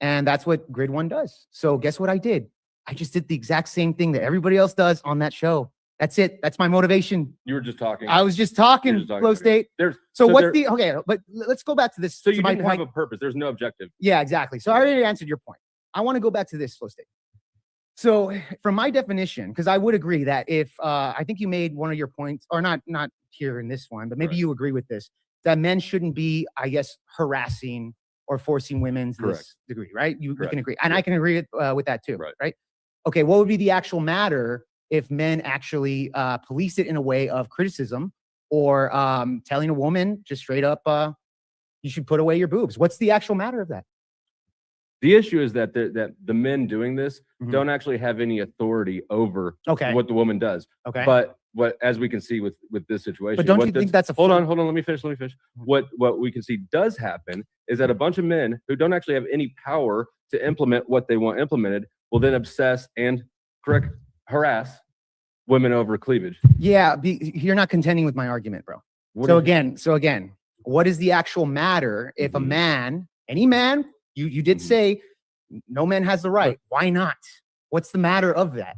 And that's what Grid 1 does. So guess what I did? I just did the exact same thing that everybody else does on that show. That's it. That's my motivation. You were just talking. I was just talking, Flow State. Okay, but let's go back to this. So you didn't have a purpose. There's no objective. Yeah, exactly. So I already answered your point. I want to go back to this, Flow State. So from my definition, because I would agree that if I think you made one of your points, or not here in this one, but maybe you agree with this, that men shouldn't be, I guess, harassing or forcing women to this degree, right? You can agree. And I can agree with that too, right? Okay, what would be the actual matter if men actually police it in a way of criticism or telling a woman just straight up, you should put away your boobs? What's the actual matter of that? The issue is that the men doing this don't actually have any authority over what the woman does. Okay. But as we can see with this situation, but don't you think that's a hold on, let me finish. What we can see does happen is that a bunch of men who don't actually have any power to implement what they want implemented will then obsess and harass women over cleavage. Yeah, you're not contending with my argument, bro. So again, what is the actual matter if a man, any man, you did say no man has the right. Why not? What's the matter of that?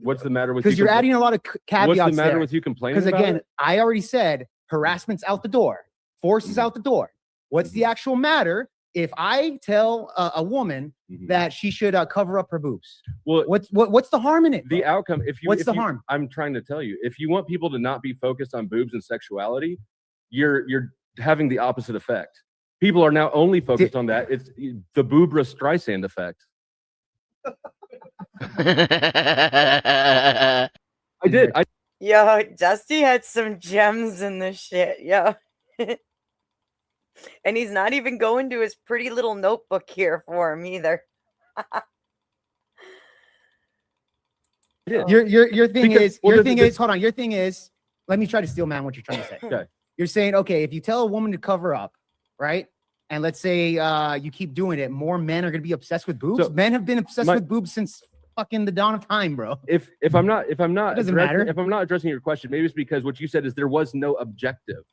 What's the matter with? Because you're adding a lot of caveats. What's the matter with you complaining? Because again, I already said harassment's out the door, force is out the door. What's the actual matter if I tell a woman that she should cover up her boobs? Well, what's the harm in it? The outcome. What's the harm? I'm trying to tell you, if you want people to not be focused on boobs and sexuality, you're having the opposite effect. People are now only focused on that. It's the Barbra Streisand effect. I did. Yo, Dusty had some gems in this shit. Yo. And he's not even going to his pretty little notebook here for him either. Your thing is, hold on. Your thing is, let me try to steel man what you're trying to say. Okay. You're saying, okay, if you tell a woman to cover up, right? And let's say you keep doing it, more men are going to be obsessed with boobs. So men have been obsessed with boobs since fucking the dawn of time, bro. If I'm not addressing your question, maybe it's because what you said is there was no objective.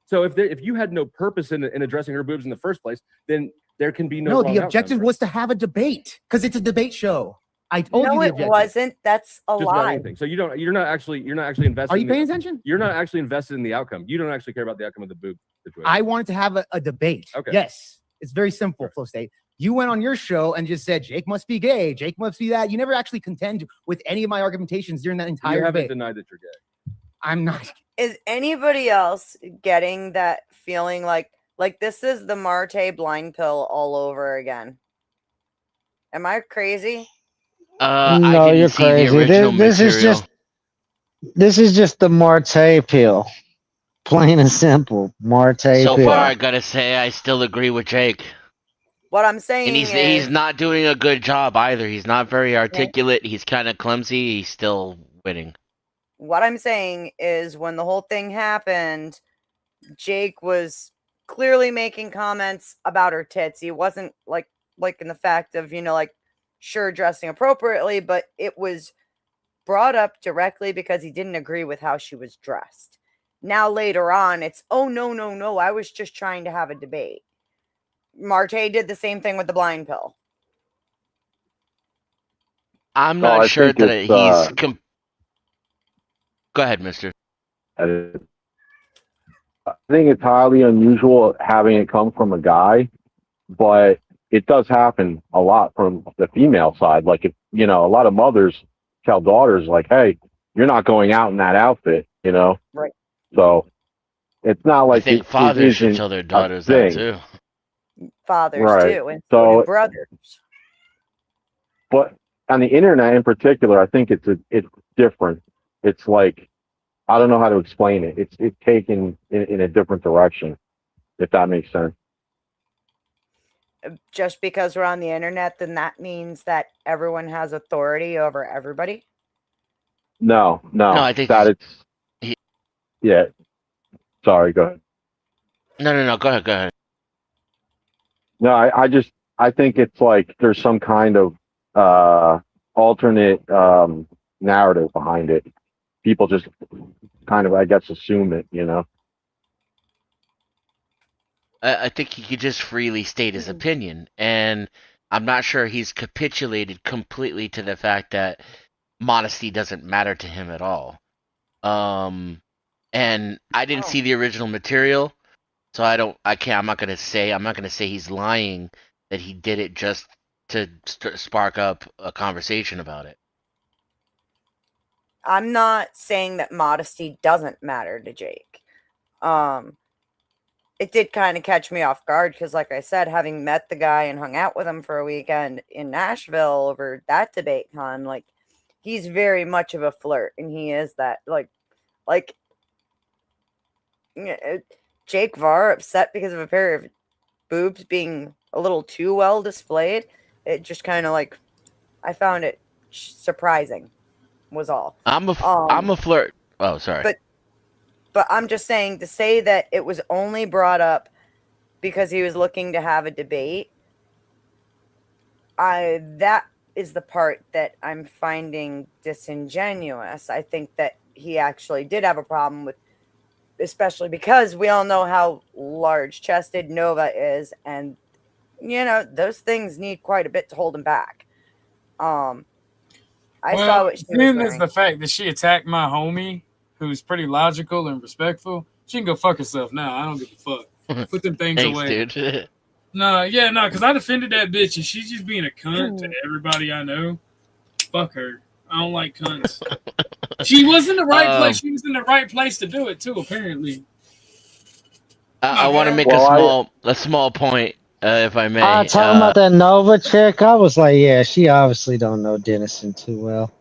So if you had no purpose in addressing her boobs in the first place, then there can be no. No, the objective was to have a debate because it's a debate show. I told you. No, it wasn't. That's a lie. So you're not actually invested. Are you paying attention? You're not actually invested in the outcome. You don't actually care about the outcome of the boob situation. I wanted to have a debate. Okay. Yes, it's very simple, Flow State. You went on your show and just said Jake must be gay. Jake must be that. You never actually contend with any of my argumentations during that entire debate. You haven't debate. denied that you're gay. I'm not. Is anybody else getting that feeling like this is the Marte blind pill all over again? Am I crazy? No, you're crazy. This is just the Marte pill. Plain and simple. Marte pill. So far, I gotta say, I still agree with Jake. What I'm saying and he's not doing a good job either. He's not very articulate. He's kind of clumsy. He's still winning. What I'm saying is when the whole thing happened, Jake was clearly making comments about her tits. He wasn't like in the fact of, sure, dressing appropriately, but it was brought up directly because he didn't agree with how she was dressed. Now later on, it's, oh, no, I was just trying to have a debate. Marte did the same thing with the blind pill. I'm not sure that he's... Go ahead, mister. I think it's highly unusual having it come from a guy, but it does happen a lot from the female side. Like, if, a lot of mothers tell daughters, like, hey, you're not going out in that outfit, Right. So it's not like... I think fathers should tell their daughters that, too. Fathers, too, and so brothers. But on the internet in particular, I think it's different. It's like, I don't know how to explain it. It's taken in a different direction, if that makes sense. Just because we're on the internet, then that means that everyone has authority over everybody? No, I think that yeah. Sorry, go ahead. No, go ahead. No, I think it's like there's some kind of alternate narrative behind it. People just kind of, I guess, assume it, I think he could just freely state his opinion. And I'm not sure he's capitulated completely to the fact that modesty doesn't matter to him at all. And I didn't see the original material, so I'm not gonna say he's lying that he did it just to spark up a conversation about it. I'm not saying that modesty doesn't matter to Jake. It did kind of catch me off guard because, like I said, having met the guy and hung out with him for a weekend in Nashville over that debate con, like, he's very much of a flirt, and he is that, like Jake Var upset because of a pair of boobs being a little too well displayed. It just kind of like, I found it surprising. Was all. I'm a flirt. Oh, sorry. But I'm just saying, to say that it was only brought up because he was looking to have a debate, that is the part that I'm finding disingenuous. I think that he actually did have a problem with, especially because we all know how large-chested Nova is, and those things need quite a bit to hold him back. I saw what she was then wearing. there's the fact that she attacked my homie, who's pretty logical and respectful. She can go fuck herself now. I don't give a fuck. Put them things Thanks, away. dude. No, because I defended that bitch, and she's just being a cunt to everybody I know. Fuck her. I don't like cunts. She was in the right place. She was in the right place to do it too, apparently. I want to make a small point, if I may. Talking about that Nova chick, I was like, yeah, she obviously don't know Dennison too well.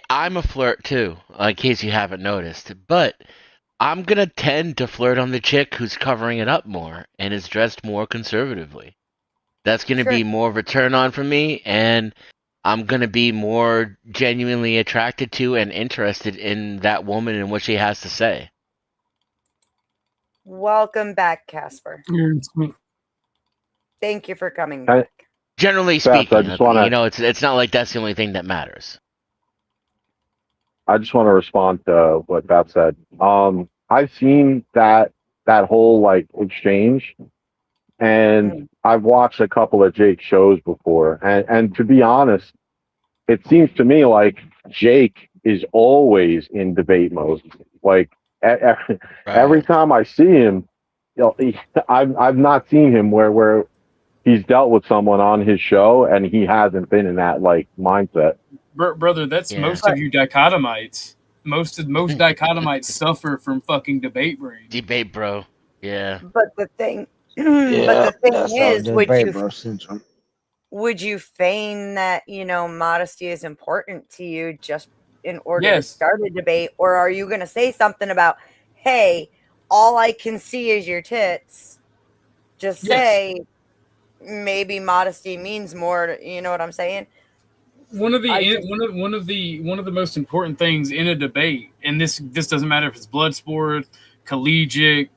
I'm a flirt too, in case you haven't noticed. But I'm gonna tend to flirt on the chick who's covering it up more and is dressed more conservatively. That's gonna be more of a turn on for me, and I'm gonna be more genuinely attracted to and interested in that woman and what she has to say. Welcome back, Casper. Thank you for coming back. Generally speaking, it's not like that's the only thing that matters. I just want to respond to what Beth said. I've seen that whole like exchange, and I've watched a couple of Jake's shows before, and to be honest, it seems to me like Jake is always in debate mode. Like every time I see him, I've not seen him where he's dealt with someone on his show and he hasn't been in that like mindset. Brother, that's most of you dichotomites. Most dichotomites suffer from fucking debate brain. Debate, bro. Yeah. But the thing, is, would you feign that modesty is important to you just in order to start a debate, or are you going to say something about, hey, all I can see is your tits? Just say maybe modesty means more. You know what I'm saying? One of the most important things in a debate, and this doesn't matter if it's blood sport, collegiate,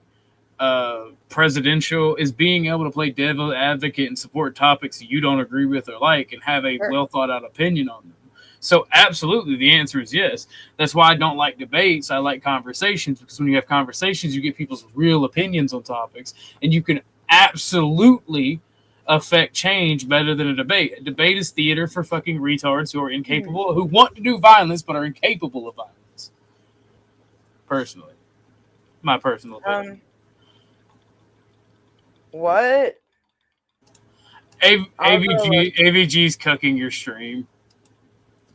presidential, is being able to play devil advocate and support topics you don't agree with or like, and have a well thought out opinion on them. So absolutely, the answer is yes. That's why I don't like debates. I like conversations, because when you have conversations, you get people's real opinions on topics, and you can absolutely affect change better than a debate. A debate is theater for fucking retards who are incapable, who want to do violence but are incapable of violence. Personally, my personal opinion. What? AVG's cooking your stream.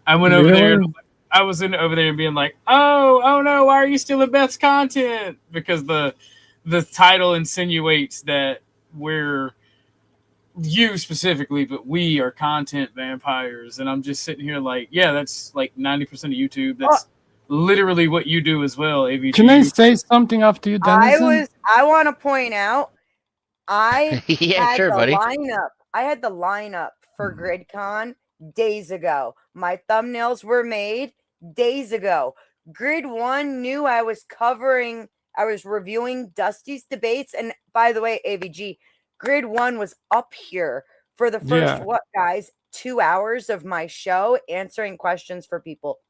I went over there. I was over there being like, oh no, why are you stealing Beth's content? Because the title insinuates that we're, you specifically, but we are content vampires. And I'm just sitting here like, yeah, that's like 90% of YouTube. That's literally what you do as well, AVG. Can I say something after you, Dennison? I want to point out, I had the lineup for GridCon days ago. My thumbnails were made days ago. Grid 1 knew I was reviewing Dusty's debates. And by the way, AVG, Grid 1 was up here for the first, 2 hours of my show answering questions for people.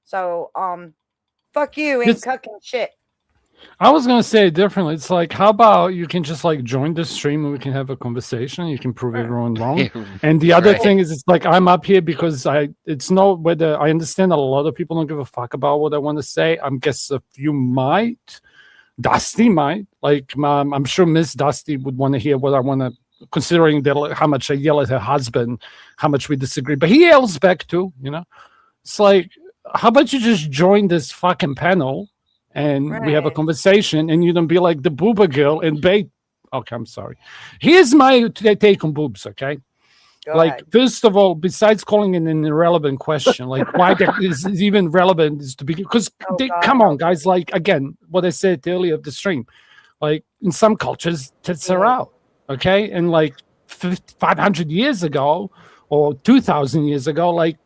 So, fuck you, ain't cooking shit. I was gonna say it differently. It's like, how about you can just like join the stream and we can have a conversation. You can prove everyone wrong. And the other thing is, it's like I'm up here because it's not whether I understand that a lot of people don't give a fuck about what I want to say. I guess a few might. Dusty might. Like, I'm sure Miss Dusty would want to hear what I want to, considering that how much I yell at her husband, how much we disagree. But he yells back too, you know? It's like, how about you just join this fucking panel and we have a conversation and you don't be like the booba girl and bait. Okay, I'm sorry. Here's my take on boobs, okay? Go ahead. First of all, besides calling it an irrelevant question, like why that is even relevant is to be, because come on, guys, like, again, what I said earlier of the stream, like in some cultures, tits are out, okay? And like 500 years ago or 2,000 years ago, like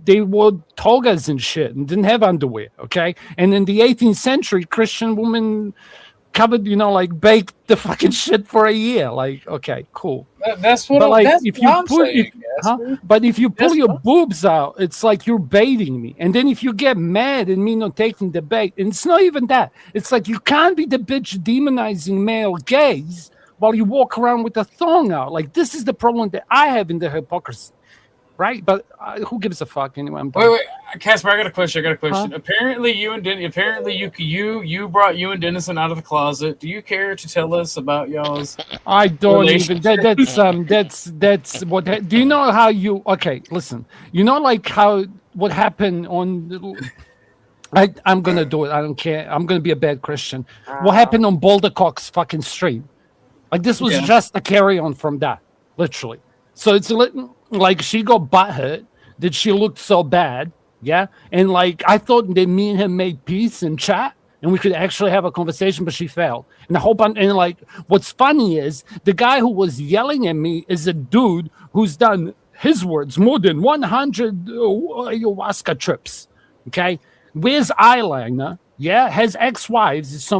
they wore togas and shit and didn't have underwear, okay? And in the 18th century, Christian women covered, you know, like baked the fucking shit for a year. Like, okay, cool. That's what. But like, that's if what you I'm put, saying, but if you pull That's your what- boobs out, it's like you're baiting me. And then if you get mad at me not taking the bait, and it's not even that. It's like you can't be the bitch demonizing male gaze while you walk around with a thong out. Like, this is the problem that I have in the hypocrisy. Right, but who gives a fuck anyway? I'm done. Wait, Casper, I got a question. Apparently, you brought you and Dennison out of the closet. Do you care to tell us about y'all's? I don't even. That's what. Do you know how you? Okay, listen. You know, like how what happened on. I'm gonna do it. I don't care. I'm gonna be a bad Christian. What happened on Boulder Cock's fucking stream? Like, this was just a carry on from that, literally. So it's like she got butthurt that she looked so bad, yeah. And like I thought that me and her made peace and chat, and we could actually have a conversation, but she failed. And I hope and like what's funny is the guy who was yelling at me is a dude who's done his words more than 100 ayahuasca trips. Okay, wears eyeliner. Yeah, has ex-wives,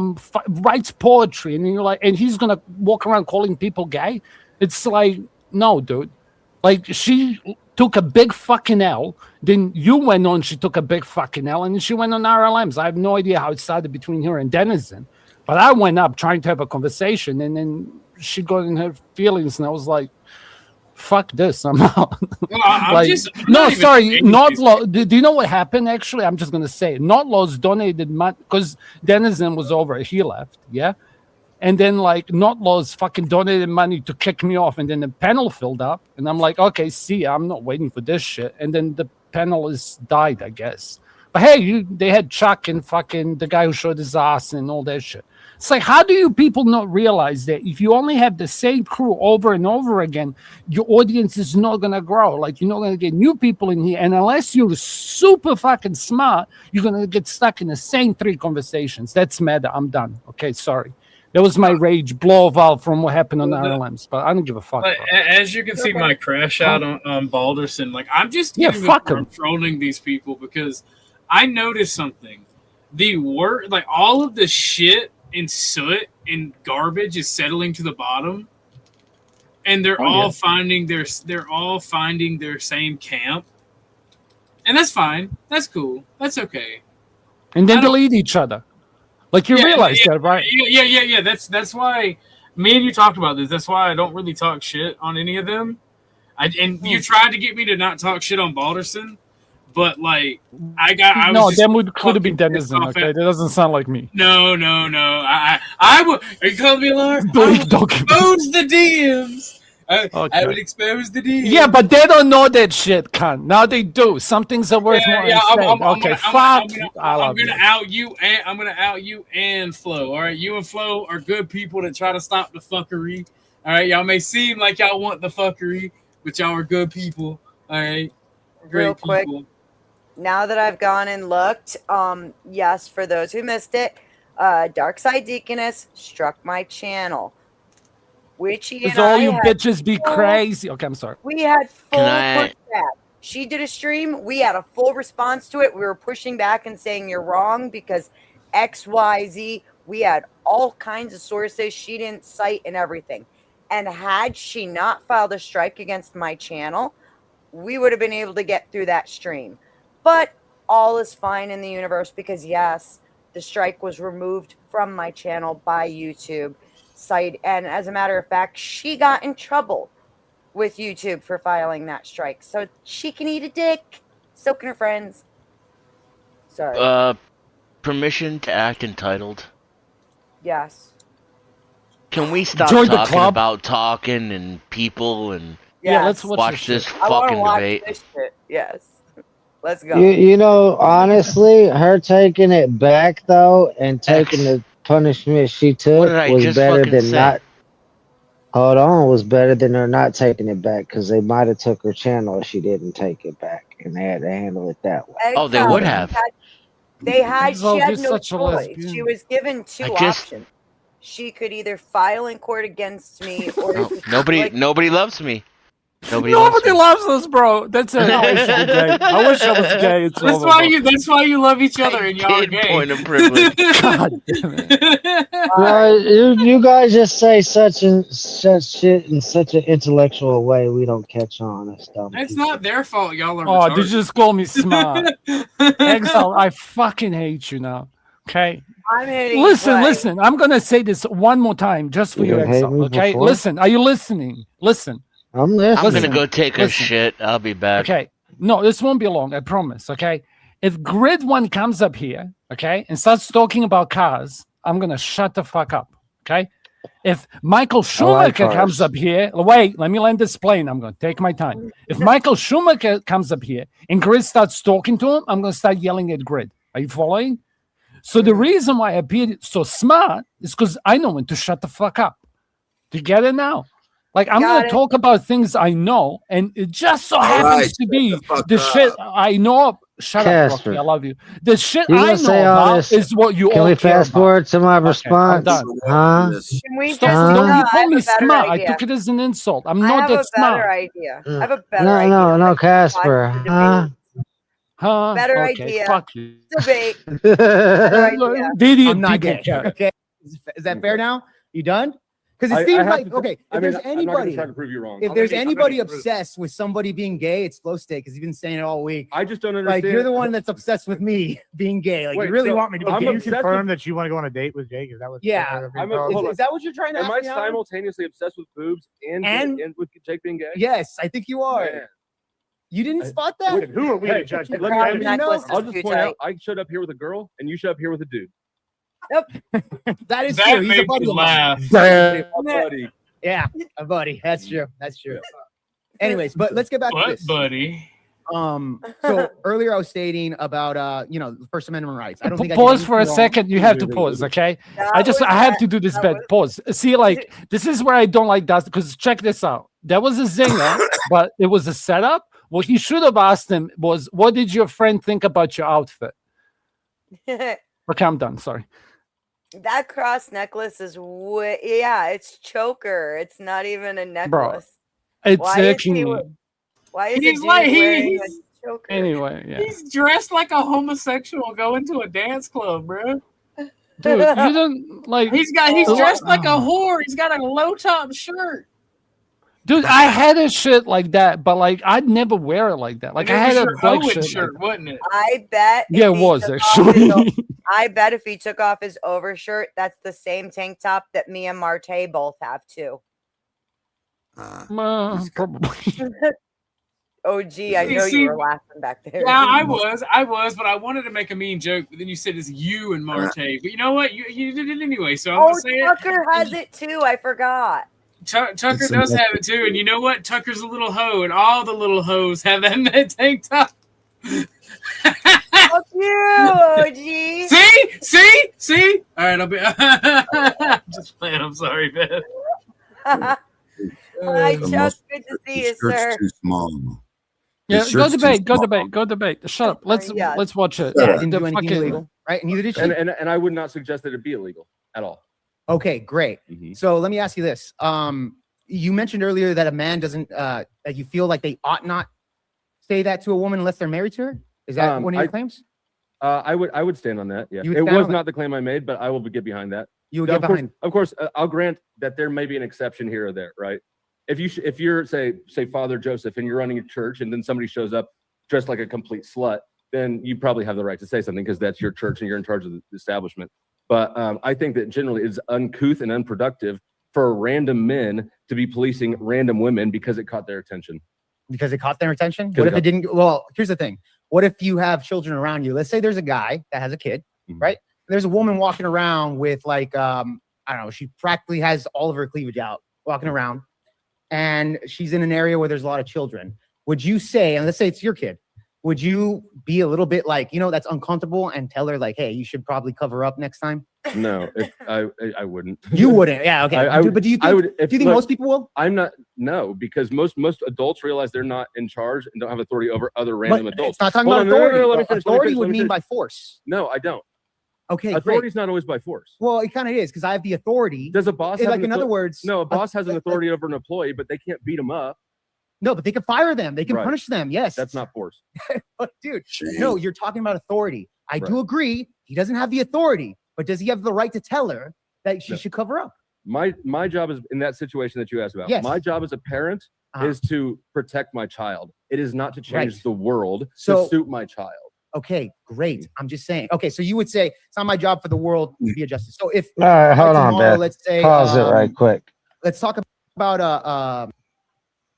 writes poetry, and you're like, and he's gonna walk around calling people gay. It's like, no, dude. Like, she took a big fucking L. Then you went on, she took a big fucking L, and then she went on RLMs. I have no idea how it started between her and Dennison. But I went up trying to have a conversation, and then she got in her feelings, and I was like, fuck this, I'm out. No, sorry, Notlaw. Do you know what happened, actually? I'm just going to say it. Notlaw's donated money, because Dennison was over, he left, yeah? And then, like, Notlaw's fucking donated money to kick me off. And then the panel filled up. And I'm like, okay, see, I'm not waiting for this shit. And then the panelists died, I guess. But hey, they had Chuck and fucking the guy who showed his ass and all that shit. It's like, how do you people not realize that if you only have the same crew over and over again, your audience is not going to grow? Like, you're not going to get new people in here. And unless you're super fucking smart, you're going to get stuck in the same 3 conversations. That's meta. I'm done. Okay, sorry. That was my rage blow valve from what happened on RLMs, but I don't give a fuck. As you can see, my crash out on Balderson, like, I'm just trolling these people because I noticed something. The word, like, all of the shit and soot and garbage is settling to the bottom, and they're all finding their same camp, and that's fine. That's cool. That's okay. And then delete each other. Like, you realize that, right? Yeah. That's why me and you talked about this. That's why I don't really talk shit on any of them. You tried to get me to not talk shit on Balderson, but like that could have been Dennison. Okay, that doesn't sound like me. No. I would. Are you calling me a liar? Don't expose the DMs. I would expose the DMs. Yeah, but they don't know that shit, cunt. Now they do. Some things are worth more. I'm gonna out you, and I'm gonna out you and Flo. All right, you and Flo are good people that try to stop the fuckery. All right, y'all may seem like y'all want the fuckery, but y'all are good people. All right, real quick. Now that I've gone and looked, yes, for those who missed it, Dark Side Deaconess struck my channel. Witchy and all you bitches be crazy. Okay, I'm sorry. We had full pushback. She did a stream. We had a full response to it. We were pushing back and saying you're wrong because XYZ. We had all kinds of sources she didn't cite and everything. And had she not filed a strike against my channel, we would have been able to get through that stream. But all is fine in the universe because, yes, the strike was removed from my channel by YouTube site. And as a matter of fact, she got in trouble with YouTube for filing that strike. So she can eat a dick. So can her friends. Sorry. Permission to act entitled. Yes. Can we stop Join the talking club? about talking and people and Yeah, let's Yes. watch watch this I want to fucking watch debate? this shit. Yes. Let's go. You know, honestly, her taking it back though and taking X. the punishment she What took did I was just better fucking than say? not. Hold on, was better than her not taking it back because they might have took her channel if she didn't take it back, and they had to handle it that way. Oh, they would Exactly. have. She had You're no such a choice. lesbian. She was given two I just- options. She could either file in court against me or No, just, nobody like, loves me. Nobody loves Nobody me. loves us, bro. That's it. I wish I was gay. I wish I was gay. It's That's over, why bro. you. That's why you love each other I and y'all are did gay. point of privilege. God damn it. No, you guys just say such shit in such an intellectual way. We don't catch on. That's dumb. It's people. not their fault. Y'all are. Oh, retarded. did you just call me smart? Exile, I fucking hate you now. Okay? I'm hitting Listen, play. listen. I'm going to say this one more time just for You you, didn't hate Exile. me Okay? before? Listen. Are you listening? Listen. I'm listening. I'm gonna Listen, go take a listen. shit. I'll be back. Okay. No, this won't be long. I promise. Okay. If Grid One comes up here, okay, and starts talking about cars, I'm gonna shut the fuck up. Okay. If Michael Schumacher cars. comes up here, wait, let me land this plane. I'm gonna take my time. If Michael Schumacher comes up here and Grid starts talking to him, I'm gonna start yelling at Grid. Are you following? So the reason why I appeared so smart is because I know when to shut the fuck up. Do you get it now? Like, I'm Got going to it. talk about things I know, and it just so happens right, to be shut the fuck the shit up. I know. Shut up, Casper. Rocky. I love you. The shit You I gonna say know all about this? is what you Can all we care fast about. forward to my I'm response? done. Huh? Can we Stop. just Huh? Don't you I call have me a better smart. I idea. took it as an insult. I'm I not have that a smart. better idea. I have a better No, idea. no, no, Let's Casper. watch the Huh? debate. Huh? Better Okay, idea. fuck you. Debate. Better idea. Idiot I'm not people gay. care. Okay. Is that fair now? You done? Because it I seems have like, to- okay, if I mean, there's I'm not gonna anybody, try to prove you wrong. if I'm there's gonna be anybody proof. obsessed with somebody being gay, it's Flow State, because he's been saying it all week. I just don't understand. Like, you're the one that's obsessed with me being gay. Like, Wait, you really so want me to be I'm gay. Can you obsessed confirm with- that you want to go on a date with Jake? Is that what? Yeah. I'm Is that what you're trying to Am ask I me, Howard? simultaneously obsessed with boobs and with Jake being gay? Yes, I think you are. Man. You didn't spot that? Listen, who are we to judge? The Let crown me, necklace is I'll just too point tight. out, I showed up here with a girl, and you showed up here with a dude. That is That true. He's a made me buddy of mine. laugh. Hey, my buddy. Yeah, a buddy. That's true. That's true. Anyways, but let's get back to What, this. buddy? So earlier I was stating about the First Amendment rights. I don't think I did Pause for a anything wrong. second. You have to pause, okay? That I was have that- to do this that bet. Pause. See, like, this is where I don't like that, because check this out. That was a zinger, but it was a setup. What he should have asked him was, what did your friend think about your outfit? Okay, I'm done. Sorry. That cross necklace is it's choker. It's not even a necklace. It's Why is he king. Why is He's it like- wearing he's- a choker? Anyway, yeah. He's dressed like a homosexual going to a dance club, bro. Dude, you don't like. He's dressed like a whore. He's got a low top shirt. Dude, I had a shit like that, but like I'd never wear it like that. Like And I it had was a your black Owen shirt. shirt, wasn't it? I bet. if Yeah, it he was took off his actually. I bet if he took off his overshirt, that's the same tank top that me and Marte both have too. Probably. Oh, gee, I know See- you were laughing back there. Yeah, I was, but I wanted to make a mean joke, but then you said it's you and Marte. But you know what? You did it anyway, so I'm Oh, gonna say Tucker has it too. I forgot. it. Tucker It's does a- have it too, and you know what? Tucker's a little hoe, and all the little hoes have that tank top. Fuck you, OG. See. All right, I'll be. I'm just playing. I'm sorry, Beth. Hi, Chuck. Good to see you, sir. Too small. Yeah, His go shirt's too debate. small. Go debate. Shut up. Let's Yeah. let's watch it. Yeah, I The didn't do anything fucking- illegal, right? Neither did she. And I would not suggest that it be illegal at all. Okay, great. Mhm. So let me ask you this. You mentioned earlier that a man doesn't that you feel like they ought not say that to a woman unless they're married to her. Is that one of your claims? I would stand on that. Yeah, You would it stand was on not the claim I made, but I will get behind that. You would get behind. Of course, I'll grant that there may be an exception here or there, right? If you're say Father Joseph and you're running a church and then somebody shows up dressed like a complete slut, then you probably have the right to say something because that's your church and you're in charge of the establishment. But I think that generally it's uncouth and unproductive for random men to be policing random women because it caught their attention. Because it caught their attention? What if it didn't? Well, here's the thing. What if you have children around you? Let's say there's a guy that has a kid, right? There's a woman walking around with like, I don't know, she practically has all of her cleavage out, walking around, and she's in an area where there's a lot of children. Would you say, and let's say it's your kid, would you be a little bit like, that's uncomfortable and tell her like, hey, you should probably cover up next time? No, I wouldn't. You wouldn't. Yeah, okay. But do you think most people will? I'm not. No, because most adults realize they're not in charge and don't have authority over other random adults. It's not talking about authority. Let me finish. Authority would mean by force. No, I don't. Okay, authority's not always by force. Well, it kind of is because I have the authority. Does a boss have in other words? No, a boss has an authority over an employee, but they can't beat them up. No, but they can fire them. They can punish them. Yes. That's not force. But dude, no, you're talking about authority. I do agree. He doesn't have the authority, but does he have the right to tell her that she should cover up? My job is in that situation that you asked about. Yes. My job as a parent is to protect my child. It is not to change the world to suit my child. Okay, great. I'm just saying. Okay, so you would say it's not my job for the world to be adjusted. So if all right, hold on, Beth. Let's say pause it right quick. Let's talk about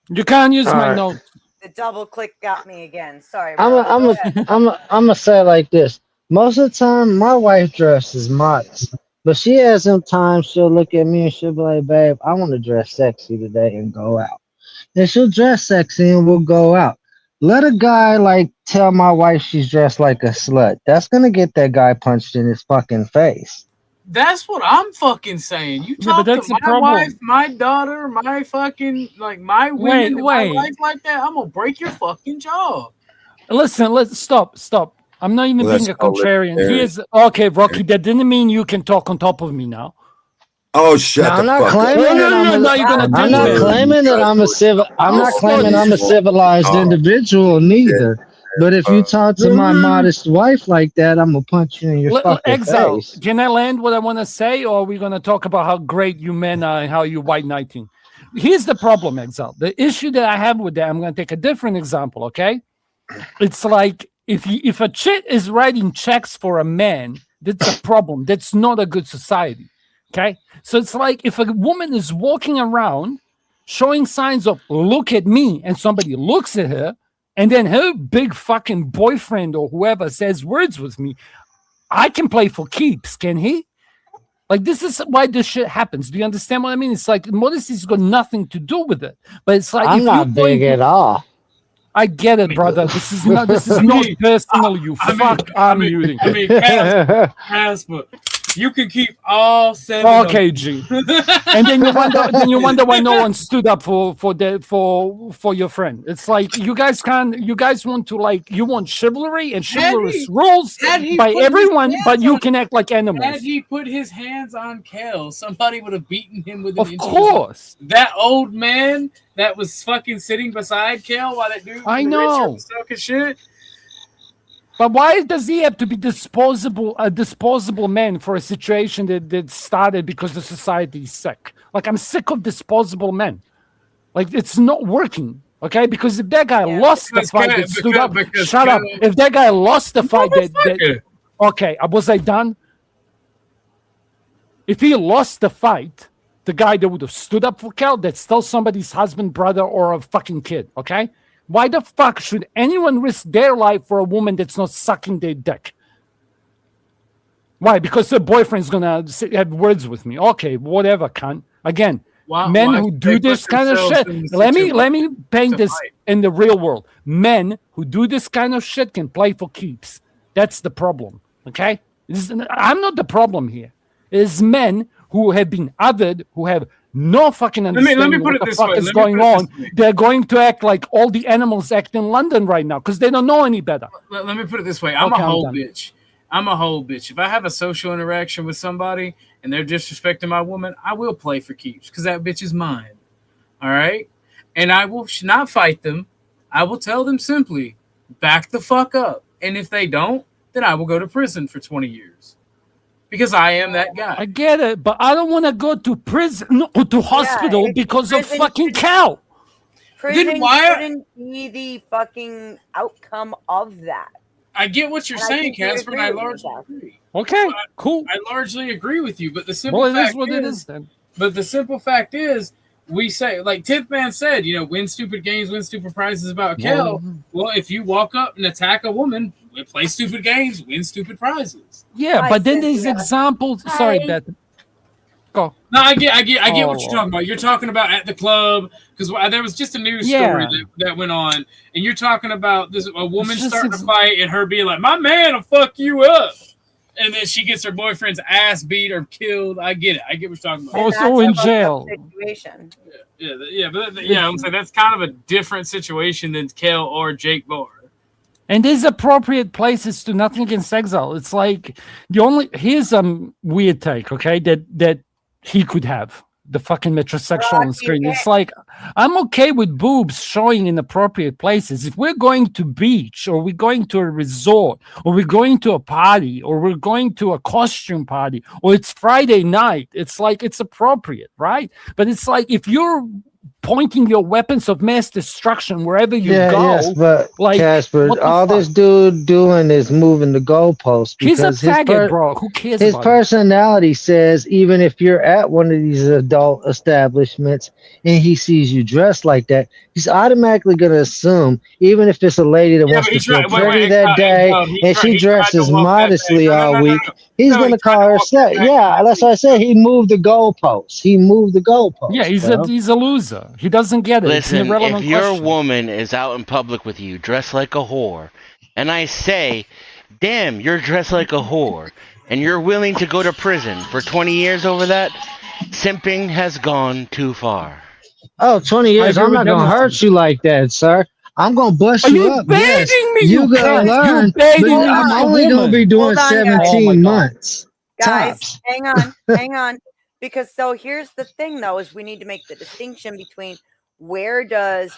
You can't use my note. The double click got me again. Sorry. I'm gonna say it like this. Most of the time, my wife dresses modest, but she has some times she'll look at me and she'll be like, "Babe, I want to dress sexy today and go out." And she'll dress sexy and we'll go out. Let a guy like tell my wife she's dressed like a slut. That's gonna get that guy punched in his fucking face. That's what I'm fucking saying. You talk to my wife, my daughter, my fucking my women, my life like that. I'm gonna break your fucking jaw. Listen, let's stop. I'm not even being a contrarian. Here's okay, Rocky. That didn't mean you can talk on top of me now. Oh shit! I'm not claiming that I'm a civil. I'm not claiming I'm a civilized individual neither. But if you talk to my modest wife like that, I'm gonna punch you in your fucking face. Can I land what I want to say, or are we gonna talk about how great you men are and how you white knighting? Here's the problem, Exile. The issue that I have with that, I'm gonna take a different example. Okay, it's like if a chick is writing checks for a man, that's a problem. That's not a good society. Okay, so it's like if a woman is walking around showing signs of "look at me," and somebody looks at her. And then her big fucking boyfriend or whoever says words with me, I can play for keeps, can he? Like, this is why this shit happens. Do you understand what I mean? It's like modesty's got nothing to do with it. But it's like I'm not big at all. I get it, brother. This is not personal, you fuck. I'm muting. I mean, Casper, you can keep all 7. Okay, G. And then you wonder why no one stood up for your friend. It's like you guys want to you want chivalry and chivalrous rules by everyone, but you can act like animals. Had he put his hands on Kel, somebody would have beaten him with an inch. Of course. That old man that was fucking sitting beside Kel while that dude was talking shit. But why does he have to be a disposable man for a situation that started because the society is sick? Like, I'm sick of disposable men. Like, it's not working, okay? Because if that guy lost the fight that stood up, shut up. If that guy lost the fight okay, was I done? If he lost the fight, the guy that would have stood up for Kel, that's still somebody's husband, brother, or a fucking kid, okay? Why the fuck should anyone risk their life for a woman that's not sucking their dick? Why? Because her boyfriend's gonna have words with me. Okay, whatever, cunt. Again, men who do this kind of shit. Let me paint this in the real world. Men who do this kind of shit can play for keeps. That's the problem. Okay? I'm not the problem here. It's men who have been othered, who have no fucking understanding what the fuck is going on. They're going to act like all the animals act in London right now because they don't know any better. Let me put it this way. I'm a whole bitch. I'm a whole bitch. If I have a social interaction with somebody and they're disrespecting my woman, I will play for keeps because that bitch is mine. All right? And I will not fight them. I will tell them simply, back the fuck up. And if they don't, then I will go to prison for 20 years. Because I am that guy. I get it, but I don't want to go to prison or to hospital because of fucking cow. Prison shouldn't be the fucking outcome of that. I get what you're And I saying, think you would Casper, and I agree with me, largely Jeff. agree. Okay, So cool. I largely agree with you, but the simple Well, it fact is what it is then. But the simple fact is, we say, like Tip Man said, win stupid games, win stupid prizes about Kel. Well, if you walk up and attack a woman, we play stupid games, win stupid prizes. Yeah, Hi, but then there's Cynthia. examples. Hi. Sorry, Beth. Go. No, I get what you're Oh. talking about. You're talking about at the club because there was just a news story that went on, and you're talking about a woman just starting a fight and her being like, "My man will fuck you up," and then she gets her boyfriend's ass beat or killed. I get it. I get what you're talking about. Also And that's in a fucked up jail. Situation. I'm saying that's kind of a different situation than Kel or Jake Barr. And there's appropriate places to nothing against exile. It's like here's weird take, okay, that he could have the fucking metrosexual on the screen. It's like I'm okay with boobs showing in appropriate places. If we're going to beach or we're going to a resort or we're going to a party or we're going to a costume party or it's Friday night, it's like it's appropriate, right? But it's like if you're pointing your weapons of mass destruction wherever you go. Yes, but like, Casper, what the all fuck? this dude doing is moving the goalposts He's a because his faggot, bro. Who cares his about personality says even if you're at one of these adult establishments and he sees you dressed like that, he's automatically going to assume, even if it's a lady that wants to feel pretty that day and she dresses modestly all week, he's going to call her sex. Yeah, that's what I said. He moved the goalposts. He moved the goalposts. Yeah, bro. he's a loser. He doesn't get it. Listen, it's an irrelevant if your question. woman is out in public with you, dressed like a whore, and I say, damn, you're dressed like a whore, and you're willing to go to prison for 20 years over that, simping has gone too far. Oh, 20 years. I'm not going to hurt you like that, sir. I'm going to bust Are you you up. baiting Yes, me, you you going to cunt? learn, You're baiting but me I'm with a only going to be woman. doing Hold on, guys. 17 months. Guys, Tops. hang on. Because so here's the thing though, is we need to make the distinction between where does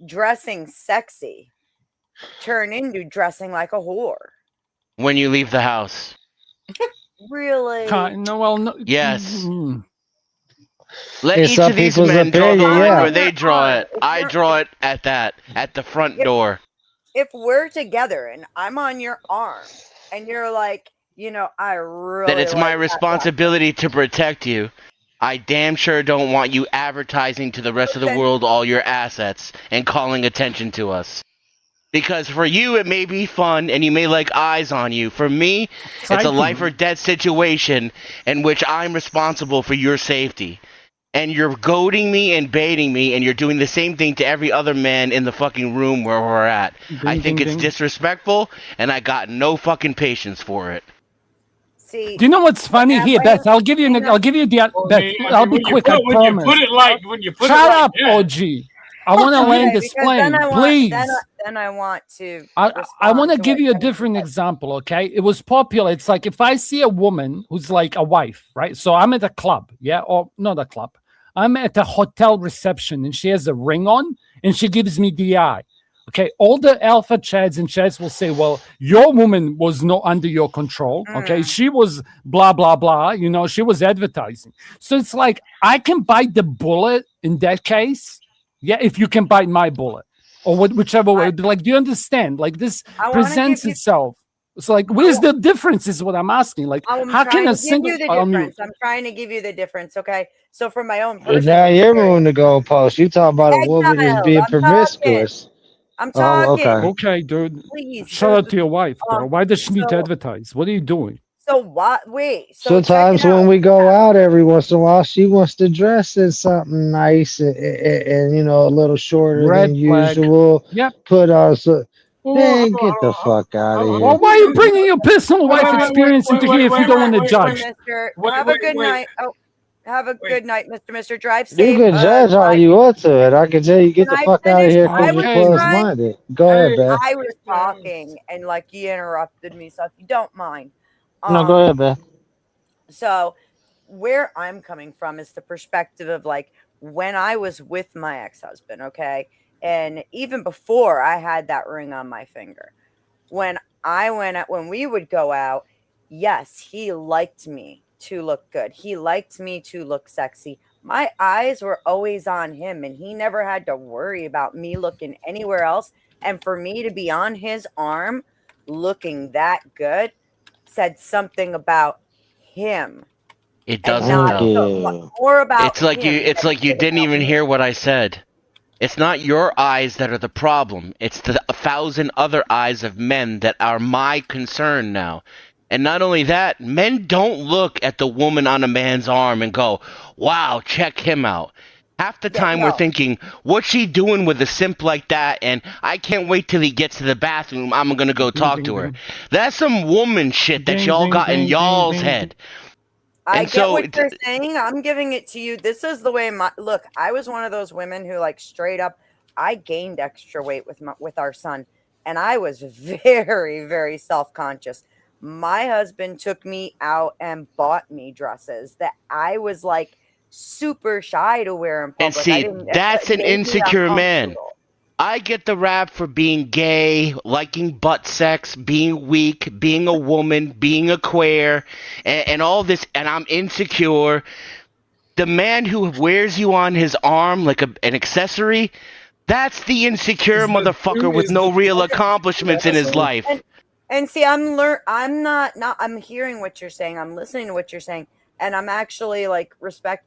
dressing sexy turn into dressing like a whore? When you leave the house. Really? No. Yes. Mm. Let In each some of these people's men draw the opinion, line yeah. where they draw it. If I you're- draw it at the front door. If we're together and I'm on your arm and you're like, I really That it's my like that responsibility to protect you. I damn sure don't want you advertising to the rest of the world all your assets and calling attention to us. Because for you, it may be fun and you may like eyes on you. For me, it's a life or death situation in which I'm responsible for your safety. And you're goading me and baiting me, and you're doing the same thing to every other man in the fucking room where we're at. I think it's disrespectful, and I got no fucking patience for it. See, Do you know what's funny? Here, Beth, I'll give you the Beth. I'll be quick. I promise. When you put Shut it up, like that. OG. I want to land this because plane, please. Then I want to. I want to respond give what you a Kevin different said. example, okay? It was popular. It's like if I see a woman who's like a wife, right? So I'm at a club, yeah, or not a club. I'm at a hotel reception and she has a ring on and she gives me the eye. Okay, all the alpha chads and chads will say, well, your woman was not under your control. Okay, she was blah, blah, blah. She was advertising. So it's like I can bite the bullet in that case. Yeah, if you can bite my bullet or whichever way. Like, do you understand? Like this presents itself. It's like, what is the difference is what I'm asking. Like, how can a single... I'm trying to give you the difference, okay? So from my own personal Now you're moving the goalpost. You talk about a woman that's being promiscuous. I'm talking. Okay, dude. Please. Shout out to your wife, bro. Why does she need to advertise? What are you doing? So what? Wait. So sometimes when we go out every once in a while, she wants to dress in something nice and a little shorter than usual. Yep. Put on so. Man, get the fuck out of here. Well, why are you bringing your personal life experience into here if you don't want to judge? Have a good night. Oh, have a good night, Mr. Drive safe. You can judge all you want to it. I can tell you get the fuck out of here because you're closed-minded. Go ahead, Beth. I was talking and you interrupted me, so if you don't mind. No, go ahead, Beth. So where I'm coming from is the perspective of when I was with my ex-husband, okay? And even before I had that ring on my finger, when we would go out, yes, he liked me to look good. He liked me to look sexy. My eyes were always on him, and he never had to worry about me looking anywhere else. And for me to be on his arm looking that good said something about him. It And doesn't not Thank though. you. more about It's like him it's than like you it did didn't about even me. hear what I said. It's not your eyes that are the problem. It's the 1,000 other eyes of men that are my concern now. And not only that, men don't look at the woman on a man's arm and go, wow, check him out. Half the Yeah, time we're no. thinking, what's she doing with a simp like that? And I can't wait till he gets to the bathroom. I'm going to go talk to her. That's some woman shit that Ding, y'all ding, got in ding, ding, y'all's ding, head. I And get so what you're saying. I'm giving it to you. This is the way my look. I was one of those women who, like, straight up, I gained extra weight with our son, and I was very, very self conscious. My husband took me out and bought me dresses that I was like super shy to wear in and public. I see, didn't. that's It an made me insecure man. uncomfortable. I get the rap for being gay, liking butt sex, being weak, being a woman, being a queer, and all this, and I'm insecure. The man who wears you on his arm like an accessory, that's the insecure Is the motherfucker dude with is the no real fucking accomplishments in his asshole? life. And see, I'm not I'm hearing what you're saying. I'm listening to what you're saying, and I'm actually like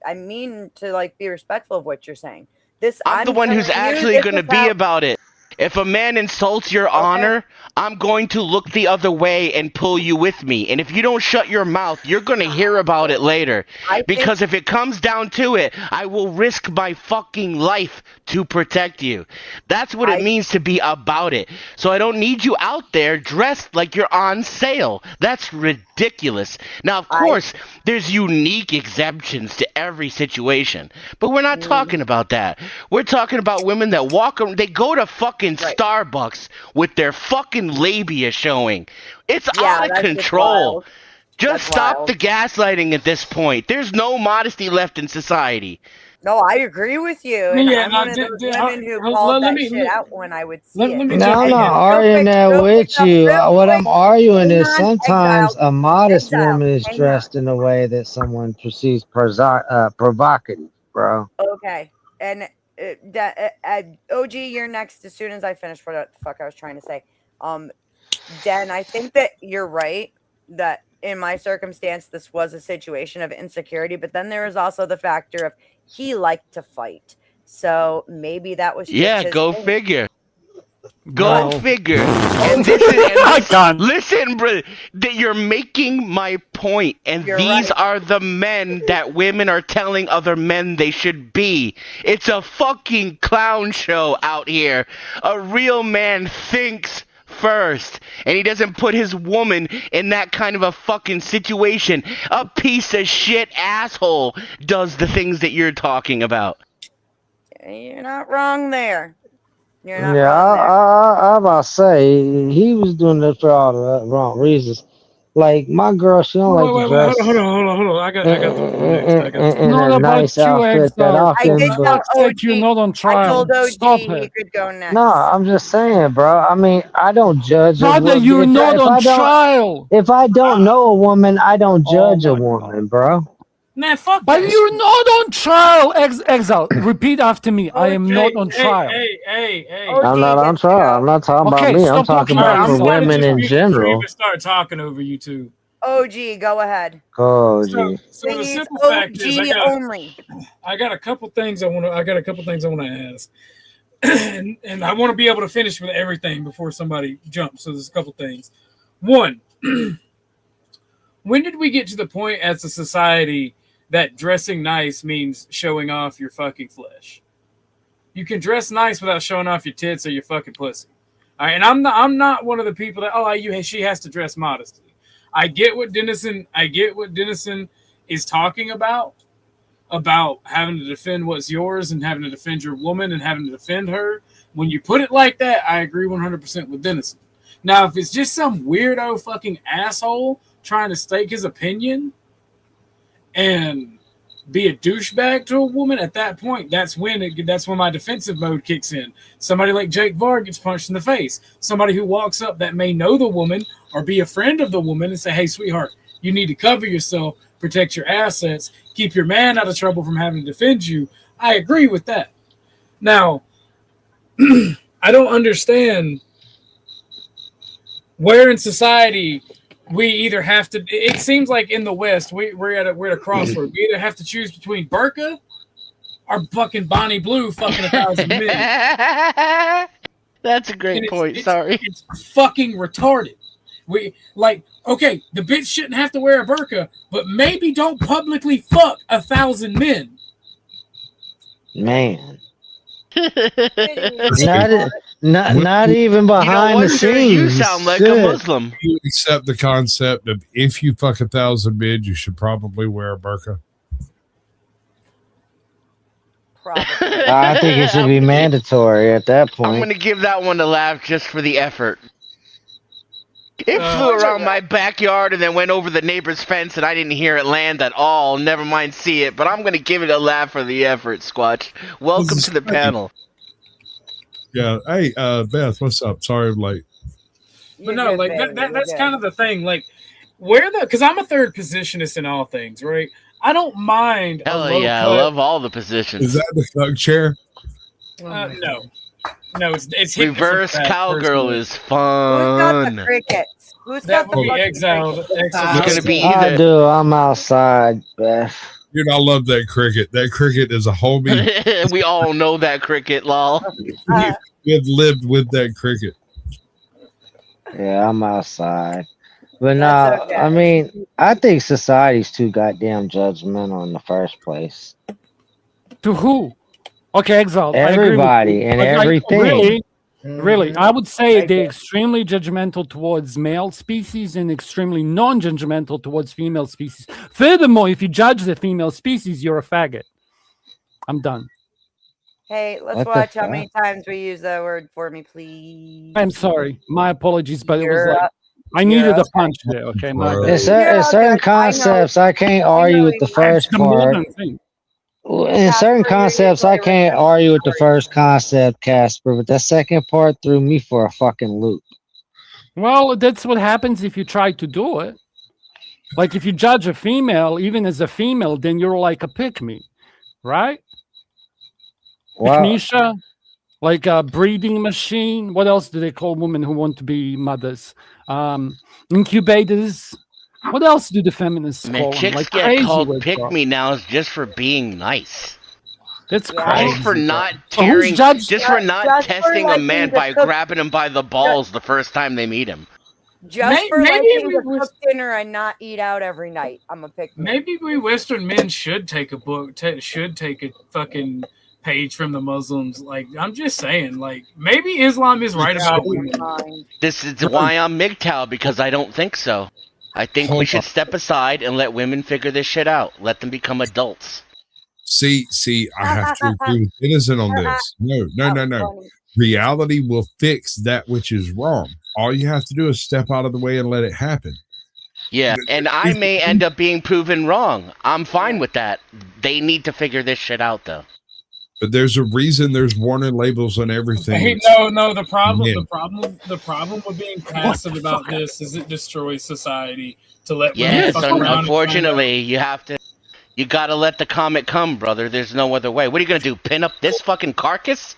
I mean to like be respectful of what you're saying. This I'm the I'm one telling who's you, actually this going is to be how. about it. If a man insults your Okay, honor, I'm going to look the other way and pull you with me. And if you don't shut your mouth, you're going to hear about it later. I think Because if it comes down to it, I will risk my fucking life to protect you. That's what it I means to be about it. So I don't need you out there dressed like you're on sale. That's ridiculous. Now, of I course, there's unique exemptions to every situation, but we're not mm, talking about that. We're talking about women that walk around, they go to fucking right. Starbucks with their fucking labia showing. It's Yeah, out of that's just control. wild. Just That's stop wild. the gaslighting at this point. There's no modesty left in society. No, I agree with you, and Yeah, I'm no, one of those women who called let that me shit out when I would see let it. me No, jump I'm in And not here. arguing that real quick with though, you. real What quick, I'm arguing hang is on, exile, sometimes a modest exile, woman is hang on. dressed in a way that someone perceives provocative, bro. Okay, and OG, you're next as soon as I finish what the fuck I was trying to say. Um, Dan, I think that you're right that in my circumstance, this was a situation of insecurity, but then there is also the factor of he liked to fight. So maybe that was just Yeah, his go thing. figure. Go Well, figure. And OG, I can't. listen, bro, that you're making my point, and you're these right. are the men that women are telling other men they should be. It's a fucking clown show out here. A real man thinks first, and he doesn't put his woman in that kind of a fucking situation. A piece of shit asshole does the things that you're talking about. You're not wrong there. You're not Yeah, wrong there. I about to say he was doing it for all the wrong reasons. Like my girl, she don't like to Wait, hold on, hold dress on, hold on, hold on. I got the floor next. I got the It's in floor. a not about nice you, outfit that Exile. I For often, did but tell fuck's sake, you're OG. not on I told trial. OG Stop he it. could go no, next. I'm just saying, bro. I mean, I don't judge a Brother, woman. you're not on trial. If I don't know a woman, I don't Oh judge a my God. woman, bro. Man, fuck But that you're shit. not on trial, Exile. Repeat after me. I am not on trial. OG I'm not on gets to trial. I'm go. not talking about Okay, me. I'm stop talking talking All right, about about I'm for just yourself. gonna women just in mute Kareem general. and start talking over you two. OG, go ahead. Oh, So, gee. so the Please, simple fact is, OG only. I got a couple things I got a couple things I want to ask, and I want to be able to finish with everything before somebody jumps. So there's a couple things. One, when did we get to the point as a society that dressing nice means showing off your fucking flesh? You can dress nice without showing off your tits or your fucking pussy. All right, and I'm not one of the people that she has to dress modestly. I get what Dennison is talking about having to defend what's yours and having to defend your woman and having to defend her. When you put it like that, I agree 100% with Dennison. Now, if it's just some weirdo fucking asshole trying to stake his opinion and be a douchebag to a woman, at that point, that's when my defensive mode kicks in. Somebody like Jake Varg gets punched in the face. Somebody who walks up that may know the woman or be a friend of the woman and say, "Hey, sweetheart, you need to cover yourself, protect your assets, keep your man out of trouble from having to defend you." I agree with that. Now, I don't understand where in society we either have to. It seems like in the West we're at a crossroad. We either have to choose between burqa or fucking Bonnie Blue fucking 1,000 men. That's a great point. Sorry. It's fucking retarded. We like, okay, the bitch shouldn't have to wear a burqa, but maybe don't publicly fuck 1,000 men. Man. not even behind the scenes. You sound like a Muslim. You accept the concept of if you fuck 1,000 men, you should probably wear a burqa. I think it should be mandatory at that point. I'm gonna give that one a laugh just for the effort. It flew around my backyard and then went over the neighbor's fence, and I didn't hear it land at all. Never mind see it, but I'm gonna give it a laugh for the effort, Squatch. Welcome to the panel. Yeah. Hey, Beth, what's up? Sorry I'm late. But no, like that's kind of the thing. Like, because I'm a third positionist in all things, right? I don't mind. Hell yeah, I love all the positions. Is that the fuck chair? No, it's reverse cowgirl is fun. Who's got the crickets? Who's got the exiled? It's gonna be I do. I'm outside, Beth. Dude, I love that cricket. That cricket is a homie. We all know that cricket, lol. We've lived with that cricket. Yeah, I'm outside. But no, okay. I mean, I think society's too goddamn judgmental in the first place. To who? Okay, Exalt. Everybody and everything. Really, I would say they're extremely judgmental towards male species and extremely non-judgmental towards female species. Furthermore, if you judge the female species, you're a faggot. I'm done. Hey, let's watch how many times we use that word for me, please. I'm sorry. My apologies, but it was like I needed a punch there. Okay, my bad. In certain concepts, I can't argue with the first part. In certain concepts, I can't argue with the first concept, Casper, but that second part threw me for a fucking loop. Well, that's what happens if you try to do it. Like if you judge a female, even as a female, then you're like a pick-me, right? Wow. Pick-me-sha, like a breeding machine. What else do they call women who want to be mothers? Incubators. What else do the feminists call chicks them? Like get called pick-me now just for being nice. That's crazy. Just for not tearing, just for not testing a man by grabbing him by the balls the first time they meet him. Just for liking to cook dinner and not eat out every night. I'm a pick-me. Maybe we Western men should take a book, should take a fucking page from the Muslims. Like, I'm just saying, like, maybe Islam is right about women. This is why I'm MGTOW, because I don't think so. I think we should step aside and let women figure this shit out. Let them become adults. See, I have to agree with Innocent on this. No. Reality will fix that which is wrong. All you have to do is step out of the way and let it happen. Yeah, and I may end up being proven wrong. I'm fine with that. They need to figure this shit out, though. But there's a reason there's warning labels on everything. Hey, no. The problem with being passive about this is it destroys society. To let women fuck around. Unfortunately, you gotta let the comet come, brother. There's no other way. What are you gonna do? Pin up this fucking carcass?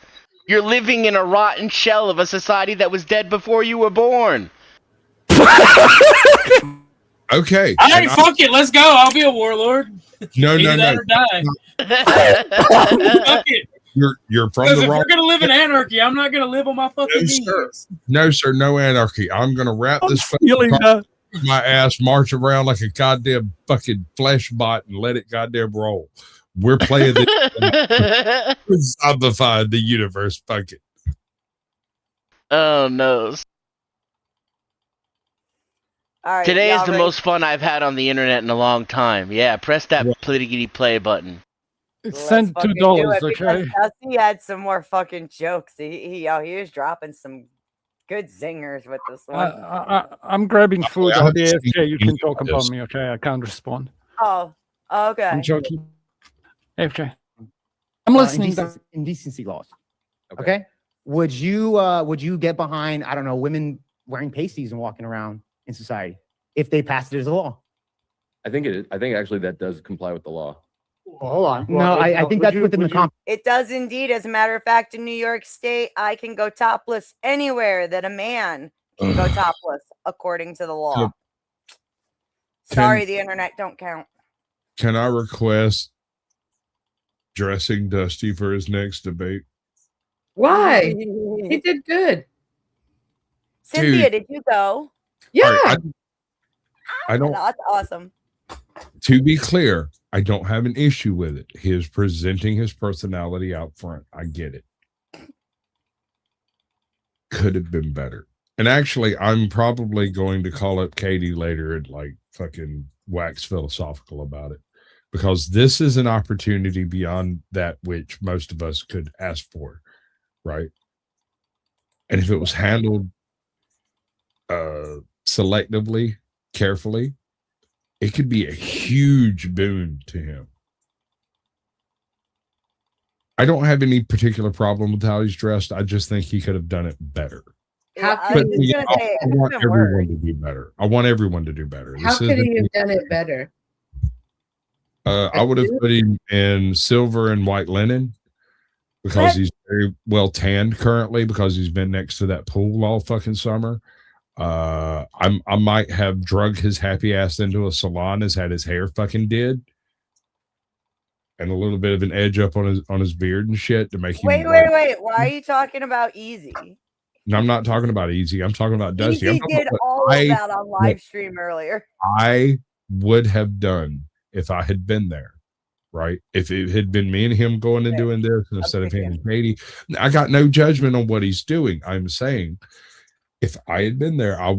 You're living in a rotten shell of a society that was dead before you were born. Okay. All right, fuck it. Let's go. I'll be a warlord. No. Or die. Fuck it. You're from the if wrong. we're gonna live in anarchy, I'm not gonna live on my fucking knees. No, sir. No anarchy. I'm gonna wrap this my ass, march around like a goddamn fucking flesh bot, and let it goddamn roll. We're playing this. Zombified the universe. Fuck it. Oh no. Right, today is the most fun I've had on the internet in a long time. Yeah, press that pliggity play button. Send $2, okay? Dusty had some more fucking jokes. He was dropping some good zingers with this one. I'm grabbing food. I'll be AFK. You can talk about me, okay? I can't respond. Oh, okay. I'm joking. AFK. I'm listening. Indecency laws. Okay. Would you get behind, I don't know, women wearing pasties and walking around in society if they passed it as a law? I think it is. I think actually that does comply with the law. Well, hold on. No, I think that's within the It does indeed. As a matter of fact, in New York State, I can go topless anywhere that a man can go topless according to the law. So, Sorry, the internet don't count. Can I request dressing Dusty for his next debate? Why? He did good. Cynthia, did you go? Yeah. All right, I don't. That's awesome. To be clear, I don't have an issue with it. He is presenting his personality out front. I get it. Could have been better. And actually, I'm probably going to call up Katie later and like fucking wax philosophical about it, because this is an opportunity beyond that which most of us could ask for, right? And if it was handled selectively, carefully, it could be a huge boon to him. I don't have any particular problem with how he's dressed. I just think he could have done it better. How I could was he, gonna say, I it want could've been everyone worse. to do better. I want everyone to do better. how could he have done it better? I would have put him in silver and white linen because he's very well tanned currently because he's been next to that pool all fucking summer. I might have drug his happy ass into a salon, has had his hair fucking did, and a little bit of an edge up on his beard and shit to make him. Wait. Why are you talking about Easy? No, I'm not talking about Easy. I'm talking about Dusty. I'm Easy talking did about all what of that on live stream earlier. I would have done if I had been there, right? If it had been me and him going and doing this instead of him and Katie, I got no judgment on what he's doing. I'm saying if I had been there, I'd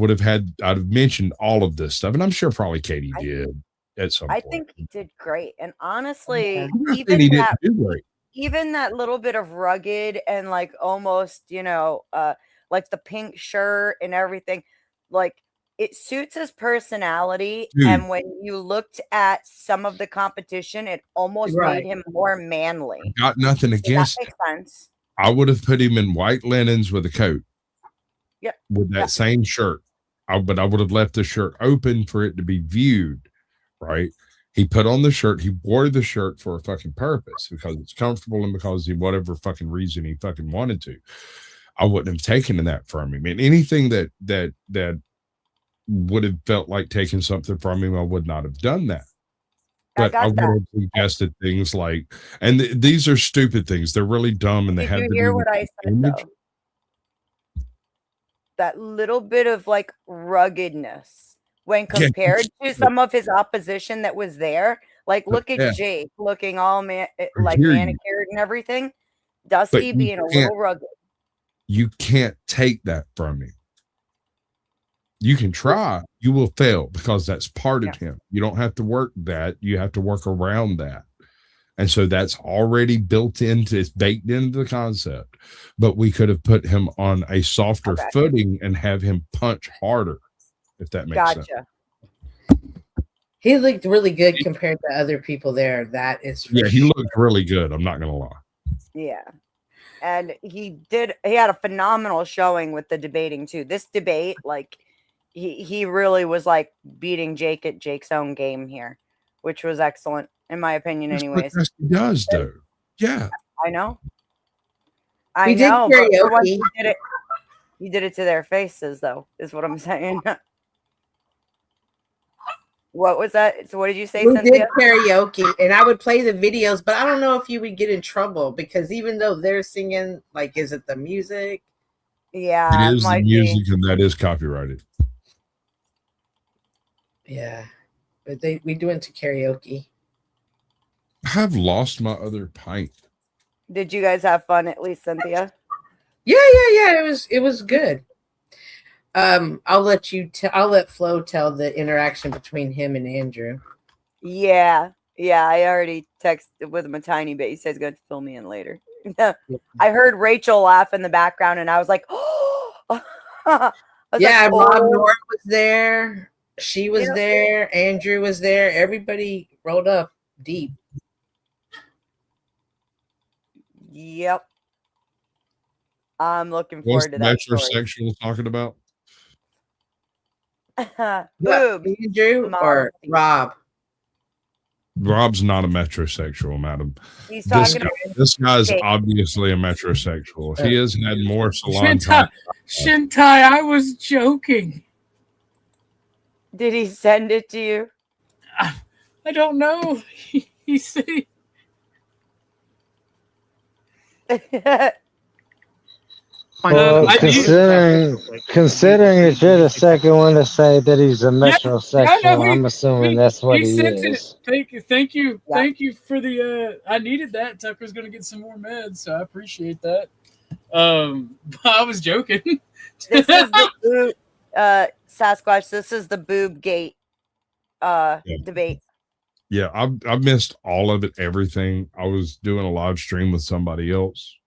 have mentioned all of this stuff. And I'm sure probably Katie did at some point. I think he did great. And honestly, He didn't do great. even that little bit of rugged and like almost, like the pink shirt and everything, like it suits his personality. Dude. And when you looked at some of the competition, it almost made him more manly. Got nothing against that makes sense. I would have put him in white linens with a coat. Yep. With that same shirt. But I would have left the shirt open for it to be viewed, right? He put on the shirt. He wore the shirt for a fucking purpose because it's comfortable and because he whatever fucking reason he fucking wanted to. I wouldn't have taken that from him. And anything that would have felt like taking something from him, I would not have done that. But I would have suggested things like, and these are stupid things. They're really dumb, and they have to Did you hear do what with I said image. though? That little bit of like ruggedness when compared to some of his opposition that was there. Like, look at Jake looking all like manicured and everything. Dusty being a little rugged. You can't take that from him. You can try, you will fail because that's part of him. You don't have to work that. You have to work around that. And so that's already built into, it's baked into the concept. But we could have put him on a softer footing and have him punch harder, if that makes sense. He looked really good compared to other people there. That is for he looked really good. I'm not gonna lie. Yeah. And he had a phenomenal showing with the debating too. This debate, like he really was like beating Jake at Jake's own game here, which was excellent in my opinion. Anyways, he does though. Yeah, I know. He did but karaoke. he did it to their faces, though. Is what I'm saying. What was that? So, what did you say? We Cynthia? did karaoke, and I would play the videos, but I don't know if you would get in trouble because even though they're singing, like, is it the music? Yeah, it is the music, and that is copyrighted. Yeah, but we do into karaoke. I have lost my other pint. Did you guys have fun at least, Cynthia? Yeah. It was good. I'll let Flo tell the interaction between him and Andrew. Yeah. I already texted with him a tiny bit. He says he's going to fill me in later. I heard Rachel laugh in the background, and I was like, "Oh!" Rob North was there. She was there. Andrew was there. Everybody rolled up deep. Yep. I'm looking forward to that. Metrosexual talking about? Boobs. Andrew or Rob? Rob's not a metrosexual, madam. He's This talking this guy's Jake. obviously a metrosexual. He has had more salon time. Shintai, I was joking. Did he send it to you? I don't know. He said. Well, I do- considering that you're the second one to say that he's a metrosexual, I'm assuming that's what he sent is. it. Thank you for the. I needed that. Tucker's gonna get some more meds, so I appreciate that. I was joking. This is the boob, Sasquatch. This is the boob gate debate. Yeah, I missed all of it, everything. I was doing a live stream with somebody else.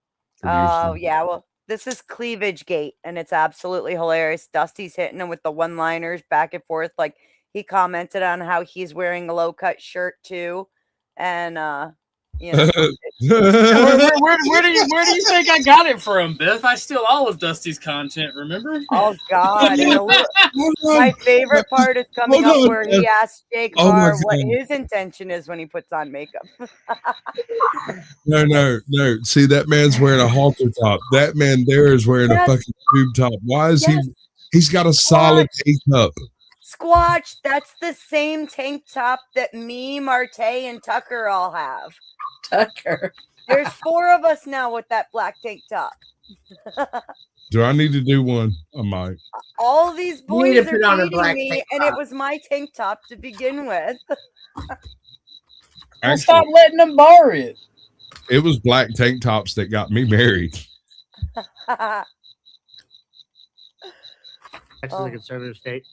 Oh yeah, well, this is cleavage gate, and it's absolutely hilarious. Dusty's hitting him with the one-liners back and forth. Like he commented on how he's wearing a low-cut shirt too, and you know. where do you think I got it from, Beth? I steal all of Dusty's content. Remember? Oh God! My favorite part is coming up where he asks Jake Barr what his intention is when he puts on makeup. No. See, that man's wearing a halter top. That man there is wearing a fucking tube top. Why is he's got a solid tank top. Squatch, that's the same tank top that me, Marte, and Tucker all have. Tucker. There's 4 of us now with that black tank top. Do I need to do one? I might. All these You boys need to are put on a beating black me, tank and it top. was my tank top to begin with. Well, stop letting them borrow it. It was black tank tops that got me married. Texas is a conservative state.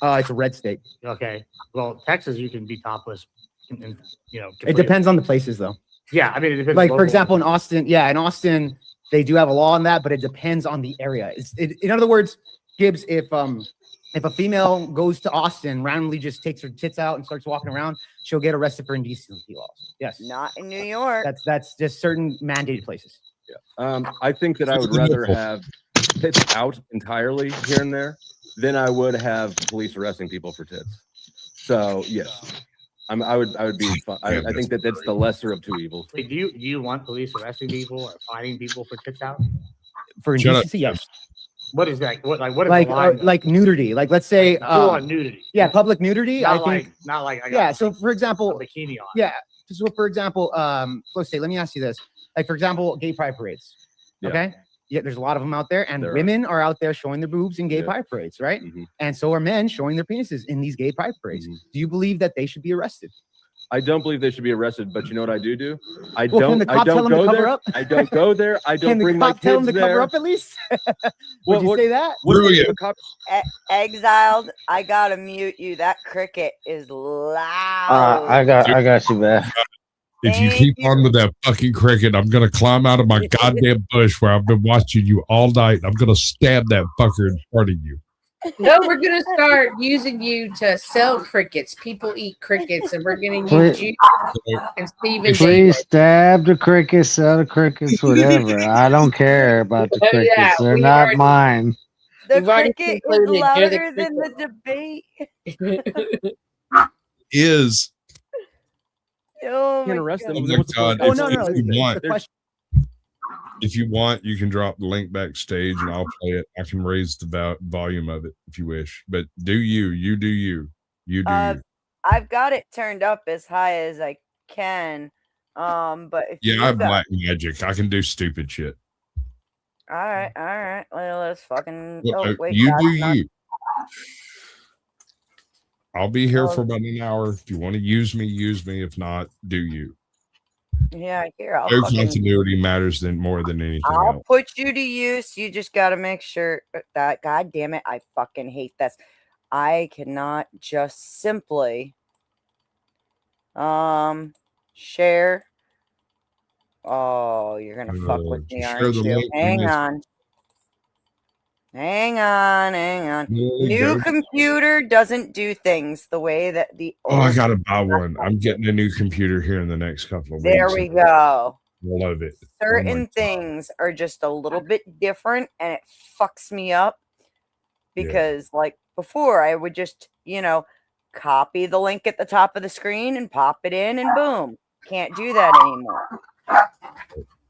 It's a red state. Okay. Well, Texas, you can be topless. And, It depends on the places, though. Yeah, I mean, it depends. Like for local. example, in Austin, they do have a law on that, but it depends on the area. In other words, Gibbs, if a female goes to Austin, randomly just takes her tits out and starts walking around, she'll get arrested for indecency laws. Yes. Not in New York. That's just certain mandated places. Yeah. I think that I would rather have tits out entirely here and there than I would have police arresting people for tits. So yes, I would be. I think that's the lesser of two evils. Wait, do you want police arresting people or fining people for tits out? For indecency, yes. What is that? What is Like the line? like nudity. Like let's say Full on nudity. Yeah, public nudity. Not I think not like I got yeah. So for example, a bikini on. yeah. So for example, let's say, let me ask you this. Like for example, gay pride parades. Yeah. Okay. Yeah, there's a lot of them out there, and There are. women are out there showing their boobs in gay pride parades, right? Mm-hmm. And so are men showing their penises in these gay pride parades. Mm-hmm. Do you believe that they should be arrested? I don't believe they should be arrested, but you know what I do? I Well, can don't. the I cop tell don't them to go cover there. up? I don't go there. I don't Can the bring my cop tell them kids to cover there. up at least? What- Would you what- say that? If a cop- Exiled, I gotta mute you. That cricket is loud. I got you, Beth. If you keep on with that fucking cricket, I'm gonna climb out of my goddamn bush where I've been watching you all night. I'm gonna stab that fucker in front of you. No, we're gonna start using you to sell crickets. People eat crickets, and we're gonna use you and Stephen. Please stab the crickets, sell the crickets, whatever. I don't care about the Oh, crickets. yeah, They're we not already- mine. The We've already cricket is concluded you're the louder than the debate. Is Oh Can't my arrest them. oh Then my what's the God, point? if, no. if you want, The question. if you want, you can drop the link backstage and I'll play it. I can raise the volume of it if you wish. But do you do you do you? I've got it turned up as high as I can. But if Yeah, you I have got- black magic. I can do stupid shit. all right. Well, let's fucking. Well, Oh wait, you that's do not- you. I'll be here Oh. for about an hour. If you want to use me, use me. If not, do you. Yeah, here I'll No fucking. continuity matters more than anything I'll else. put you to use. You just got to make sure that. God damn it! I fucking hate this. I cannot just simply share. Oh, you're gonna fuck with me, share aren't the you? link, Hang please. on. Hang on. Really New go. computer doesn't do things the way that the Oh, I old. gotta buy one. I'm getting a new computer here in the next couple of There weeks. we go. Love it. Certain God. things are just a little bit different, and it fucks me up Yeah. because, like before, I would just, copy the link at the top of the screen and pop it in, and boom. Can't do that anymore.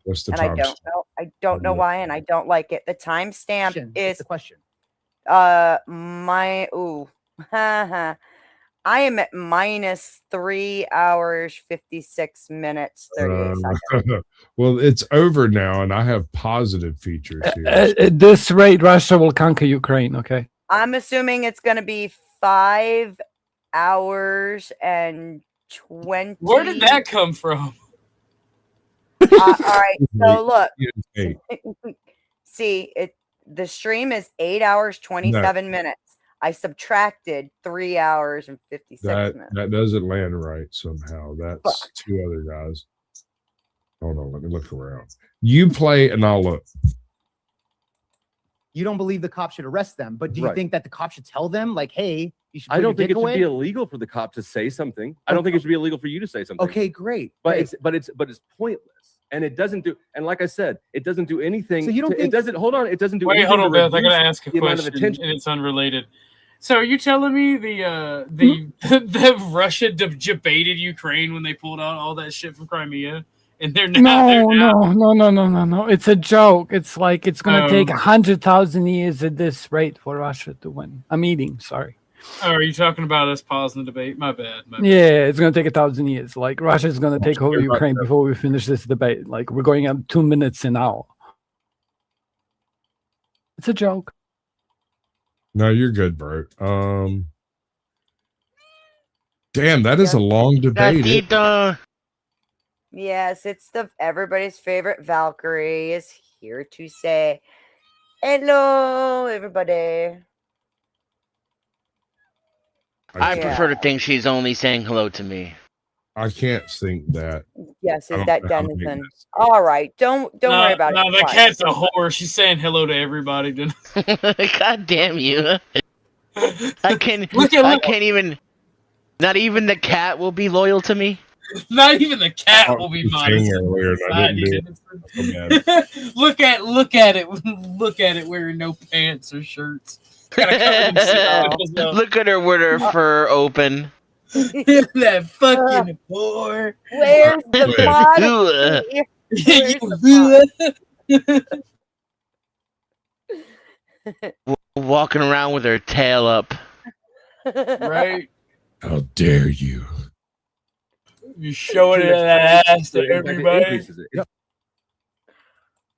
What's the And time? I don't know why, and I don't like it. The timestamp What's is the question. I am at minus 3 hours, 56 minutes, 38 seconds. Well, it's over now, and I have positive features here. At this rate, Russia will conquer Ukraine. Okay. I'm assuming it's going to be 5 hours and 20. Where did that come from? All right. So look, Hey, see, the stream is 8 hours, 27 minutes. I subtracted 3 hours and 56 minutes. that doesn't land right somehow. That's two other guys. Hold on, let me look around. You play, and I'll look. You don't believe the cop should arrest them, but do you Right. think that the cop should tell them, like, hey, you should? I don't think it should be illegal for the cop to say something. I don't think it should be illegal for you to say something. Okay, great. But great. it's pointless, and it doesn't do. And like I said, it doesn't do anything. So you don't it think- doesn't. Hold on, it doesn't do. Wait, anything hold on, to Beth. I gotta reduce ask a the amount of question, attention. and it's unrelated. So are you telling me the Russia debated Ukraine when they pulled out all that shit from Crimea, and they're now No. It's a joke. It's like it's gonna take Oh. 100,000 years at this rate for Russia to win. I'm eating. Sorry. Oh, are you talking about us pausing the debate? My bad. Yeah, it's gonna take 1,000 years. Like Russia's gonna take over Sorry about Ukraine that. before we finish this debate. Like we're going up 2 minutes an hour. It's a joke. No, you're good, bro. Damn, that is a long debate. Gatita. Yes, it's everybody's favorite Valkyrie is here to say hello, everybody. I Yeah. prefer to think she's only saying hello to me. I can't think that. Yes, I is don't that know how big Denizen? this- All right, don't worry about no, it. the Quiet. cat's a whore. She's saying hello to everybody. God damn you! I can't Look at- even. Not even the cat will be loyal to me. Not even the cat Oh, will be the modest. thing earlier, and I didn't do it. Look at it wearing no pants or shirts. Gotta cover themselves up. Look at her with her fur open. That fucking whore. Where's the Ugh. modesty? Where's the Walking around with her tail up. Right? How dare you? You showing See, that that's ass to in fact, it everybody. increases it. It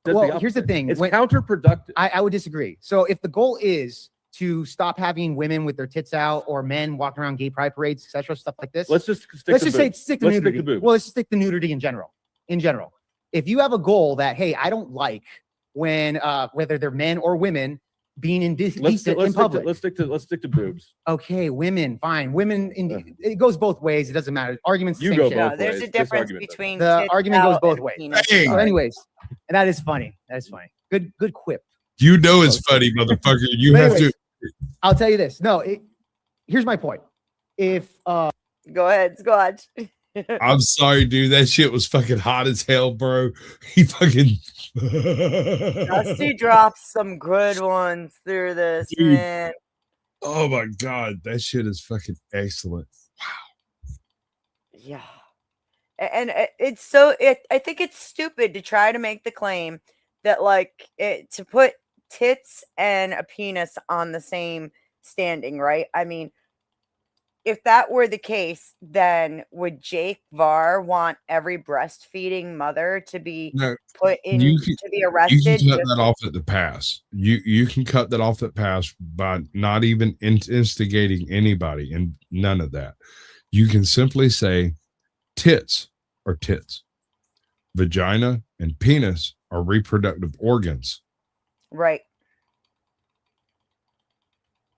does Well, here's the opposite. thing. It's When- counterproductive. I would disagree. So if the goal is to stop having women with their tits out or men walking around gay pride parades, etc., stuff like this, Let's just stick let's to just say boobs. stick to Let's stick nudity. to boobs. Well, let's just stick to nudity in general. In general, if you have a goal that, hey, I don't like when whether they're men or women being indecent in public. Let's stick to boobs. Okay, women, fine. Women, it goes both ways. It doesn't matter. Arguments, the You same go shit. both No, there's ways. a This difference argument doesn't. between The tits argument goes out both and ways. penis. Hey. So, anyways, and that is funny. That is funny. Good quip. You know it's funny, motherfucker. You But have anyways, to. I'll tell you this. No, here's my point. If Go ahead, Squatch. I'm sorry, dude. That shit was fucking hot as hell, bro. He fucking. Dusty drops some good ones through this, Dude. man. Oh my god, that shit is fucking excellent. Yeah. And it's so I think it's stupid to try to make the claim that to put tits and a penis on the same standing, right? I mean, if that were the case, then would Jake Var want every breastfeeding mother to be No, put in you can- to be You arrested? can cut just- that off at the pass. You can cut that off at pass by not even instigating anybody and none of that. You can simply say tits are tits. Vagina and penis are reproductive organs. Right.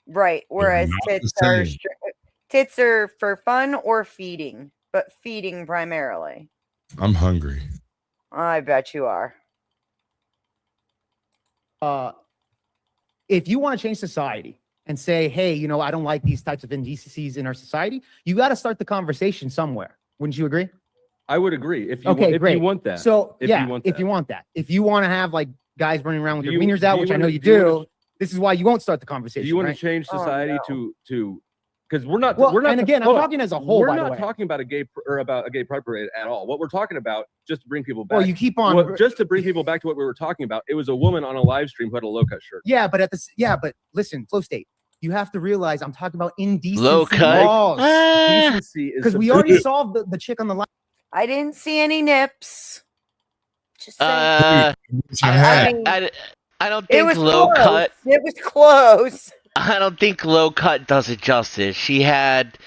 Right. Whereas not the tits are for fun or feeding, but feeding primarily. I'm hungry. I bet you are. if you want to change society and say, hey, you know, I don't like these types of indecencies in our society, you got to start the conversation somewhere. Wouldn't you agree? I would agree if you Okay, want, if great. you want that. So if yeah, you want if that. you want that, if you want to have like guys running around with Do their you- wieners out, do you which I wanna- know you do you wanna- do, this is why you won't start the conversation. Do you want right? to change Oh, society no. to Because we're not. Well, we're not. and again, I'm hold on. talking as a whole. We're by the not way. talking about a gay pride parade at all. What we're talking about, just to bring people back. Well, you keep on. Just to bring people back to what we were talking about. It was a woman on a live stream who had a low cut shirt. Yeah, but but listen, Flow State. You have to realize I'm talking about indecency Low cut. laws. Decency is Because we already solved the chick on the line. I didn't see any nips. Just saying. I don't it think was low close. cut. It was close. I don't think low cut does it justice. She had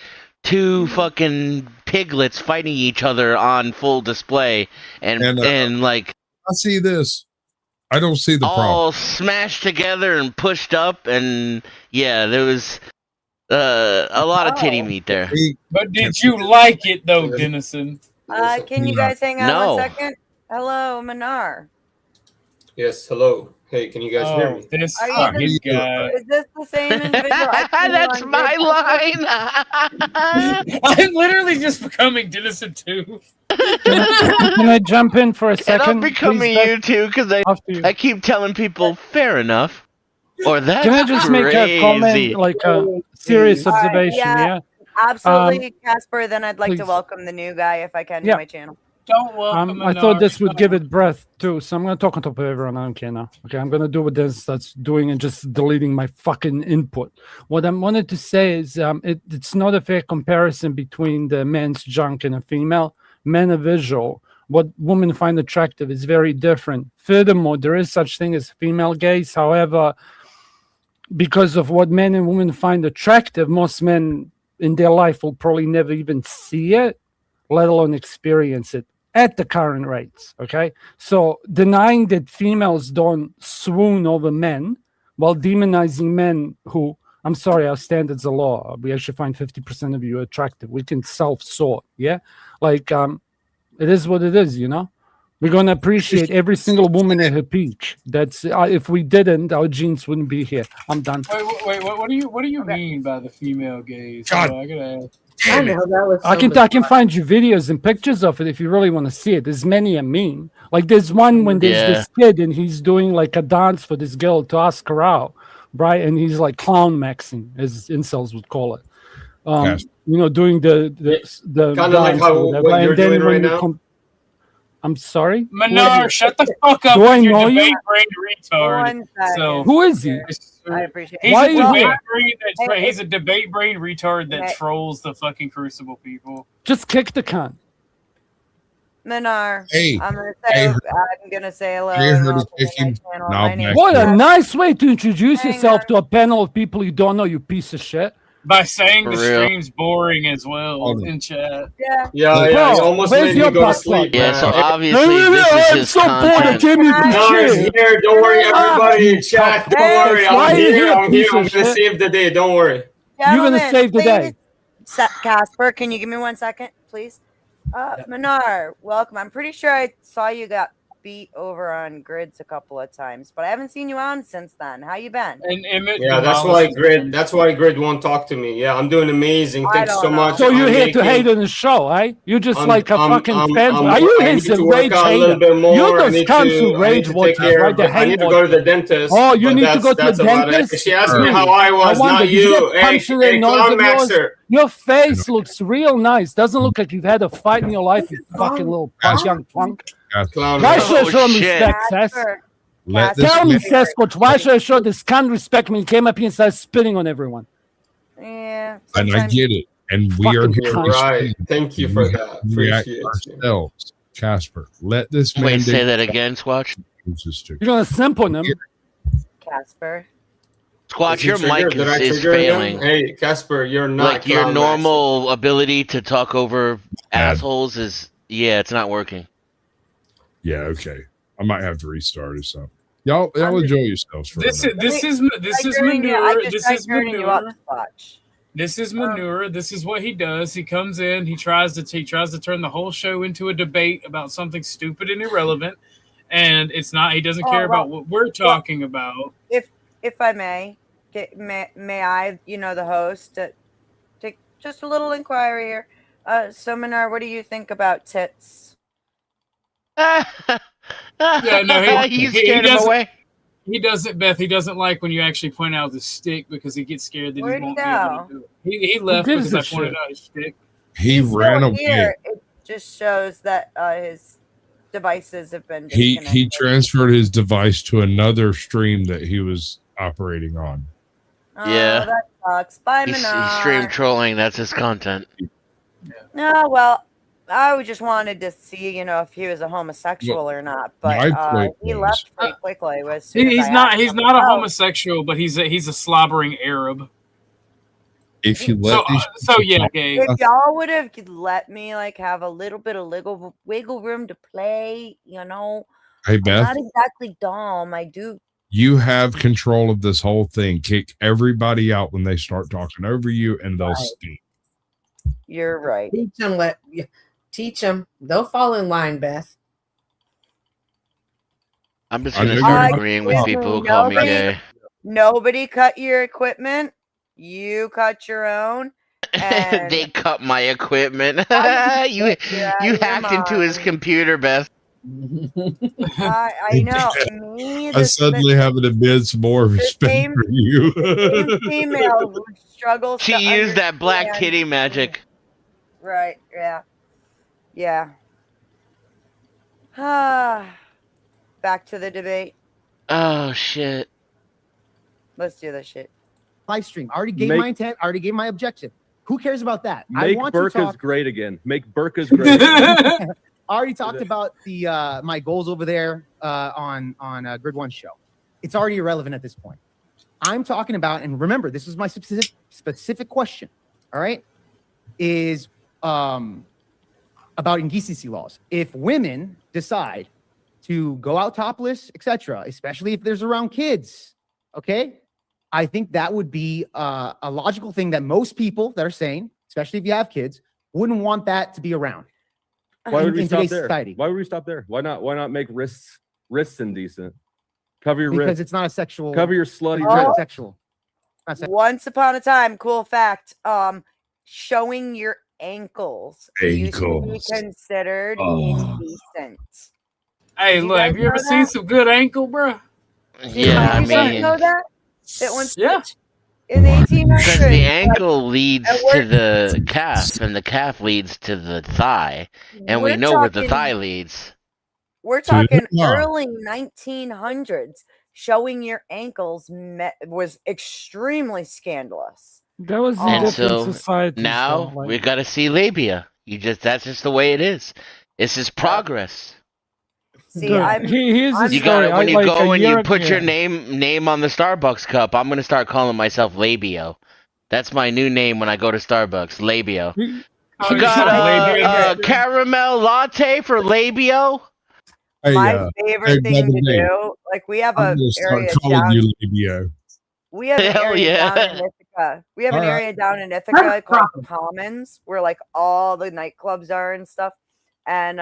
two fucking piglets fighting each other on full display, and like I see this. I don't see the problem. all smashed together and pushed up, and yeah, there was a lot of titty meat there. But did you like it though, Dennison? Can you guys hang on No. 1 second? Hello, Manar. Yes, hello. Hey, can you guys hear me? This Are you fucking guy. Is this the same individual? I see you That's on my video. line. I'm literally just becoming Dennison too. Can I jump in for a And second? I'm becoming please, you too, because I keep telling people, fair enough. Or that's Can I just crazy. make a comment, like a serious All right, observation? Yeah. Absolutely, Casper. Then I'd like to please. welcome the new guy if I can Yeah. to my channel. Don't welcome I thought this would give it breath too, so I'm gonna talk on top of everyone. I don't care now. Okay, I'm gonna do what this that's doing and just deleting my fucking input. What I wanted to say is, it's not a fair comparison between the men's junk and a female. Men are visual. What women find attractive is very different. Furthermore, there is such thing as female gaze. However, because of what men and women find attractive, most men in their life will probably never even see it, let alone experience it at the current rates. Okay, so denying that females don't swoon over men while demonizing men who, I'm sorry, our standards are low. We actually find 50% of you attractive. We can self-sort. Yeah, like it is what it is. You know, we're gonna appreciate every single woman at her peak. That's if we didn't, our genes wouldn't be here. I'm done. Wait, what do you mean by the female gaze? God. I gotta ask. I know that was. I can find you videos and pictures of it if you really want to see it. There's many a meme. Like there's one when there's this kid and he's doing like a dance for this girl to ask her out, right? And he's like clown maxing, as incels would call it. You know, doing the Kind of like how what you're doing right now. I'm sorry. Manar, shut the fuck up. Do I with your know you? debate brain retard. So Who is he? I appreciate it. He's Why a are you debate here? brain that's Hey, he's a debate brain retard that Hey. trolls the fucking Crucible people. Just kick the cunt. Manar. Hey, I'm gonna say hello. Hey, and her to welcome to kick my him. channel. Now My name back is What a Beth. nice way to introduce Hang yourself on. to a panel of people you don't know, you piece of shit. By saying the For real. stream's boring as well Hold on. in chat. Yeah. Yeah, Bro, you almost where's made me your go to passport? sleep, Yeah, man. so Hey, obviously I'm this is his so bored. I content. can't even do Manar's shit. here. Don't worry, everybody in chat. Don't Hey, worry. why I'm are you here. here, I'm here. piece I'm of gonna shit? save the day. Don't worry. You're gonna Gentlemen, save the day. please. Casper, can you give me 1 second, please? Manar, welcome. I'm pretty sure I saw you got beat over on grids a couple of times, but I haven't seen you on since then. How you been? And Emmett Yeah, that's why demolishes Grid. him. That's why Grid won't talk to me. Yeah, I'm doing amazing. I Thanks don't so know. much. So you're I'm here to making- hate on the show, eh? You're just I'm- like a I'm- fucking I'm- fan. I'm- Are you I his need to work rage out a little hater? bit more. You're I those need cunts who to rage take watchers, care right? of The it. I hate need to go to the watchers. dentist. Oh, you but need to that's- go to the that's about it. dentist? She asked me Really? how I was, wonder, not did you you. get punched in the Hey, nose clown of yours? maxer. Your face looks real nice. Doesn't look like you've had a fight in your life, you fucking little young punk. Clown Why maxer. should I show him shit. respect, Sess? Casper, Let this Tell me, man- Sasquatch, why should I show this cunt respect when he came up here and started spitting on everyone? Yeah. and I sometimes- get it. And we are Fucking here You're to right. speak. Thank you We for have that. to react Appreciate you. ourselves. Casper, let this man Wait, say that again, Squatch. You're gonna simp on him. Casper. Squatch, Is he your mic triggered? Did I is trigger him? failing. Hey, Casper, you're not Like your clown normal ability to talk over Bad. assholes is, yeah, it's not working. Yeah, okay. I might have to restart or something. Y'all enjoy yourselves for This a is minute. this is I manure. just This tried is turning you up, manure. Squatch. This is manure. This is what he does. He comes in. He tries to turn the whole show into a debate about something stupid and irrelevant, and it's not. He doesn't care about what we're talking about. If I may, may I, the host, take just a little inquiry here. So Manar, what do you think about tits? Yeah, no, You he scared him doesn't- away. He doesn't, Beth. He doesn't like when you actually point out the stick because he gets scared that Where'd he he won't be able go? to do it. He left gives because I a pointed shit? out his stick. He He's ran still away. here. It just shows that his devices have been He disconnected. transferred his device to another stream that he was operating on. Oh, Yeah. that sucks. Bye, He's Minar. stream trolling. That's his content. No, well, I just wanted to see, if he was a homosexual or not. But my point he was- left pretty quickly. As soon as He's I not. asked He's him not a to go. homosexual, but he's a slobbering Arab. If you let So yeah, gay. If y'all would have let me have a little bit of wiggle room to play, Hey, I'm Beth, not exactly dumb. I do. you have control of this whole thing. Kick everybody out when they start talking over you, and they'll speak. You're right. Teach them. They'll fall in line, Beth. I'm just I gonna know start you're- agreeing with people who call me gay. Nobody cut your equipment. You cut your own. And They cut my equipment. you you're out of hacked your into his mind. computer, Beth. I know. Me, I suddenly have an immense more respect same- for you. same female who struggles. She to used that black understand- kitty magic. Right. Yeah. Yeah. Back to the debate. Oh shit. Let's do this shit. Live stream. I already gave Make- my intent. I already gave my objective. Who cares about that? I Make want to burkas talk. great again. Make burkas great. Again. I already talked about the my goals over there on Grid One show. It's already irrelevant at this point. I'm talking about, and remember, this is my specific question. All right, is about indecency laws. If women decide to go out topless, etc., especially if there's around kids, okay, I think that would be a logical thing that most people that are sane, especially if you have kids, wouldn't want that to be around. Why would we in stop today's there? society. Why would we stop there? Why not make wrists indecent? Cover your Because wrists. it's not a sexual. Cover your slutty it's not wrists. sexual. Not sexual. Once upon a time, cool fact. Showing your ankles used to be Ankles. considered Oh. indecent. Hey, You look, guys have you ever know seen that? some good ankle, bro? Yeah, I You guys mean, know that? That once Yeah. in the 1800s. because the ankle leads and to we're- the calf, and the calf leads to the thigh, and we we're know where the talking- thigh leads. We're To the talking thigh. early 1900s. Showing your ankles was extremely scandalous. That was in And different so societies. now though, like- we gotta see labia. That's just the way it is. This is progress. See, Good. I'm Here's the I'm- You story. gotta when you like, go a and you year put your ago- name on the Starbucks cup. I'm gonna start calling myself Labio. That's my new name when I go to Starbucks. Labio. Oh, You you got said labia. a caramel latte for Labio? Hey, my favorite hey, thing to Brother Dave, do. Like we have I'm a gonna start area calling down. you Labio. We have an Hell area down yeah. in Ithaca. We have an All right. area down in Ithaca called the Commons, where like all the nightclubs are and stuff. And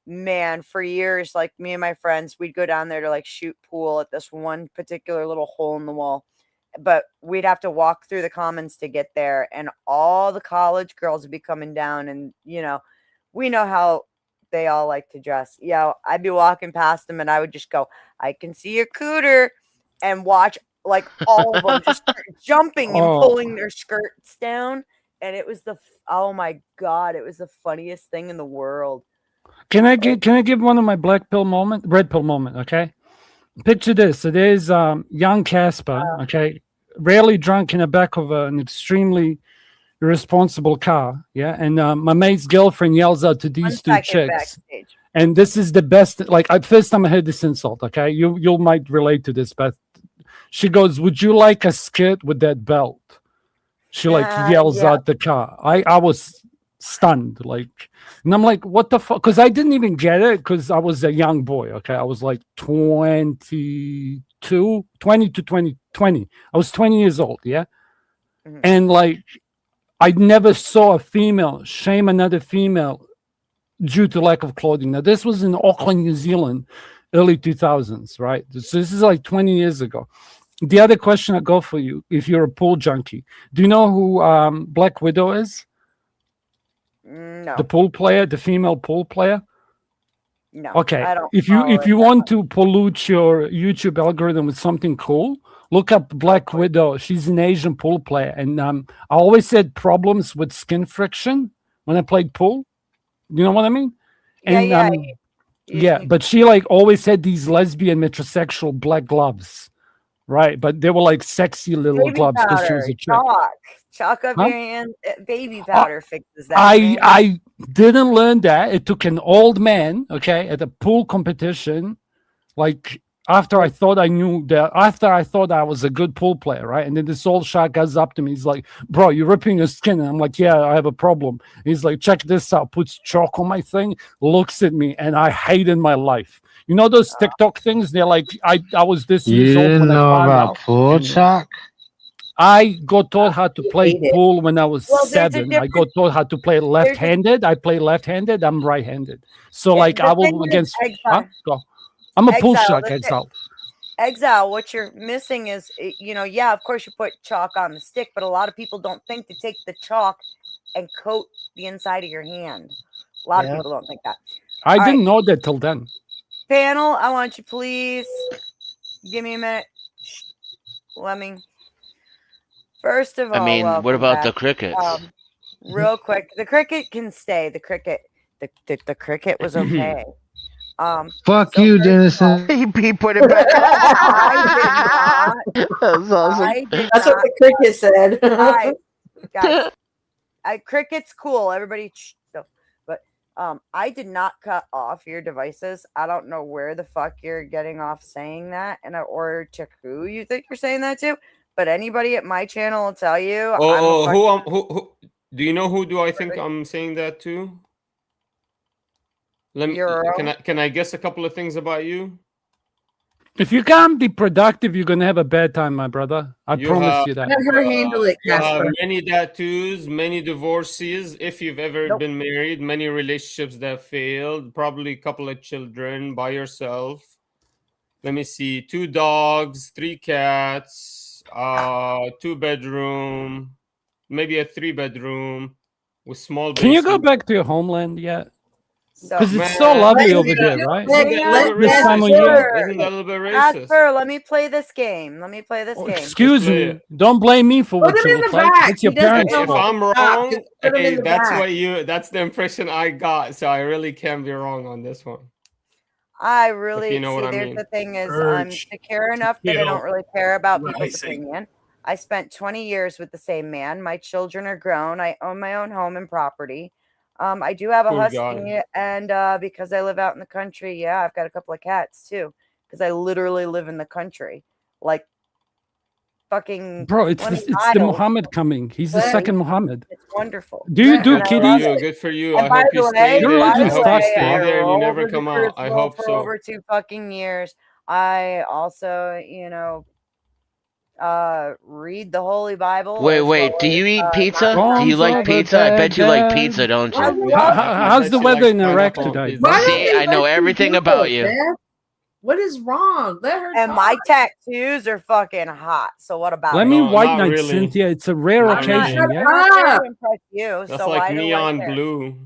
man, for years, like me and my friends, we'd go down there to like shoot pool at this one particular little hole in the wall. But we'd have to walk through the Commons to get there, and all the college girls would be coming down, and we know how they all like to dress. I'd be walking past them and I would just go, I can see your cooter, and watch like all of them just start jumping and Oh. pulling their skirts down. And it was oh my God, it was the funniest thing in the world. Can I give one of my red pill moment? Okay. Picture this. It is young Casper. Okay. Rarely drunk in the back of an extremely irresponsible car. Yeah. And my mate's girlfriend yells out to these two chicks. Backstage. And this is the best. Like, first time I heard this insult. Okay. You might relate to this, but she goes, "Would you like a skirt with that belt?" She yells yeah. out the car. I was stunned. Like, and I'm like, what the fuck? Because I didn't even get it because I was a young boy. Okay. I was like 20 to 20. I was 20 years old. Yeah. Mhm. And like, I never saw a female shame another female due to lack of clothing. Now, this was in Auckland, New Zealand, early 2000s, right? So this is like 20 years ago. The other question I go for you, if you're a pool junkie, do you know who Black Widow is? No. The pool player, the female pool player? No. Okay, I don't if follow you it. want to pollute your YouTube algorithm with something cool, look up Black Widow. She's an Asian pool player, and I always had problems with skin friction when I played pool. You know what I mean? Yeah, And yeah. yeah, but she like always had these lesbian metrosexual black gloves, right? But they were like sexy little Baby gloves because she powder, was a chick. chalk up Huh? your hand. Baby powder fixes that. man. I didn't learn that. It took an old man, okay, at a pool competition, like after I thought I knew that, after I thought I was a good pool player, right? And then this old shot goes up to me. He's like, "Bro, you're ripping your skin." And I'm like, "Yeah, I have a problem." He's like, "Check this out." Puts chalk on my thing, looks at me, and I hated my life. You know those TikTok things? They're like, I was this You years old when didn't I know found about out. pool And chalk? I got taught how to play hate it. pool when I was Well, there's a 7. I got taught how to play left-handed. I play left-handed. I'm right-handed. So like I The thing will is, against. Huh? Exile, Go. I'm a pool Exile, shark. the thi- Exile. Exile, what you're missing is, yeah, of course you put chalk on the stick, but a lot of people don't think to take the chalk and coat the inside of your hand. A lot of Yep. people don't think that. I All didn't know that till then. Panel, I want you please give me a minute. Let me. First of all, I mean, what welcome about the back. crickets? Real quick, the cricket can stay. The cricket was okay. Fuck So you, first of all, Dennison. He put it back. I did not. That's awesome. I did That's not. what the cricket said. Guys, cricket's cool. Everybody, but I did not cut off your devices. I don't know where the fuck you're getting off saying that, or to who you think you're saying that to. But anybody at my channel will tell you. Who do you know who do I think I'm saying that to? Let me can I guess a couple of things about you? If you can't be productive, you're gonna have a bad time, my brother. I promise you that. Let her handle it, You have Casper. many tattoos, many divorces, if you've ever been married, many relationships that failed, probably a couple of children by yourself. Let me see, 2 dogs, 3 cats, 2-bedroom, maybe a 3-bedroom with small Can you go basement. back to your homeland yet? So, Because it's so lovely over there, right? This time of year. Isn't that a little bit racist? Casper, let me play this game. Let me play this game. Excuse me. Don't blame me for what Put him you in look the like. back. It's your He doesn't parents' know If fault. I'm wrong, Just put him in the that's back. that's the impression I got. So I really can't be wrong on this one. I really you know what I there's mean. the thing is I'm secure enough that I don't really care about people's Rising. opinion. I spent 20 years with the same man. My children are grown. I own my own home and property. I do have a Poor husky, guy. and because I live out in the country, yeah, I've got a couple of cats too. Because I literally live in the country, like fucking. Bro, it's 20 the miles. Muhammad coming. He's the Yeah. second Muhammad. It's wonderful. Do you do And I Good for kitties? you. Good for you. And I by hope the you way, stay Your there. by religion the I hope you sucks, way, stay I there and you rolled never in the come out. I crucible hope for so. over 2 fucking years. I also, read the Holy Bible. Wait, as wait. well Do you as, eat not pizza? Do Bombs you like over pizza? I bet you like Baghdad. pizza, don't I you? love How's the she weather likes in Iraq pineapple on today, pizza. bro? Why don't See, you I know let her everything do about it, you. Beth? What is wrong? Let her And talk. my tattoos are fucking hot. So what about Let it? me No, white not knight really. Cynthia. It's a rare Not occasion, really. yeah? I'm not there up. to impress you. That's So like why do I neon care? blue.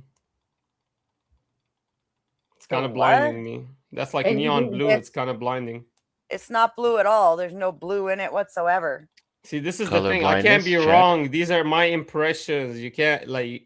It's kind of What? blinding me. That's like And you neon didn't blue. get It's kind of blinding. It's not blue at all. There's no blue in it whatsoever. See, this is the Color thing. I can't blindness, be check. wrong. These are my impressions. You can't like.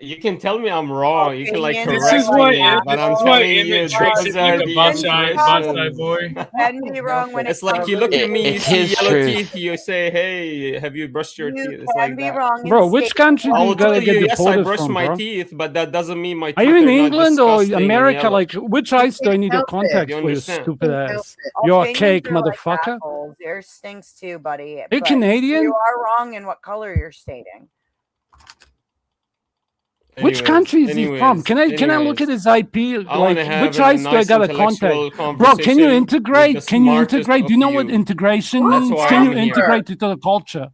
You can tell me I'm wrong. You can like Opinions This are is correct why me, but I'm this is why telling you, Emmett treats those it like are a the Bonsai boy. impressions. Can be wrong when it It's like comes you look to at me, you It's see his yellow truth. teeth, you say, "Hey, have you brushed your You teeth?" It's can like be that. wrong. Bro, in which state country I do you will gotta tell get you, yes, I deported brush from, my bro? teeth, but that doesn't mean my Are teeth you in are not England or disgusting and America? yellow. Like, which eyes do I need to help it. contact You for, you understand? stupid Can't help ass? it. You're a Opinions cake, are like motherfucker. assholes. Yours stinks too, buddy. Are you But Canadian? you are wrong in what color you're stating. Which country is he from? Can I look at his IP? I want Like, to have which a eyes do I nice gotta contact? intellectual Bro, can you conversation with the integrate? Can you smartest integrate? Do of you know what you. integration That's means? why Can you I'm here. integrate to the culture?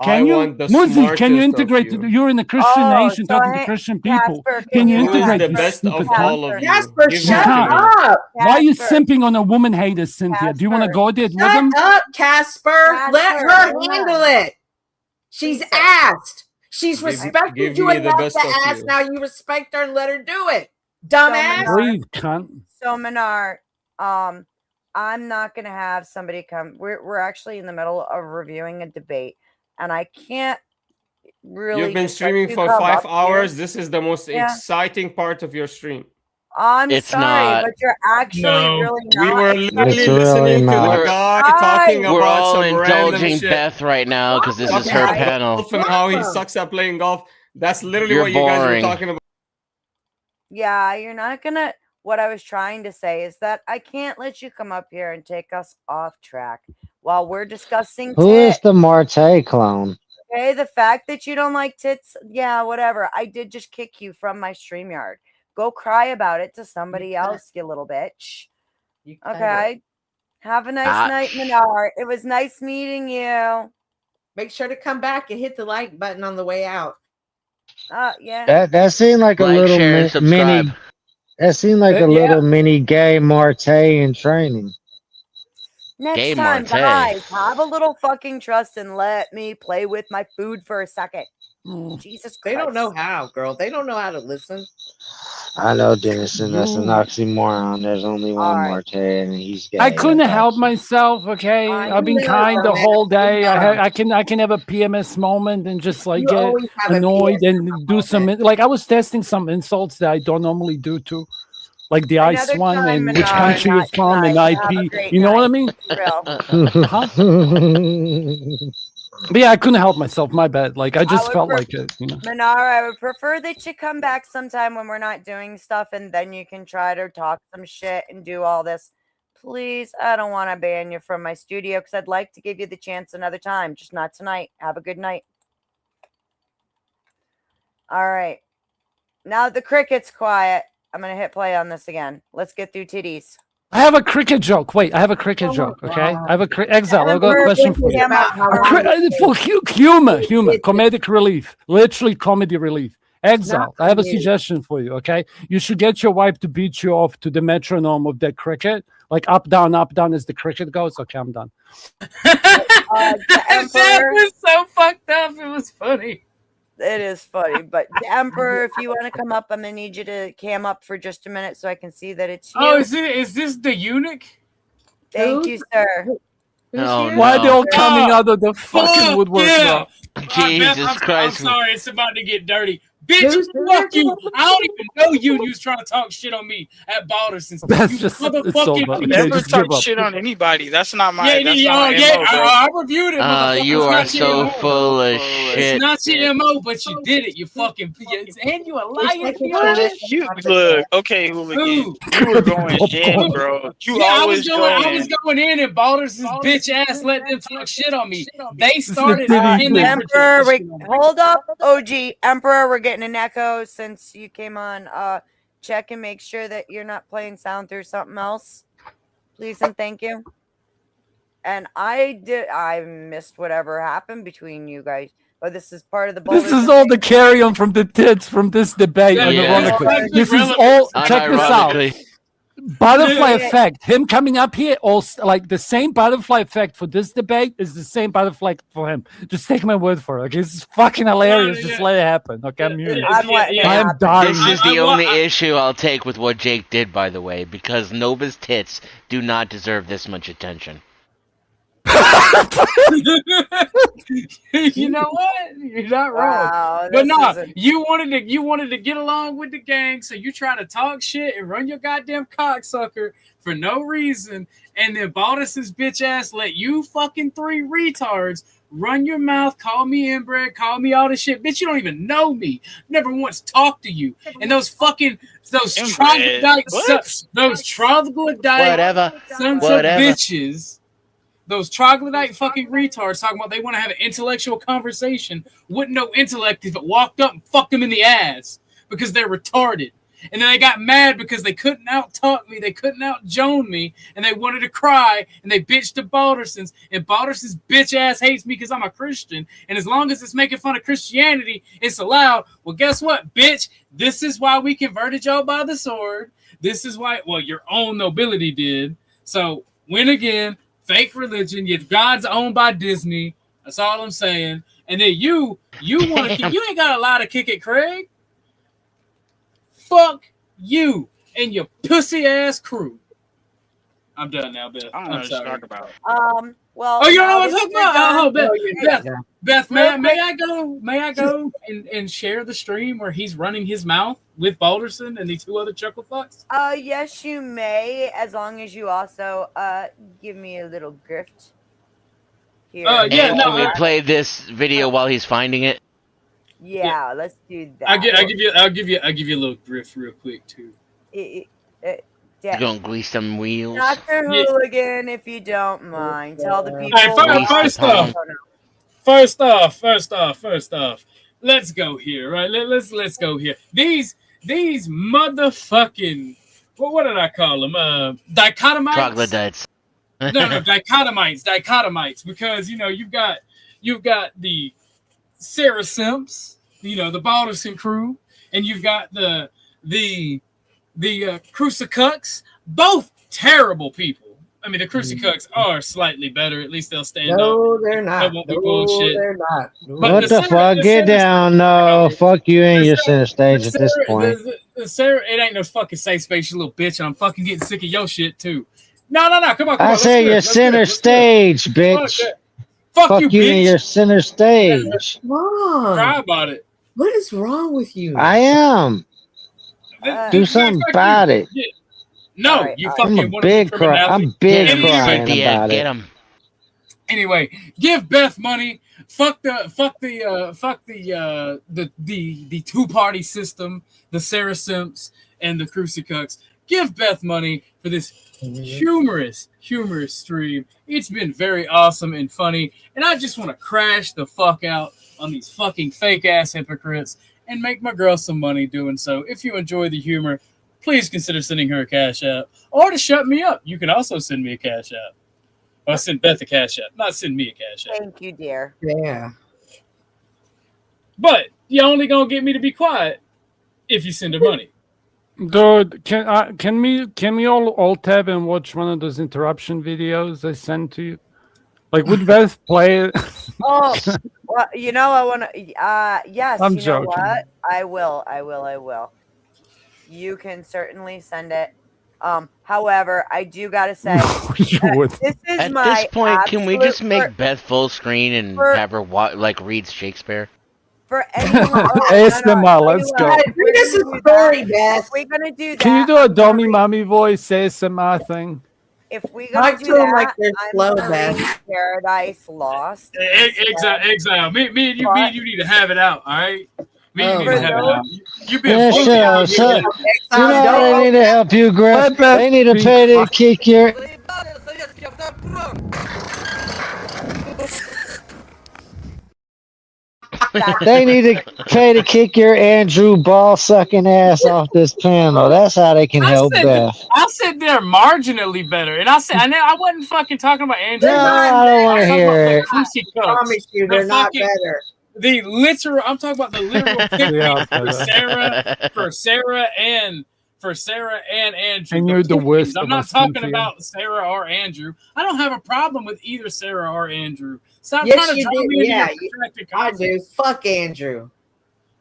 I Can you? want the Muzi, can you smartest of integrate? you. You're in a Christian Oh, nation so talking to Christian people. Casper, Can you Who is integrate, the you best stupid of cunt? all of you? Casper, Give shut it to me. up. Why are you Casper. simping on a woman hater, Cynthia? Do you want to Casper. go there with Shut him? up, Casper. Let Casper, her hold handle on. it. She's Please, sir. asked. She's Give respected me you the enough best to of ask. you. Now you respect her and let her do it. Dumbass. Breathe, cunt. So Minar, I'm not gonna have somebody come. We're actually in the middle of reviewing a debate, and I can't really. You've been just let streaming you for come 5 up here. hours. This is the most Yeah. exciting part of your stream. I'm It's sorry, not. but you're actually No. really We not. were excited. literally It's really listening to not. the guy Guys, talking We're about all some random indulging shit. Beth right now because this is Talking her about panel. golf and how he Welcome. sucks at playing golf. That's literally You're what you guys were boring. talking about. Yeah, you're not gonna. What I was trying to say is that I can't let you come up here and take us off track while we're discussing Who is tits. the Marte clone? Okay, the fact that you don't like tits, yeah, whatever. I did just kick you from my StreamYard. Go cry about it to somebody else, you little bitch. You cut it. Okay. Have a nice night, Ouch. Minar. It was nice meeting you. Make sure to come back and hit the like button on the way out. Yeah. That seemed like a Like, little share, and mini. subscribe. That seemed like a Yeah. little mini gay Marte in training. Next Gay time, Marte. guys, have a little fucking trust and let me play with my food for a second. Jesus Christ. They don't know how, girl. They don't know how to listen. I know, Dennison. That's an You- oxymoron. There's only one All right. Marte, and he's gay. I couldn't That's help awesome. myself. Okay, I I've been know, kind the dumbass. whole day. We know. I can have a PMS moment and just like You get always have a annoyed PMS and do some like I was testing some insults that I don't normally do too, like the ice Another one time, and which Minar, country you're not from and tonight. Have a IP. great You know what I night. mean? Real. But yeah, I couldn't help myself. My bad. Like I just would felt pref- like it. You know. Minar, I would prefer that you come back sometime when we're not doing stuff and then you can try to talk some shit and do all this. Please, I don't want to ban you from my studio because I'd like to give you the chance another time, just not tonight. Have a good night. All right. Now the cricket's quiet. I'm going to hit play on this again. Let's get through titties. I have a cricket joke. Wait, I have a cricket joke. Okay, I have a Exile. I've got a Emperor, question this for is you. about For humor, comedic relief, literally comedy relief. Exile, I have a suggestion for you. Okay, you should get your wife to beat you off to the metronome of that cricket, like up down as the cricket goes. Okay, I'm done. That was so fucked up. It was funny. It is funny, but the Emperor, if you want to come up, I'm gonna need you to cam up for just a minute so I can see that it's you. Oh, is this the eunuch? Thank you, sir. Oh, Why are they no. all coming out of the fucking Fuck woodwork? yeah. Bro? Jesus Beth, I'm Christ. sorry, it's about to get dirty. Bitch, fuck you. I don't even know you and you was trying to talk shit on me at Balderson's. That's You just- it's motherfucking over. bitch. Okay, Never just give talk up. shit on anybody. That's not my. Yeah, that's yeah, not my yeah, MO, bro. I reviewed it, motherfucker. You It's are not your so MO. full of shit. It's not your MO, but you did it. You fucking and you a liar. You look okay, hooligan. Who? You were going in, bro. You Yeah, always I was going in, and Balderson's bitch ass let them talk shit on me. They started and Emperor, hold up, OG Emperor. We're getting an echo since you came on. Check and make sure that you're not playing sound through something else, please and thank you. And I missed whatever happened between you guys. But this is part of the. This is all the carry on from the tits from this debate. Yeah, Ironically, yeah. this is all. Check this out. Unironically. Butterfly effect. Him coming up here, all like the same butterfly effect for this debate is the same butterfly for him. Just take my word for it. Okay, this is fucking hilarious. Just let it happen. Okay, I'm muted. I'm dying. This is the only issue I'll take with what Jake did, by the way, because Nova's tits do not deserve this much attention. You know what? You're not wrong. Wow, but this no, isn't- you wanted to get along with the gang, so you try to talk shit and run your goddamn cocksucker for no reason, and then Balderson's bitch ass let you fucking three retards run your mouth, call me inbred, call me all this shit. Bitch, you don't even know me. Never once talked to you. And those Inbred? those troglodyte Whatever. sons Whatever. of bitches. Those troglodyte fucking retards talking about they want to have an intellectual conversation. Wouldn't know intellect if it walked up and fucked them in the ass because they're retarded. And then they got mad because they couldn't out-talk me, they couldn't out-Joan me, and they wanted to cry, and they bitched to Balderson's, and Balderson's bitch ass hates me because I'm a Christian, and as long as it's making fun of Christianity, it's allowed. Well, guess what, bitch? This is why we converted y'all by the sword. This is why, well, your own nobility did. So, win again. Fake religion. Your God's owned by Disney. That's all I'm saying. And then you want to, you ain't got a lot to kick it, Craig. Fuck You and your pussy ass crew. I'm done now, Beth. I don't know I'm what you're sorry. talking about. Well. Oh, you don't know now what I'm that talking you're about? done- Oh, Beth, Hey, Beth, real may quick. I go? May I go and share the stream where he's running his mouth with Balderson and the two other chuckle fucks? Yes, you may, as long as you also give me a little gift. Here. Yeah, And no, can we play this video while he's finding it? Yeah, let's do that. I'll give you a little grift real quick too. You're gonna grease them wheels. Dr. Hooligan, if you don't mind, tell the people. First off, let's go here, right? Let's go here. These motherfucking what did I call them? Dichotomites. Troglodytes. No, dichotomites, because you've got the Sarah Simps, the Balderson crew, and you've got the Crucicux, both terrible people. I mean, the Crucicux are slightly better. At least they'll stand up. No, they're not. They won't be No, bullshit. they're not. No. But What the fuck? Get down. No, fuck you and your center stage at this point. The Sarah, it ain't no fucking safe space, you little bitch, and I'm fucking getting sick of your shit too. No, come on. I say your center stage, bitch. Fuck you, you bitch. and your center stage. Wrong. Cry about it. What is wrong with you? I am. Do something about it. No, you fucking I'm a big cry. I'm big crying about Get it. him. Anyway, give Beth money. Fuck the two-party system, the Sarah Simps and the Crucicux. Give Beth money for this humorous stream. It's been very awesome and funny, and I just want to crash the fuck out on these fucking fake ass hypocrites and make my girl some money doing so. If you enjoy the humor, please consider sending her a cash app, or to shut me up. You can also send me a cash app. Or send Beth a cash app, not send me a cash app. Thank you, dear. Yeah. But you're only gonna get me to be quiet if you send her money. Dude, can we all tab and watch one of those interruption videos I sent to you? Like, would Beth play it? Oh, well, I want to. Yes, I'm you joking. know what? I will. You can certainly send it. However, I do gotta say, this is At my this point, can we just make absolute- Beth full screen and have her read Shakespeare? for anyone. ASMR, let's go. Read us a story, Beth. If we're gonna do that, Can you do a dummy mommy voice ASMR thing? if we're gonna Talk do to 'em that, like they're I'm slow, gonna Beth. read Paradise Lost. Exile. Me and you need to have it out. All right. Me and you need to have it out. You've Yeah, been shut bullying up, me. son. You know they need to help you, Griff. They need to pay to kick your. They need to pay to kick your Andrew ball sucking ass off this panel. That's how they can help Beth. I said they're marginally better, and I wasn't fucking talking about Andrew. No, I don't want to hear it. I promise you, they're not better. The literal. I'm talking about the literal pick for Sarah and Andrew. And you're the worst I'm of not us, talking Cynthia. about Sarah or Andrew. I don't have a problem with either Sarah or Andrew. Stop Yes, trying to you draw do. me into Yeah, your protracted I conflict. do. Fuck Andrew.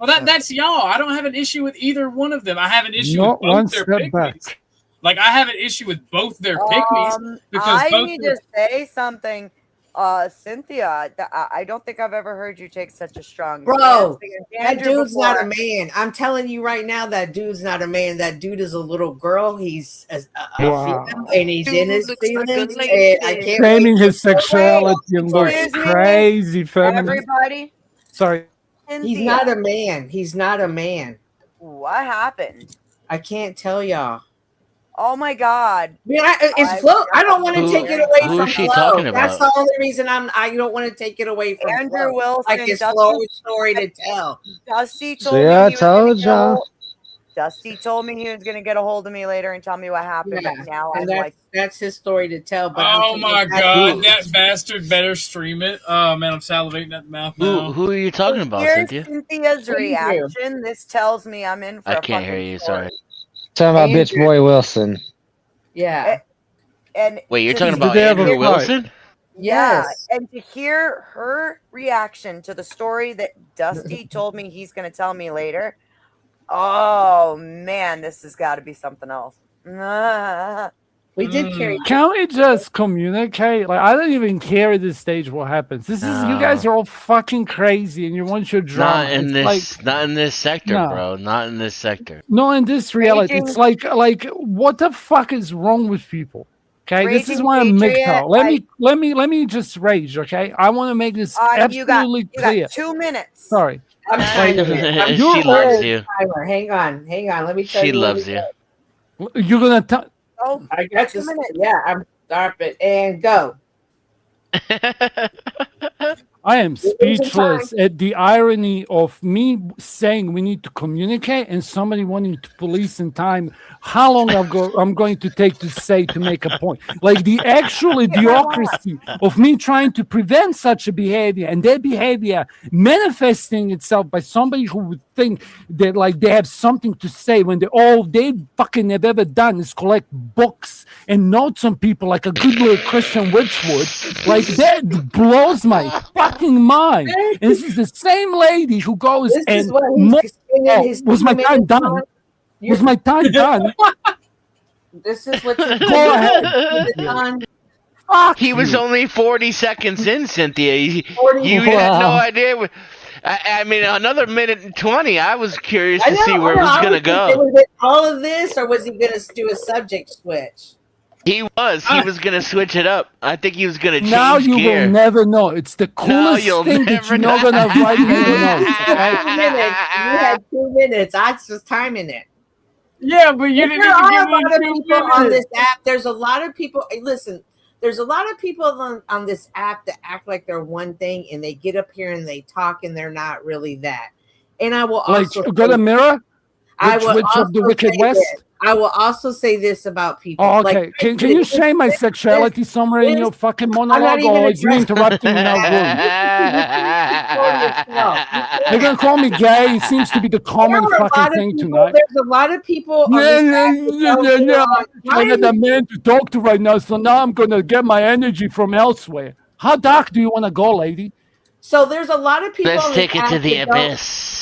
Well, that's y'all. I don't have an issue with either one of them. I have an issue Not with one both their step pick-me's. back. Like, I have an issue with both their pick-me's because I both need their- to say something. Cynthia, I don't think I've ever heard you take such a strong Bro, stance against that Andrew dude's not a before. man. I'm telling you right now, that dude's not a man. That dude is a little girl. He's a Wow. female, and he's in his feelings. And I can't Claiming wait his sexuality and looks Excuse me, crazy feminine. Everybody, Sorry. He's not a man. He's not a man. What happened? I can't tell y'all. Oh my God! I mean, it's Flo. I don't want to take it away who from is she Flo. talking That's about? the only reason I don't want to take it away from Andrew Flo. Wilson, Like it's Dusty- Flo's story to tell. Dusty told See, me I he was gonna told get y'all. Dusty told me he was going to get a hold of me later and tell me what happened. Yeah, But now I'm and like, that's his story to tell. But Oh I'm my telling you, God, that bastard better stream it. Oh man, I'm salivating at the mouth now. Who are you talking about, here's Cynthia? Cynthia's Andrew. reaction. This tells me I'm in for I a can't hear fucking you. story. Sorry. Talking about bitch boy Wilson. Yeah. And Wait, you're to talking see- about they have a Andrew fight? Wilson? Yeah, Yes. and to hear her reaction to the story that Dusty told me he's going to tell me later, Oh man, this has got to be something else. We did carry. Can't we just communicate? Like, I don't even care at this stage what happens. This is you guys are all fucking crazy, and you want your drama. Not in It's this, like, not in this sector, No. bro. Not in this sector. no, in this reality, Raging- it's like what the fuck is wrong with people? Okay, this is Raging why I'm mixed Patriot, out. Let me just rage. Okay, I want to make this you got absolutely clear. 2 minutes. Sorry, I'm trying to. I'm She doing loves a you. timer. Hang on. Let me tell She you. what loves we you. did. you're gonna tell. Oh, I got 2 this. minutes. Yeah, I'm stop it and go. I am Losing speechless at the irony of me saying we need to communicate and somebody wanting to police in time how long I'm going to take to say to make a point. Like the actual idiocracy of me trying to prevent such a behavior and their behavior manifesting itself by somebody who would think that like they have something to say when all they fucking have ever done is collect books and notes on people like a good little Christian witch would. Like that blows my fucking mind. And this is the same lady who goes This and is what he's spending his was my 2 time minutes done? on. Was my time done? This is what you Go ahead. on. Fuck He was you. only 40 seconds in, Cynthia. You 40 had no Wow. idea. I mean, another minute and 20. I was curious I to know, see where it I was know. going to go. Was it all of this, or was he going to do a subject switch? He was going to switch it up. I think he was going to change Now you gear. will never know. It's the coolest you'll thing that never you're not know. gonna write in the notes. Okay? 2 minutes. You had 2 minutes. I was just timing it. Yeah, but you didn't There even are give a lot of me 2 people on minutes. this app. There's a lot of people. Hey, listen, there's a lot of people on this app that act like they're one thing, and they get up here and they talk, and they're not really that. And I will Like also got a mirror? I Which will witch of the also Wicked say West? this. I will also say this about people. Oh, Like, okay. Can you shame my sexuality somewhere in your fucking not monologue, even or is you addressing interrupting me now? You're gonna call me gay? It seems to be the common fucking thing tonight. There's a lot of people on Yeah, this yeah, app yeah, that yeah, don't yeah. belong. Why I got are a man to talk to right now, so now I'm gonna get my energy from elsewhere. How dark do you want to go, lady? So there's a lot of people Let's on this take it app to the that don't- abyss.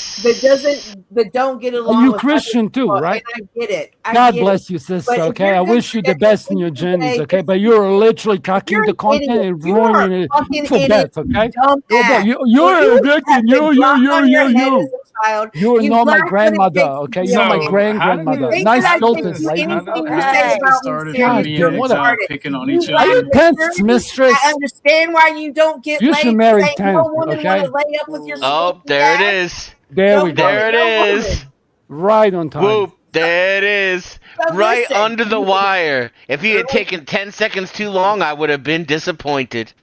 that don't get along. You with Christian other too, people, right? And I get it. God bless you, sister. But if Okay, you're I just- wish you the best in your journeys. Okay, but you're literally cocking You're the an content idiot. and You are ruining a it fucking for idiot, Beth. Okay, dumb you're ass. you're have wicked. the block on your head as a child. You're You not my lack what it grandmother. takes to Okay, be you're my a man. grand grandmother. think Nice that I filters, can do lady. anything you How say did this about start me at serious. me damn, and what it's a- out picking on each You Are you other? tense, mistress? I understand why you don't get You laid. should marry Ain't 10, no woman okay? want to lay up with your Oh, stinky there it ass. is. There we go. There it is. Right on time. Whoop. There it is. So Right listen. under the wire. If you had taken 10 seconds too long, I would have been disappointed.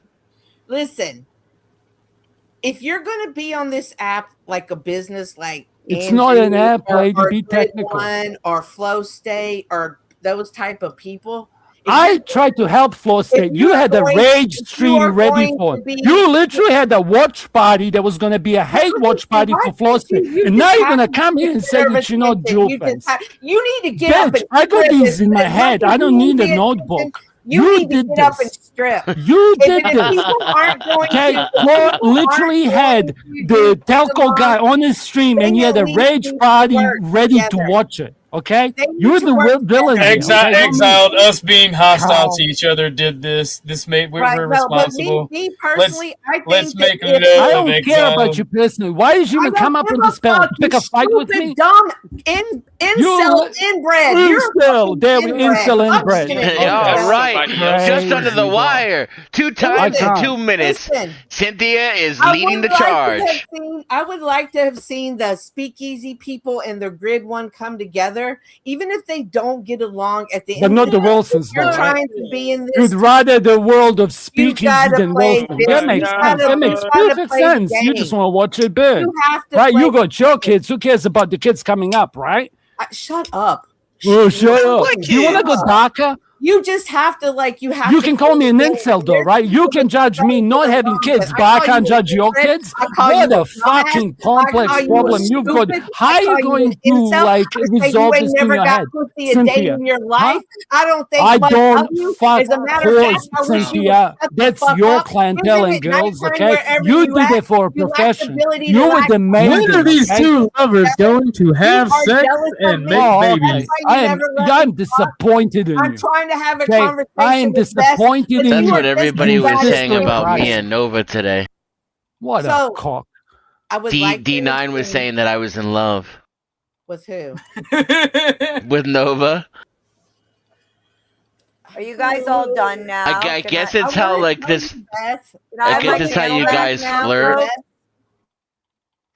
Listen, if you're going to be on this app like a business, like It's not an Andrew app, lady. or Be Grid technical. One or Flow State or those type of people. I tried to help Flow State. You you're had the going- rage if you stream are ready going for to it. be- You literally had a watch party that was going to be a hate watch party for Flow State. And now you're going to come here and say that you're not dual face. You need to get up Bitch, and I got strip these as- in my as head. much I as don't you need a pay notebook. attention. You You need to did get up and this. strip. You did If this. people aren't going Okay, to, Flo literally had the telco guy on his stream and he had a rage party ready to watch it. Okay, you're the villain. here, okay? Not me. Exiled, us being hostile Cow. to each other did this. This made we're Right, no, but responsible. me personally, I think let's that make if- love I don't of care about exile. you personally. Why did you even come up with this spell? Pick a fight with me? Dumb incel inbred. You're Incel. There we incel inbred. Yeah, right. Just Crazy under the guy. wire. 2 times in can't. 2 minutes. Listen, Cynthia is I leading would the like to charge. have seen- I would like to have seen the Speakeasy people and the Grid One come together, even if they don't get along at the But end. not of the day, Wilsons, You're though, right? trying to be in this. You'd rather the world of You speakeasy gotta than play Wilson. this. That makes You sense. gotta- That makes you gotta perfect play the sense. You just game. want to watch it burn. You have to Right? You play got your kids. Who cares about the kids coming up, right? Shut up. Oh, shut up. What Do you want to go kids? darker? You just have to You can call me an incel though, right? You can judge me not having kids, but I can't judge your kids. What a fucking complex problem you've got. How are you going to resolve this in your head, Cynthia? In your life, I don't think I much don't of you. fuck As a matter of fact, I whores, wish you would Cynthia. shut the That's fuck your up. clientele Isn't and it girls, nighttime okay? wherever You you did at? it for a You lack the profession. ability to You were lack the maiden. When are these okay? two lovers going to have are sex jealous of and me. make Oh, okay. babies? I'm disappointed in I'm you. trying to have a Okay, conversation. I am with Beth, disappointed but in That's you you. what are just everybody as was bad as saying me. about me Christ. and Nova today. What So, a cock. I would like to D9 was see- saying that I was in love with who? with Nova. Are you guys all done now? I Can guess it's how like this. Beth. Can I I have guess my it's how channel you back guys now, flirt. folks?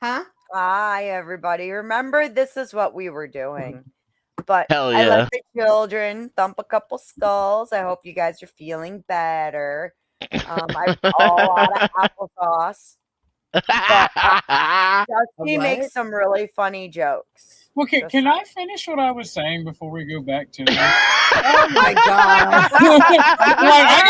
Huh? Hi, everybody. Remember, this is what we were doing. But Hell I yeah. let the children thump a couple skulls. I hope you guys are feeling better. I all out of applesauce. But Dusty makes some really funny jokes. Well, can I finish what I was saying before we go back to this? Oh my god! I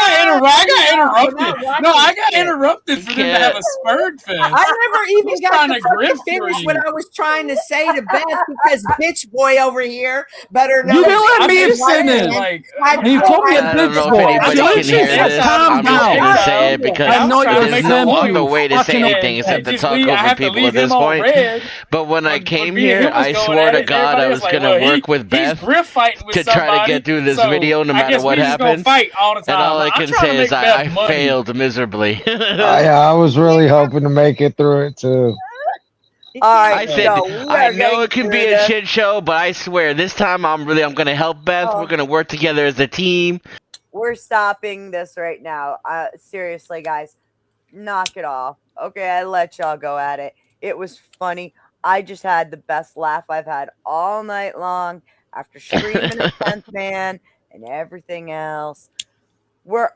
got interrupted. No, I got interrupted for them to have a spurred fest. I never even Who's got trying to to grip fucking for finish you? what I was trying to say to Beth because bitch boy over here better know. You didn't let I'm me just finish. like, And you called me a I don't know bitch if boy. anybody I can hear this. calm I'm just down. gonna say it because I know you're there's no simple, other you way to say fucking anything except to just talk leave- I over have to people leave at this him on point. red. But when I came me and here, him was I going swear at to it, God, I everybody was was like, gonna well, work with he's Beth griff fighting with to try to somebody, get through this so video, no I matter guess what we just gonna happens. fight all the time. And all I I'm can trying to say make is Beth I money. failed miserably. I was really hoping to make it through it too. All I right, said so we I are know getting it can be through a this. shit show, but I swear this time I'm gonna help Beth. Oh. We're gonna work together as a team. We're stopping this right now. Seriously, guys, knock it off. Okay, I let y'all go at it. It was funny. I just had the best laugh I've had all night long after screaming at 10th Man and everything else. We're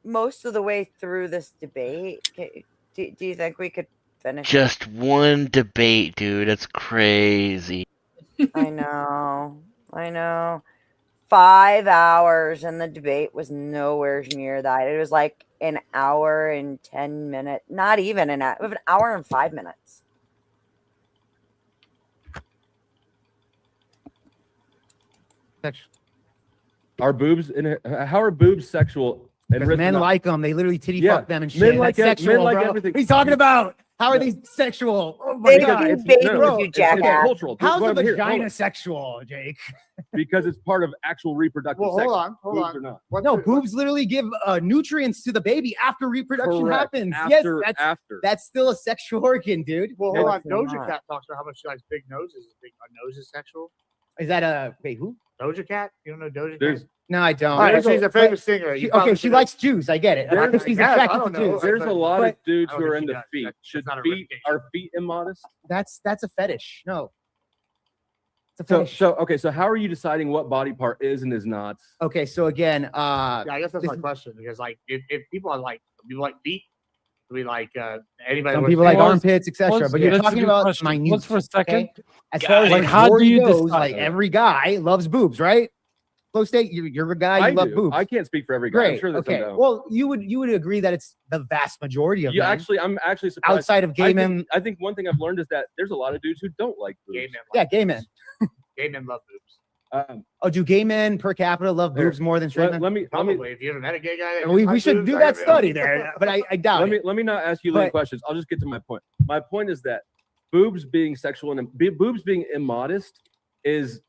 most of the way through this debate. Do you think we could finish it? Just one debate, dude. That's crazy. I know. 5 hours and the debate was nowhere near that. It was like an hour and 10 minutes. Not even an hour and 5 minutes. Are boobs how are boobs sexual? And Because men like them. They literally titty Yeah, fuck them and men shit. like That's it- sexual, men like bro. everything. What are you talking about? How are they sexual? Oh my They god. do it's- baby no, with you, it's jackass. cultural. How's Well, the here, hold vagina on. sexual, Jake? Because it's part of actual reproductive Well, sex. hold on. Boobs or not. What's No, the- boobs literally give nutrients to the baby after reproduction Correct. happens. After, Yes, after. that's still a sexual organ, dude. Well, hold on. No, it's Doja not. Cat talks about how much she likes big noses. Big nose is sexual. Is that a wait? Who? Doja Cat? You don't know Doja There's Cat? No, I don't. All right, But- she's a famous singer. she- You okay, probably she should- likes Jews. I get it. There's- She's I guess, attracted I to don't know. Jews. There's a lot But- of dudes I who don't are think into she does. feet. That's Should not a feet reputation. are feet immodest? That's a fetish. No. It's a So fetish. okay, so how are you deciding what body part is and is not? Okay, so again, Yeah, I guess that's this my is- question because, like, if people are like feet, we like anybody. some with people like feet- armpits, etc. Pause. But you're That's a talking good about question. minute. Pause for a second. Okay? As far as Like, like how do how you goes, decide? like every guy loves boobs, right? Flow State, you're a guy. I You love do. boobs. I can't speak for every guy. I'm Great. sure that's Okay. unknown. Well, you would agree that it's the vast majority of You men. I'm actually surprised. Outside of gay men. I think one thing I've learned is that there's a lot of dudes who don't like boobs. Gay men. Yeah, gay men. Gay men love boobs. Oh, do gay men per capita love Here, boobs more than straight men? Let me Probably. If you ever met a gay guy, that We likes should boobs, do I that gotta be study honest. there, but I doubt it. let me not ask you any But- questions. I'll just get to my point. My point is that boobs being sexual and boobs being immodest is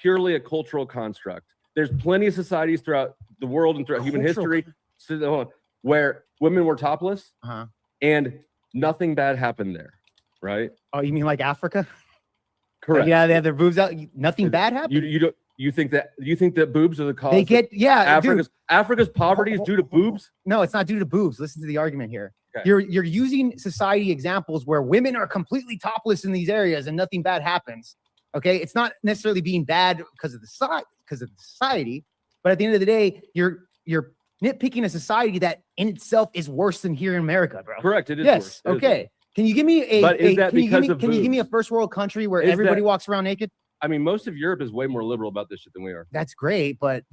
purely a cultural construct. There's plenty of societies throughout the world and throughout human Cultural. history where women were topless Uh-huh. and nothing bad happened there, right? Oh, you mean like Africa? Correct. Yeah, they have their boobs out. Nothing bad happened. You think that boobs are the cause? They of get Africa's poverty is due to boobs. No, it's not due to boobs. Listen to the argument here. Okay. You're using society examples where women are completely topless in these areas and nothing bad happens. Okay, it's not necessarily being bad because of the society, but at the end of the day, you're nitpicking a society that in itself is worse than here in America, bro. Correct. It is. Yes. worse. It is Okay. Can you give me a? But is that can you give because me, of Can you give me a boobs? first world country where Is everybody that- walks around naked? I mean, most of Europe is way more liberal about this shit than we are. That's great, but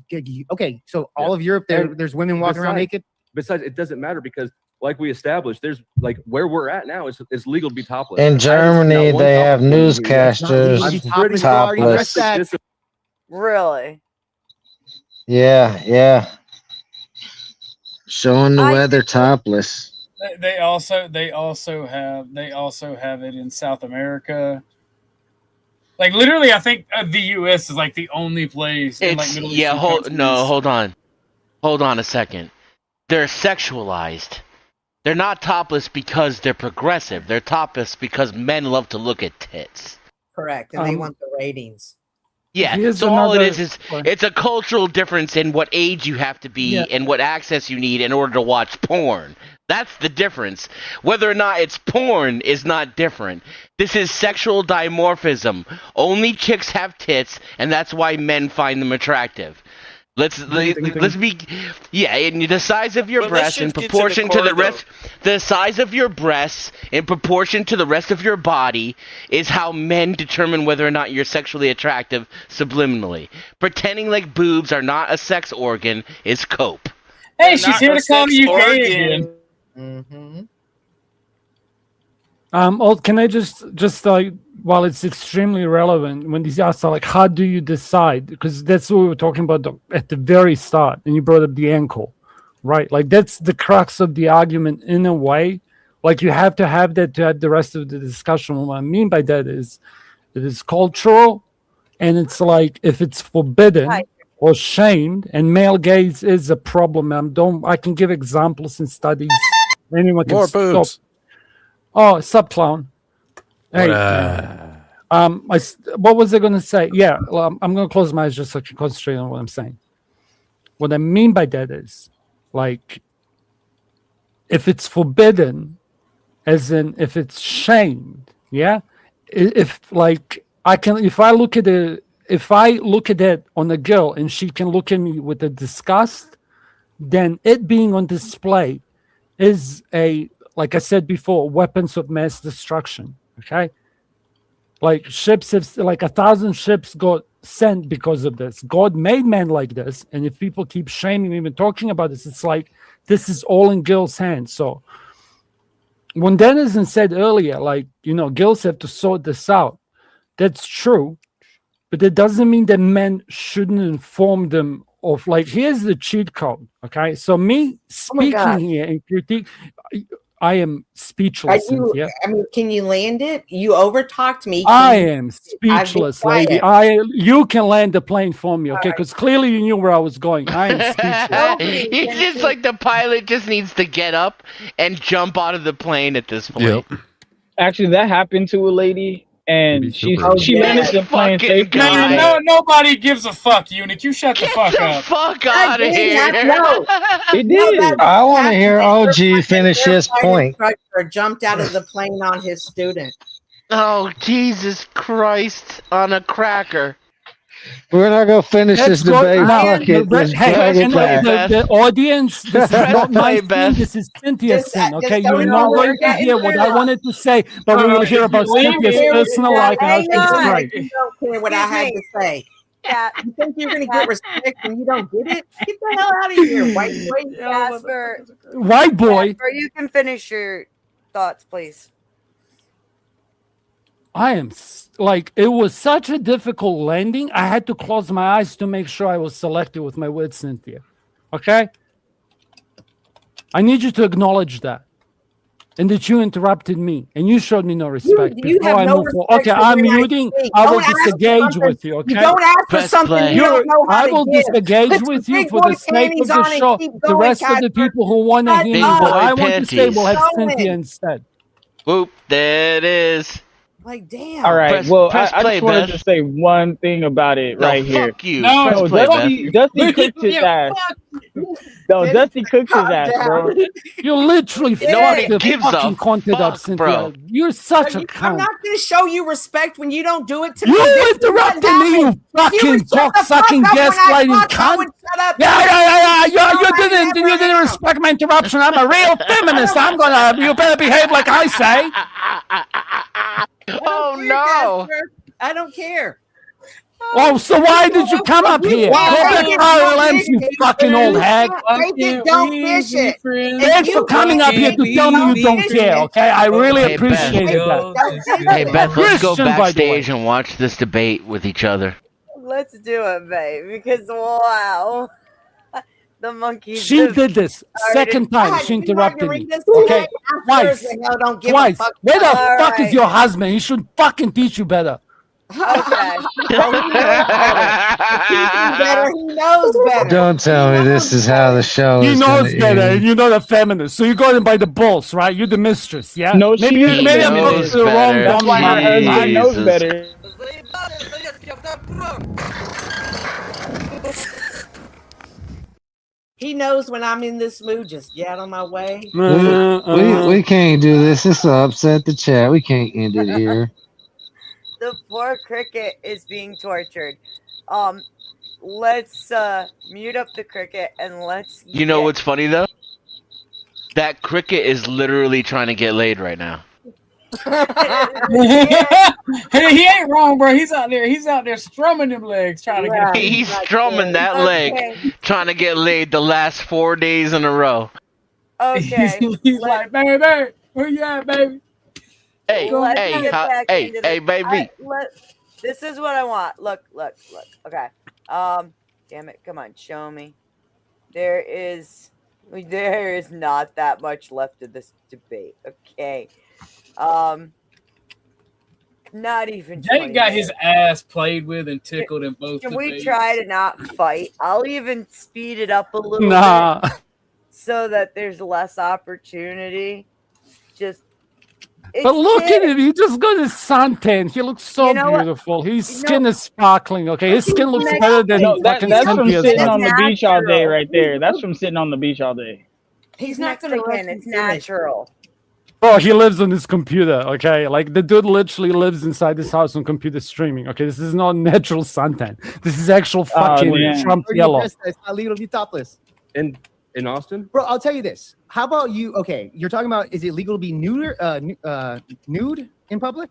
okay, so all of Europe, there's women walking around naked. Besides, it doesn't matter because, like we established, there's like where we're at now. It's legal to be topless. In Germany, they have newscasters topless. Really? Yeah. Showing the weather topless. They also have it in South America. Like literally, I think the U.S. is like the only place. In, like, Middle Eastern countries. Hold on a second. They're sexualized. They're not topless because they're progressive. They're topless because men love to look at tits. Correct, and they want the ratings. Yeah, so all it is it's a cultural difference in what age you have to be and what access you need in order to watch porn. That's the difference. Whether or not it's porn is not different. This is sexual dimorphism. Only chicks have tits, and that's why men find them attractive. Let's be and the size of your breasts in proportion to the rest. The size of your breasts in proportion to the rest of your body is how men determine whether or not you're sexually attractive subliminally. Pretending like boobs are not a sex organ is cope. Hey, she's here to call the UK again. Can I just like, while it's extremely relevant, when these asked like, how do you decide? Because that's what we were talking about at the very start, and you brought up the ankle, right? Like that's the crux of the argument in a way. Like you have to have that to have the rest of the discussion. What I mean by that is, it is cultural, and it's like if it's forbidden or shamed, and male gaze is a problem. I can give examples and studies. Anyone can More stop. boobs. Oh, sub clown. Hey, what was I going to say? Yeah, I'm going to close my eyes just so I can concentrate on what I'm saying. What I mean by that is, like, if it's forbidden, as in if it's shamed, yeah. If like if I look at it on a girl and she can look at me with a disgust, then it being on display is like I said before, weapons of mass destruction. Okay, like ships have, like 1,000 ships got sent because of this. God made men like this, and if people keep shaming, even talking about this, it's like this is all in girls' hands. So when Denizen said earlier, like girls have to sort this out. That's true, but that doesn't mean that men shouldn't inform them of like here's the cheat code. Okay, so me speaking here and critique. I am speechless. Cynthia. I mean, can you land it? You overtalked me. I am speechless, lady. You can land the plane for me, okay? Because clearly you knew where I was going. I am speechless. He's just like the pilot just needs to get up and jump out of the plane at this point. Yep. Actually, that happened to a lady, and she landed the plane safely. No, nobody gives a fuck, Unit. You shut the fuck up. Fuck out of here. It did. I want to hear OG finish his point. Jumped out of the plane on his student. Oh, Jesus Christ on a cracker. We're not going to finish this debate. Fuck it. The audience, this is not my thing. This is Cynthia's thing, okay? You're not going to hear what I wanted to say, but we will hear about Cynthia's personal life and how she's great. You don't care what I had to say. Yeah, you think you're going to get respect when you don't get it? Get the hell out of here, white boy. Jasper, White boy. Jasper, you can finish your thoughts, please. I am like, it was such a difficult landing. I had to close my eyes to make sure I was selected with my words, Cynthia. Okay? I need you to acknowledge that. And that you interrupted me and you showed me no respect. You have no respect. Okay, I'm muting. I will disengage with you. Okay, you don't ask for something you don't know how I will disengage with you for the sake of the show. The rest of the people who want to hear what I want to say will have Cynthia instead. Whoop, there it is. Like, damn. All right. I just wanted to say one thing about it right here. Fuck you. No, Dusty cooked his ass. No, Dusty cooked his ass, bro. You literally fucked the fucking content up, Cynthia. Bro. You're such a I'm cunt. not going to show you respect when you don't do it to me. You interrupted me, you fucking cock-sucking gaslighting cunt. Yeah. You didn't respect my interruption. I'm a real feminist. You better behave like I say. Oh no! I don't care. Oh, so why did you come up here? Go back to RLMs, you fucking old hag. Don't fish it. Thanks for coming up here to tell me you don't care, okay? I really Hey, Beth. appreciated that. Hey, Beth, let's go Christian, by the way. backstage and watch this debate with each other. Let's do it, babe. Because wow, the monkeys. She have did this started- second time. God, She you want interrupted to me. read this Okay, today? I sure twice. as hell don't give a Twice. fuck. Where the All fuck right. is your husband? He should fucking teach you better. Okay. He knows better. Don't tell me this is how the show He is knows gonna better, end. and you're not a feminist, so you go in by the balls, right? You're the mistress, yeah? No, maybe she maybe I'm knows looking to the wrong That's dumb why her man. husband knows better. He knows when I'm in this mood. Just get out of my way. We can't do this. This will upset the chat. We can't end it here. The poor cricket is being tortured. Let's mute up the cricket and let's. You know what's funny though? That cricket is literally trying to get laid right now. He ain't wrong, bro. He's out there strumming them legs, trying to get. He's strumming that leg, trying to get laid the last 4 days in a row. Okay. He's like, baby, where you at, baby? Hey, Let's hey, get back hey, into hey, this. baby. This is what I want. Look. Okay. Damn it. Come on, show me. There is not that much left of this debate. Okay. Not even. Jake got his ass played with and tickled in both. Can we debates. try to not fight? I'll even speed it up a little Nah. bit so that there's less opportunity. But look at him. He just got his suntan. He looks so You know what? beautiful. His skin is sparkling, okay? His skin looks Next better than No, fucking that's from Cynthia's. sitting on the It's beach all day natural. right there. That's from sitting on the beach all day. He's not going to Mexican. It's natural. Bro, he lives on his computer, okay? Like, the dude literally lives inside this house on computer streaming, okay? This is not natural suntan. This is actual fucking yeah. Trump Already yellow. addressed that. It's not legal to be topless. In Austin? Bro, I'll tell you this. How about you? Okay, you're talking about is it legal to be nude in public,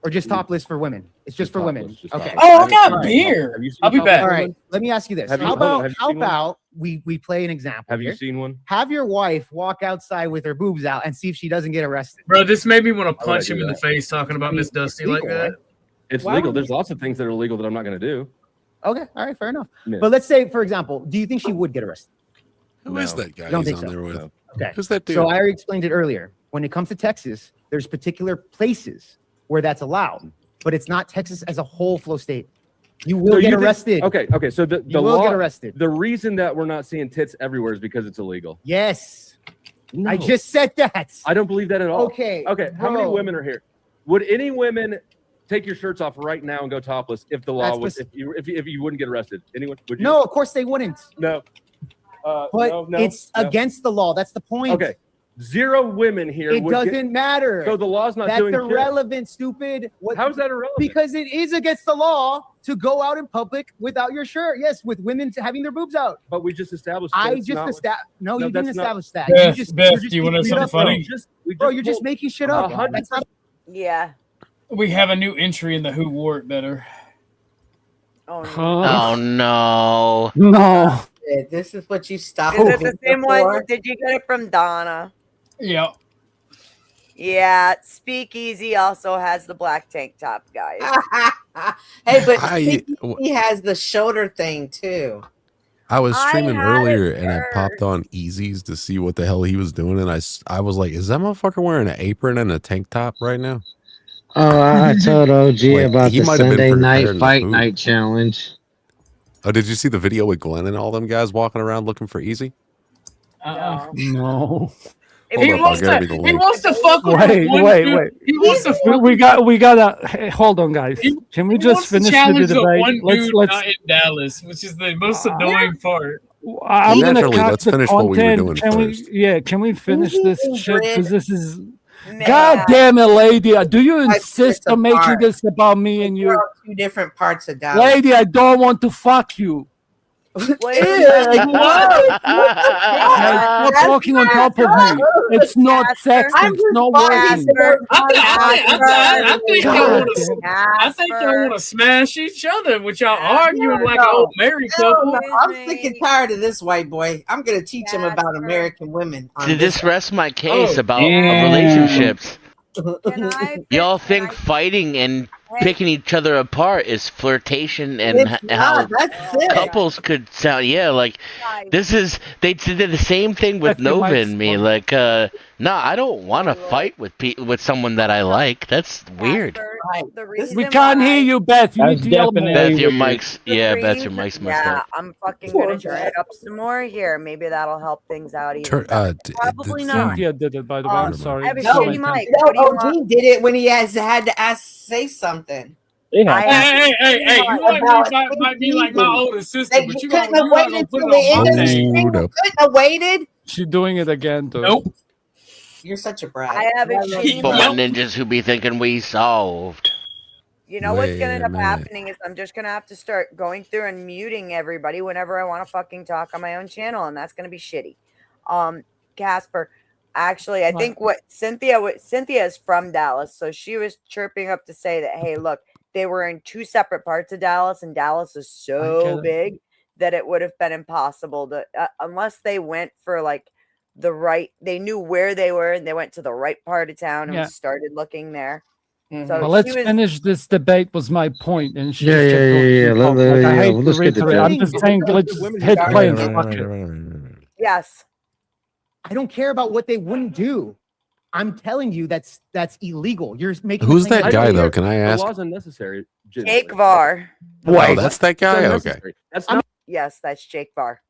or just topless for women? It's just for women. just Okay. topless. Oh, I All got right. beer. Have you seen I'll be topless back. All right. women? Let me ask you this. Have you- How hold on, about have you how seen one? about we play an example? Have you here? seen one? Have your wife walk outside with her boobs out and see if she doesn't get arrested. Bro, this made me want to punch do him in the that. face talking about Miss Dusty like legal, that. right? It's Why legal. would There's lots of things that are legal that I'm not going to do. Okay. All right. Fair enough. Yeah. But let's say, for example, do you think she would get arrested? Who is No. that guy You don't he's think on so? there with? No. Okay. Who's that dude? So I already explained it earlier. When it comes to Texas, there's particular places where that's allowed, but it's not Texas as a whole flow state. You will So get you think- arrested. Okay. So the You will law, get arrested. the reason that we're not seeing tits everywhere is because it's illegal. Yes. No. I just said that. I don't believe that at all. Okay. Okay. How many bro. women are here? Would any women take your shirts off right now and go topless if the law That's was spec- if you wouldn't get arrested? Anyone? Would you? No, of course they wouldn't. No. But no, it's no. against the law. That's the point. Okay. 0 women here. It would doesn't get, matter. so the law's not That's doing shit. irrelevant, stupid. What, How is that irrelevant? Because it is against the law to go out in public without your shirt. Yes, with women having their boobs out. But we just established. that I it's just not- established. No, No, you didn't that's not- establish that. Beth, you're Beth, just do you wanna making know shit something up, bro. funny? Bro, you're just pulled making shit up. 100%. That's not. Yeah. We have a new entry in the Who Wore It Better. Oh no. Oh no. No. This is what you stop. Is it the looking same for. one? Did you get it from Donna? Yeah. Yeah. Speakeasy also has the black tank top, guys. Hey, but he has the shoulder thing too. I was I streaming had earlier it and I popped on Easy's to see what the hell he was doing, and I was like, "Is that motherfucker wearing an apron and a tank top right now?" Oh, I told OG Like, about he the might have been Sunday night preparing the fight food. night challenge. Oh, did you see the video with Glenn and all them guys walking around looking for Easy? No. Hold He up, wants I'll get to. me the He link. wants to fuck with Wait, one wait, dude. wait. He wants to. Fuck We gotta hey, hold on, guys. Can we he just wants to finish the challenge the one debate? dude not in Dallas, which is the most annoying part. I'm gonna Naturally, cut let's the finish what we were content. doing Can first. can we finish this shit? Because this is Man. God damn it, lady. Do you insist on making apart. this about me and We're you? on two different parts of Dallas. Lady, I don't want to fuck you. What Ew, is what? Stop talking on top of me. It's not sex. I'm It's just not walking working. I think y'all God want to. damn. I think y'all want to smash each other with y'all arguing like an no. old married Hell couple. no. I'm sick and tired of this white boy. I'm gonna teach him about American women. To On this. just rest my case Oh, about damn. relationships. Can I? Y'all think fighting and picking each other apart is flirtation and It's how not. That's sick. couples could sound. Yeah, like this is they did the same thing with That's your Nova mic's and me. Like, nah, I don't want to fight with someone that I like. That's weird. The reason We can't hear you, Beth. You That's need to yell more. definitely Beth, your weird. mic's Beth, your mic's messed Yeah, up. I'm fucking gonna turn it up some more here. Maybe that'll help things out even Turn, better. Probably not. Cynthia did it, by the way. I'm sorry. I have a No, shitty mic. What do no, you want? OG did it when he had to say something. It I happened. have Hey, you might be like my older sister, That but you you gonna, couldn't have you not gonna waited put till it the on end my of the name. stream. You couldn't have waited. She's doing it again, dude. Nope. You're such a brat. I have a shitty For my mic. ninjas who be thinking we solved. You know what's gonna Wait end a up minute. happening is I'm just gonna have to start going through and muting everybody whenever I want to fucking talk on my own channel, and that's gonna be shitty. Casper, actually, I think what Cynthia is from Dallas, so she was chirping up to say that, hey, look, they were in two separate parts of Dallas, and Dallas is so big that it would have been impossible to unless they went for like they knew where they were and they went to the right part of town and Yeah. started looking there. So Well, let's she was, finish this debate. Was my point, and she Yeah, just yeah, kept going yeah, too yeah. long. Like, I hate to Let's get the reiterate. I'm joke. just saying, let's hit play and fuck it. yes. I don't care about what they wouldn't do. I'm telling you that's illegal. You're making. Who's a claim that guy though? Can I The ask? law's unnecessary. Jake Var. Oh, that's that guy. Okay. Unnecessary. That's not. Yes, that's Jake Var.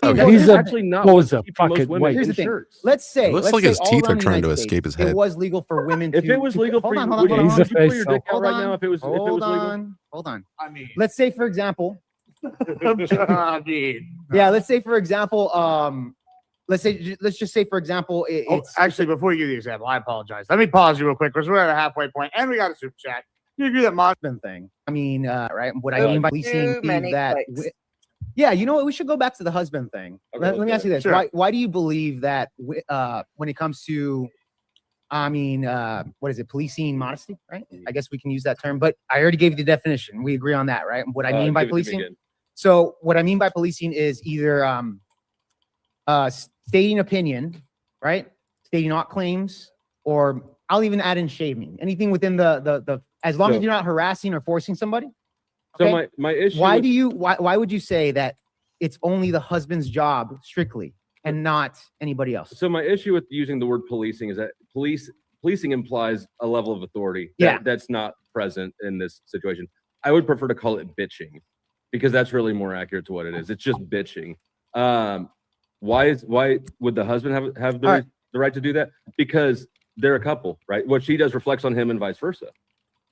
Okay. He's a actually not poser. what's keeping most Fucking women wait. Here's in the thing. shirts. Let's say, It looks let's like say his all teeth around are the trying to United escape his States, head. It was legal for women If to. it was legal for you, hold would on, you hold on. pull your dick out Hold right on. now if it was Hold legal? on. Hold on. I mean, Let's say, for example, I mean, yeah. Let's say, for example, let's just say, for example, it's actually, before you give the example, I apologize. Let me pause you real quick because we're at a halfway point and we got a super chat. You agree that husband thing. I mean, right? What I mean by policing Too many is that. clicks. Yeah, you know what? We should go back to the husband thing. Okay, Let me ask you this: Sure. why do you believe that when it comes to, I mean, what is it? Policing modesty, right? I guess we can use that term. But I already gave you the definition. We agree on that, right? What I mean by give it to me policing. again. So what I mean by policing is either stating opinion, right? Stating not claims, or I'll even add in shaming. Anything within the as long as you're not harassing or forcing somebody. So Okay? my issue. Why would you say that it's only the husband's job strictly and not anybody else? So my issue with using the word policing is that policing implies a level of authority Yeah. that's not present in this situation. I would prefer to call it bitching because that's really more accurate to what it is. It's just bitching. Why would the husband have the right to do that? Because they're a couple, right? What she does reflects on him and vice versa.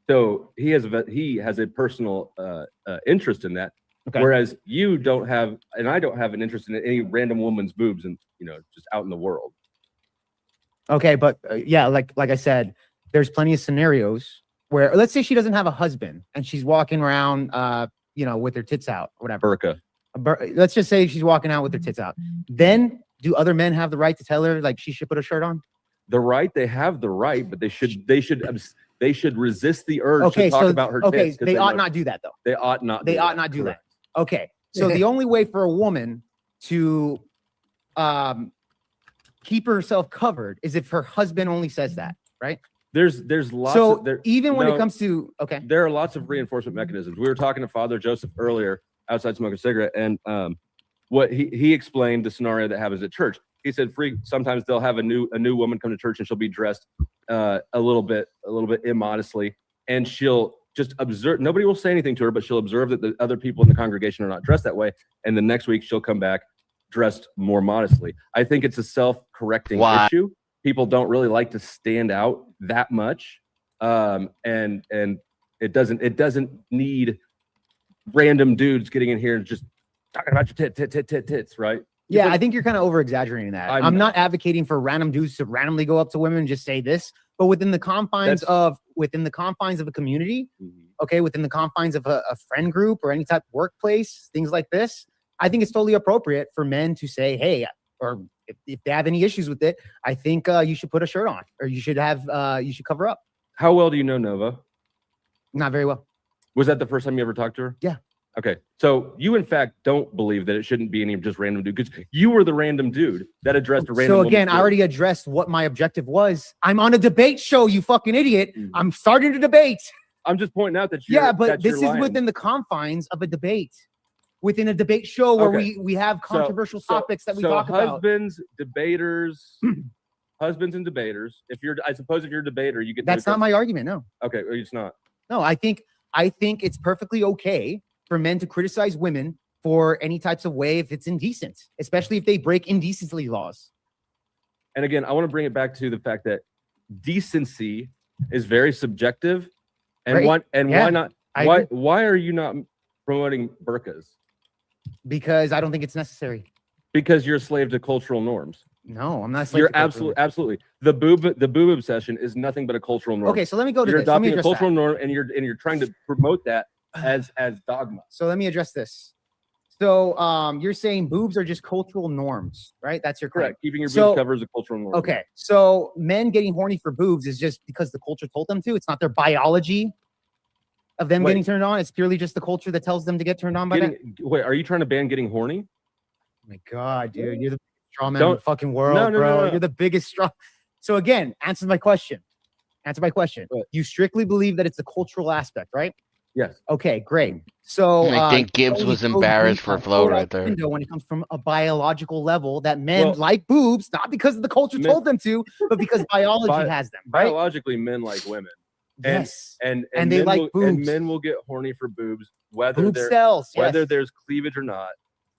So he has a personal interest in that, whereas you don't have, and I don't have an interest in any random woman's boobs and just out in the world. Okay, but yeah, like I said, there's plenty of scenarios where, let's say she doesn't have a husband and she's walking around, with her tits out or whatever. Burqa. Let's just say she's walking out with her tits out. Then do other men have the right to tell her like she should put a shirt on? They have the right, but they should resist the urge to talk about her tits. Okay, 'cause they ought know- not do that though. They ought not. They ought not do that. Okay, so the only way for a woman to keep herself covered is if her husband only says that, right? There's lots So of there. even when it no, comes to there are lots of reinforcement mechanisms. We were talking to Father Joseph earlier outside smoking a cigarette, and what he explained the scenario that happens at church. He said, sometimes they'll have a new woman come to church and she'll be dressed a little bit immodestly, and she'll just observe. Nobody will say anything to her, but she'll observe that the other people in the congregation are not dressed that way, and the next week she'll come back dressed more modestly. I think it's a self-correcting issue. People don't really like to stand out that much, and it doesn't need random dudes getting in here and just talking about your tits, right? Yeah, I think you're kind of over exaggerating that. I'm not advocating for random dudes to randomly go up to women and just say this, but within the confines of a community, okay, within the confines of a friend group or any type of workplace, things like this, I think it's totally appropriate for men to say, hey, or if they have any issues with it, I think you should put a shirt on, or you should cover up. How well do you know Nova? Not very well. Was that the first time you ever talked to her? Yeah. Okay. So you, in fact, don't believe that it shouldn't be any just random dude, because you were the random dude that addressed a random So again, woman. I already addressed what my objective was. I'm on a debate show, you fucking idiot. I'm starting to debate. I'm just pointing out that you're, yeah, but that this you're is lying. within the confines of a debate. Within a debate show where Okay. we have controversial topics that we talk about. Husbands, debaters, husbands and debaters. I suppose if you're a debater, you get. That's not my argument. No. Okay, well, it's not. No, I think it's perfectly okay for men to criticize women for any types of way if it's indecent, especially if they break indecency laws. And again, I want to bring it back to the fact that decency is very subjective, and Right. why not? I Why agree. why are you not promoting burqas? Because I don't think it's necessary. Because you're a slave to cultural norms. No, I'm not a slave You're to cultural absolutely. The boob obsession is nothing but a cultural norm. Okay, so let me go to You're this. Let me adopting a address cultural that. norm, and you're trying to promote that as dogma. So let me address this. So you're saying boobs are just cultural norms, right? That's your claim. Correct. Keeping your boobs So- covered is a cultural norm. Okay, so men getting horny for boobs is just because the culture told them to. It's not their biology of them Wait. getting turned on. It's purely just the culture that tells them to get turned on by that. Wait, are you trying to ban getting horny? Oh my God, dude, you're the biggest straw man in Don't- the fucking world, No, no, bro. no, no. You're the biggest straw. So again, answer my question. You strictly believe that it's a cultural aspect, right? Yes. Okay, great. So I think Gibbs totally was goes embarrassed deep for on flow that right there. window when it comes from a biological level that men Well- like boobs, not because the culture Men- told them to, but because biology Bi- has them, right? Biologically, men like women. And, Yes. and And they men like will, and boobs. men will get horny for boobs, whether Boob they're cells, whether yes. there's cleavage or not.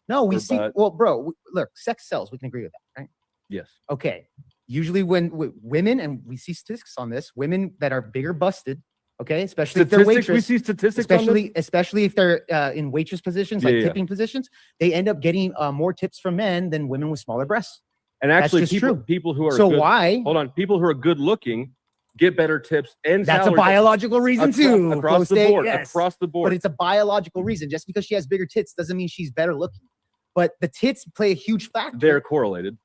No, we or see. butt. Well, bro, look, sex sells. We can agree with that, right? Yes. Okay. Usually, when women, and we see statistics on this, women that are bigger busted, okay, especially if they're Statistics. We waitress, see statistics on this? especially if they're in waitress positions, like Yeah, yeah. tipping positions, they end up getting more tips from men than women with smaller breasts. And That's actually, just people true. people who are So good, why? Hold on, people who are good looking get better tips and That's a salaries biological reason too. across the Close board. date, yes. Across the board. But it's a biological reason. Just because she has bigger tits doesn't mean she's better looking. But the tits play a huge factor. They're correlated.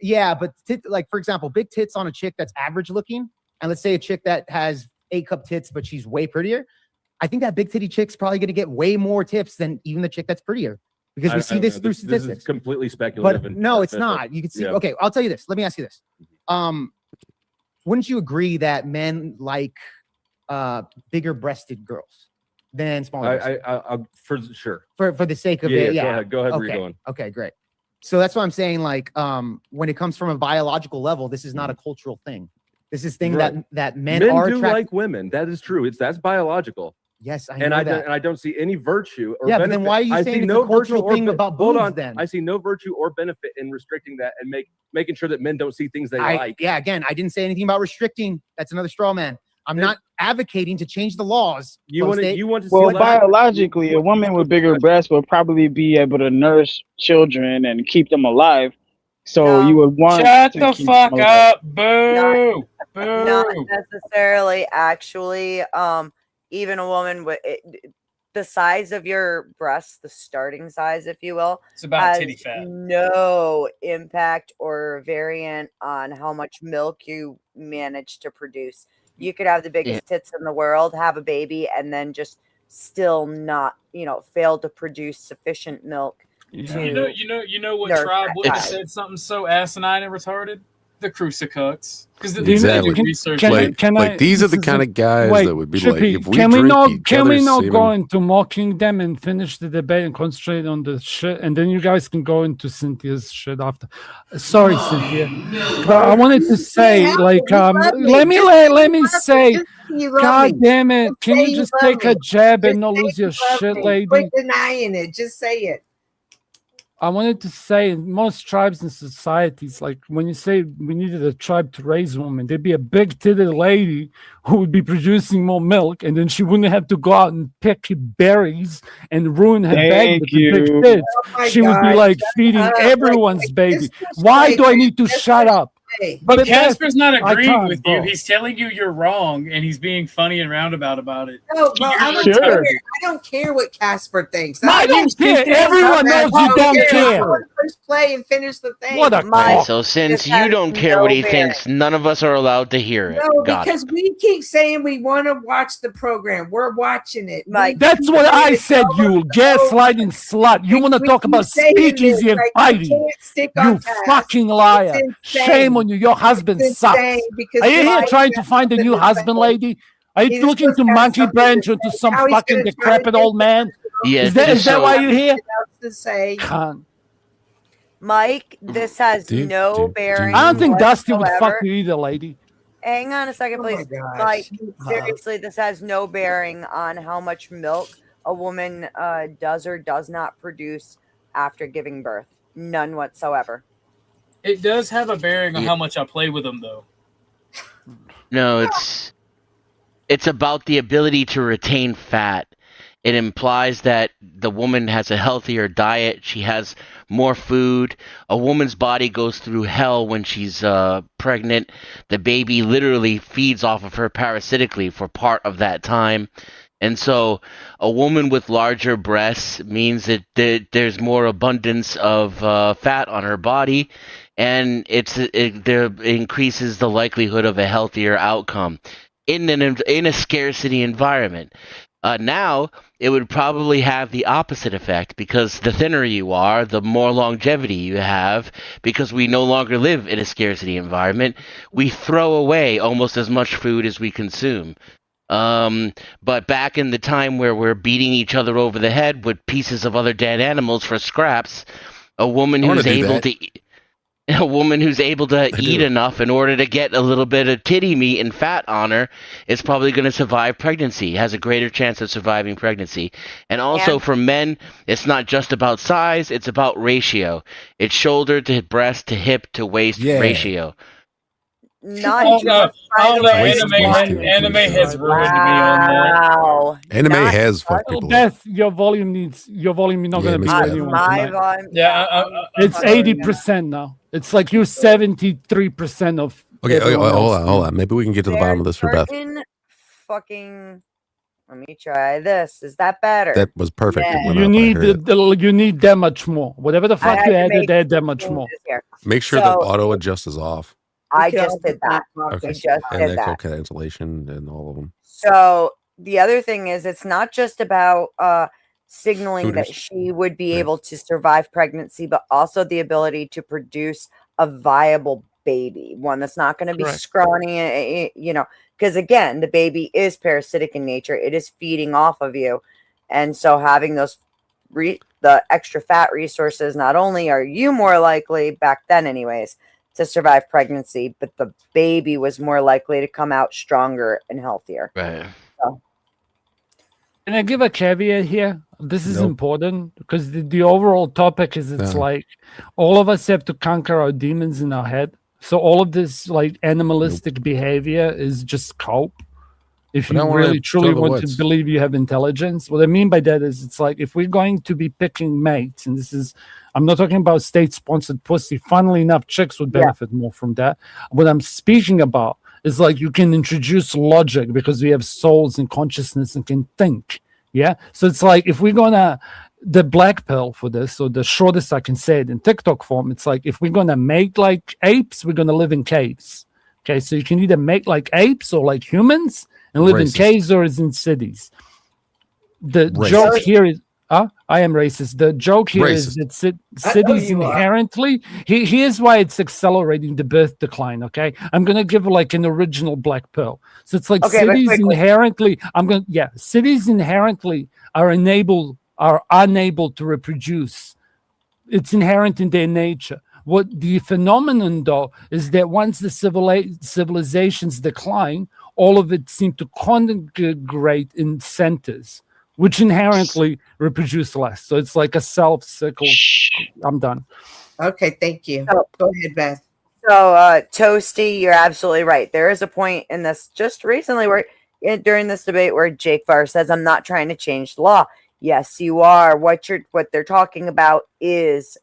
Yeah, but like for example, big tits on a chick that's average looking, and let's say a chick that has A-cup tits, but she's way prettier. I think that big titty chick's probably going to get way more tips than even the chick that's prettier, because we see this through This statistics. is completely speculative. But and no, it's far-fetched. not. You can see. Yeah. Okay, I'll tell you this. Let me ask you this. Wouldn't you agree that men like bigger breasted girls than smaller? I for sure. For the sake of Yeah, it, yeah, yeah. go ahead, where Okay. you're going. Okay, great. So that's what I'm saying. Like, when it comes from a biological level, this is not a cultural thing. This is thing Right. that men Men are do attracted. like women. That is true. That's biological. Yes, I and know I that. don't, and I don't see any virtue or Yeah, but benefit. then why are you I saying see it's no a cultural virtue or thing be- about hold boobs on. then? I see no virtue or benefit in restricting that and making sure that men don't see things they like. Yeah, again, I didn't say anything about restricting. That's another straw man. I'm not advocating to change the laws. You want to Close date. Well, biologically, a woman with bigger breasts will probably be able to nurse children and keep them alive. So you would want Shut to the keep fuck them alive. up. Boo. Not Boo. necessarily, actually. Even a woman with the size of your breasts, the starting size, if you will, It's about has titty fat. no impact or variant on how much milk you manage to produce. You could have the biggest tits in the world, have a baby, and then just still not, fail to produce sufficient milk. You know what They're tribe would have fat. said something so asinine and retarded? The Crucicux. Because Exactly. research. These are the kind of guys Wait, that would be Chippy, like, if we can we drink not each can we other's not semen- go into mocking them and finish the debate and concentrate on the shit, and then you guys can go into Cynthia's shit after. Sorry, Cynthia, but I wanted to say, like, let me say, God damn it, can you just take a jab and not lose your shit, lady? Quit denying it. Just say it. I wanted to say, in most tribes and societies, like when you say we needed a tribe to raise women, there'd be a big-titted lady who would be producing more milk, and then she wouldn't have to go out and pick berries and ruin her bag Thank with the big you. tits. Oh my she would be God, like shut feeding up. everyone's Like, baby. this is Why like- do I need to this shut is up? say. But Casper's not I agreeing can't, with you. bro. He's telling you you're wrong, and he's being funny and roundabout about it. No, well, I don't You're care. retarded. I don't care what Casper thinks. No, I don't care. speaking Everyone about that. knows you don't I care. want to push play and finish the thing. What a Okay, cock. so since This you has don't care no what he bearing. thinks, none of us are allowed to hear it. No, Got because it. we keep saying we want to watch the program. We're watching it. Mike, That's what I said, you gaslighting slut. You want to we talk keep about saying speakeasy this, and like, you fighting. can't stick You on task. fucking liar. It's insane. Shame on you. Your husband It's sucks. insane because Are you here Mike trying to has find a something new to husband, say. lady? Are you He looking just to has monkey something to branch say. into some Now he's fucking gonna try to decrepit get old man? Yeah, Is that just why so you're here? To say. Cunt. Mike, this has no bearing. I don't think Dusty would whatsoever. fuck you either, lady. Hang on a second, Oh my please. gosh. Mike, seriously, this has no bearing on how much milk a woman does or does not produce after giving birth. None whatsoever. It does have a bearing on how much I play with them, though. No, it's about the ability to retain fat. It implies that the woman has a healthier diet. She has more food. A woman's body goes through hell when she's pregnant. The baby literally feeds off of her parasitically for part of that time. And so a woman with larger breasts means that there's more abundance of fat on her body, and it increases the likelihood of a healthier outcome in a scarcity environment. Now, it would probably have the opposite effect because the thinner you are, the more longevity you have. Because we no longer live in a scarcity environment, we throw away almost as much food as we consume. But back in the time where we're beating each other over the head with pieces of other dead animals for scraps, a woman I wanna who's do able that. to eat do. enough in order to get a little bit of titty meat and fat on her is probably going to survive pregnancy, has a greater chance of surviving pregnancy. And also for men, it's not just about size, it's about ratio. It's shoulder to breast to hip to waist ratio. Not Oh, just no. by Oh, the no. way. Anime has ruined me on that. Wow. Anime Not has just- fucked people up. Beth, your volume you're not Yeah, going to Miss be Beth. anyone my tonight. volume. Yeah, It's 80% now. It's like you're 73% of. Okay, everyone hold else. on. Maybe we can get to the bottom of this for Beth. Certain fucking. Let me try this. Is that better? That was perfect. Yeah. It went You up. I need heard it. you need that much more. Whatever the I fuck had you to added, make add that much more. changes here. Make sure So- the auto adjust is off. I just did that. Okay. I just And did echo that. cancellation and all of them. So the other thing is, it's not just about signaling that Hooters. she would be able to survive pregnancy, but also the ability to produce a viable baby, one that's not going to be Correct. scrawny, because again, the baby is parasitic in nature. It is feeding off of you. And so having those the extra fat resources, not only are you more likely back then anyways to survive pregnancy, but the baby was more likely to come out stronger and healthier. Right. So, Can I give a caveat here? This is Nope. important because the overall topic is it's No. like all of us have to conquer our demons in our head. So all of this like animalistic behavior is just cope. If But I you wanna really truly throw the want woods. to believe you have intelligence, what I mean by that is it's like if we're going to be picking mates, and this is I'm not talking about state-sponsored pussy. Funnily enough, chicks would benefit more from that. What I'm speaking about is like you can introduce logic because we have souls and consciousness and can think. Yeah. So it's like if we're gonna the black pill for this, or the shortest I can say it in TikTok form, it's like if we're gonna make like apes, we're gonna live in caves. Okay, so you can either make like apes or like humans and live in Racist. caves or is in cities. The Racist. joke here is I am racist. The joke here is Racist. that cities you are. inherently here's why it's accelerating the birth decline. Okay, I'm gonna give like an original black pill. So it's like Okay, but cities quickly. inherently cities inherently are unable to reproduce. It's inherent in their nature. What the phenomenon though is that once the civilizations decline, all of it seemed to congregate in centers, which inherently reproduce less. So it's like a self-cycle. I'm done. Okay, thank you. So- Go ahead, Beth. So, Toasty, you're absolutely right. There is a point in this just recently where during this debate where Jake Varr says, "I'm not trying to change the law." Yes, you are. What they're talking about is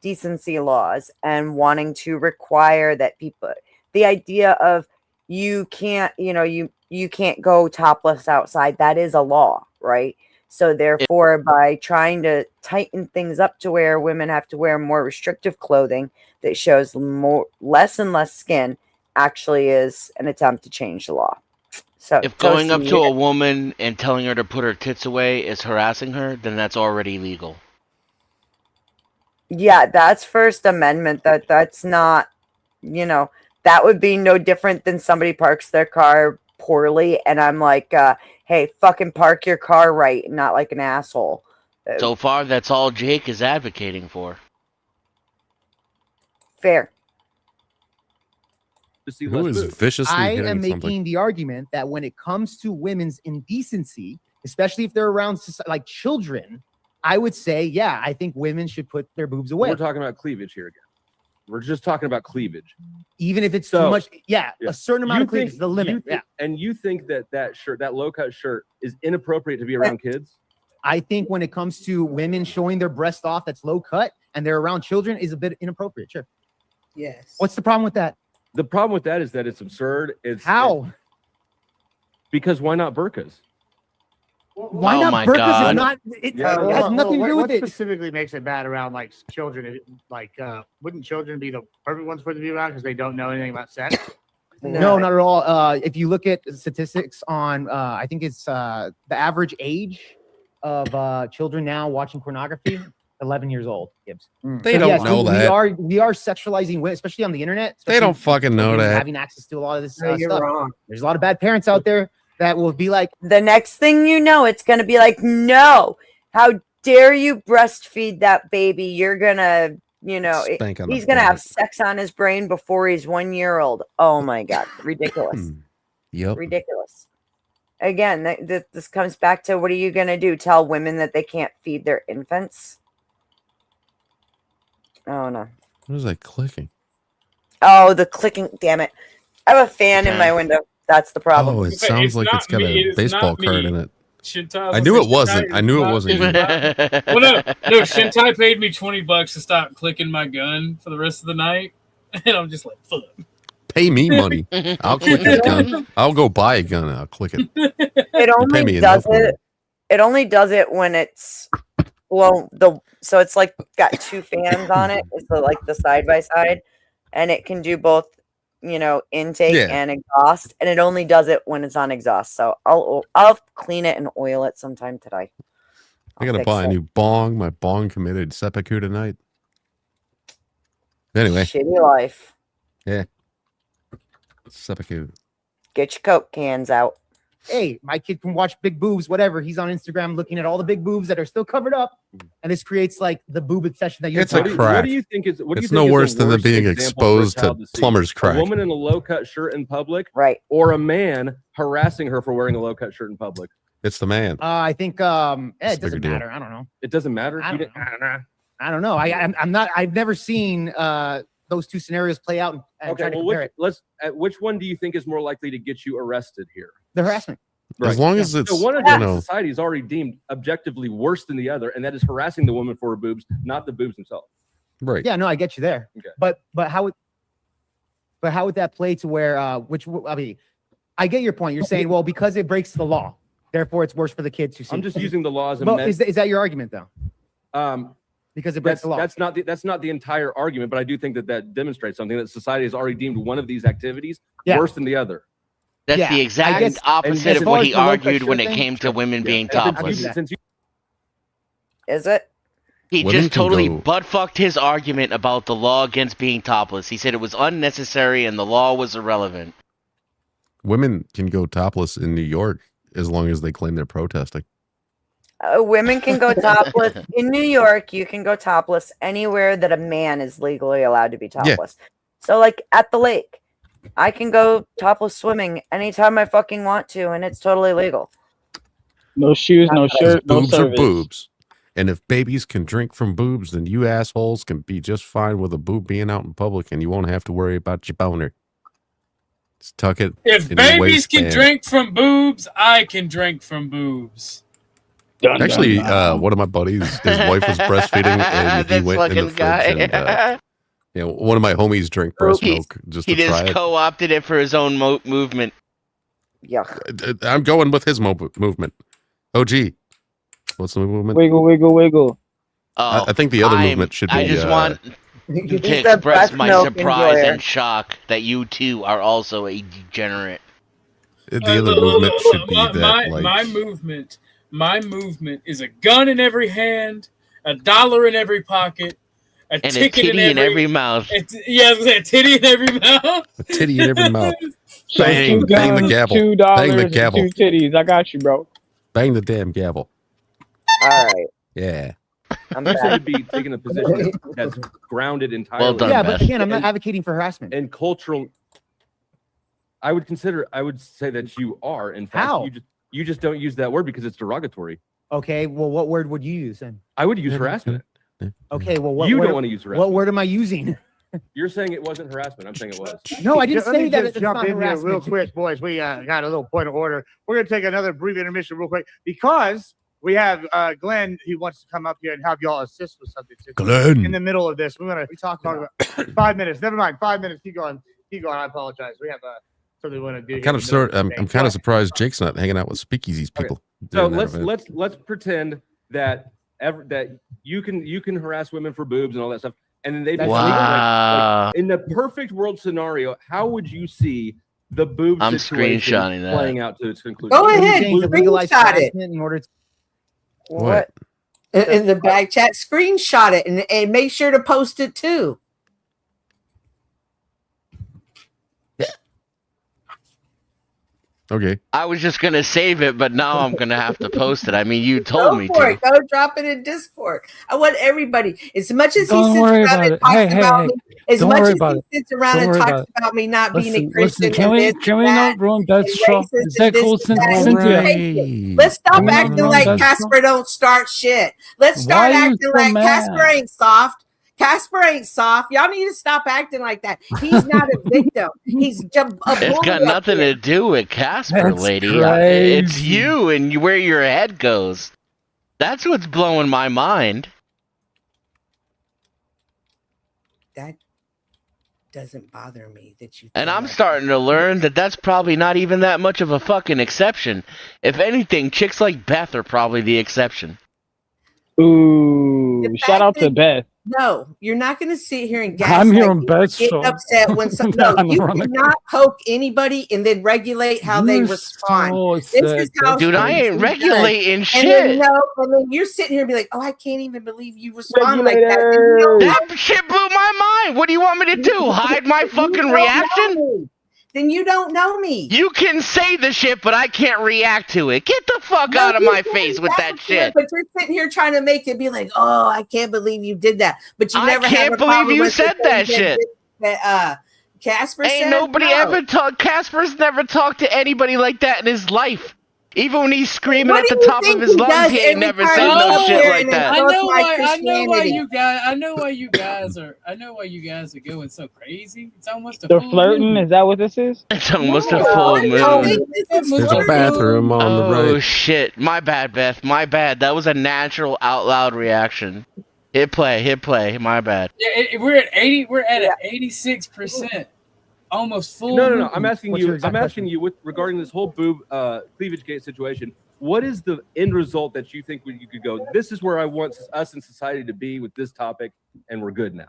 decency laws and wanting to require that people, the idea of you can't, you can't go topless outside, that is a law, right? So therefore, by trying to tighten things up to where women have to wear more restrictive clothing that shows less and less skin, actually is an attempt to change the law. So If going up to a woman and telling her to put her tits away is harassing her, then that's already legal. Yeah, that's First Amendment. That's not, that would be no different than somebody parks their car poorly and I'm like, hey, fucking park your car right, not like an asshole. So far, that's all Jake is advocating for. Fair. Who is viciously I hitting am making something? the argument that when it comes to women's indecency, especially if they're around like children, I would say, yeah, I think women should put their boobs away. We're talking about cleavage here again. We're just talking about cleavage. Even if it's too much, a certain amount You of cleavage think- is the limit. And you think that shirt, that low cut shirt, is inappropriate to be around kids? I think when it comes to women showing their breast off that's low cut and they're around children is a bit inappropriate. Sure. Yes. What's the problem with that? The problem with that is that it's absurd. How? Because why not burqas? Why Oh not my burqas? God. Is not. It has nothing to do with what it. specifically makes it bad around like children? Like, wouldn't children be the perfect ones for it to be around because they don't know anything about sex? No, not at all. If you look at statistics on, I think it's the average age of children now watching pornography, 11 years old. Gibbs. They don't know that. We are sexualizing women, especially on the internet. They don't especially fucking know children that. Having access to a lot of this No, you're stuff. wrong. There's a lot of bad parents out there that will be like, the next thing you know, it's going to be like, no, how dare you breastfeed that baby? You're going to, Spank on the he's going to have butt. sex on his brain before he's 1 year old. Oh my God. Ridiculous. Yep. Ridiculous. Again, this comes back to what are you going to do? Tell women that they can't feed their infants? Oh no. What is that clicking? Oh, the clicking. Damn it. I have a fan in my window. That's the problem. Oh, it sounds like it's got a baseball card in it. Shintai, I knew it wasn't. I knew it wasn't. you. Well, no, Shintai paid me $20 to stop clicking my gun for the rest of the night, and I'm just like, fuck. Pay me money. I'll click this gun. I'll go buy a gun and I'll click it. It pay only me does enough money. it. It only does it when it's so it's like got two fans on it. It's like the side by side, and it can do both, intake Yeah. and exhaust. And it only does it when it's on exhaust. So I'll clean it and oil it sometime today. I gotta fix buy a it. new bong. My bong committed seppuku tonight. Anyway, Shitty life. yeah. Seppuku. Get your Coke cans out. hey, my kid can watch big boobs, whatever. He's on Instagram looking at all the big boobs that are still covered up. And this creates like the boob obsession that you're It's a talking crack. What do you think is? What do you It's think no is worse the than them worst being example for a exposed to child see? plumber's crack. A woman in a low cut shirt in public, right? Or a man harassing her for wearing a low cut shirt in public. It's the man. I think it It's a doesn't bigger deal. matter. I don't know. It doesn't matter. I You don't didn't- know. I don't know. I'm not. I've never seen those two scenarios play out and Okay, try to well, compare it. which one do you think is more likely to get you arrested here? The harassment. As long as it's, So one of you them know, society is already deemed objectively worse than the other, and that is harassing the woman for her boobs, not the boobs themselves. right. Yeah, no, I get you there. Okay. But how would that play to where I get your point. You're saying, well, because it breaks the law, therefore it's worse for the kids who see. I'm just using the law as a But is that your argument though? Because it breaks the law. That's not the entire argument, but I do think that demonstrates something that society has already deemed one of these activities worse than the other. That's Yeah, the I exact guess- opposite as of far what as he the low-cut argued when shirt it thing, came to women being And topless. Is it? He Women just can totally go- butt fucked his argument about the law against being topless. He said it was unnecessary and the law was irrelevant. women can go topless in New York as long as they claim they're protesting. Women can go topless in New York. You can go topless anywhere that a man is legally allowed to be topless. So, like at the lake, I can go topless swimming anytime I fucking want to, and it's totally legal. No shoes, no shirt, no Boobs are service. boobs. And if babies can drink from boobs, then you assholes can be just fine with a boob being out in public and you won't have to worry about your boner. Just tuck it If in your babies can waistband. drink from boobs, I can drink from boobs. Actually, one of my buddies, his wife was breastfeeding, and he This went in the fucking guy. fridge and one of my homies drank breast milk just He to try just it. co-opted it for his own movement. Yuck. I'm going with his movement. OG, what's the movement? Wiggle, wiggle, wiggle. Oh, I think the other movement should be. I just want to express my surprise and shock that you two are also a degenerate. The other movement should be that my movement is a gun in every hand, $1 in every pocket, and a titty in every mouth. A titty in every mouth. A titty in every mouth. So Bang, bang the gavel. $2 Bang the and gavel. 2 titties. I got you, bro. Bang the damn gavel. All right. Yeah. I'm First, I back. would be taking a position that's grounded entirely. Well done, Yeah, Beth. but again, I'm not advocating for harassment. And cultural. I would say that you are. In fact, How? you just don't use that word because it's derogatory. Okay, well, what word would you use then? I would use harassment. Okay, well, what You word, don't want to use harassment. What word am I using? You're saying it wasn't harassment. I'm saying it was. No, I didn't Let me say that just it's jump not in here harassment. real quick, boys. We got a little point of order. We're going to take another brief intermission real quick because we have Glenn who wants to come up here and have y'all assist with something. Glenn. In the middle of this, we're going to talk about 5 minutes. Never mind, 5 minutes. Keep going. I apologize. We have something we want to do. I'm kind of surprised Jake's not hanging out with speakeasies people. So during that event. let's pretend that that you can harass women for boobs and all that stuff, and then they That's wow. Like, in the perfect world scenario, how would you see the boob I'm situation screenshotting that. playing out to its conclusion? Go ahead, Legalize screenshot it. harassment in order to What? In the back chat, screenshot it and make sure to post it too. Okay. I was just gonna save it, but now I'm gonna have to post it. I mean, you told me Go for to. it. Go drop it in Discord. I want everybody, as much as Don't he sits worry around about and it. talks Hey, about hey, me, as don't much worry as about he it. sits around Don't and worry talks about it. about me not being a Christian Can and we this can and we that, not ruin Beth's and show? racist Is that and this cool, and that, and Cynthia? take it. Let's stop Can we not acting ruin like Beth's show? Casper don't start shit. Let's start Why are you acting so like mad? Casper ain't soft. Casper ain't soft. Y'all need to stop acting like that. He's not a victim. He's just a It's bully got up nothing here. to do with Casper, That's lady. crazy. It's you and where your head goes. That's what's blowing my mind. That doesn't bother me that you. And feel I'm like starting to learn that that's probably not even that much of a fucking exception. If anything, chicks like Beth are probably the exception. Ooh, The shout fact out to that- Beth. No, you're not going to sit here and I'm here gaslight on me, Beth's get show. upset when some. No, you Ironically. cannot poke anybody and then regulate how they You're respond. so This sick. is how Dude, I things ain't are regulating done. shit. And then you're sitting here and be like, "Oh, I can't even believe you respond like that." And you don't That shit blew my mind. What do you want me to do? Hide my fucking reaction? Then you don't know me. You can say the shit, but I can't react to it. Get the fuck No, out of you my can face with react that to shit. it, but you're sitting here trying to make it be like, "Oh, I can't believe you did that." But you I never can't have a believe problem you with the said things that shit. That Casper Ain't said. nobody No. ever talked. Casper's never talked to anybody like that in his life. Even when he's screaming What at do the you top of think his he lungs, does he ain't every never time said he no goes shit there like and that. I insults know my why. I know why Christianity? you guys. I know why you guys are. I know why you guys are going so crazy. It's almost a They're full flirting. moon. Is that what this is? It's almost a No, full I don't moon. think this is There's a flirting. bathroom on the Oh right. shit! My bad, Beth. My bad. That was a natural, out loud reaction. Hit play. Hit play. My bad. Yeah, we're at 80. We're at an 86%, almost full. No. moon. I'm asking What's you. your I'm exact asking you with regarding this whole boob cleavage gate situation. What is the end result that you think you could go? This is where I want us in society to be with this topic, and we're good now.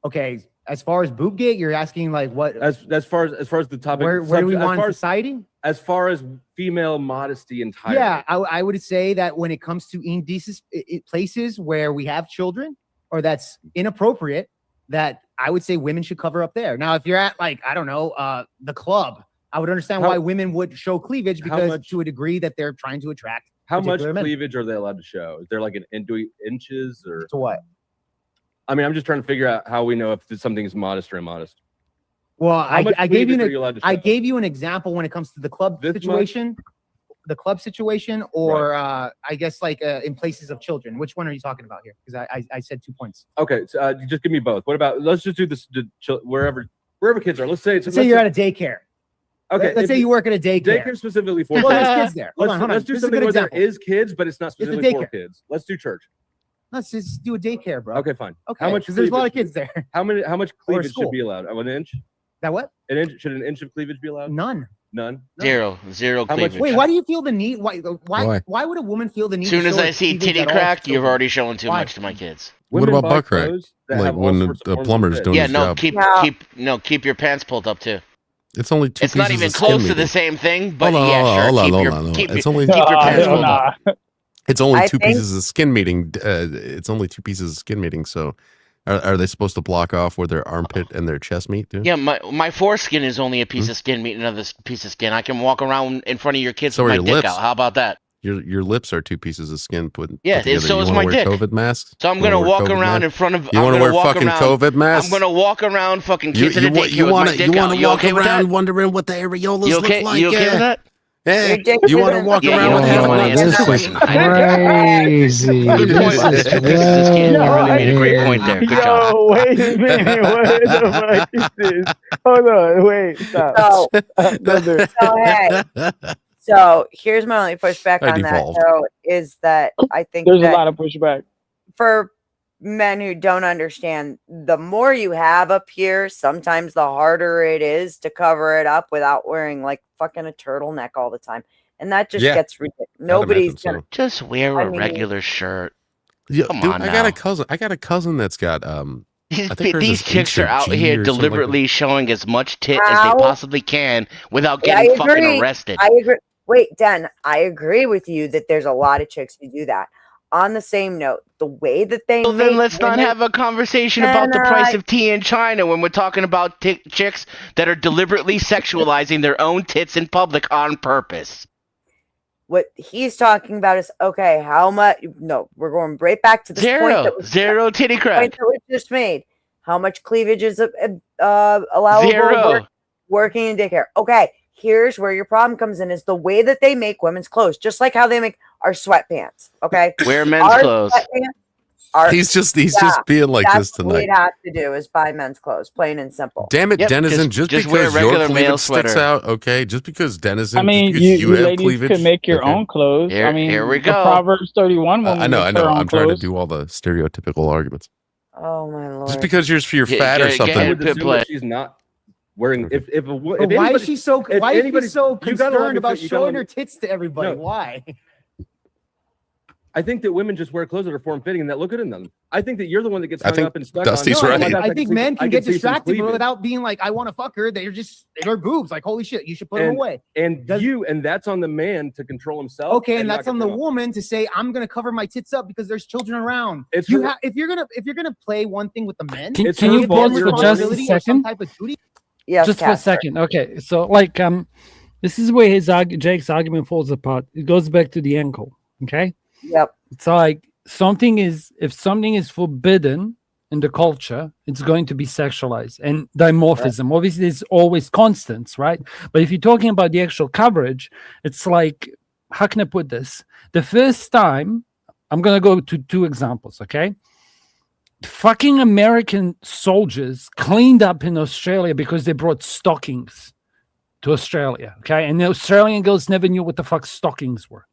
Okay, as far as Boobgate, you're asking like what? As far as the topic, Where do we as want far in as, society? as far as female modesty entirely. Yeah, I would say that when it comes to indecent places where we have children or that's inappropriate, that I would say women should cover up there. Now, if you're at like, I don't know, the club, I would understand why women would show cleavage because to a degree that they're trying to attract. How much particular men. cleavage are they allowed to show? Is there like inches or To what? I mean, I'm just trying to figure out how we know if something is modest or immodest. Well, How much I gave you cleavage are you allowed to I show? gave you an example when it comes to the club This situation, or I guess like in places of children. Which one are you talking about here? Because I said 2 points. Okay, so just give me both. What about let's just do this wherever kids are. Let's say Let's say you're at a daycare. Okay, Let's say you work at a daycare. Daycare specifically for Well, there's kids. kids there. Hold on. Let's do This is a something good where there example. is kids, but it's not It's a specifically for daycare. kids. Let's do church. Let's just do a daycare, bro. Okay, fine. Okay. How much? Because there's a lot of cleavage- kids there. How much Or cleavage school. should be allowed? An inch? That what? Should an inch of cleavage be allowed? None. None. Zero How much- cleavage. Wait, why do you feel the need? Why Why? would a woman feel the need? As soon to as show I her see cleavage titty at all crack, to you've children? already shown too Why? much to my kids. What Women about buy butt crack? clothes that Like have all when sorts of the forms of plumber's fit. doing Yeah, his no, job. keep your pants pulled up too. It's only two It's not pieces even of skin close to meating. the same thing, but Hold on, yeah, sure. hold on, keep hold your on. keep It's your, only keep your pants hell pulled up. nah. It's only I two think- pieces of skin meeting. It's only two pieces of skin meeting. So, are they supposed to block off where their armpit and their chest meet? Too? Yeah, my foreskin is only a piece of skin meeting another piece of skin. I can walk around in front of your kids So with are my your dick lips. out. How about that? Your lips are two pieces of skin put Yeah, together. so You is wanna my wear dick. COVID masks? So I'm You wanna gonna wear walk COVID around mask? in front of. You I'm want to gonna wear walk fucking around, COVID masks? I'm gonna walk around fucking kids in a daycare you with want my to dick out. You walk okay with around that? wondering what the areolas You look okay? like? You okay with that? Yeah. Your dick You want to isn't- walk Yeah, around you with don't half wanna a answer this that is question. Crazy. Good point. This is Good piece of skin. You really made a great way point there. Good job. Yo, wait a minute. What the fuck is this? Hold on. Wait. Stop. So, Don't do it. so hey. So here's my only pushback I on that devolved. though is that I think There's a that lot of pushback. for men who don't understand, the more you have up here, sometimes the harder it is to cover it up without wearing like fucking a turtleneck all the time. And that just Yeah. gets ridiculous. Nobody's imagine gonna so. Just wear I a mean- regular shirt. Yeah, Come dude, on I got now. a cousin. I got a cousin that's got These, I think hers these is chicks H or are out G here or something like that. deliberately showing as much tit as Ow. they possibly can without Yeah, I getting fucking agree. arrested. I agree. Wait, Dan, I agree with you that there's a lot of chicks who do that. On the same note, the way that they Well, then make let's not women- have a conversation about the price of tea in China when we're talking about chicks that are deliberately sexualizing their own tits in public on purpose. What he's talking about is okay. How much? No, we're going right back to this point that was Zero titty point crack. that was just made. How much cleavage is allowable? Zero. Working in daycare. Okay, here's where your problem comes in: is the way that they make women's clothes, just like how they make our sweatpants. Okay, Wear men's Our clothes. sweatpants are- He's just being like that's this what we'd tonight. have to do is buy men's clothes, plain and simple. Damn it, Yep, Denizen! just Just wear a because your regular male cleavage sticks sweater. out, okay? Just because Denizen, I mean, just because you have ladies cleavage, can make your okay? own clothes. Here- I mean, here we the go. Proverbs 31 woman I know. makes her own I'm trying to clothes. do all the stereotypical arguments. Oh my lord! Just because you're Get- fat or get- something. get- I would Pit assume play. that she's not wearing. If But why is anybody- she so? if Why is she anybody's- so you gotta let concerned me about fin- you gotta showing let her me- tits to everybody? No. Why? I think that women just wear clothes that are form fitting and that look good in them. I think that you're the one that gets I hung think up and stuck Dusty's on. No, right. I think men can get see some distracted cleavage. without being like, "I want to fuck her." They're boobs. Like, holy shit, you should put them away. And Does- and that's on the man to control himself. Okay, and not that's on the control- woman to say, "I'm gonna cover my tits up because there's children around." It's You her- have if you're gonna play one thing with the men. Can, It's can her you give fault, them pause your for just a responsibility or some second? type of duty. Yes, Just for a Casper. second. Okay, so like this is where Jake's argument falls apart. It goes back to the ankle. Okay, Yep. it's like if something is forbidden in the culture, it's going to be sexualized and dimorphism. Obviously, there's always constants, right? But if you're talking about the actual coverage, it's like, how can I put this? The first time, I'm gonna go to two examples. Okay. Fucking American soldiers cleaned up in Australia because they brought stockings to Australia. Okay. And the Australian girls never knew what the fuck stockings were.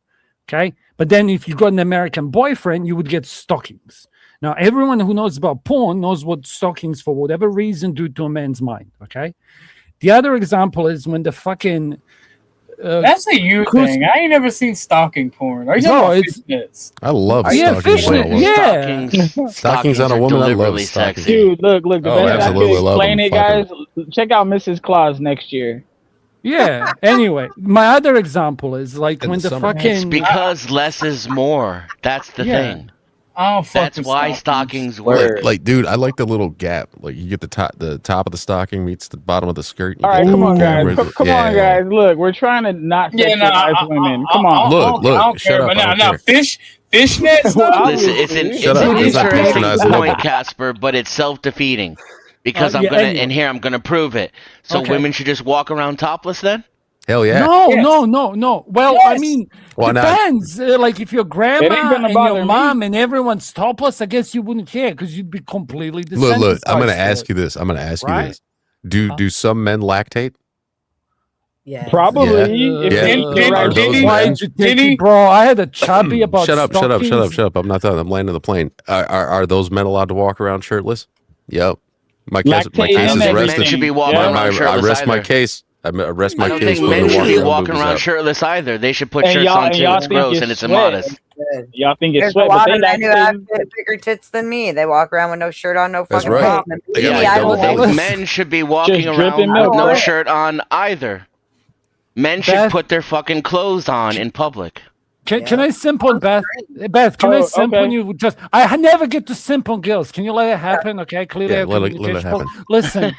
Okay. But then if you got an American boyfriend, you would get stockings. Now, everyone who knows about porn knows what stockings, for whatever reason, do to a man's mind. Okay. The other example is when the fucking. That's a you Cruise- thing. I ain't never seen stalking porn. Are you No, talking it's- about fishnets? I love Yeah, stockings. fishnet, on a woman. yeah. Stockings on a are woman. I love deliberately stockings. sexy. Dude, look, the Oh, best I absolutely can love explain them. it, guys. Check out Mrs. Claus next year. Yeah. Anyway, my other example is like In when the the summer. It's fucking. because less is more. That's the Yeah. thing. I don't fuck That's with why stockings Like, work. like, dude, I like the little gap. Like, you get the top of the stocking meets the bottom of the skirt. All right, come on, guys. Cameras. Come on, guys. Look, we're trying to not Yeah, no, sexualize women. Come I on. Look, don't look, shut care, up, but I now, don't now care. fishnets. Well, though? Listen, it's Shut up, an because I'm interesting patronizing point, nobody. Casper, but it's self-defeating. Because Yeah, I'm gonna, anyway. and here I'm gonna prove it. So Okay. women should just walk around topless then? Hell yeah. No, Yes. no. Well, I Yes. mean, Why not? depends. Like if your It ain't grandma gonna and bother your me. mom and everyone's topless, I guess you wouldn't care because you'd be completely Look, desensitized. I'm gonna to ask it. you this. I'm gonna ask you Right? this. Do some men lactate? Yeah. Probably. Are those men? Bro, I had a chubby about Shut up! stockings. I'm not done. I'm landing the plane. Are those men allowed to walk around shirtless? Yep. My case is rested. Men should be walking around shirtless I rest my either. case. I rest my I don't case. think when men they're should be walking walking around out. shirtless either. They should put And shirts y'all- on and too. y'all It's think gross it's and it's sweat. immodest. Y'all think it's There's sweat, a but lot they of men who have actually bigger tits than me. They walk around with no shirt on, no That's fucking right. clothes. They got Me, like I double don't I don't bellies. think men should be walking Just dripping around milk, with no bro. shirt on either. Men should Beth- put their fucking clothes on in public. Can I simp on Beth? Beth, can I simp on you? Just I never get to simp on girls. Can you let it happen? Okay, clearly Yeah, our let it communication. happen. Listen,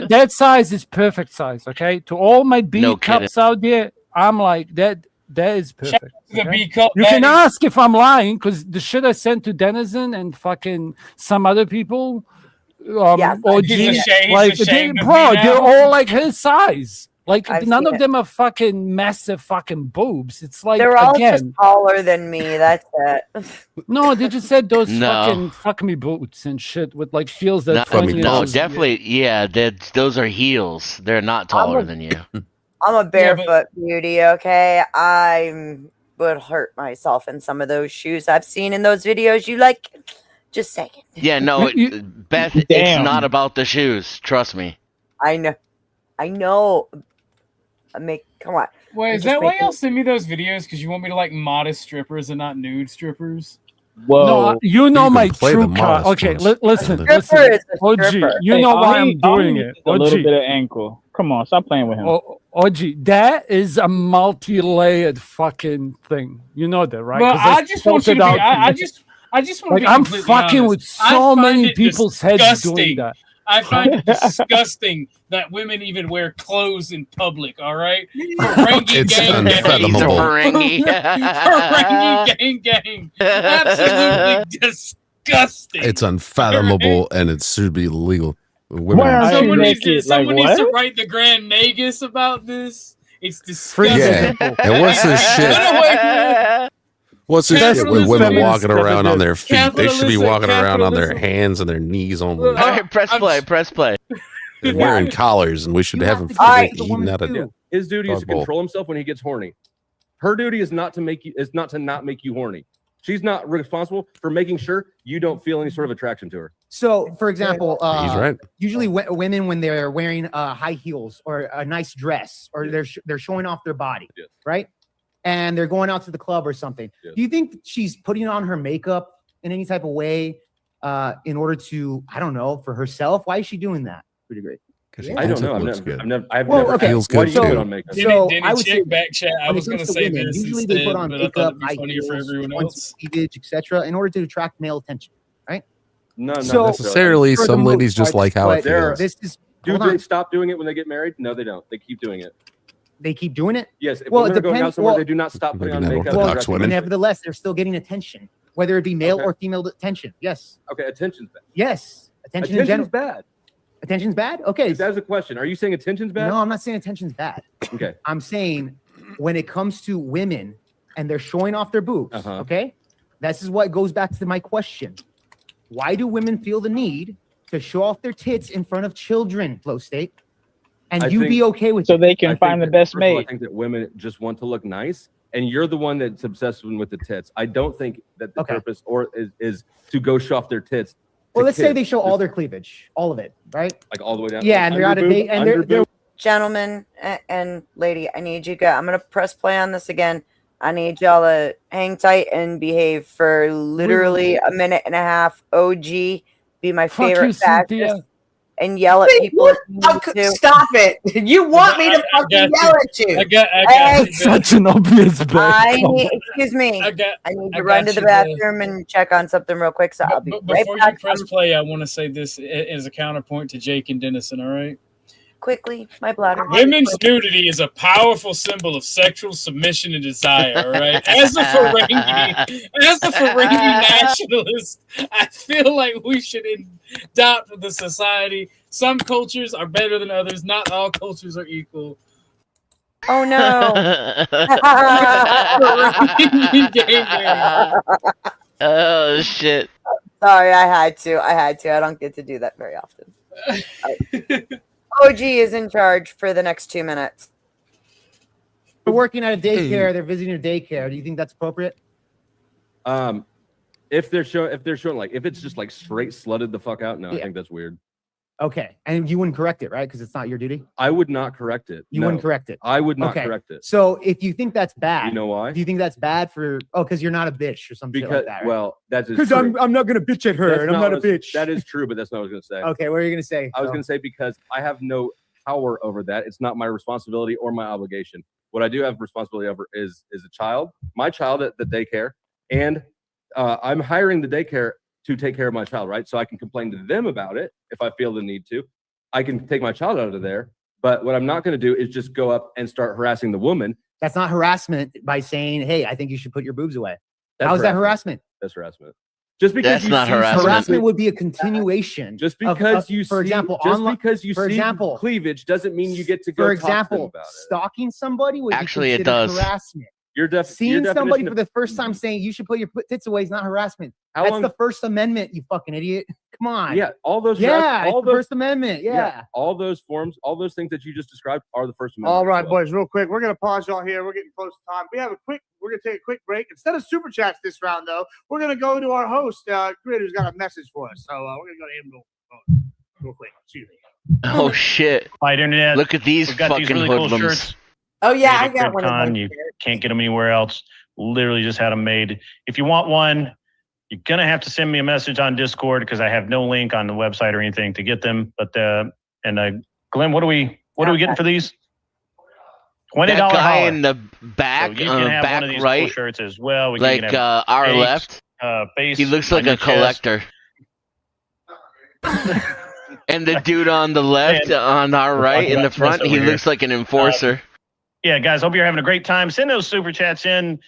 that size is perfect size. Okay, to all my B No kidding. cups out there, I'm like that. That is perfect. The okay? B cup. You can ask if I'm lying because the shit I sent to Denizen and fucking some other people, OG, He's like ashamed of bro, me now. they're all like his size. Like I've none seen of it. them are fucking massive fucking boobs. It's like They're all again. just taller than me. That's it. No, they just said those No. fucking fuck me boots and shit with like heels that No, 20 no, inches. definitely. Yeah, those are heels. They're not taller than you. I'm a barefoot beauty, okay? I would hurt myself in some of those shoes I've seen in those videos. You like, just saying. Yeah, no, Beth, it's Damn. not about the shoes. Trust me. I know. Come on. Wait, I'm is just that why making- y'all send me those videos? Because you want me to like modest strippers and not nude strippers? Whoa. No, you know You can my play the true car. modest Okay, ones. listen, Stripper listen. is a OG, stripper. you Hey, know all why he- I'm all he doing needs it. is a little OG, bit of ankle. Come on, stop playing with him. OG, that is a multi-layered fucking thing. You know that, right? Well, 'Cause I just want you to be. spelled it out I you. just want to Like be I'm completely fucking honest. with I so find many it people's heads doing disgusting. that. I find it disgusting that women even wear clothes in public. All right, Ferengi It's gang gang. unfathomable. Ferengi. Ferengi gang gang. Absolutely disgusting. It's unfathomable, and it should be illegal. Women, Why aren't you Someone needs naked? to, someone Like needs to what? write the Grand Nagus about this. It's Free disgusting. yeah. And what's this shit? What's this shit with women Capitalism walking is around on their feet? They should be Capitalism- walking around on their capitalism. hands and their knees only. All right, press play. Press play. They're wearing collars, and we should You have have them to All right. the eating woman out of. too. His duty is to Dog bowl. control himself when he gets horny. Her duty is not to make you not make you horny. She's not responsible for making sure you don't feel any sort of attraction to her. So, for example, He's right. usually women when they're wearing high heels or a nice dress or they're showing off their body, Yes. right? And they're going out to the club or something. Yes. Do you think she's putting on her makeup in any type of way in order to, I don't know, for herself? Why is she doing that? To a degree. Because I don't know. I've Well, never. okay. Feels Why good, do you too. put on makeup? So Denny I would say check back chat. I when it was going to comes to say women, this usually instead, they put on but I thought makeup, it'd be high funnier for heels, everyone points else. of cleavage, etc., in order to attract male attention, right? No, not So- necessarily. For the Some most ladies just part, like how it but there- feels. This is Do hold they on. stop doing it when they get married? No, they don't. They keep doing it. They keep doing it. Yes. If Well, women it are going out depends- somewhere, well- they do not stop putting on Maybe not makeup. and Orthodox dressing women. nicely. Nevertheless, they're still getting attention, whether it be male Okay. or female attention. Yes, Okay, attention's bad. yes, attention in Attention's general. bad. Attention's bad. Okay, That was a question. Are you saying attention's bad? no, I'm not saying attention's bad. Okay. I'm saying when it comes to women and they're showing off their boobs, Uh-huh. okay, this is what goes back to my question. Why do women feel the need to show off their tits in front of children, Flow State? And I you think- be okay with So it? they I can think find the that- best first of all, I mate. think that women just want to look nice, and you're the one that's obsessed with the tits. I don't think that the Okay. purpose is to go show off their tits. Well, to let's say kids. they show all Just, their cleavage, all of it, right? like all the way down. Yeah, like, and they're out of under date, boob, and they're under boob. Gentlemen and lady, I need you guys. I'm going to press play on this again. I need y'all to hang tight and behave for literally a minute and a half. OG, be my Fuck favorite you, fascist, Cynthia. and yell at Wait, people. what? if you Oh, need to. stop it. You want me to I fucking got yell at you. I got Hey, you. Beth. Such an obvious bet. I need, excuse me. I got. I need I to run got to the you, Beth. bathroom and check on something real quick. So I'll be But right before back. you press play, I want to say this as a counterpoint to Jake and Dennison. All right. Quickly, my bladder. Women's nudity is a powerful symbol of sexual submission and desire. All right. As a Ferengi nationalist, I feel like we should adopt the society. Some cultures are better than others. Not all cultures are equal. Oh no. Oh shit. Sorry, I had to. I don't get to do that very often. OG is in charge for the next 2 minutes. They're working at a daycare. They're visiting a daycare. Do you think that's appropriate? If they're showing like if it's just like straight slutted the fuck out, no, I think that's weird. Okay, and you wouldn't correct it, right? Because it's not your duty. I would not correct it. You No. wouldn't correct it. I would not Okay. correct it. So if you think that's bad, You know why? do you think that's bad for? Oh, because you're not a bitch or something Because like that. Right? well, that's because I'm not gonna bitch at her, That's and I'm not a what I was- bitch. That is true, but that's not what I was gonna say. Okay, what are you gonna say? I was going to say because I have no power over that. It's not my responsibility or my obligation. What I do have responsibility over is a child, my child at the daycare, and I'm hiring the daycare to take care of my child, right? So I can complain to them about it if I feel the need to. I can take my child out of there, but what I'm not going to do is just go up and start harassing the woman. That's not harassment by saying, "Hey, I think you should put your boobs away." That's How's that harassment? That's harassment. Just because That's you not see harassment. Harassment would be a continuation. Just of- because of- you for see, example, just online, because you for see example, cleavage doesn't mean you get to go for talk to them example, about it. stalking somebody would Actually, be it considered does. harassment. Your Seeing somebody definition for the first time saying you should put your tits away is not harassment. How That's long- the First Amendment, you fucking idiot. Come on. Yeah, all those. Yeah, all it's the those First Amendment. Yeah. all those forms, all those things that you just described are the First Amendment. All right, as well. boys, real quick. We're going to pause y'all here. We're getting close to time. We're going to take a quick break. Instead of super chats this round, though, we're going to go to our host, Grid, who's got a message for us. So we're going to go to him real quick. Excuse me. Oh shit! Fight internet. Look at these We've got fucking these really cool hoodlums. shirts. Oh yeah, I Made at got one of CritCon. those. You can't get them anywhere else. Literally just had them made. If you want one, you're gonna have to send me a message on Discord because I have no link on the website or anything to get them. But Glenn, what are we getting for these? $20 That guy holler. in the back, So you can have back one of these right, cool shirts as well. We like can have our face, left. face He looks on like your a chest. collector. And the dude on the left, on our right, in the front, he looks like an enforcer. Yeah, guys, hope you're having a great time. Send those super chats in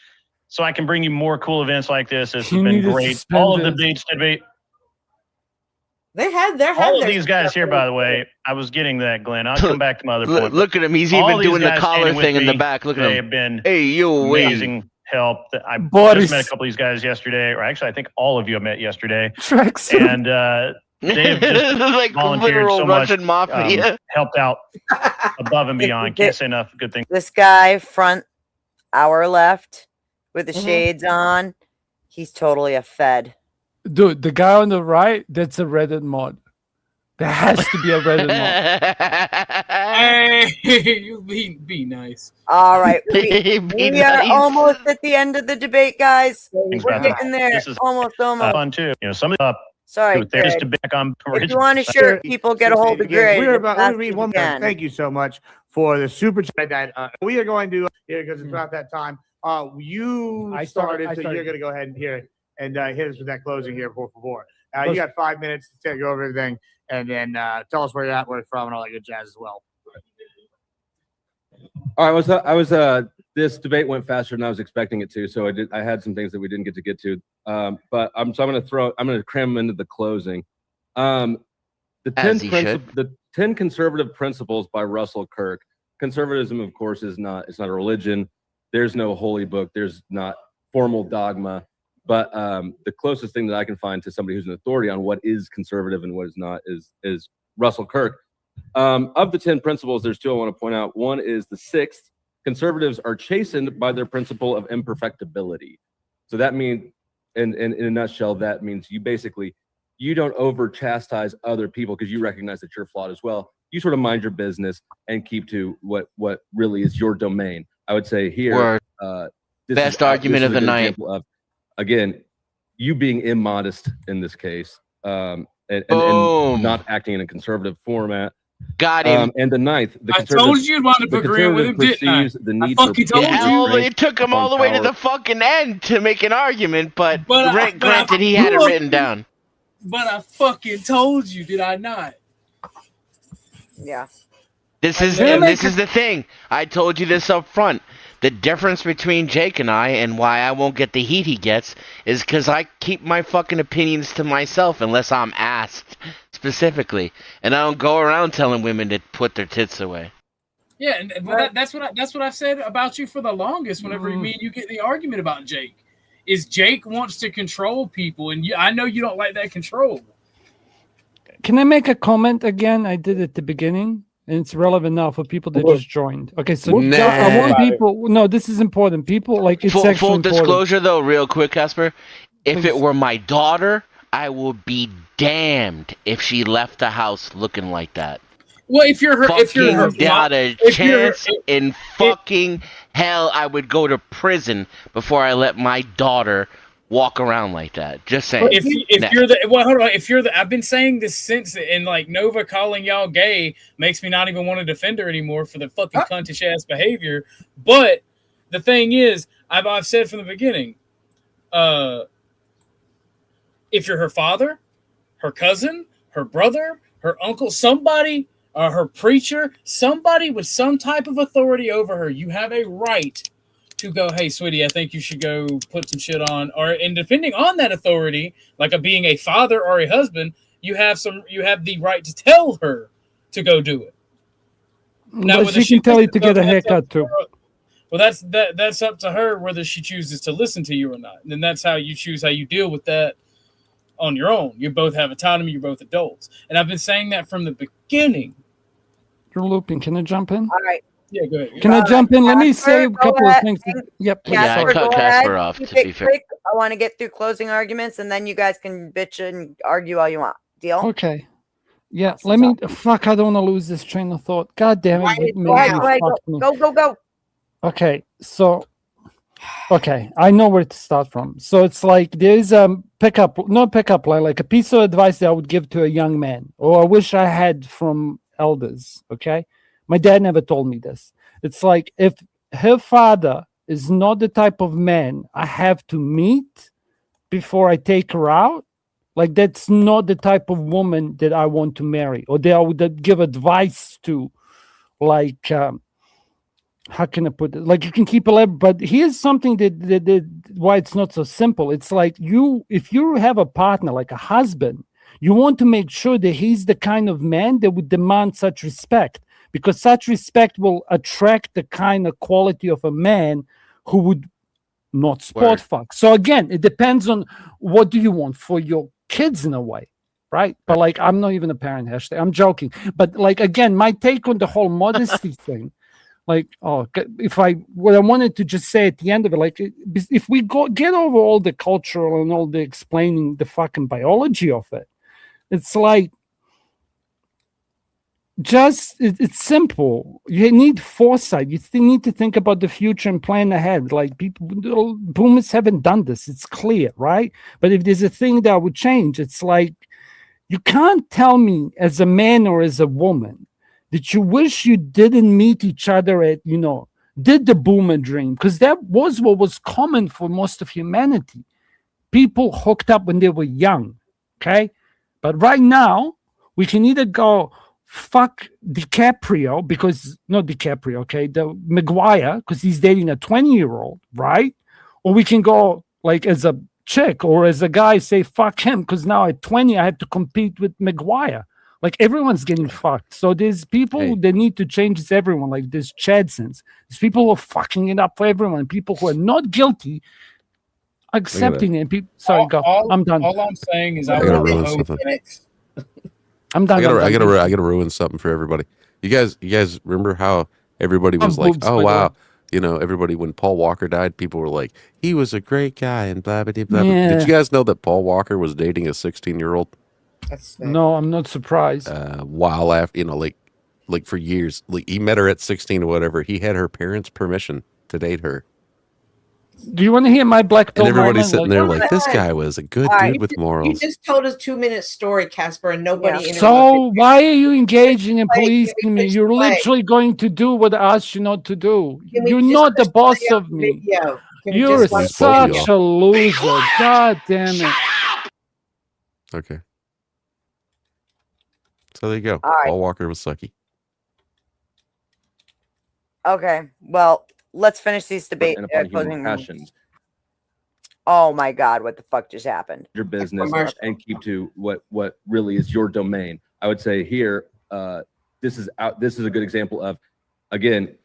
so I can bring you more cool events like this. This has You been need to great. suspend All of the it. debates debate. their All of these guys here, by the way, I was getting that, Glenn. I'll come back to my other point. Look at him. He's All even these doing the guys collar standing with thing in the me, back. Look at they him. have been Hey, you wait. amazing help. I Boris. just met a couple of these guys yesterday, or actually, I think all of you I met yesterday. Tracksuit. And they've just Like volunteered literal so much, Russian mafia. helped out above and beyond. Can't say enough good things. This guy, front, our left, with the Mhm. shades on, he's totally a Fed. Dude, the guy on the right, that's a Reddit mod. There has to be a Reddit mod. Hey, you be nice. All right, Be we nice. are almost at the end of the debate, guys. Thanks, We're Beth. getting there. This is Almost. fun too. You know, some of the Sorry, they're just Greg. to back on If you want a shirt, people get a hold of Greg. We're as about fast to read as one you more. can. Thank you so much for the super chat that we are going to here because it's about that time. You I started, started. so you're going to go ahead and hit us with that closing here, por favor. You got 5 minutes to take over everything, and then tell us where you're at, where you're from, and all that good jazz as well. All right, this debate went faster than I was expecting it to, so I had some things that we didn't get to. But I'm going to cram them into the closing. The As he should. 10 conservative principles by Russell Kirk. Conservatism, of course, it's not a religion. There's no holy book. There's not formal dogma. But the closest thing that I can find to somebody who's an authority on what is conservative and what is not is Russell Kirk. Of the 10 principles, there's two I want to point out. One is the 6th. Conservatives are chastened by their principle of imperfectibility. So that means, in a nutshell, that means you don't over chastise other people because you recognize that you're flawed as well. You sort of mind your business and keep to what really is your domain. I would say here, Word. this argument is of a the good night. example of, again, you being immodest in this case, and Boom. not acting in a conservative format. Got him. And the 9th, I told you to wind up agreeing with him, didn't I? the need fucking for told personal you. Hell, strength it took him all the upon way to power. the fucking end to make an argument, but I granted, he had it look, written down. But I fucking told you, did I not? Yeah. This is the thing. I told you this up front. The difference between Jake and I, and why I won't get the heat he gets, is because I keep my fucking opinions to myself unless I'm asked specifically, and I don't go around telling women to put their tits away. Yeah, and that's what I've said about you for the longest. Whenever me and you get the argument about Jake, is Jake wants to control people, and I know you don't like that control. Can I make a comment again? I did at the beginning. and it's relevant now for people that Look, just joined. Okay, so look I want at it. people. No, this is important. People like it's Full, actually full important. disclosure, though, real quick, Casper. If Please. it were my daughter, I would be damned if she left the house looking like that. Well, if you're her, if you're her, Fucking not a if you're her, chance in fucking hell. I would go to prison before I let my daughter walk around like that. Just saying. If you're the well, hold on. If you're the, I've been saying this since, and like Nova calling y'all gay makes me not even want to defend her anymore for the fucking cuntish ass behavior. But the thing is, I've said from the beginning, if you're her father, her cousin, her brother, her uncle, somebody, her preacher, somebody with some type of authority over her, you have a right to go, hey, sweetie, I think you should go put some shit on. And depending on that authority, like being a father or a husband, you have the right to tell her to go do it. Now, But she can tell you to get a haircut too. Well, that's up to her whether she chooses to listen to you or not. And then that's how you choose how you deal with that on your own. You both have autonomy. You're both adults. And I've been saying that from the beginning. You're looping. Can I jump in? All right. Yeah, go ahead. Can I jump in? Let me say a Casper, couple go of ahead. things. Yep. Please. Yeah, I Casper, cut go Casper ahead. off, Keep to be it fair. quick. I want to get through closing arguments, and then you guys can bitch and argue all you want. Deal? Okay. Yeah. Let me. Fuck. I don't want to lose this train of thought. God damn it. You Go ahead. made me Go ahead. fuck me. Go. Okay, so I know where to start from. So it's like there's a pickup line, like a piece of advice that I would give to a young man, or I wish I had from elders. Okay, my dad never told me this. It's like if her father is not the type of man I have to meet before I take her out, like that's not the type of woman that I want to marry, or that I would give advice to, like. How can I put it? Like you can keep 11, but here's something that why it's not so simple. It's like if you have a partner, like a husband, you want to make sure that he's the kind of man that would demand such respect, because such respect will attract the kind of quality of a man who would not sport fuck. So again, it depends on what do you want for your kids in a way. Right. But like, I'm not even a parent, hashtag. I'm joking. But like, again, my take on the whole modesty thing. Like, what I wanted to just say at the end of it, like, if we get over all the cultural and all the explaining the fucking biology of it, it's like, it's simple. You need foresight. You need to think about the future and plan ahead. Like boomers haven't done this. It's clear, right? But if there's a thing that would change, it's like, you can't tell me as a man or as a woman that you wish you didn't meet each other at, did the boomer dream, because that was what was common for most of humanity. People hooked up when they were young, okay? But right now, we can either go fuck DiCaprio, the Maguire, because he's dating a 20-year-old, right? Or we can go, like, as a chick or as a guy, say fuck him, because now at 20, I have to compete with Maguire. Like everyone's getting fucked. So there's people that need to change. It's everyone. Like there's Chadsons. There's people who are fucking it up for everyone. People who are not guilty, accepting it. Sorry, go. I'm done. All I'm saying is I gotta ruin something. I'm done. I gotta ruin something for everybody. You guys remember how everybody was like, oh wow, everybody when Paul Walker died, people were like, he was a great guy and blah blah blah. Yeah. Did you guys know that Paul Walker was dating a 16-year-old? No, I'm not surprised. While after, like for years, like he met her at 16 or whatever. He had her parents' permission to date her. Do you want to hear my black pill? And everybody's moment? sitting there like, this guy was a good dude with morals. You just told us 2-minute story, Casper, and nobody. So why are you engaging in policing me? You're literally going to do what I asked you not to do. You're not the boss of me. You're such a loser. God damn it. Okay. So there you go. All right. Paul Walker was sucky. Okay. Well, let's finish these debate. And upon human passions. Oh my God! What the fuck just happened? Your business and keep to what really is your domain. I would say here, this is a good example of, again,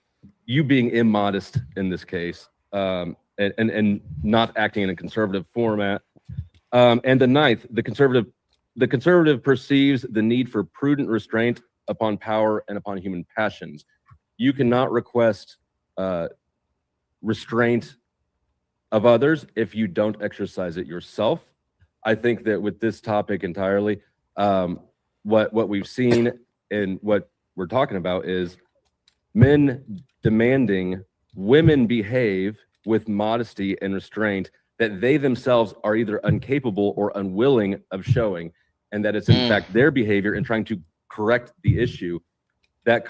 you being immodest in this case, and not acting in a conservative format. And the ninth, the conservative perceives the need for prudent restraint upon power and upon human passions. You cannot request restraint of others if you don't exercise it yourself. I think that with this topic entirely, what we've seen and what we're talking about is men demanding women behave with modesty and restraint that they themselves are either incapable or unwilling of showing, and that it's in fact their behavior in trying to correct the issue that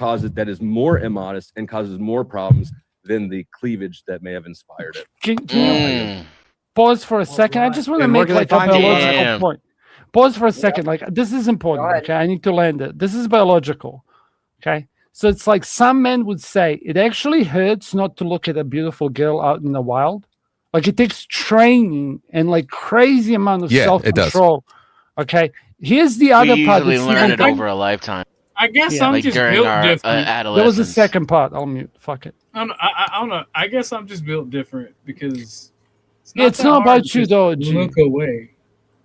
is more immodest and causes more problems than the cleavage that may have inspired it. Can you pause for a second? I just want to make like a biological point. Pause for a second. Like, this is important. Okay, I need to land it. This is biological. Okay, so it's like some men would say it actually hurts not to look at a beautiful girl out in the wild. Like, it takes training and like crazy amount of self-control. Okay, here's the other part. We usually learn it over a lifetime. I guess I'm like just during built our different. adolescence. There was a second part. I'll mute. Fuck it. I don't know. I guess I'm just built different because it's not about you though. Look away.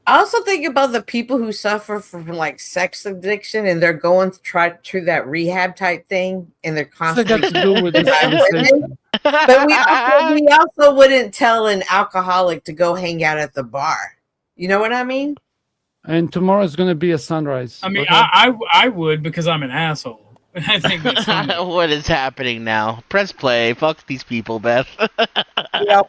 I also think about the people who suffer from like sex addiction and they're going to try through that rehab type thing and they're constantly. to do with this conversation. But we also wouldn't tell an alcoholic to go hang out at the bar. You know what I mean? And tomorrow's going to be a sunrise. I mean, okay? I would because I'm an asshole. I think that's funny. What is happening now? Press play. Fuck these people, Beth. Yep.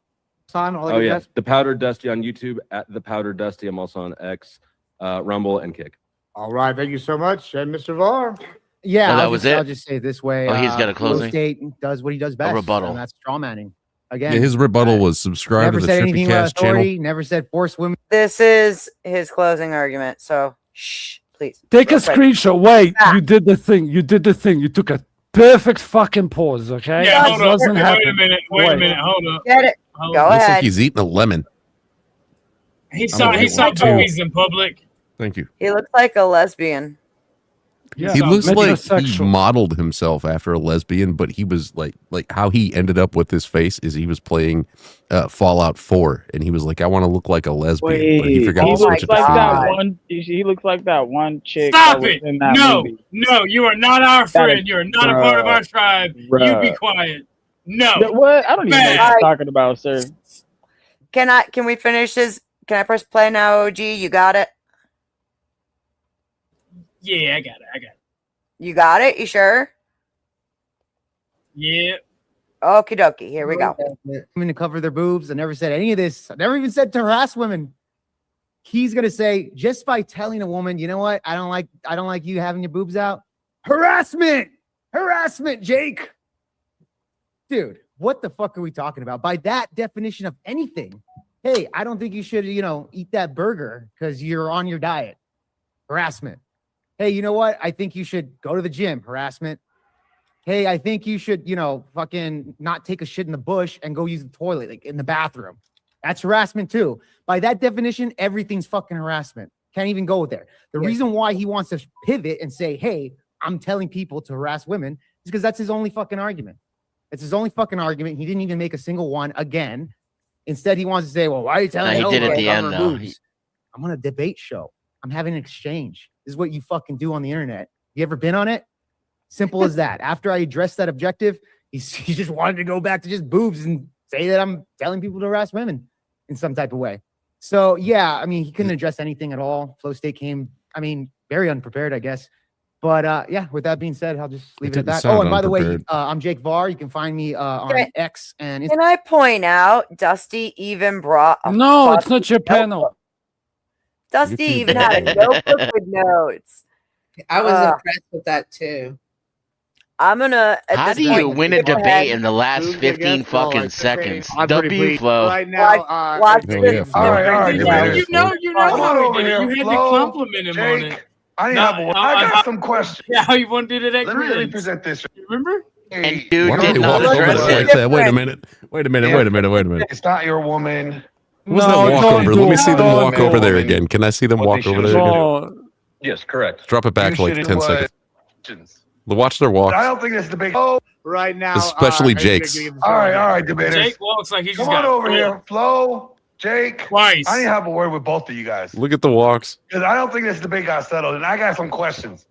Oh yeah, The Powder Dusty on YouTube, at The Powder Dusty. I'm also on X, Rumble, and Kick. All right, thank you so much, Mr. Var. Yeah, Oh, that was it? I'll just say it this way. Oh, he's got a closing? State does what he does best. rebuttal. And that's straw manning. Again, Yeah, his rebuttal was subscribe never to the said anything about Trippycast channel. authority. Never said force women. This is his closing argument. So, shh, please. Take a Real quick. screenshot. Wait, you did the thing. You did the thing. You took a perfect fucking pause. Okay, Yeah, This hold up. doesn't Wait happen. a minute. Wait a minute. Hold up. Get it. Hold Go up. Looks ahead. like he's eating a lemon. He I'm saw gonna get one, too. boobies in public. Thank you. He looks like a lesbian. Yeah, He looks like he metrosexual. modeled himself after a lesbian, but he was like how he ended up with this face is he was playing Fallout 4, and he was like, I want to look like a lesbian, but he forgot to switch it to female. He looks like that one chick. Stop that was it! in that No, movie. no, you are not our friend. You are not a part of our tribe. You be Bruh. quiet. No. What? I don't even know what Bad. you're talking about, sir. Can we finish this? Can I press play now, OG? You got it? Yeah, I got it. You got it? You sure? Yeah. Okie dokie. Here we go. Women to cover their boobs. I never said any of this. I never even said to harass women. He's gonna say just by telling a woman, you know what? I don't like you having your boobs out. Harassment, Jake. Dude, what the fuck are we talking about? By that definition of anything. Hey, I don't think you should, eat that burger because you're on your diet. Harassment. Hey, you know what? I think you should go to the gym. Harassment. Hey, I think you should, fucking not take a shit in the bush and go use the toilet, like in the bathroom. That's harassment too. By that definition, everything's fucking harassment. Can't even go there. The reason why he wants to pivot and say, hey, I'm telling people to harass women is because that's his only fucking argument. It's his only fucking argument. He didn't even make a single one again. Instead, he wants to say, well, why are you telling me? He did at the end, though. I'm on a debate show. I'm having an exchange. This is what you fucking do on the internet. You ever been on it? Simple as that. After I addressed that objective, he just wanted to go back to just boobs and say that I'm telling people to harass women in some type of way. So, yeah, I mean, he couldn't address anything at all. Flow State came, very unprepared, I guess. But, yeah, with that being said, I'll just leave it at that. Oh, and by the way, I'm Jake Var. You can find me on X and Instagram. Can I point out, Dusty even brought a No, it's not your panel. Dusty even had a notebook with notes. I was impressed with that too. I'm gonna. How do you win a debate in the last 15 fucking seconds? W Flow. Right now, watch this. All right. You know how we did it. You had to compliment him on it. I got some questions. Yeah, how you want to do that? Let me present this. Remember? And dude Why did don't they not walk over address there it. like that? Wait a minute. It's not your woman. What was that walk over? Let me see them walk over there again. Can I see them walk over there again? Yes, correct. Drop it back for like 10 seconds. Watch their walk. I don't think that's the big. Oh, right now. Especially Jake's. All right, debaters. Jake looks like he just Come got on over here, Flo, Jake. Twice. I need to have a word with both of you guys. Look at the walks. Because I don't think this debate got settled, and I got some questions.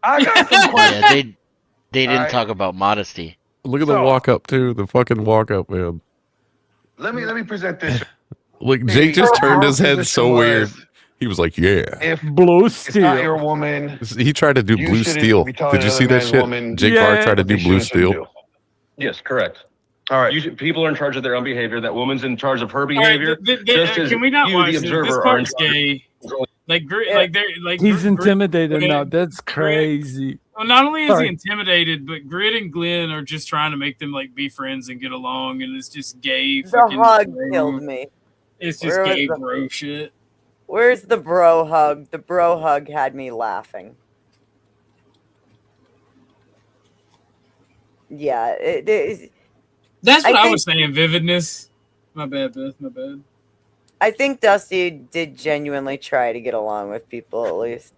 I got some questions. Yeah, they didn't Alright. talk about modesty. Look at the So- walk up too. The fucking walk up, man. Let me present this. Like Jake just turned his head so position weird. was, He was like, "Yeah." If Blue it's not your woman, He tried to do you Blue shouldn't Steel. be telling Did you see another that man's shit? woman Jake Var tried to what do they Blue should and Steel. shouldn't do. Yes, correct. All right. People are in charge of their own behavior. That woman's in charge of her All right, behavior. just as can we not you, watch the this? observer, This are in part's charge. gay. Like He's Grit- intimidated Grit- now. That's crazy. Well, not only is Sorry. he intimidated, but Grit and Glenn are just trying to make them like be friends and get along, and it's just gay. The fucking hug bro. killed me. It's just Where was gay the- bro shit. Where's the bro hug? The bro hug had me laughing. Yeah, That's what I think- was saying. Vividness. My bad, Beth. My bad. I think Dusty did genuinely try to get along with people at least,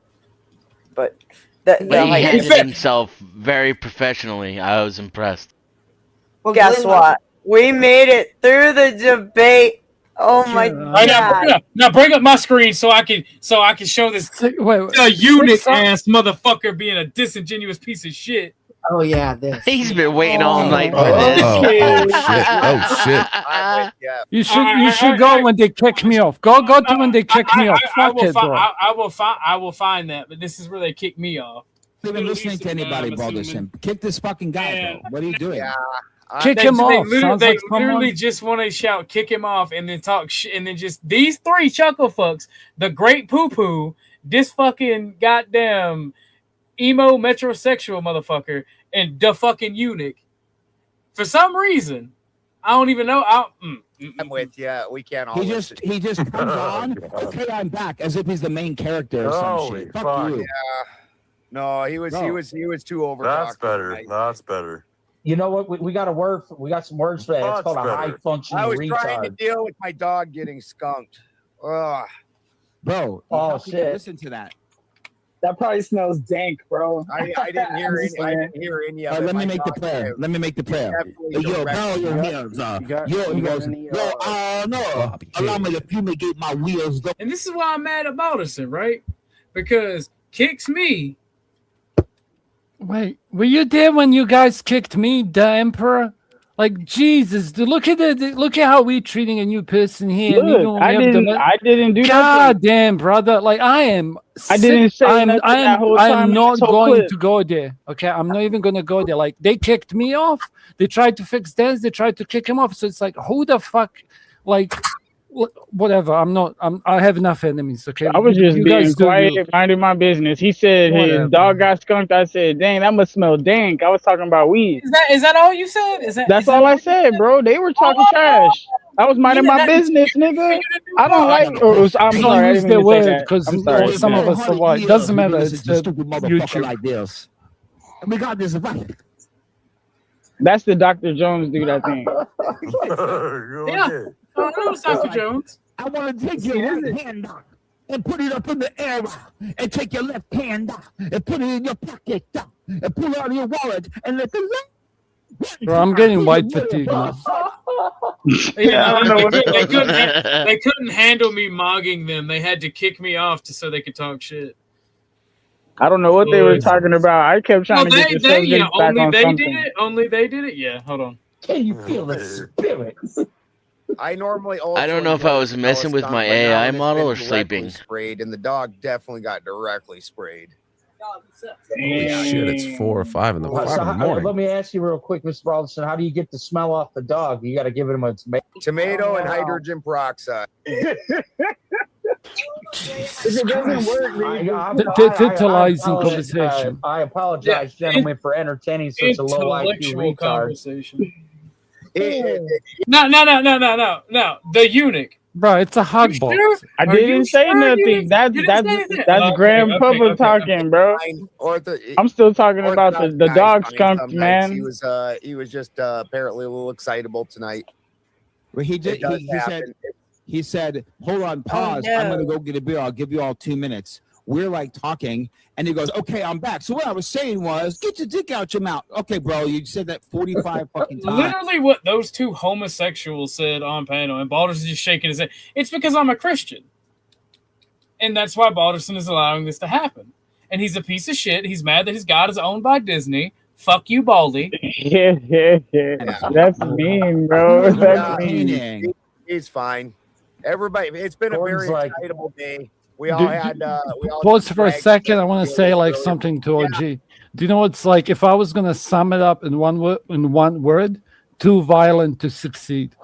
but But he handled himself very professionally. I was impressed. guess Glenn- what? We made it through the debate. Oh my All right, god! now bring up my screen so I can show this eunuch ass motherfucker being a disingenuous piece of shit. Oh yeah, this. He's been waiting all night for You should go when they kick me off. Go to when they kick me off. Fuck it, bro. I will find that, but this is where they kick me off. You've been listening to anybody, Balderson. Kick this fucking guy, bro. What are you doing? Kick They him off. literally, Sounds they like someone- literally just want to shout, kick him off, and then talk shit, and then just these three chuckle fucks, the great poo poo, this fucking goddamn emo metrosexual motherfucker, and the fucking eunuch. For some reason, I don't even know. I'm with you. We can't all. He just comes on. Okay, I'm back, as if he's the main character or some Holy shit. Fuck fuck. you. Yeah. No, he was too over. That's better. That's better. You know what? We got a word. We got some words for that. It's Much called a better. high functioning I was retard. trying to deal with my dog getting skunked. Ugh. Bro, Oh, how can you shit. listen to that. That probably smells dank, bro. I didn't hear any. I didn't hear any of it. Let me My make the dog prayer. did. Let me make the prayer. Definitely Yo, direct- bro, your Yep. wheels. You got- Yo, you he got goes, any, no. Allow me to fumigate my wheels. Though. And this is why I'm mad at Balderson, right? Because kicks me. Wait, were you there when you guys kicked me, the Emperor? Like Jesus, look at look at how we treating a new person here. and Look, even when I we have the didn't- I didn't do nothing. God damn, brother! Like I am. I didn't say I'm, nothing I'm, that whole I'm time in not this whole going clip. to go there. Okay, I'm not even gonna go there. Like they kicked me off. They tried to fix dance. They tried to kick him off. So it's like, who the fuck? Like, whatever. I have enough enemies. Okay, I was just You being guys do quiet, you. minding my business. He said Whatever. his dog got skunked. I said, dang, that must smell dank. I was talking about weed. Is that all you said? That's all I said, bro. They were talking trash. I was minding my business, nigga. I don't like. I'm Don't sorry. I use didn't the mean to say word that. because I'm sorry. some of us are white. It doesn't matter. It's the stupid motherfucker YouTube. like this. And we got this right. That's the Dr. Jones dude, I think. Yeah. Oh, no, it's Dr. Jones. I want to take your right hand out and put it up in the air and take your left hand out and put it in your pocket and pull out your wallet and let the left. Bro, I'm getting white fatigue now. Yeah, I don't know what they couldn't handle me mogging them. They had to kick me off so they could talk shit. I don't know what they were talking about. I kept trying Well, to get the subject back only on they something. did it. Only they did it. Yeah, hold on. Can you feel the spirit? I normally. I don't know if I was messing with my AI model or sleeping. Sprayed, and the dog definitely got directly sprayed. Holy shit, it's 4 or 5 in the, Well, 5 in the morning. let me ask you real quick, Mr. Balderson. How do you get the smell off the dog? You got to give him a Tomato and hydrogen peroxide. If it doesn't work, Tantalizing conversation. I apologize, gentlemen, for entertaining such a low IQ Intellectual retard. conversation. No. The eunuch. Bro, it's a hug box. Sure? I Are you didn't say sure you nothing. didn't- That's you didn't that's say anything? that's Okay, Grandpapa okay. talking, bro. I'm still talking about the dog skunked, Some nights man. He was just apparently a little excitable tonight. Well, he did. It does He said. happen. He said, "Hold on, pause. I'm gonna go get a beer. I'll give you all 2 minutes." We're like talking, and he goes, "Okay, I'm back." So what I was saying was, "Get your dick out your mouth." Okay, bro, you said that 45 fucking times. Literally what those two homosexuals said on panel, and Balderson just shaking his head. It's because I'm a Christian. And that's why Balderson is allowing this to happen. and he's a piece of shit. He's mad that his god is owned by Disney. Fuck you, Baldy. Yeah. That's mean, bro. That's mean. He's fine. Everybody, it's been a very excitable day. We all had. Pause for a second. I want to say like something to OG. Do you know what's like? If I was gonna sum it up in one word, too violent to succeed.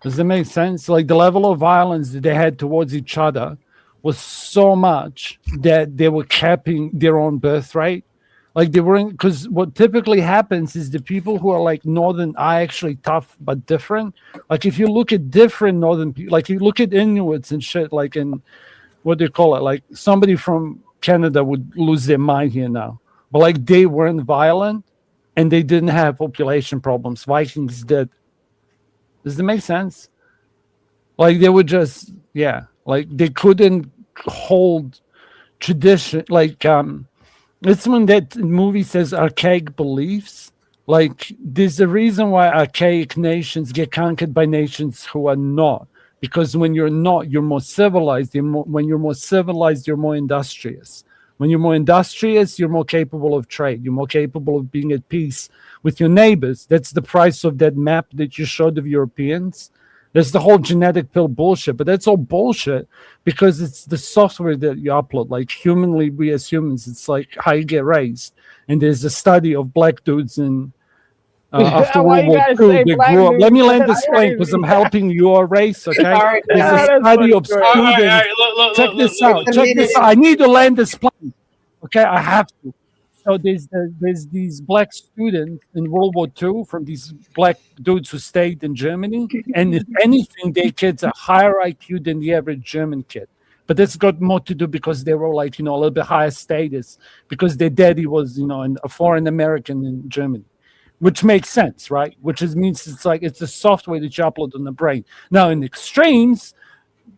Does that make sense? Like the level of violence that they had towards each other was so much that they were capping their own birthright. Like they weren't, because what typically happens is the people who are like northern are actually tough but different. Like if you look at different northern people, like you look at Inuits and shit, like in what do you call it? Like somebody from Canada would lose their mind here now. But like they weren't violent and they didn't have population problems. Vikings did. Does that make sense? Like they would just, yeah, like they couldn't hold tradition. Like it's when that movie says archaic beliefs. Like there's a reason why archaic nations get conquered by nations who are not. Because when you're not, you're more civilized. When you're more civilized, you're more industrious. When you're more industrious, you're more capable of trade. You're more capable of being at peace with your neighbors. That's the price of that map that you showed of Europeans. There's the whole genetic pill bullshit, but that's all bullshit because it's the software that you upload. Like humanly, we as humans, it's like how you get raised. And there's a study of black dudes in after World War II, they grew up. Let me land this plane because I'm helping your race, okay? There's a study of students. Check this out. Check this out. I need to land this plane. Okay, I have to. So there's these black students in World War II from these black dudes who stayed in Germany, and if anything, their kids are higher IQ than the average German kid. But that's got more to do because they were like, a little bit higher status because their daddy was, a foreign American in Germany, which makes sense, right? Which means it's like it's the software that you upload on the brain. Now in extremes,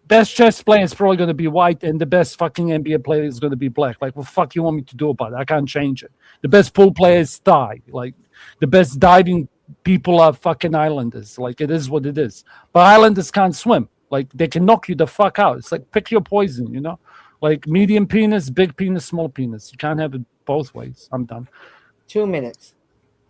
best chess player is probably going to be white, and the best fucking NBA player is going to be black. Like, what the fuck you want me to do about it? I can't change it. The best pool players die. Like, the best diving people are fucking islanders. Like, it is what it is. But islanders can't swim. Like, they can knock you the fuck out. It's like, pick your poison, Like, medium penis, big penis, small penis. You can't have it both ways. I'm done. 2 minutes.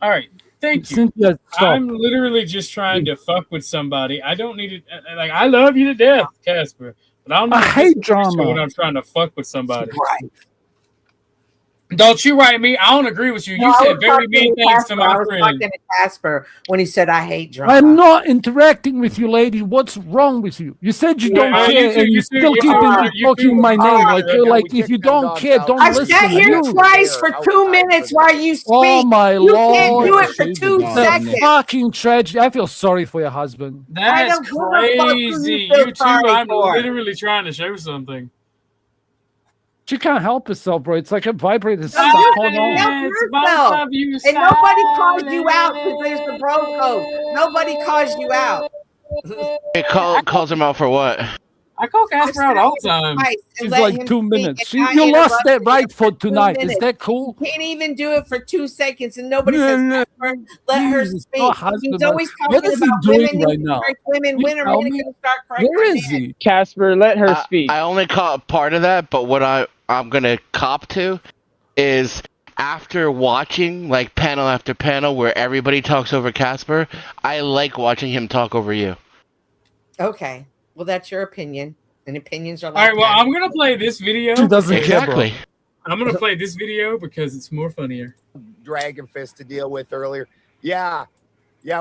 All right. Thank you. Cynthia, stop. I'm literally just trying to fuck with somebody. I don't need it. Like, I love you to death, Casper. But I don't I hate drama when I'm trying to fuck with somebody. Right. Don't you write me? I don't agree with you. You said very mean things to my I was friend. talking to Casper when he said I hate drama. I'm not interacting with you, lady. What's wrong with you? You said you don't care, and you still keep invoking my name. Like if you don't care, don't listen. I sat here twice for 2 minutes while you speak. Oh my you lord! Can't do it for 2 seconds. Fucking tragedy. I feel sorry for your husband. That's crazy. You too. I'm literally trying to show something. She can't help herself, bro. It's like a vibrator stuck on. And nobody calls you out because there's the bro code. Nobody calls you out. It calls him out for what? I call Casper out all the time. She's like 2 minutes. You lost that right for tonight. Is that cool? You can't even do it for 2 seconds, and nobody says, let her speak. He's always what talking is he about doing women. right now? Women, when are men going to start crying? Where is he? Casper, let her speak. I only caught part of that, but what I'm gonna cop to is after watching like panel after panel where everybody talks over Casper, I like watching him talk over you. Okay. Well, that's your opinion, and opinions are like. All right. Well, I'm gonna play this video. She doesn't exactly. care, I'm gonna play this video because it's more funnier. Dragon fist to deal with earlier. Yeah,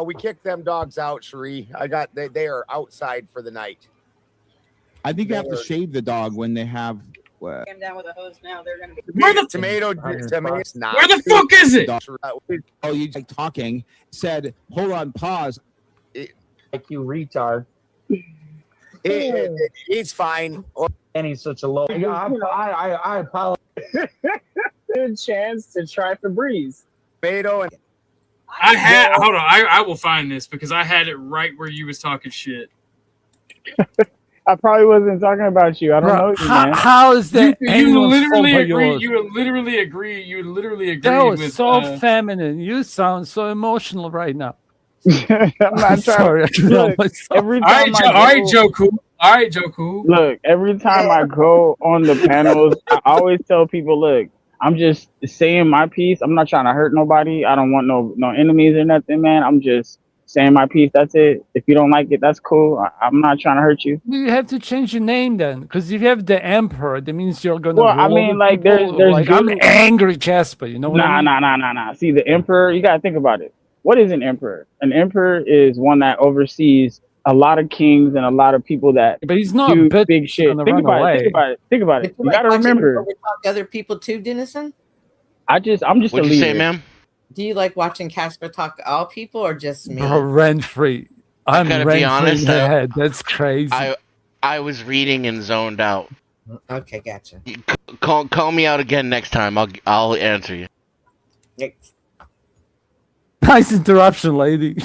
we kicked them dogs out, Cherie. They are outside for the night. I think you have to shave the dog when they have. Came down with a hose now. They're gonna be. Where the tomatoes not. Where the fuck is it? Oh, you like talking? Said, hold on, pause. Like you retard. He's fine. And he's such a low. I apologize. Good chance to try Febreze. Tomato and hold on. I will find this because I had it right where you was talking shit. I probably wasn't talking about you. I don't know you, man. How is that? You literally agree. You literally agree. That was with, so feminine. You sound so emotional right now. I'm not sorry. Look, every time all right, Joe. Cool. All right, Joe Cool. Look, every time I go on the panels, I always tell people, look, I'm just saying my piece. I'm not trying to hurt nobody. I don't want no enemies or nothing, man. I'm just saying my piece. That's it. If you don't like it, that's cool. I'm not trying to hurt you. You have to change your name then, because if you have the Emperor, that means you're gonna. Well, I roll mean, with like people, there's like good. I'm angry, Casper. You know what I mean? Nah. See, the Emperor, you gotta think about it. What is an emperor? An emperor is one that oversees a lot of kings and a lot of people that But he's not do a bitch big shit. gonna Think run about it. away. Think about it. Think about it. But You gotta remember. talk to other people too, Dennison. I'm just What'd a you leader. say, ma'am? Do you like watching Casper talk to all people or just me? Bro, rent free. I I'm gotta rent be free in honest. the head. That's crazy. I was reading and zoned out. Okay, gotcha. Call me out again next time. I'll answer you. Nice interruption, lady.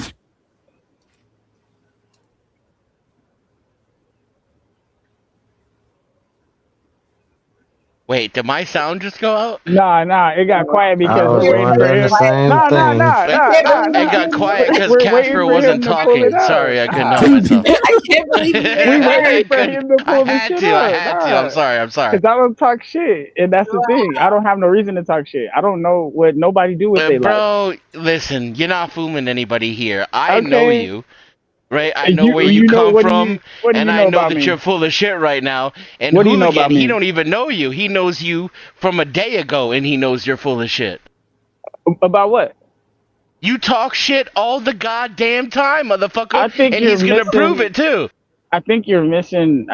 Wait, did my sound just go out? Nah, it got quiet because I was we're waiting for wondering him. the same thing. It got quiet because We're waiting Casper for wasn't him to pull talking. it up. Sorry, I couldn't help myself. I can't believe We waiting for him to pull this shit up. I had to. I'm sorry. Because I don't talk shit, and that's the thing. I don't have no reason to talk shit. I don't know what nobody do with their life. Bro, listen, you're not fooling anybody here. I know Okay. you. Right, I know where you know- come what do from, you- what do and you I know know about that me? you're full of shit right now. And What do you know Hooligan, about he me? don't even know you. He knows you from a day ago, and he knows you're full of shit. About what? You talk shit all the goddamn time, motherfucker. I think and you're he's gonna missing- prove it too. I think you're missing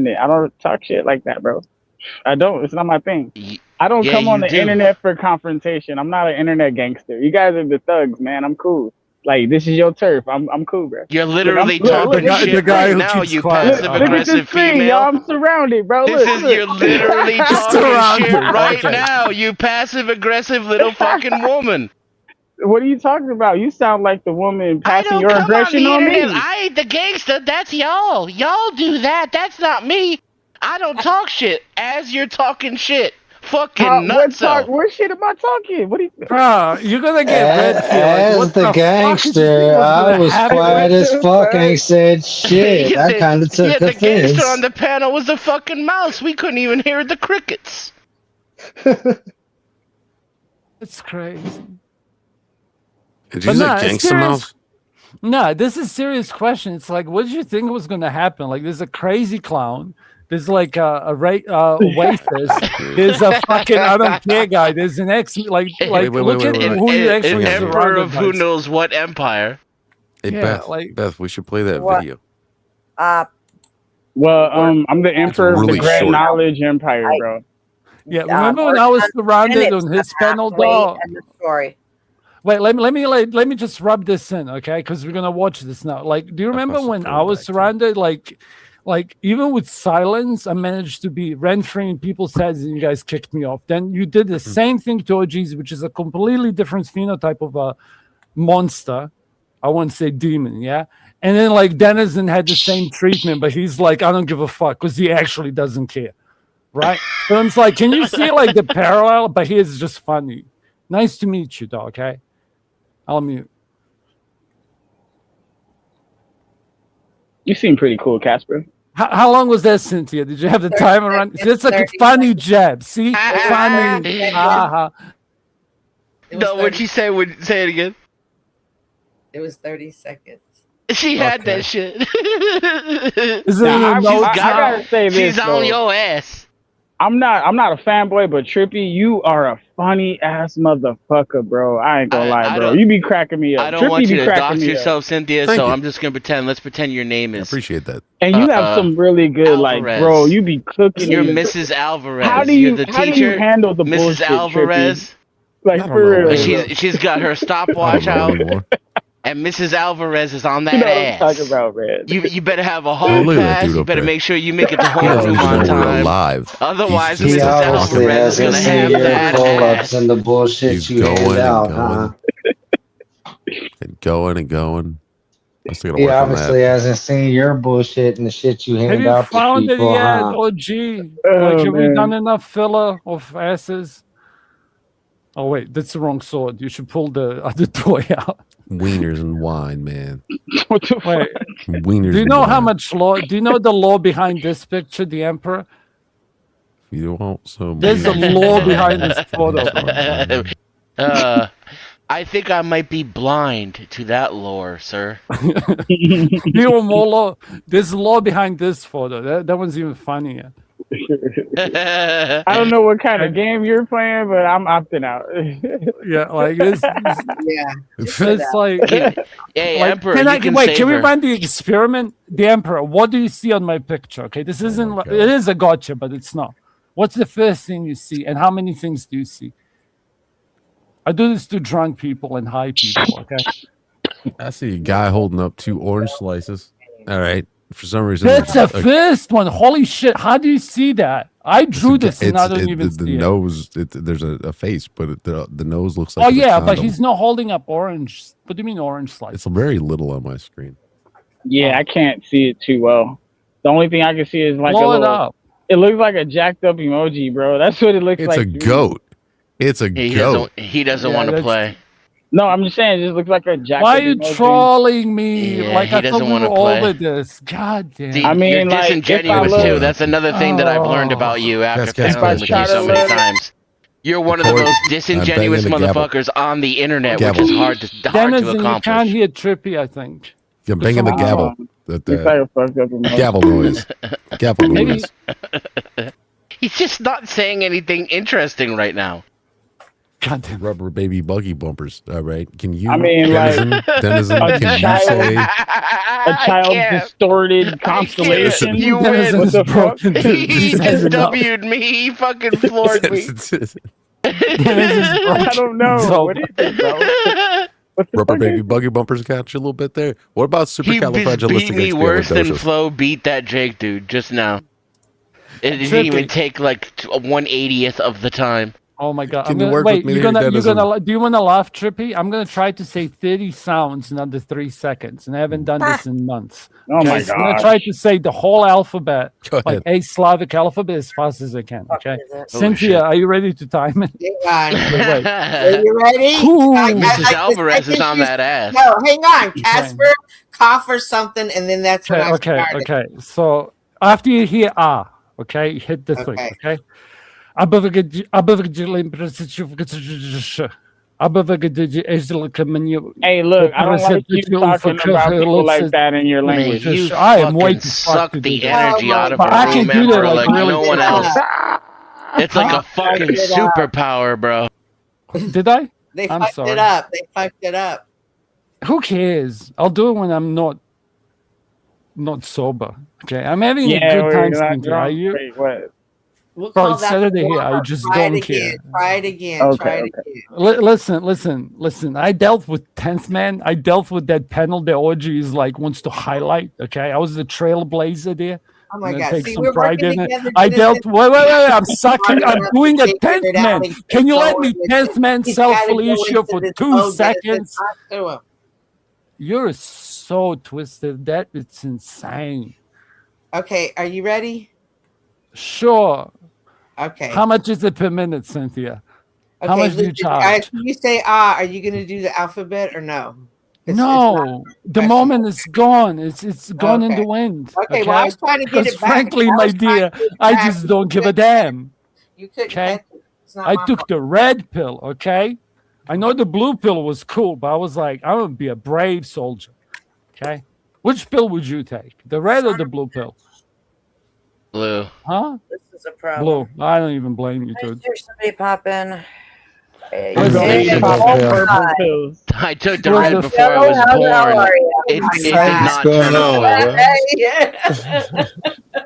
it. I don't talk shit like that, bro. I don't. It's not my thing. I don't yeah, come on you the do. internet for confrontation. I'm not an internet gangster. You guys are the thugs, man. I'm cool. Like, this is your turf. I'm cool, bro. You're literally Look, talking look, shit the guy right who now, keeps you quiet. passive Look at this aggressive screen, female. y'all. I'm surrounded, bro. This Look, is you're literally talking Surrounded, shit right okay. now, you passive aggressive little fucking woman. What are you talking about? You sound like the woman I passing don't your come on the aggression on internet. me. I ain't the gangster. That's y'all. Y'all do that. That's not me. I don't talk shit as you're talking shit. Fucking nutso. What shit am I talking? What do you? Bro, you're gonna get red pill. Like, As what the fuck is this gangster, was I gonna was happen? quiet as fuck. Ain't said shit. I kind of took the gangster offense. on the panel was a fucking mouse. We couldn't even hear the crickets. It's crazy. Did you say gangsta mouse? No, this is a serious question. It's like, what did you think was gonna happen? Like, there's a crazy clown. There's like a racist. There's a fucking I don't care guy. There's an ex like look at who you actually An emperor surrounded of by. who knows what empire. Hey, Yeah, Beth, we should play that What? video. Well, I'm the emperor of really the Grand short. Knowledge Empire, bro. Yeah, remember when I was surrounded on his panel, dog? And the story. Wait, let me just rub this in, okay? Because we're gonna watch this now. Like, do you remember when I was surrounded? Like even with silence, I managed to be rent-free in people's heads, and you guys kicked me off. Then you did the same thing to OGs, which is a completely different phenotype of a monster. I won't say demon, yeah. And then like Denizen had the same treatment, but he's like, I don't give a fuck, because he actually doesn't care, right? So it's like, can you see like the parallel? But he is just funny. Nice to meet you, dog. Okay, I'll mute. You seem pretty cool, Casper. How long was that, Cynthia? Did you have the timer on? It's like a funny jab. See, funny. No, what'd she say? Say it again. It was 30 seconds. She had that shit. Is it I no gotta say this. She's on though. your ass. I'm not a fanboy, but Trippy, you are a funny ass motherfucker, bro. I ain't gonna lie, bro. don't- You be cracking me up. I don't Trippy want you be to cracking dox me up. yourself, Cynthia, Thank so you. I'm just gonna pretend. Let's pretend your name is. I appreciate that. And you have some really good, like, Alvarez. bro. You be cooking. You're in the- Mrs. Alvarez. How do You're you the how do you teacher, handle the Mrs. bullshit, Alvarez. Trippy? Like I don't for know, real. man. bro. She's got her I stopwatch don't know out, anymore. and Mrs. Alvarez is on that You know what I'm ass. talking about, man. You better have a hall look at that pass. dude You up better there. make sure you make it to He doesn't homeroom even on know we're time. alive. Otherwise, He Mrs. obviously Alvarez is hasn't gonna seen have your that pull-ups ass. and the bullshit He's you hand going out, and huh? going and going. I still gotta He work on obviously that. hasn't seen your bullshit and the shit you Have hand you out to found it people, yet, huh? OG? Oh, Like, have we man. done enough filler of asses? Oh wait, that's the wrong sword. You should pull the other toy out. Wieners and wine, man. What the Wait, Wieners. do you and know how wine. much law? Do you know the law behind this picture, the emperor? You want some? There's a wieners and law wine. behind this photo. I think I might be blind to that lore, sir. You want more law? There's law behind this photo. That one's even funnier. I don't know what kind of game you're playing, but I'm opting out. Yeah, like this. Yeah. It's like, Hey, like, Emperor, can you I, can wait, save can we her. run the experiment? The Emperor, what do you see on my picture? Okay, this isn't, God. it is a gotcha, but it's not. What's the first thing you see, and how many things do you see? I do this to drunk people and high people, okay? I see a guy holding up 2 orange slices. All right. For some reason, That's the first one. Holy shit, how do you see that? I drew this and I don't even the see it. nose. There's a face, but the nose looks like. Oh the yeah, but condom. he's not holding up orange. What do you mean orange slice? It's very little on my screen. Yeah, I can't see it too well. The only thing I can see is like Blow a it little. up. It looks like a jacked up emoji, bro. That's what it looks It's like. a to me. goat. It's a goat. He doesn't Yeah, want to that's- play. No, I'm just saying, it just looks like a jacked Why up are you emoji. trolling me? Yeah, like he I thought doesn't we wanna were play. over this. God damn. See, I mean, you're like, if I disingenuous look- too. That's another thing that I've learned Oh. about you after Guys, paneling with try you to so many look- times. You're one of the Record. most I'm disingenuous banging the gavel. motherfuckers on the internet, Gavel. which is hard to Dennis, and you can't accomplish. hear Trippy, I think. I'm banging the gavel. It's like a fucked up emoji. Gavel noise. Gavel Maybe- noise. He's just not saying anything interesting right now. God damn. Rubber baby buggy bumpers. All right. Can you, I mean, Denizen, Denizen, a can you child- say A child can't. distorted constellation. You Dennis win. What is the fuck? broken. He He's just enough. W'd me. He fucking floored me. I don't know. So- What is it, bro? What the Rubber fuck baby is- buggy bumpers got you a little bit there? What about He just beat me worse than supercalifragilisticexpialidocious? Flo beat that Jake dude just now. It didn't Trippy. even take like a 1/80th of the time. Oh my god! Can I'm you gonna, work wait, with me you're there, gonna Denizen? do you want to laugh, Trippy? I'm gonna try to say 30 sounds in under 3 seconds, and I haven't done this in months. Oh my So I'm gonna gosh. try to say the whole alphabet, Go like ahead. a Slavic alphabet, as fast as I can. Okay, is it? Cynthia, shit. are you ready to time it? Hang on. Wait. Are you ready? Ooh. Mrs. Alvarez is on that ass. No, hang on. Casper, cough or something, and then that's when I Okay, started. okay. So after you hear ah, okay, you hit the thing. Okay. Okay. Hey, look, I don't like you talking about people like that in your Man, language. you I am way fucking too suck fucked to the do that. energy out of But a I room, can do that Emperor, like like really no one fast. else. It's like a fucking it up. superpower, bro. Did I? They I'm fucked sorry. it up. They fucked it up. Who cares? I'll do it when I'm not sober. Okay, I'm having a good time. Cynthia. Are you? Wait, what? We'll Bro, call it's that Saturday the here. I warm-up. just Try don't it again. care. Try it again. Okay, Try it okay. again. Listen. I dealt with 10th man. I dealt with that panel that Orgy is like wants to highlight. Okay, I was the trailblazer there. Oh my I'm gonna God. take See, some we're pride working in it. together. I to dealt. this- Wait. I'm sucking. I'm enough doing to a figure 10th it out man. and Can get you let going me with 10th it. man He's gotta self go issue into for this 2 mode, Dennis, and seconds? talk to him. You're so twisted. That it's insane. Okay, are you ready? Sure. Okay. How much is it per minute, Cynthia? Okay, How much do you listen, charge? If you say are you going to do the alphabet or no? It's No, not the professional. moment is gone. It's gone in Okay. the wind. Okay, well, I was trying to get Because it back. frankly, I my was trying dear, to get it I back. just don't give a damn. You couldn't Okay, catch it. It's not I my took fault. the red pill. Okay, I know the blue pill was cool, but I was like, I'm gonna be a brave soldier. Okay, which pill would you take, the red or the blue pill? Blue. Huh? This is a problem. Blue. I don't even blame you, dude. There's somebody pop in. Hey, I'm going hey, to hi. the blue Purple pills. I took the Well, red the- before I was How born. are you? It did What's not going turn on, on. bro?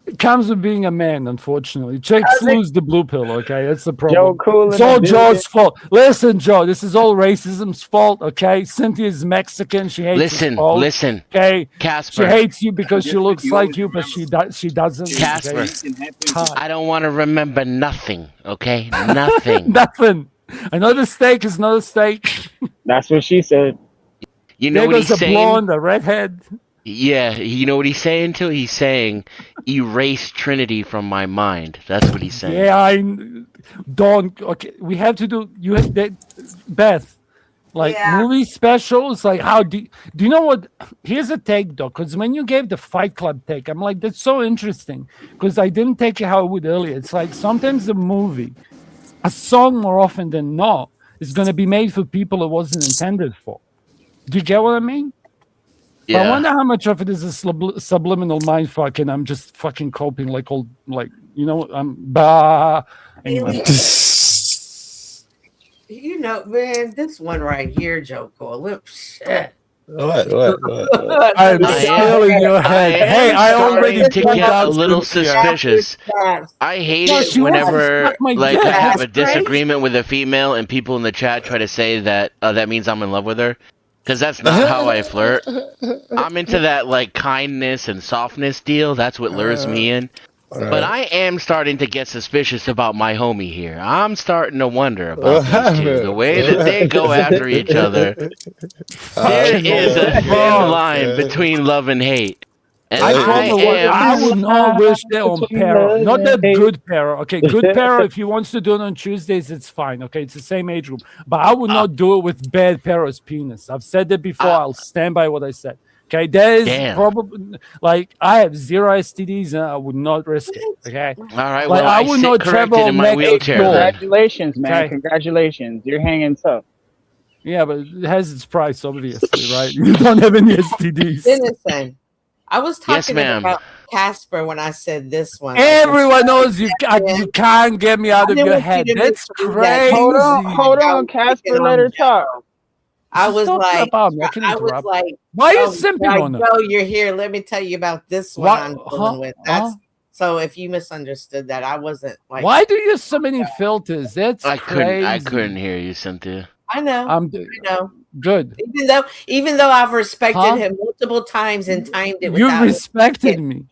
It comes with being a man, unfortunately. Chicks How's it- lose the blue pill, okay? That's the Joe problem. Cool. It's all Joe's fault. Listen, Joe, this is all racism's fault, okay? Cynthia's Mexican. She hates his Listen, fault, listen, okay? She Casper. hates you because she Just looks you like always you, but she doesn't. Casper. Okay? God. I don't want to remember nothing, okay? Nothing. Nothing. Another steak is another steak. That's what she said. You know There what goes he's the saying? blonde, the redhead. Yeah, you know what he's saying too? He's saying, erase Trinity from my mind. That's what he's saying. Yeah, don't. Okay, we have to do. You have that, Beth. Like movie specials, like how do you know what? Here's a take though, because when you gave the Fight Club take, I'm like, that's so interesting because I didn't take it how I would earlier. It's like sometimes a movie, a song more often than not, is going to be made for people it wasn't intended for. Do you get what I mean? Yeah. But I wonder how much of it is a subliminal mind fuck, and I'm just fucking coping like all like I'm anyway. You know, man, this one right here, Joe Cole. Shit. What? I'm still in your head. Hey, I already to get a little suspicious. I hate it whenever like I have a disagreement with a female and people in the chat try to say that that means I'm in love with her, because that's not how I flirt. I'm into that like kindness and softness deal. That's what lures me in. But I am starting to get suspicious about my homie here. I'm starting to wonder about these two. The way that they go after each other. There is a thin line between love and hate. And I would not wish that on Pero. Not that good Pero. Okay, good Pero, if he wants to do it on Tuesdays, it's fine. Okay, it's the same age group. But I would not do it with bad Pero's penis. I've said that before. I'll stand by what I said. Okay, that is probably like I have 0 STDs and I would not risk it. Okay, all right. Like, Well, I would not travel in my wheelchair. Congratulations, man! Okay. Congratulations, you're hanging tough. Yeah, but it has its price, obviously, right? You don't have any STDs. Innocent. I was Yes, talking ma'am. about Casper when I said this one. Everyone knows you can't get me out of your head. That's crazy. Hold on, Casper. Let her talk. I was like, why are you simping on her? No, you're here. Let me tell you about this one I'm dealing with. That's so. If you misunderstood that, I wasn't like. Why do you use so many filters? That's crazy. I couldn't hear you, Cynthia. I know. I know. Good. Even though I've respected him multiple times and timed it. You respected me.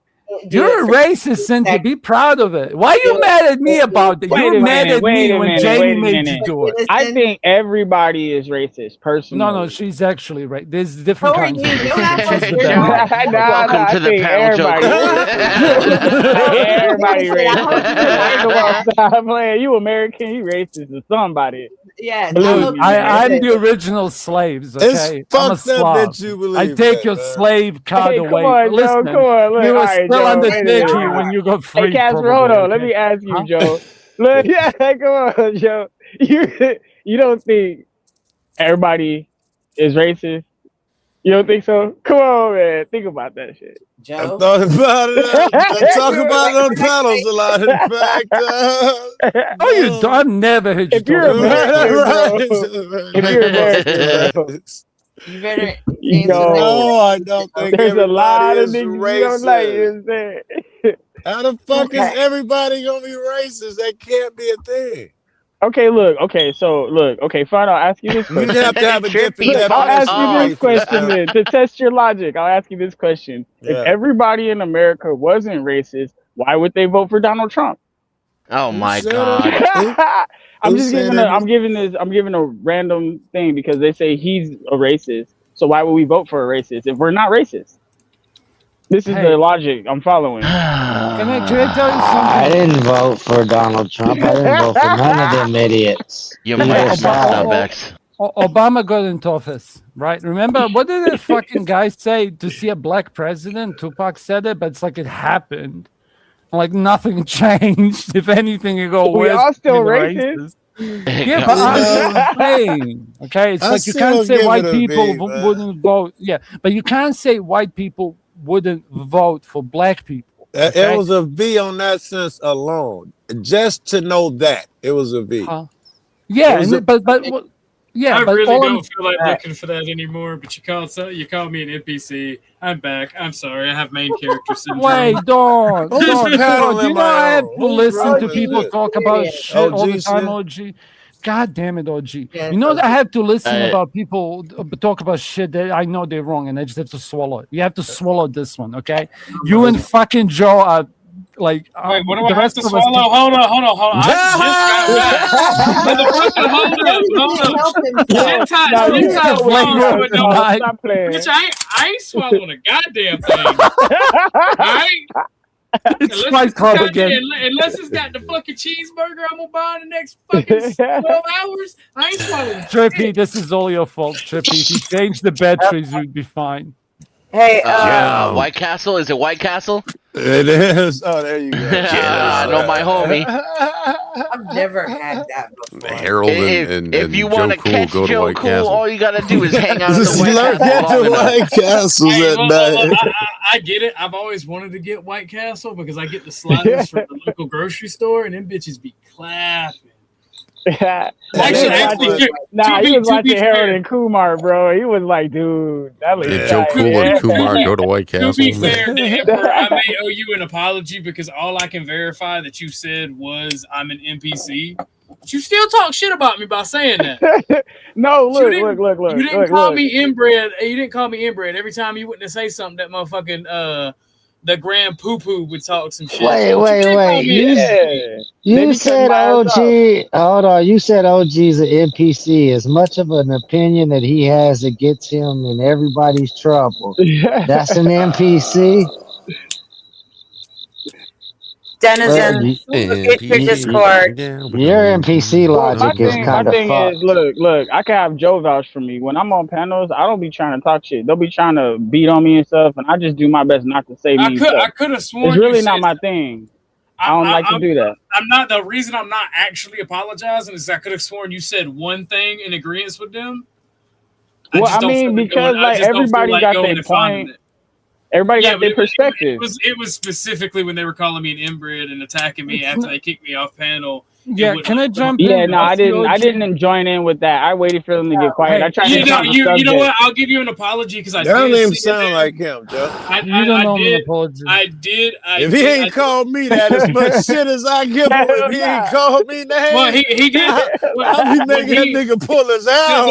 You're a racist, Cynthia. Be proud of it. Why are you mad at me about that? You're mad at me when Jamie made you do it. I think everybody is racist, personally. No, she's actually right. There's different kinds of Welcome to the panel, Joe. Everybody racist. Stop playing. You American, you racist to somebody. Yeah, I'm the original slaves. Okay, I'm a Slav. I take your slave card away. Listen, come on, you were still under dicky when you got free. Hey, Casper, hold on. Let me ask you, Joe. Look, come on, Joe. You don't think everybody is racist? You don't think so? Come on, man. Think about that shit. Joe? I thought about it. I talk about it on panels a lot. In fact, oh, you don't never heard you if you're American, if you're American, you better. No, I don't think there's a lot of everybody niggas is you don't like. racist. How the fuck is everybody gonna be racist? That can't be a thing. Okay, look. Okay, fine. I'll ask you this question. You'd have to have a different I'll ask you this question then, to test your logic. I'll ask you this question: If everybody in America wasn't racist, why would they vote for Donald Trump? Oh my God! I'm giving a random thing because they say he's a racist. So why would we vote for a racist if we're not racist? This is the logic I'm following. Can I tell you something? I didn't vote for Donald Trump. I didn't vote for none of them idiots. You missed X. Obama got into office, right? Remember, what did the fucking guy say to see a black president? Tupac said it, but it's like it happened. Like nothing changed. If anything, you go, we all still racist. Yeah, but I'm saying, okay, it's like you can't say white people wouldn't vote. Yeah, but you can't say white people wouldn't vote for black people. It was a V on that sense alone. Just to know that it was a V. Yeah, but yeah, I but really all don't feel like looking for that anymore. But you called me an NPC. I'm back. I'm sorry. I have main character syndrome. Wait, don't. Who's paddling You know I have to listen to people talk about shit all the time, OG. God damn it, OG. You know, I have to listen about people talk about shit that I know they're wrong, and I just have to swallow it. You have to swallow this one, okay? You and fucking Joe are like. Wait, what do I have to swallow? Hold on. I just got back. Bitch, I ain't swallowing a goddamn thing. All right? It's Fight Club again. Unless it's got the fucking cheeseburger I'm gonna buy in the next fucking 12 hours, I ain't swallowing Trippy, shit. this is all your fault, Trippy. If you change the batteries, you'd be fine. Hey, White Castle? Is it White Castle? It is. Oh, there you go. I know my homie. I've never had that before. Harold and If you Joe want to Cool catch go to Joe White Cool, Castle. all you gotta do is hang out at the Just White lurk Castle. at the long enough. White Castles Hey, at look, night. I get it. I've always wanted to get White Castle because I get the sliders from the local grocery store, and them bitches be clapping. Actually, he was watching Harold and Kumar, bro. He was like, dude, that looks Yeah, Joe tight, Cool man. and Kumar go to White Castle. To be fair, the Emperor, I may owe you an apology because all I can verify that you said was I'm an NPC. But you still talk shit about me by saying that. No, look. You didn't call me inbred. You didn't call me inbred. Every time you went to say something, that motherfucking the grand poo poo would talk some shit. Wait. You said OG. Hold on. You said OG's an NPC. As much of an opinion that he has that gets him in everybody's trouble. That's an NPC. Denizen, look at your Discord. Your NPC logic is kind of my thing fucked. is, look, I can have Joe vouch for me. When I'm on panels, I don't be trying to talk shit. They'll be trying to beat on me and stuff, and I just do my best not to say mean stuff. I could have sworn it's you really not said my thing. I don't like to do that. I'm not. The reason I'm not actually apologizing is I could have sworn you said one thing in agreement with them. Well, I mean, because like everybody got their point. Everybody got their perspective. It was specifically when they were calling me an inbred and attacking me after they kicked me off panel. Yeah, can I jump in? Yeah, no, I didn't join in with that. I waited for them to get quiet. I tried to you know what? I'll give you an apology because I don't did even see sound it. like him, Joe. I did. If he ain't called me that as much shit as I give him, if he ain't called me that, well, he did. I'll be making that nigga pull his out.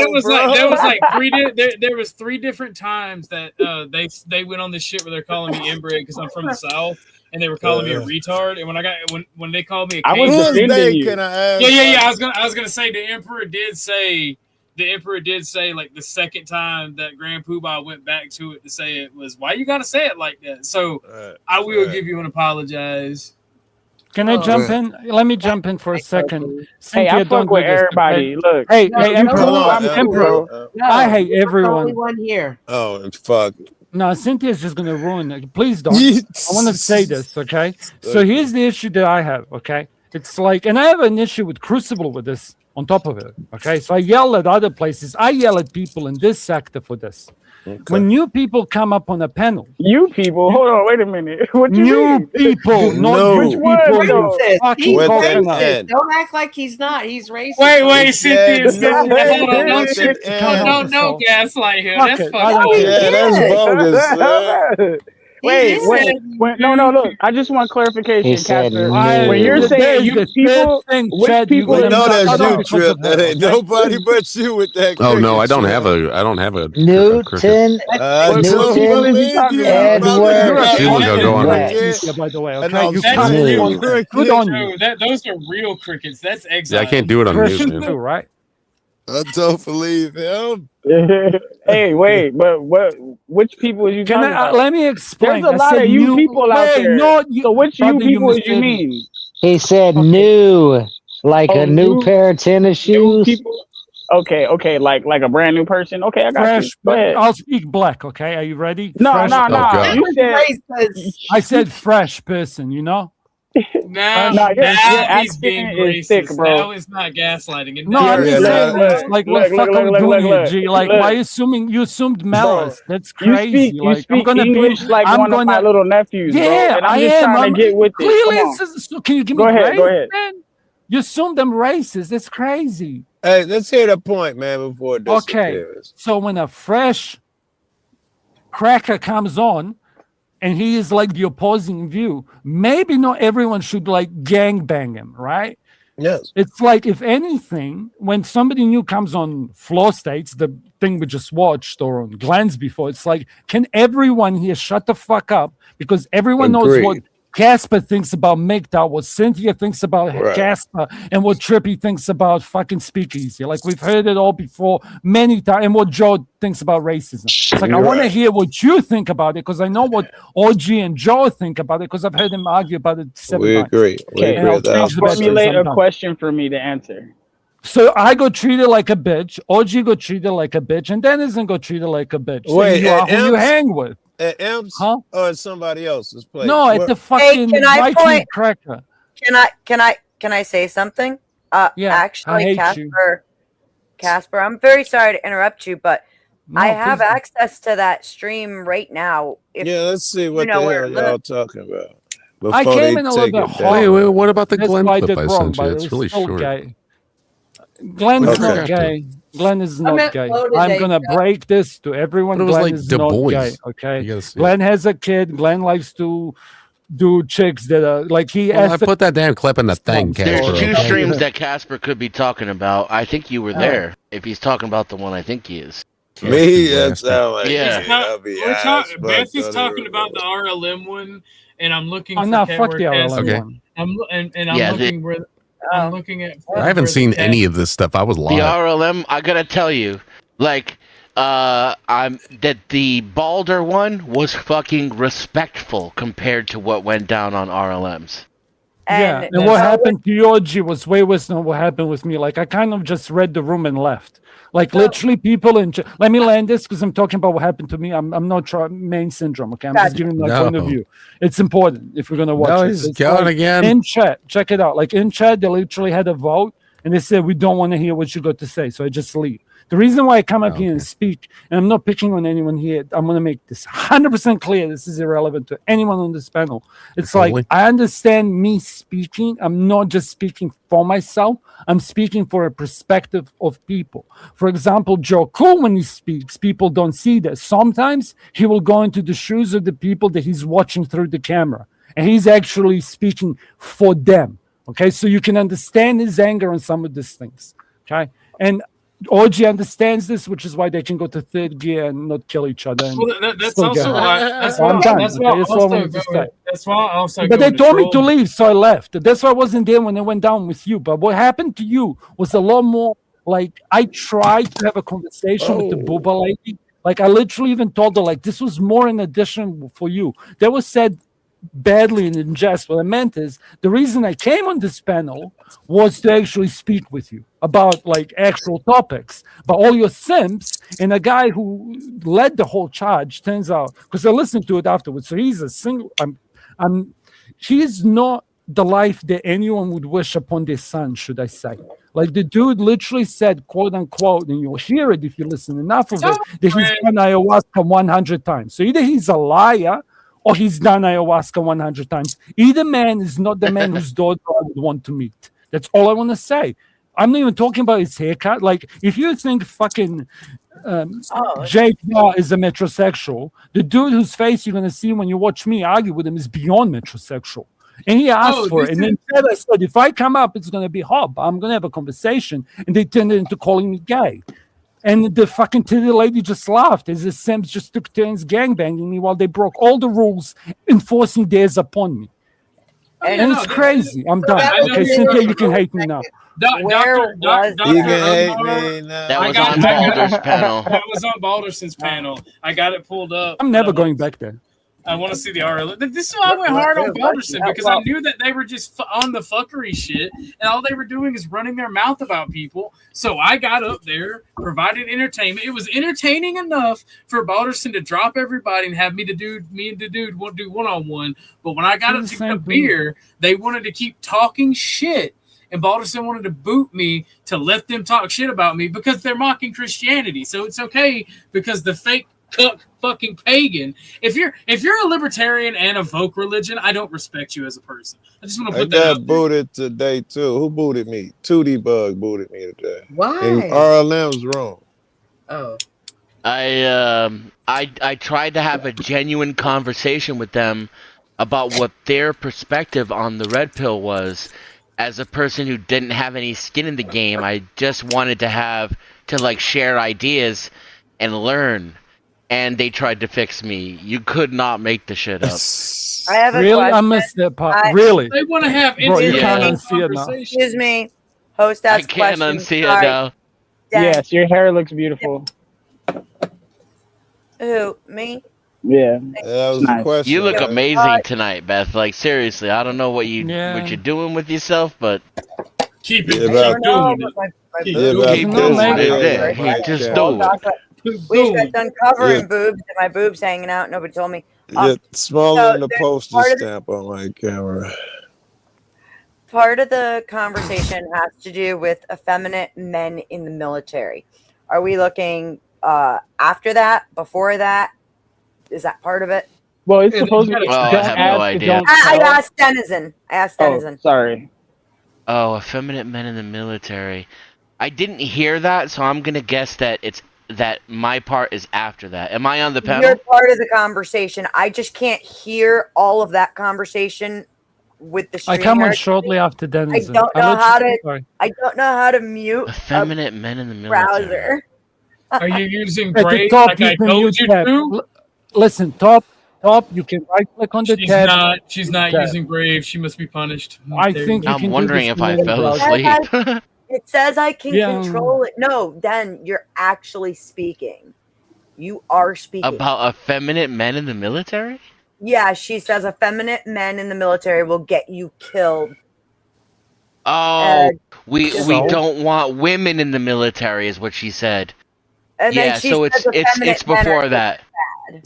There was three different times that they went on this shit where they're calling me inbred because I'm from the South. And they were calling me a retard. And when they called me a I was defending you. Can I ask? Yeah. I was gonna say the Emperor did say like the second time that Grand Poobah went back to it to say it was why you gotta say it like that. So I will give you an apologize. Can I jump in? Let me jump in for a second. Hey, I fuck with everybody. Look. Hey, Emperor. I hate everyone. Only one here. Oh, fuck. No, Cynthia's just gonna ruin it. Please don't. I want to say this, okay? So here's the issue that I have, okay? It's like, and I have an issue with Crucible with this on top of it, okay? So I yell at other places. I yell at people in this sector for this. Okay. When new people come up on a panel. You people? Hold on, wait a minute. What you new mean? people, not which people. one? Fucking racist. Don't act like he's not. He's racist. Wait, Cynthia. No gaslight here. That's fucking. Yeah, that's bogus. Wait. No, look. I just want clarification, Casper. When you're There's saying you people, which people? We know that's you, Trip. That ain't nobody but you with that. Oh no, I don't have a Newton. Edward. She will go on. By the way, okay. Good on you. Those are real crickets. That's exile. Yeah, I can't do it on mute, man. Too, right? I don't believe him. Hey, wait, but which people is you talking about? Let me explain. There's a lot of you people out there. So which you people do you mean? He said new, like a new pair of tennis shoes. Okay, like a brand new person. Okay, I got fresh, you. Go ahead. I'll speak black. Okay, are you ready? No. You said I said fresh person. You know. Now he's being racist. Sick, bro. Now it's not gaslighting. No, I'm just saying, like, what the fuck are we doing here, G? Like, why you assumed malice? That's crazy. You speak English like one of my little nephews, yeah, bro. And I'm just trying to get with it. Clearly, can you give me grace, go ahead. man? You assumed them racist. That's crazy. Hey, let's hear the point, man, before it disappears. Okay, so when a fresh cracker comes on, and he is like the opposing view, maybe not everyone should like gangbang him, right? Yes. It's like, if anything, when somebody new comes on Floor States, the thing we just watched, or on Glens before, it's like, can everyone here shut the fuck up? Because everyone knows what Casper thinks about MGTOW, what Cynthia thinks about Right. Casper, and what Trippy thinks about fucking Speakeasy. Like we've heard it all before many times, and what Joe thinks about racism. It's like I want to Right. hear what you think about it because I know what OG and Joe think about it because I've heard them argue about it 7 We times. agree. We Okay, And I'll agree. change the batteries formulate a sometimes. question for me to answer. So I got treated like a bitch. OG got treated like a bitch, and Dennis got treated like a bitch. So Wait, you are at who you Imps? hang with. At Imps or at somebody else's place? No, at the fucking can I Viking point- cracker. Can I say something? Yeah, I Actually, hate you. Casper, I'm very sorry to interrupt you, but No, I have please don't. access to that stream right now. If Yeah, let's see what know the where hell it y'all lives. talking about. I Before came they in a little take bit it hard. down. Wait, what about the That's Glenn why I clip did I wrong, sent but you? it It's was really still short. gay. Glenn is Okay. not gay. Glenn is not meant gay. low I'm today, gonna Joe. break this to everyone. But it was Glenn like is Du not Bois. gay. Okay. You gotta see Glenn has a kid. Glenn likes to do chicks that are like he Well, I asked. put that damn clip in the thing, There's Casper. two Okay? streams that Casper could be talking about. I think you were Oh. there. If he's talking about the one I think he is. Me, that sound like Yeah. me. I'll be We're eyes talking. fucked Beth is on talking the about the RLM one, and I'm looking. Oh for no, Cat fuck where the RLM Casper- Okay. one. I'm and I'm Yeah, looking where I'm looking at. I haven't seen any of this stuff. I was The live. RLM, I gotta tell you, like, I'm that the Balder one was fucking respectful compared to what went down on RLMs. Yeah, and what happened to Yoji was way worse than what happened with me. Like I kind of just read the room and left. Like literally, people in. Let me land this because I'm talking about what happened to me. I'm not main syndrome. Okay, I'm just giving my point of No. view. It's important if we're gonna watch No, it. he's It's going like, again. in chat. Check it out. Like in chat, they literally had a vote and they said we don't want to hear what you got to say, so I just leave. The reason why I come up here and speak, and I'm not picking on anyone here, I'm going to make this 100% clear. This is irrelevant to anyone on this panel. It's Totally. like, I understand me speaking. I'm not just speaking for myself. I'm speaking for a perspective of people. For example, Joe Cool, when he speaks, people don't see that. Sometimes he will go into the shoes of the people that he's watching through the camera. And he's actually speaking for them. Okay, so you can understand his anger on some of these things. Okay, and OG understands this, which is why they can go to third gear and not kill each other. And Well, that's still get also hurt. why. That's So why. I'm done. That's Okay, why. that's what I Also wanted to go, say. that's why I also. But they go told me to troll. leave, so I left. That's why I wasn't there when it went down with you. But what happened to you was a lot more like I tried to have a conversation with the booba lady. Like I literally even told her like this was more an addition for you. That was said badly and in jest. What I meant is the reason I came on this panel was to actually speak with you about like actual topics. But all your simps and a guy who led the whole charge turns out because I listened to it afterwards. So he's a single. He's not the life that anyone would wish upon their son, should I say. Like the dude literally said, quote unquote, and you'll hear it if you listen enough of it, that he's done ayahuasca 100 times. So either he's a liar or he's done ayahuasca 100 times. Either man is not the man whose daughter I would want to meet. That's all I want to say. I'm not even talking about his haircut. Like, if you think fucking Jake Law is a metrosexual, the dude whose face you're going to see when you watch me argue with him is beyond metrosexual. And he asked for it. And then I said, if I come up, it's going to be hot. I'm going to have a conversation. And they turned it into calling me gay. And the fucking titty lady just laughed as the Sims just took turns gangbanging me while they broke all the rules, enforcing theirs upon me. And it's crazy. I'm done. Okay, Cynthia, you can hate me now. Where was You can hate me now. That was on Balder's panel. That was on Balderson's panel. I got it pulled up. I'm never going back there. I want to see the RL. This is why I went hard on Balderson because I knew that they were just on the fuckery shit, and all they were doing is running their mouth about people. So I got up there, provided entertainment. It was entertaining enough for Balderson to drop everybody and have me and the dude won't do one-on-one. But when I got up to get a beer, they wanted to keep talking shit. And Balderson wanted to boot me to let them talk shit about me because they're mocking Christianity. So it's okay because the fake cuck fucking pagan. If you're a libertarian and a Vogue religion, I don't respect you as a person. I just want to I put that out got booted today too. Who booted me? 2D Bug booted me today. Why? And RLM's wrong. Oh. I tried to have a genuine conversation with them about what their perspective on the red pill was. As a person who didn't have any skin in the game, I just wanted to share ideas and learn. And they tried to fix me. You could not make the shit up. I have a Really? I question. missed that part. I- Really? They want to have Bro, you can't entertaining unsee it now. conversation. Excuse me. Host I has a can't question. unsee it Sorry. now. Dan. Yes, your hair looks beautiful. Who? Me? Yeah. That was Nice. a question. You look man. amazing tonight, Beth. Like seriously, I don't know what Yeah. you're doing with yourself, but Keep it. Yeah, Keep about- doing it. My Keep Yeah, doing about it. keep no, doing man. it. yeah, Yeah, yeah, he just yeah. do it. Keep We just doing got it. done covering Yeah. boobs and my boobs hanging out. Nobody told me. Yeah, smaller so than the there's postage part of- stamp on my camera. Part of the conversation has to do with effeminate men in the military. Are we looking after that? Before that? Is that part of it? Well, it's Yeah, supposed to they be. gotta Oh, I Don't have no ask, idea. don't I tell. asked Denizen. I asked Oh, Denizen. sorry. Oh, effeminate men in the military. I didn't hear that, so I'm gonna guess that my part is after that. Am I on the panel? You're part of the conversation. I just can't hear all of that conversation with the I stream. come on here. shortly after Denizen. don't know how to- Sorry. I don't know how to mute Effeminate men in the military. browser. Are you using At the Brave top, like use I the told mute you tab. to? Listen, top, you can right click on the She's tab. not. She's not tab. using Brave. She must be punished. I There think you you go. can I'm do wondering this if I in the fell browser. asleep. It says I can Yeah. control it. No, Dan, you're actually speaking. You are speaking. About effeminate men in the military? Yeah, she says effeminate men in the military will get you killed. Oh, we So? don't want women in the military, is what she said. And Yeah, then she so says it's effeminate men are before that. bad.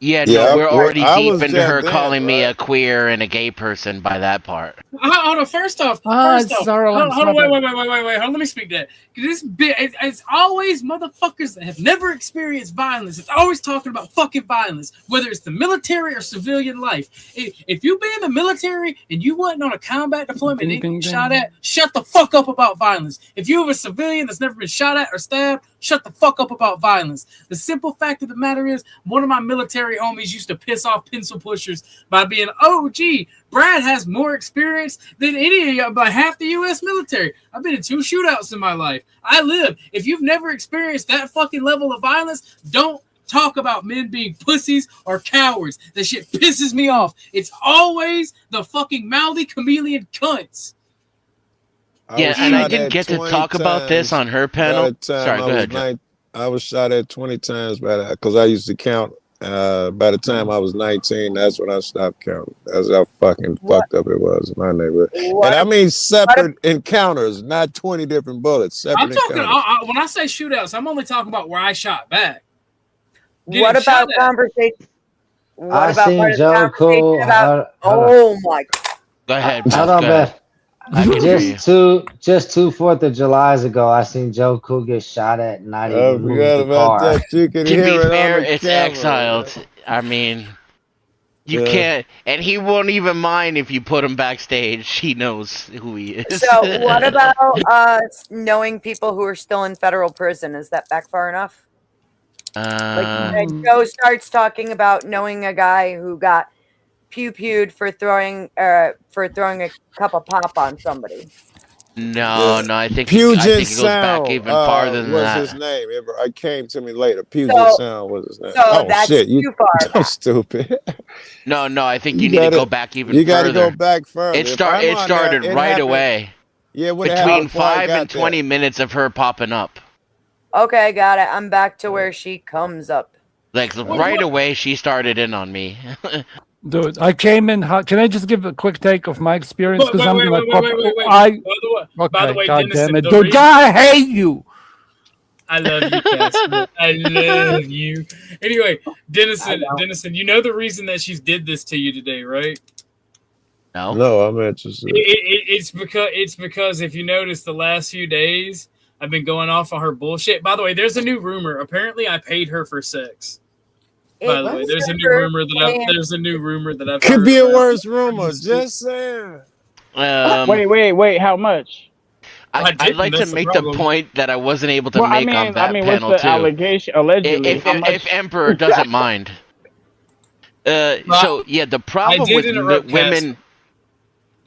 Yeah, Yeah, no, we're I- already I deep was into just her then, calling me right? a queer and a gay person by that part. Hold on. First off, sorry, hold on. my Wait. bad. Hold on, let me speak to that. 'Cause this bit, it's always motherfuckers that have never experienced violence. It's always talking about fucking violence, whether it's the military or civilian life. If you be in the military and you wasn't on a combat deployment and didn't get shot at, shut the fuck up about violence. If you're a civilian that's never been shot at or stabbed, shut the fuck up about violence. The simple fact of the matter is, one of my military homies used to piss off pencil pushers by being, oh, gee, Brad has more experience than any of y'all, by half the U.S. military. I've been in 2 shootouts in my life. I live. If you've never experienced that fucking level of violence, don't talk about men being pussies or cowards. That shit pisses me off. It's always the fucking mouthy chameleon cunts. Yeah, and I didn't get to talk about this on her panel. Sorry, go ahead, Joe. I was shot at 20 times because I used to count. By the time I was 19, that's when I stopped counting. That's how fucking fucked up it was in my neighborhood. And I mean separate encounters, not 20 different bullets. I'm Separate talking, encounters. when I say shootouts, I'm only talking about where I shot back. What Getting shot about at. conversation? What I about seen part of the Joe conversation Cool. about? Hold on. Oh my! Go ahead, Hold Beth, on, go ahead. Beth. I can hear you. Just two 4th of Julys ago, I seen Joe Cool get shot at, not I even move forgot the about car. that. You can To hear be it fair, on the it's camera. exiled. I mean, you Yeah. can't, and he won't even mind if you put him backstage. He knows who he is. So what about knowing people who are still in federal prison? Is that back far enough? Like Joe starts talking about knowing a guy who got pew-pewed for throwing a cup of pop on somebody. No, I think Puget it goes back Sound even farther than was that. his name. It came to me later. Puget So- Sound was his name. so Oh that's shit, you too far I'm stupid. No, I think You you need to gotta- go back even You further. got to go back further. It If started I'm on there, right happened- away. Yeah, when it happened Between before I 5 got and 20 there. minutes of her popping up. Okay, got it. I'm back to where she comes up. Like right away, she started in on me. Dude, I came in hot. Can I just give a quick take of my experience? Wait, Because I'm wait, gonna. wait. I. By the way, God Dennison, damn it, the dude! reason- God, I hate you. I love you, Casper. I love you. Anyway, Dennison, you know the reason that she's did this to you today, right? No. No, I'm interested. It's because if you notice the last few days, I've been going off on her bullshit. By the way, there's a new rumor. Apparently, I paid her for sex. By the way, there's a new rumor that I've Could heard be a about. worse rumor. Just saying. Wait. How much? I'd like to make the point that I wasn't able to Well, make on that panel what's the too. allegation? Allegedly, If Emperor doesn't mind. So yeah, the problem did with interrupt women.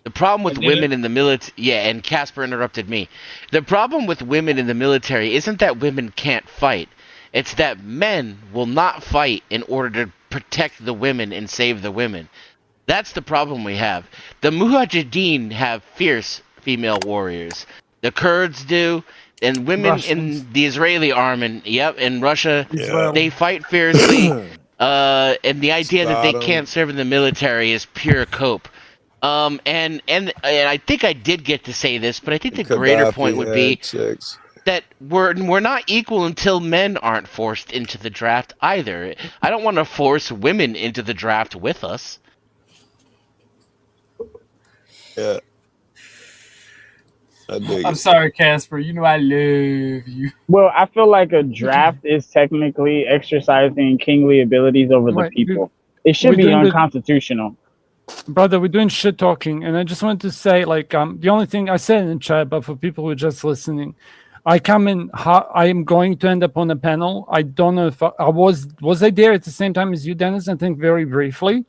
The problem with I did women in the military, and Casper interrupted me. The problem with women in the military isn't that women can't fight. It's that men will not fight in order to protect the women and save the women. That's the problem we have. The Mujahideen have fierce female warriors. The Kurds do, and women in the Israeli army, in Russia, they fight fiercely. And the idea that they Sodom. can't serve in the military is pure cope. And I think I did get to say this, but I think the greater point would be that we're not equal until men aren't forced into the draft either. I don't want to force women into the draft with us. Yeah. I'm sorry, Casper. You know I love you. Well, I feel like a draft is technically exercising kingly abilities over the people. It should be unconstitutional. Brother, we're doing shit talking, and I just wanted to say, like, the only thing I said in the chat, but for people who are just listening, I am going to end up on a panel. I don't know if I was I there at the same time as you, Dennis? I think very briefly.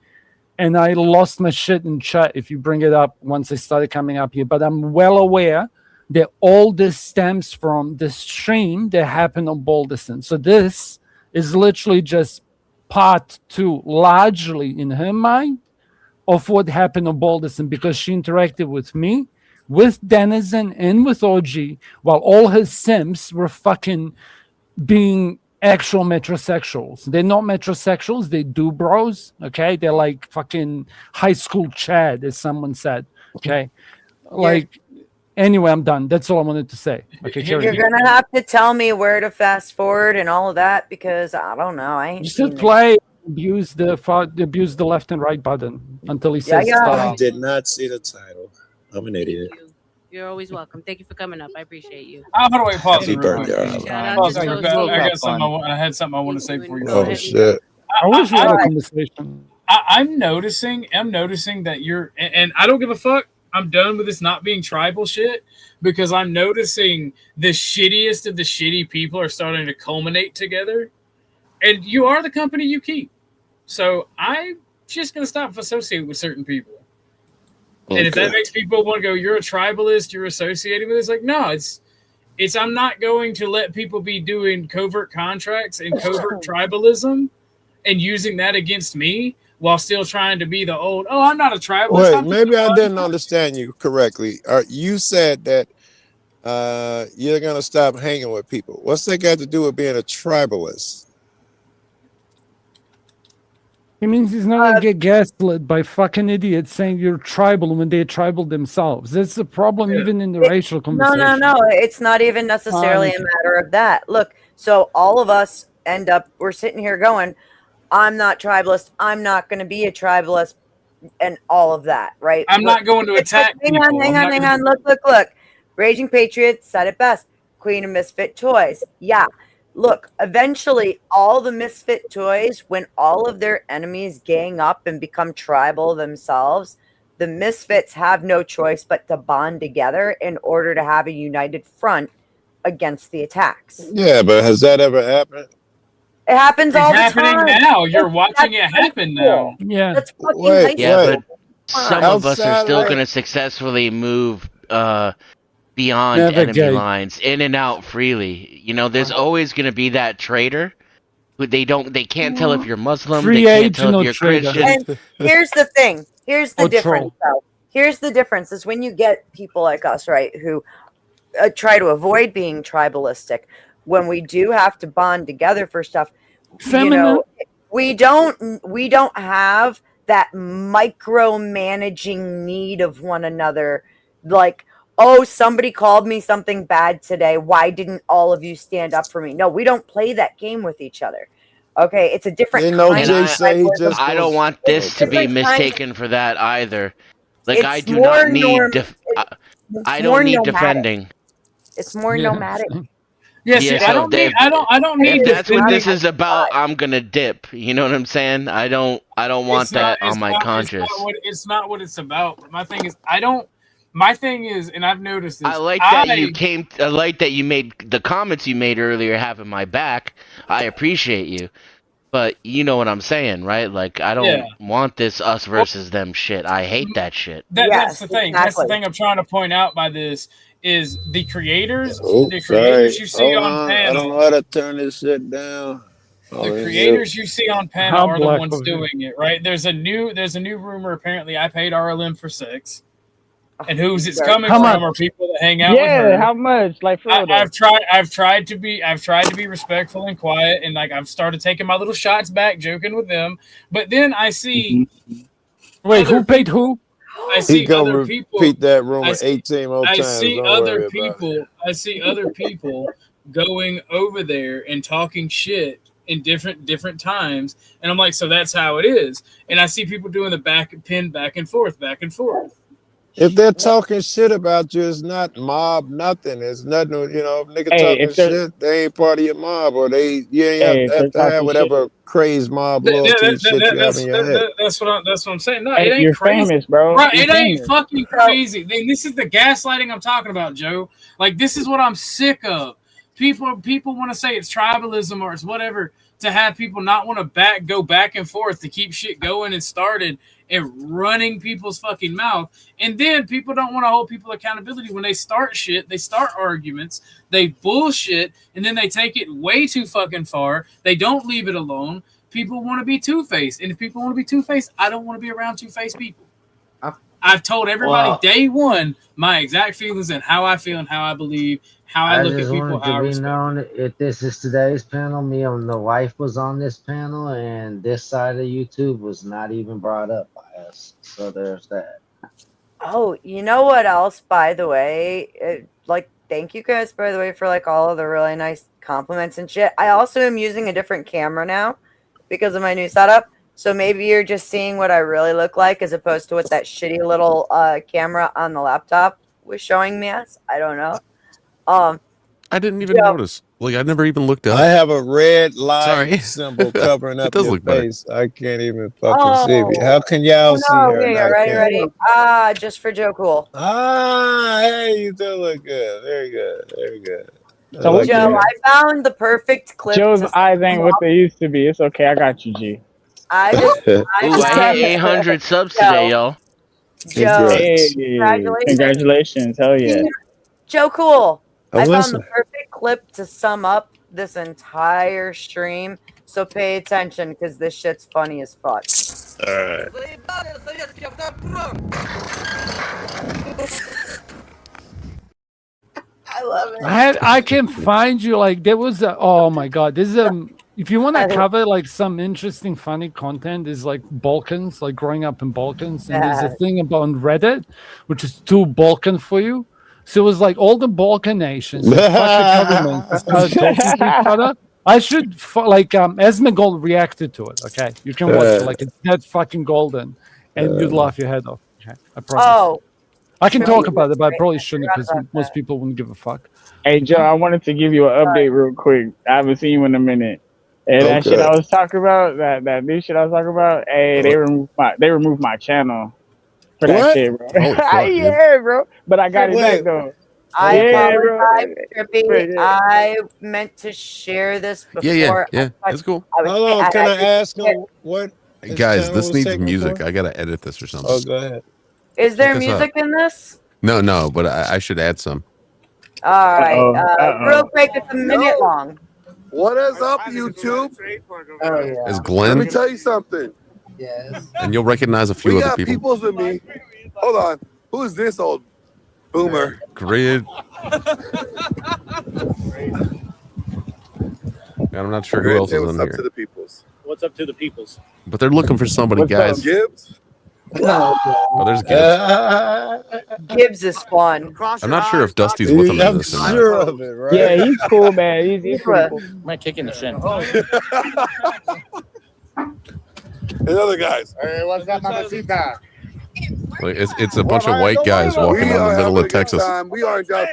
And I lost my shit in chat if you bring it up once I started coming up here. But I'm well aware that all this stems from the stream that happened on Balderson. So this is literally just part 2, largely in her mind, of what happened on Balderson, because she interacted with me, with Denizen, and with OG, while all her Sims were fucking being actual metrosexuals. They're not metrosexuals, they do bros, okay? They're like fucking high school Chad, as someone said, okay? Like, anyway, I'm done. That's all I wanted to say. Okay, You're gonna have to tell me where to fast forward and all of that, because I don't know. I ain't Just to seen play, abuse the left and right button until he says stop. I did not see the title. I'm an idiot. You're always welcome. Thank you for coming up. I appreciate you. How do I pause Happy it real quick? birthday, Pause it real quick. I got something. I had something I want to say before you. Oh shit. I wish we had a conversation. I'm noticing that you're, and I don't give a fuck. I'm done with this not being tribal shit, because I'm noticing the shittiest of the shitty people are starting to culminate together, and you are the company you keep. So I'm just gonna stop associating with certain people. Okay. And if that makes people want to go, you're a tribalist, you're associated with it, it's like, no, it's I'm not going to let people be doing covert contracts and covert tribalism and using that against me while still trying to be the old, I'm not a tribalist. Wait, maybe I didn't understand you correctly. You said that you're gonna stop hanging with people. What's that got to do with being a tribalist? It means he's not gonna get gaslit by fucking idiots saying you're tribal when they're tribal themselves. That's the problem, even in the racial conversation. No. It's not even necessarily a matter of that. Look, so all of us we're sitting here going, I'm not tribalist. I'm not going to be a tribalist, and all of that, right? I'm not going to attack people. Hang on. Look. Raging Patriot said it best. Queen of Misfit Toys. Yeah. Look, eventually all the Misfit Toys, when all of their enemies gang up and become tribal themselves, the Misfits have no choice but to bond together in order to have a united front against the attacks. Yeah, but has that ever happened? It happens all the time. It's happening now. You're watching it happen now. Yeah. That's fucking high school. Yeah, but some of us are Outside, still like- going to successfully move beyond Navigate. enemy lines, in and out freely. You know, there's always going to be that traitor who they can't tell if you're Muslim, Free they can't agent tell or if you're traitor. Christian. And here's the thing. Here's the Or difference, though. Here's the difference is when you get people like us, right, who try to avoid being tribalistic. When we do have to bond together for stuff, we don't have that micromanaging need of one another. Like, somebody called me something bad today. Why didn't all of you stand up for me? No, we don't play that game with each other. Okay, it's a different kind of tribalism. I don't want this to be mistaken for that either. Like, I do not need I don't need defending. It's more nomadic. Yeah, see, I don't need. If that's what defending. this is about, I'm gonna dip. You know what I'm saying? I don't want that on my conscience. It's not what it's about. My thing is, My thing is, and I've noticed this. I like that I like that you made the comments you made earlier having my back. I appreciate you. But you know what I'm saying, right? Like, I don't want this us versus them shit. I hate that shit. That's the thing. Exactly. That's the thing I'm trying to point out by this is the creators. Oh, the creators you see Hold on panel. I don't know how to turn this shit down. The creators you see on panel How are the black ones was it? doing it, right? There's a new rumor. Apparently, I paid RLM for sex, and who's it's coming How from much? are people that hang out with Yeah, her. how much? Like for real though. I've tried to be respectful and quiet, and like I've started taking my little shots back, joking with them. But then I see. Wait, who paid who? I see gonna other people. repeat that rumor I see, 18 more I times. see Don't other worry about it. people. I see other people going over there and talking shit in different times, and I'm like, so that's how it is. And I see people doing the back and forth. If they're talking shit about you, it's not mob nothing. It's nothing. You know, if nigga Hey, talking if they're shit, they ain't part of your mob, or you ain't hey, if they're have to have talking whatever shit, crazy mob loyalty shit you have in your head. That's what I'm saying. No, hey, it ain't you're crazy. famous, bro. Right, You're it ain't famous. fucking crazy. This is the gaslighting I'm talking about, Joe. Like, this is what I'm sick of. People want to say it's tribalism or it's whatever, to have people not want to go back and forth to keep shit going and started and running people's fucking mouth. And then people don't want to hold people accountability when they start shit, they start arguments, they bullshit, and then they take it way too fucking far. They don't leave it alone. People want to be two-faced. And if people want to be two-faced, I don't want to be around two-faced people. I've told everybody day one my exact feelings and how I feel and how I believe, how I look at just people, wanted how I to be respect. known if this is today's panel, me and the wife was on this panel, and this side of YouTube was not even brought up by us. So there's that. Oh, you know what else, by the way? Thank you guys, by the way, for like all of the really nice compliments and shit. I also am using a different camera now because of my new setup. So maybe you're just seeing what I really look like as opposed to what that shitty little camera on the laptop was showing me as. I don't know. I didn't even notice. Like, I never even looked up. I have a red light Sorry. symbol covering It up does your look better. face. I can't even fucking see you. How can y'all see her? Here, and I ready? can't? Just for Joe Cool. Hey, you do look good. Very good. So like Joe, that. I found the perfect clip. Joe's to eyes ain't what they used to be. It's okay. I got you, G. I just, Ooh, I hit 800 subs today, y'all. Joe, Hey, congratulations. congratulations. Hell yeah. Joe Cool. I'm I found listening. the perfect clip to sum up this entire stream. So pay attention because this shit's funny as fuck. All right. I love it. I can find you like there was a oh my god, this is if you want to cover like some interesting funny content is like Balkans, like growing up in Balkans, and there's a thing about Reddit which is too Balkan for you. So it was like all the Balkan nations fuck the government to start talking to each other. I should Esmagol reacted to it. Okay, you can watch it. Like it's that fucking golden, and you'd laugh your head off. Okay, I promise. Oh, I can talk about it, but I probably shouldn't because most people wouldn't give a fuck. Hey, Joe, I wanted to give you an update real quick. I haven't seen you in a minute. And that shit I was talking about, that new shit I was talking about, hey, they removed my channel for that shit, bro. Holy fuck, dude. Yeah, bro. But I got it back though. I bro. apologize, Trippy. I meant to share this before. Yeah, it's cool. Hold on, can I ask him what? Hey, guys, this was needs taken music. for? I gotta edit this or something. Oh, go ahead. Is there Check this music in this? No, but I should add some. All right. Real quick, it's a minute long. What is up, YouTube? Is Glenn? Let me tell you something. Yes. And you'll recognize a few We other got people. peoples with me. Hold on. Who is this old boomer? Grid. I'm not sure who else is What's on up to here, the peoples? What's up to the peoples? but they're looking for somebody, What's guys. up, Gibbs? Oh, there's Gibbs. Gibbs is fun. I'm not sure if Dusty's with him in this. or not. of it, right? Yeah, he's cool, man. He's pretty cool. Might kick in the shin. And other guys. Hey, what's up, mamacita? Like, it's a bunch of white guys walking down the middle of Texas. We are just.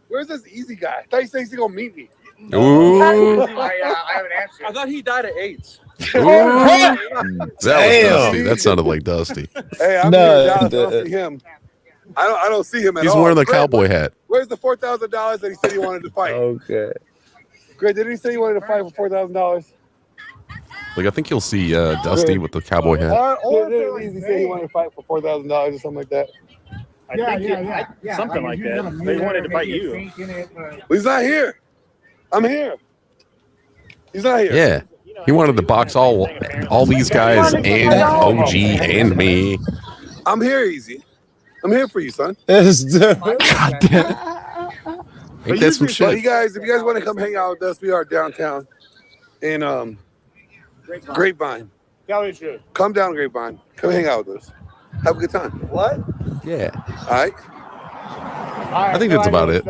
Where's this easy guy? I thought he said he's gonna meet me. Ooh. I have an answer. I thought he died at AIDS. Ooh. That was Dusty. That sounded like Dusty. Hey, I'm here in Dallas. I don't see him. I don't see him at He's all. wearing the Greg, cowboy hat. Where's the $4,000 that he said he wanted to fight? Okay. Greg, didn't he say he wanted to fight for $4,000? Like, I think you'll see Dusty with the cowboy hat. Or he said he wanted to fight for $4,000 or something like that. Something like that. They wanted to fight you. Well, he's not here. I'm here. He's not here. Yeah. He wanted to box all these guys and OG and me. I'm here, Easy. I'm here for you, son. Ain't that some But shit? if you guys want to come hang out with us, we are downtown in Grapevine. Come down Grapevine. Come hang out with us. Have a good time. What? Yeah. All right. I think that's about it.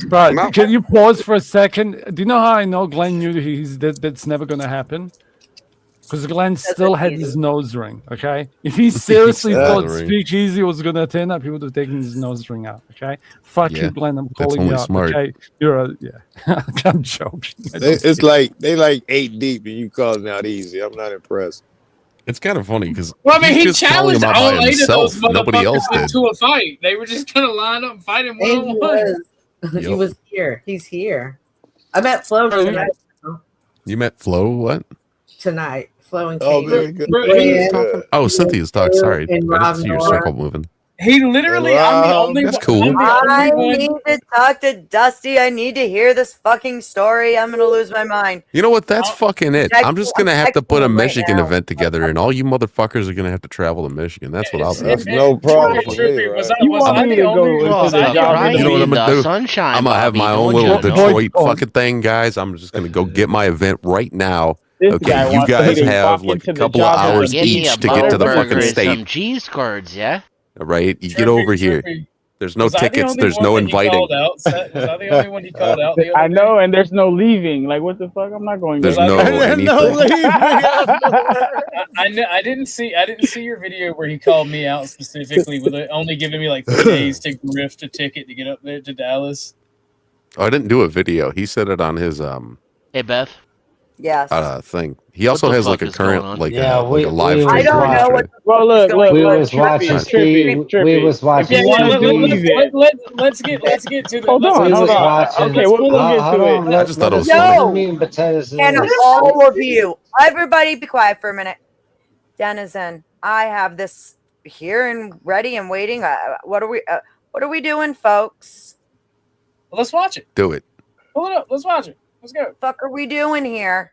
But can you pause for a second? Do you know how I know Glenn knew that's never going to happen? Because Glenn still had his nose ring, okay? If he seriously thought Speakeasy was going to turn up, he would have taken his nose ring out, okay? Fuck you, Glenn. I'm that's calling you only out, smart. okay? I'm joking. It's like they like 8 deep and you calling me out easy. I'm not impressed. It's kind of funny because Well, I mean, he just calling challenged him out all by 8 of those himself. Nobody else motherfuckers did. into a fight. They were just gonna line up and fight him one And on he one. was. He was here. He's here. I met Flo tonight. You met Flo? What? Tonight. Flo and Oh, Kate. very good. Oh, Cynthia's talk. Sorry, I And didn't Rob see your Nora. circle moving. He literally, I'm the only That's one. cool. I'm the I only one. need to talk to Dusty. I need to hear this fucking story. I'm gonna lose my mind. You know what? That's fucking it. I'm just gonna have to put a texting him right Michigan now. event together, and all you motherfuckers are gonna have to travel to Michigan. That's what I'll do. That's no problem for me, Trippy, right? was I You want me the to only go one? into Was the I the job only You know what I'm in gonna the do? sunshine, I'm gonna have Bobby. my Don't own you little know? Detroit fucking thing, guys. I'm just gonna go get my event right now. This Okay, guy you wants me guys to have walk like into a the couple of job and hours give Give me each a to get to the burger fucking and state. some cheese curds, yeah? All right, you get over here. There's no Was I the tickets. only There's one no that he inviting. called out? Was I the only one he called out the other I day? know, and there's no leaving. Like, what the fuck? I'm not going There's there. no anything. I didn't see your video where he called me out specifically with only giving me like 3 days to grift a ticket to get up there to Dallas. Oh, I didn't do a video. He said it on his Hey, Beth. Yes. thing. He also the has like fuck a is going current on? like Yeah, a live we stream. I don't know what. Well, look, We look. was watching Trippy. we was watching If you want to do it, let's get to the. hold let's on, get hold to on. watching. Okay, we'll get Hold to it. on, I just thought it was Yo! funny. the meat and potatoes. And all of you, everybody be quiet for a minute. Denizen, I have this here and ready and waiting. What are we doing, folks? Well, let's watch it. Do it. Pull it up. Let's watch it. Let's go. Fuck are we doing here?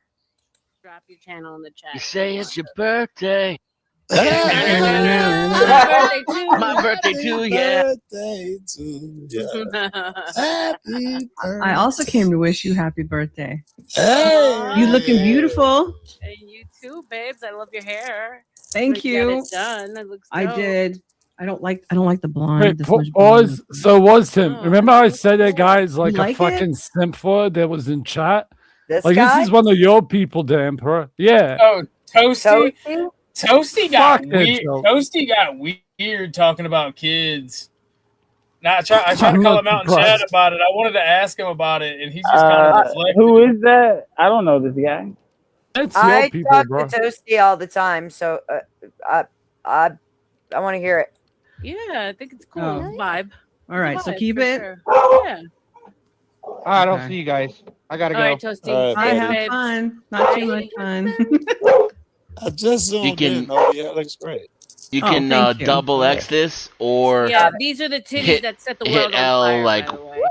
Drop your channel in the chat. You say it's your birthday. My birthday too, yeah. I also came to wish you happy birthday. Hey. You looking beautiful. And you too, babes. I love your hair. Thank You got you. it done. It looks I dope. did. I don't like the blonde. Wait, this much pause. blonde. So was him. Remember how I said that guy's like You a like fucking it? simp for that was in chat? This Like guy? this is one of your people, the Emperor. Yeah. Oh, Toasty. Toasty? Toasty got Fuck that weird. joke. Toasty got weird talking about kids. Now I tried to I'm call not him out in surprised. chat about it. I wanted to ask him about it, and he's just kind of deflected. Who is that? I don't know this guy. That's I your people, talk bro. to Toasty all the time, so I want to hear it. Yeah, I think it's cool. Oh. Vibe. All right, so Vibe, keep for it. sure. Yeah. I don't Okay. see you guys. I gotta All go. right, Toasty. All right, I Thanks, have babes. fun. Not too much fun. I just zoomed can- in. Oh, yeah, it looks great. You Oh, can thank you. double X this or Yeah, these are the titties hit- that set the hit world on L, fire, like, by the way.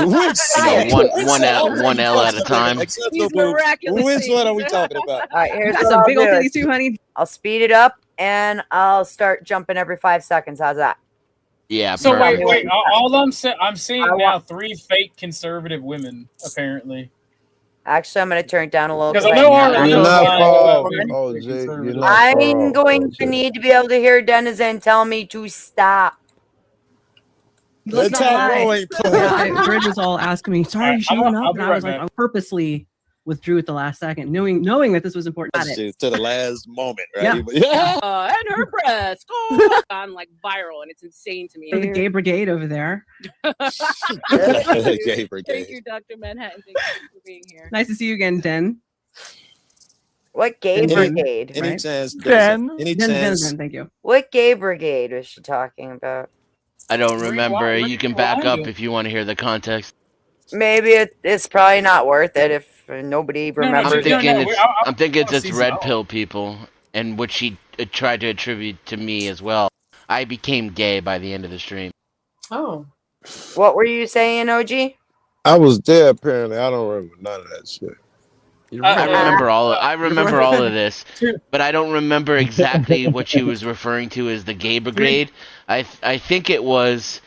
Which you know, one L at a time. He's miraculous. Which one are we talking about? All right, You here's got what some I'll big old do. titties too, honey. I'll speed it up and I'll start jumping every 5 seconds. How's that? Yeah, So perfect. wait. All I'm seeing I now want- 3 fake conservative women apparently. Actually, I'm going to turn it down a little. Because I bit. know I Arlen You're was not lying far. about being Oh, Jay, conservative. you're not far. I'm going to Jay. need to be able to hear Denizen tell me to stop. That top row ain't playing. Yeah, Bridge was all asking me, sorry, Alright, you showing I'll up? be And I right was like, back. I purposely withdrew at the last second, knowing that this was important. Got it. Shit, to the last moment, Yeah. right? Yeah. And her breasts gone like viral, and it's insane to me. The gay brigade over there. Gay brigade. Thank you, Dr. Manhattan. Thank you for being here. Nice to see you again, Den. What gay Any- brigade? Any Right. chance? Ben. Any Den, chance? thank you. What gay brigade was she talking about? I don't remember. Rewind- You can back rewind up it. if you want to hear the context. Maybe it's probably not worth it if nobody no, I'm remembers. no, thinking no, it's I- I'm thinking wanna it's see some red out. pill people, and what she tried to attribute to me as well. I became gay by the end of the stream. Oh. What were you saying, OG? I was there apparently. I don't remember none of that shit. I remember all of this, but I don't remember exactly what she was referring to as the gay brigade. I think it was.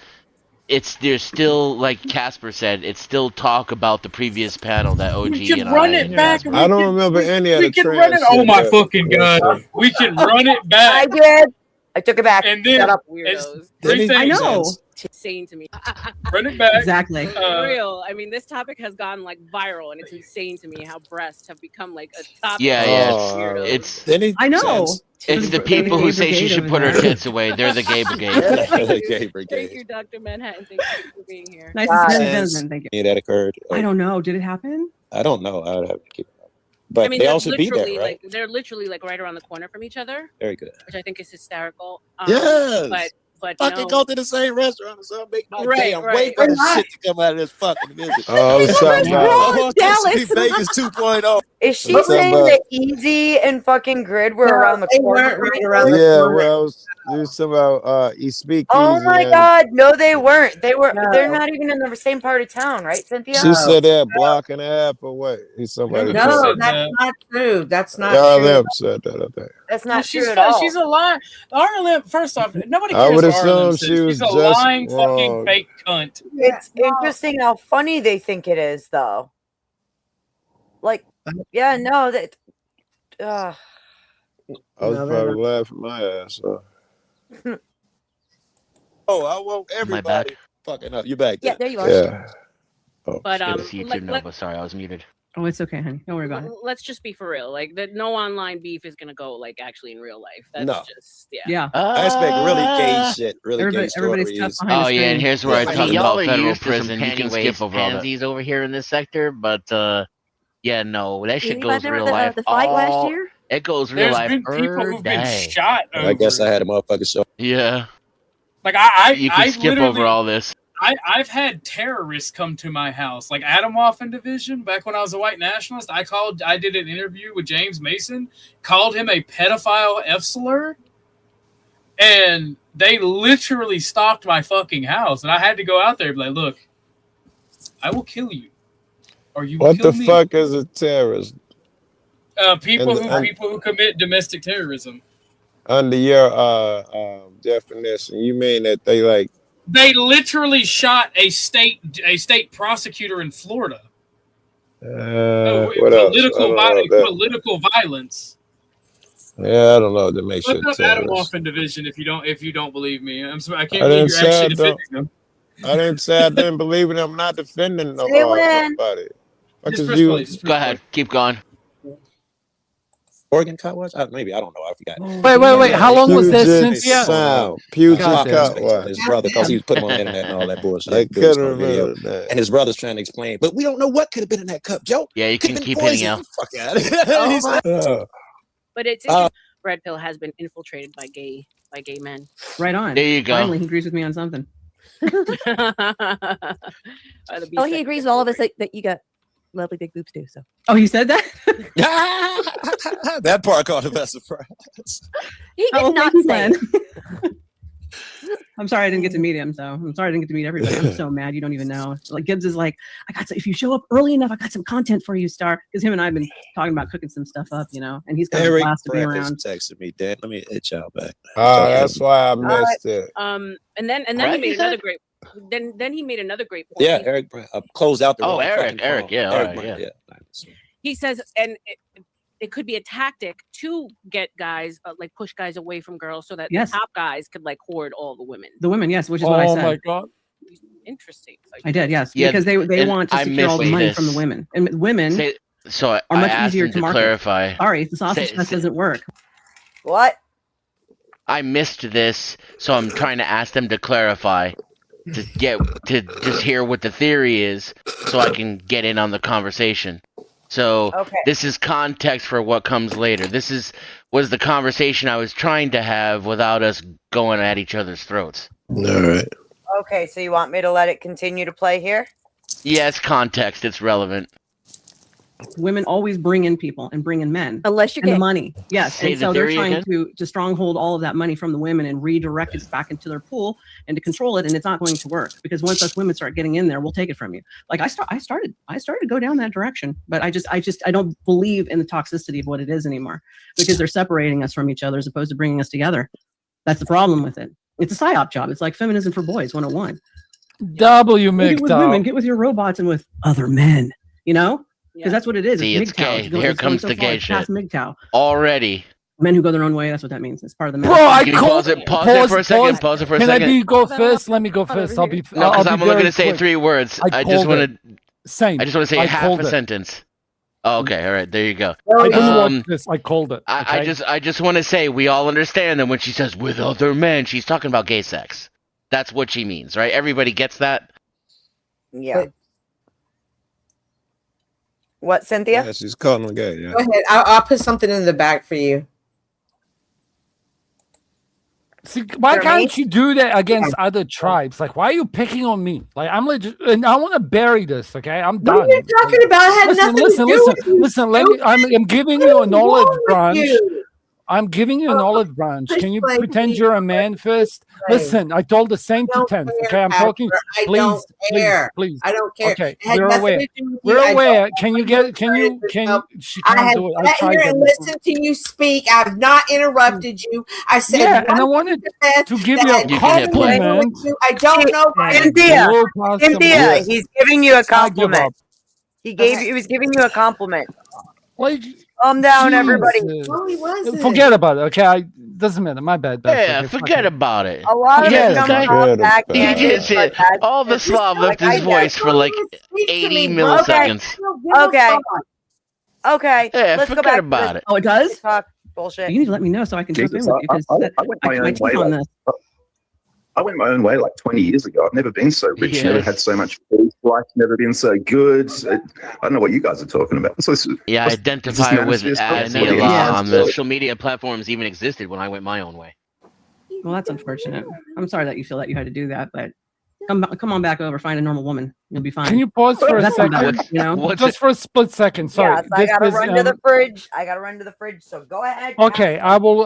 There's still, like Casper said, it's still talk about the previous panel that OG We can and run I it and back. Casper. I don't remember any of We the can run it. Oh my fucking god! We can run it back. I did. I took it back. And then Shut up. Weirdos. Three I things. know. Insane to me. Run it back. Exactly. For real. I mean, this topic has gone like viral, and it's insane to me how breasts have become like a topic. Yeah, Weirdos. it's I know. it's the people who say she should put her tits away. They're the gay brigade. The gay Thank brigade. you, Dr. Manhattan. Thank you for being here. Nice to see you, Desmond. Thank you. Yeah, that occurred. I don't know. Did it happen? I don't know. I would have to keep. But I mean, they they're all should be there, literally, right? like they're literally like right around the corner from each other, Very good. which I think is hysterical. Yes. But Fucking no. go to the same restaurant or something. Make my Right, day. I'm right. waiting for this shit to come out of this fucking visit. Oh, it's something about Dallas. Vegas 2.0. Is she What's up, saying bud? that Easy and fucking Grid were around the they corner? weren't right around the Yeah, corner. well, there's some about Speakeasy. Oh my and god, no, they weren't. They're No. not even in the same part of town, right, Cynthia? She said they're a block and a half away. Somebody No, told me. that's not true. That's not RLM true. said that, I think. That's not she's true at all. She's a lie. RLM. First off, nobody I cares would what assume RLM she says. was She's a just lying fucking wrong. fake cunt. It's interesting how funny they think it is, though. Like, yeah, no, that. I was probably laughing my ass off. Oh, I want everybody fucking up. You back there? Yeah, there you are. Yeah. Oh, But It's YouTube Nova. Sorry, I was muted. Oh, it's okay, honey. Don't worry about it. Let's just be for real. Like, no online beef is gonna go like actually in real life. That's No. just Yeah. I expect really gay shit. Really gay Everybody's tough stories. behind Oh the yeah, and screen. here's where I Yeah. talk Y'all about are federal used to some prison. You can pantywaist skip over all that. pansies over here in this sector, but yeah, no, that shit Anybody goes remember real the, life. the fight last all- year? It goes real There's life been people every who've been day. shot. I guess I had a motherfucking show. Yeah, Like I you can skip literally, over all this. I've had terrorists come to my house, like Adamoff in Division. Back when I was a white nationalist, I did an interview with James Mason, called him a pedophile F-slur, and they literally stalked my fucking house, and I had to go out there and be like, "Look, I will kill you, or you will What kill the me." fuck is a terrorist? People And- who commit domestic terrorism. Under your definition, you mean that they like They literally shot a state prosecutor in Florida. what else? I don't know that. Political violence. Yeah, I don't know. That makes Look shit up terrorist. Adamoff in Division if you don't believe me. I'm sorry, I can't I believe didn't you're say I actually don't. defending them. I didn't say I didn't believe in. I'm not defending Say when. nobody. Fuck Just is press you? play, just Go ahead, keep going. Oregon Cut Watch? Maybe, I don't know. I forgot. Wait. How long was this, Puget Cynthia? Sound. Puget God damn. Cut Watch. His brother, because he was putting on the internet and all that bullshit. I That dude was couldn't on video. remember that. And his brother's trying to explain, but we don't know what could have been in that cup, Joe. Yeah, you Could can have been keep hitting poison. L. Fuck out of here. He's like, But it's interesting. Red Pill has been infiltrated by gay men. Right on. There you go. Finally, he agrees with me on something. Oh, he agrees with all of us that you got lovely big boobs too. So. Oh, he said that? that part caught him by surprise. He did not thank you, say. Glenn. I'm sorry I didn't get to meet him. So I'm sorry I didn't get to meet everybody. I'm so mad. You don't even know. Like Gibbs is like, if you show up early enough, I got some content for you, Star. Because him and I have been talking about cooking some stuff up, and he's got a Eric blast to be Brackett around. texted me, Dad. Let me hit y'all back. Oh, that's why I missed it. And then he Right, made you said? another great. Then he made another great point. Yeah, Eric closed out the Oh, wrong Eric, fucking Eric, phone. yeah, all Eric right, Brackett, yeah. He says, and it could be a tactic to get guys, like push guys away from girls, so that Yes. the top guys could like hoard all the women. The women, yes, which is what I said. Oh my god. Interesting. I did, yes, Yeah, because they and want to I secure all the missed money this. from the women, and women So I are much asked easier him to to market. clarify. Sorry, the sausage fest doesn't work. What? I missed this, so I'm trying to ask them to clarify, to just hear what the theory is, so I can get in on the conversation. So this is context for what comes later. This was the conversation I was trying to have without us going at each other's throats. All right. Okay, so you want me to let it continue to play here? Yeah, it's context. It's relevant. Women always bring in people and bring in men, unless you're and the gay. money. Yes, Say and the so they're theory trying again? to stronghold all of that money from the women and redirect it back into their pool and to control it. And it's not going to work because once us women start getting in there, we'll take it from you. Like I started to go down that direction, but I don't believe in the toxicity of what it is anymore because they're separating us from each other as opposed to bringing us together. That's the problem with it. It's a psyop job. It's like feminism for boys 101. W Get with women, MGTOW. get with your robots and with other men, you know? Because that's what it is. See, it's it's MGTOW. gay. Going- Here it's going comes so the far. gay It's past shit. MGTOW. Already. Men who go their own way, that's what that means. It's part of the Bro, men. I Can you called pause it? Pause it for a second. Pause it for a Can second. I go first? Let me go first. I'll be. No, I'll because be I'm only very going to say quick. 3 words. I just called want it. to. Same. I just want to say I half called a it. sentence. Oh, okay, all right, there you go. I didn't watch this. I called it. I just want to say we all understand that when she says with other men, she's talking about gay sex. That's what she means, right? Everybody gets that. Yeah. What, Cynthia? Yeah, she's calling him gay. Yeah. Go ahead. I'll put something in the back for you. See, why can't you do that against other tribes? Like, why are you picking on me? Like, I'm legit, and I want to bury this. Okay, I'm done. What are you talking about? It had nothing to do with you. Listen. Let me. I'm giving you an olive branch. I'm giving you an olive branch. Can you pretend you're a man first? Listen, I told the same to 10. Okay, I'm talking. I Please, don't care. please. I don't care. Okay, It had we're nothing aware. to do with you. We're I aware. don't Can you want get? She I can't have do it. I sat tried here that and before. listened to you speak. I've not interrupted you. I said, Yeah, and I one wanted thing Beth to give that you a had nothing to do compliment. with you. I don't know. Cynthia, Low possible- Cynthia, he's giving you a I give compliment. up. He was giving you a compliment. Like, calm down, everybody. Jesus. No, he wasn't. Forget about it. Okay, doesn't matter. My bad. Beth. Yeah, Okay, forget about it. A lot of Yeah, it comes okay. off He backhanded, just but hit that's all the just- Slav left his voice for like 80 milliseconds. Okay. Okay. Yeah, Let's go forget back about to it. this. Oh, it does? Talk bullshit. You need to let me know so I can jump in Jesus, with you because I went my my own teeth way. on Like, this. I went my own way like 20 years ago. I've never been so rich, never Yes. had so much food. Life's never been so good. I don't know what you guys are talking about. So Yeah, I identify with Azzy a lot on the social media platforms even existed when I went my own way. Well, that's unfortunate. I'm sorry that you feel that you had to do that, but come on back over, find a normal woman. You'll be fine. Can you pause for a That's second? better, you know? Just for a split second. Sorry. Yes, I This gotta is, run to the fridge. I gotta run to the fridge. So go ahead. Okay, I will.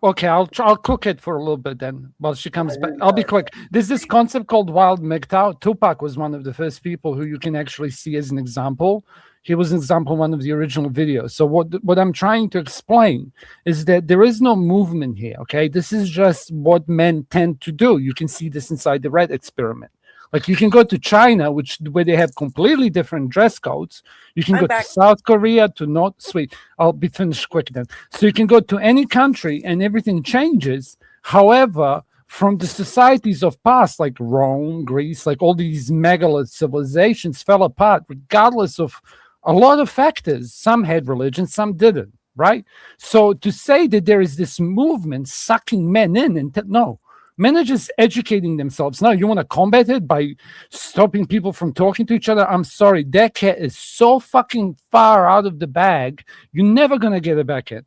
Okay, I'll cook it for a little bit then while she comes back. I'll be quick. There's this concept called wild MGTOW. Tupac was one of the first people who you can actually see as an example. He was an example in one of the original videos. So what I'm trying to explain is that there is no movement here. Okay, this is just what men tend to do. You can see this inside the red experiment. Like you can go to China, where they have completely different dress codes. You can I'm go back. to South Korea, to North. Sweet, I'll be finished quick then. So you can go to any country and everything changes. However, from the societies of past, like Rome, Greece, like all these megalith civilizations fell apart, regardless of a lot of factors. Some had religion, some didn't. Right. So to say that there is this movement sucking men in, and no. Men are just educating themselves. Now, you want to combat it by stopping people from talking to each other? I'm sorry. That cat is so fucking far out of the bag, you're never going to get it back in.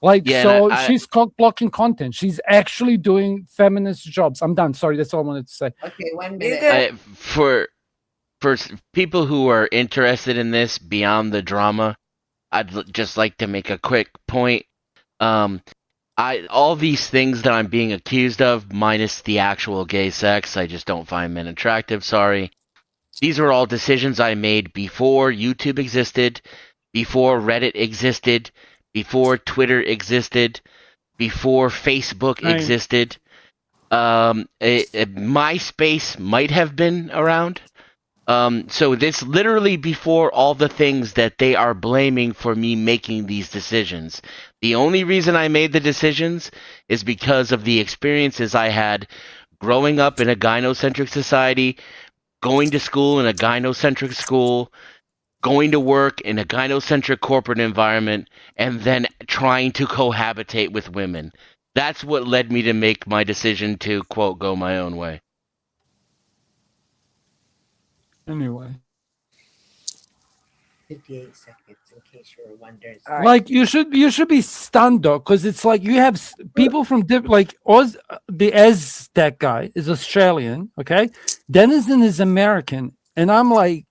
Like, Yeah, so I- she's blocking content. She's actually doing feminist jobs. I'm done. Sorry. That's all I wanted to say. Okay, 1 minute. For people who are interested in this beyond the drama, I'd just like to make a quick point. All these things that I'm being accused of, minus the actual gay sex, I just don't find men attractive. Sorry. These are all decisions I made before YouTube existed, before Reddit existed, before Twitter existed, before Facebook Right. existed. MySpace might have been around. So this literally before all the things that they are blaming for me making these decisions. The only reason I made the decisions is because of the experiences I had growing up in a gynocentric society, going to school in a gynocentric school, going to work in a gynocentric corporate environment, and then trying to cohabitate with women. That's what led me to make my decision to, quote, go my own way. Anyway. 58 seconds, in case you were wondering. Like you should be stunned though, because it's like you have people from like the Aztec guy is Australian, okay? Denizen is American, and I'm like,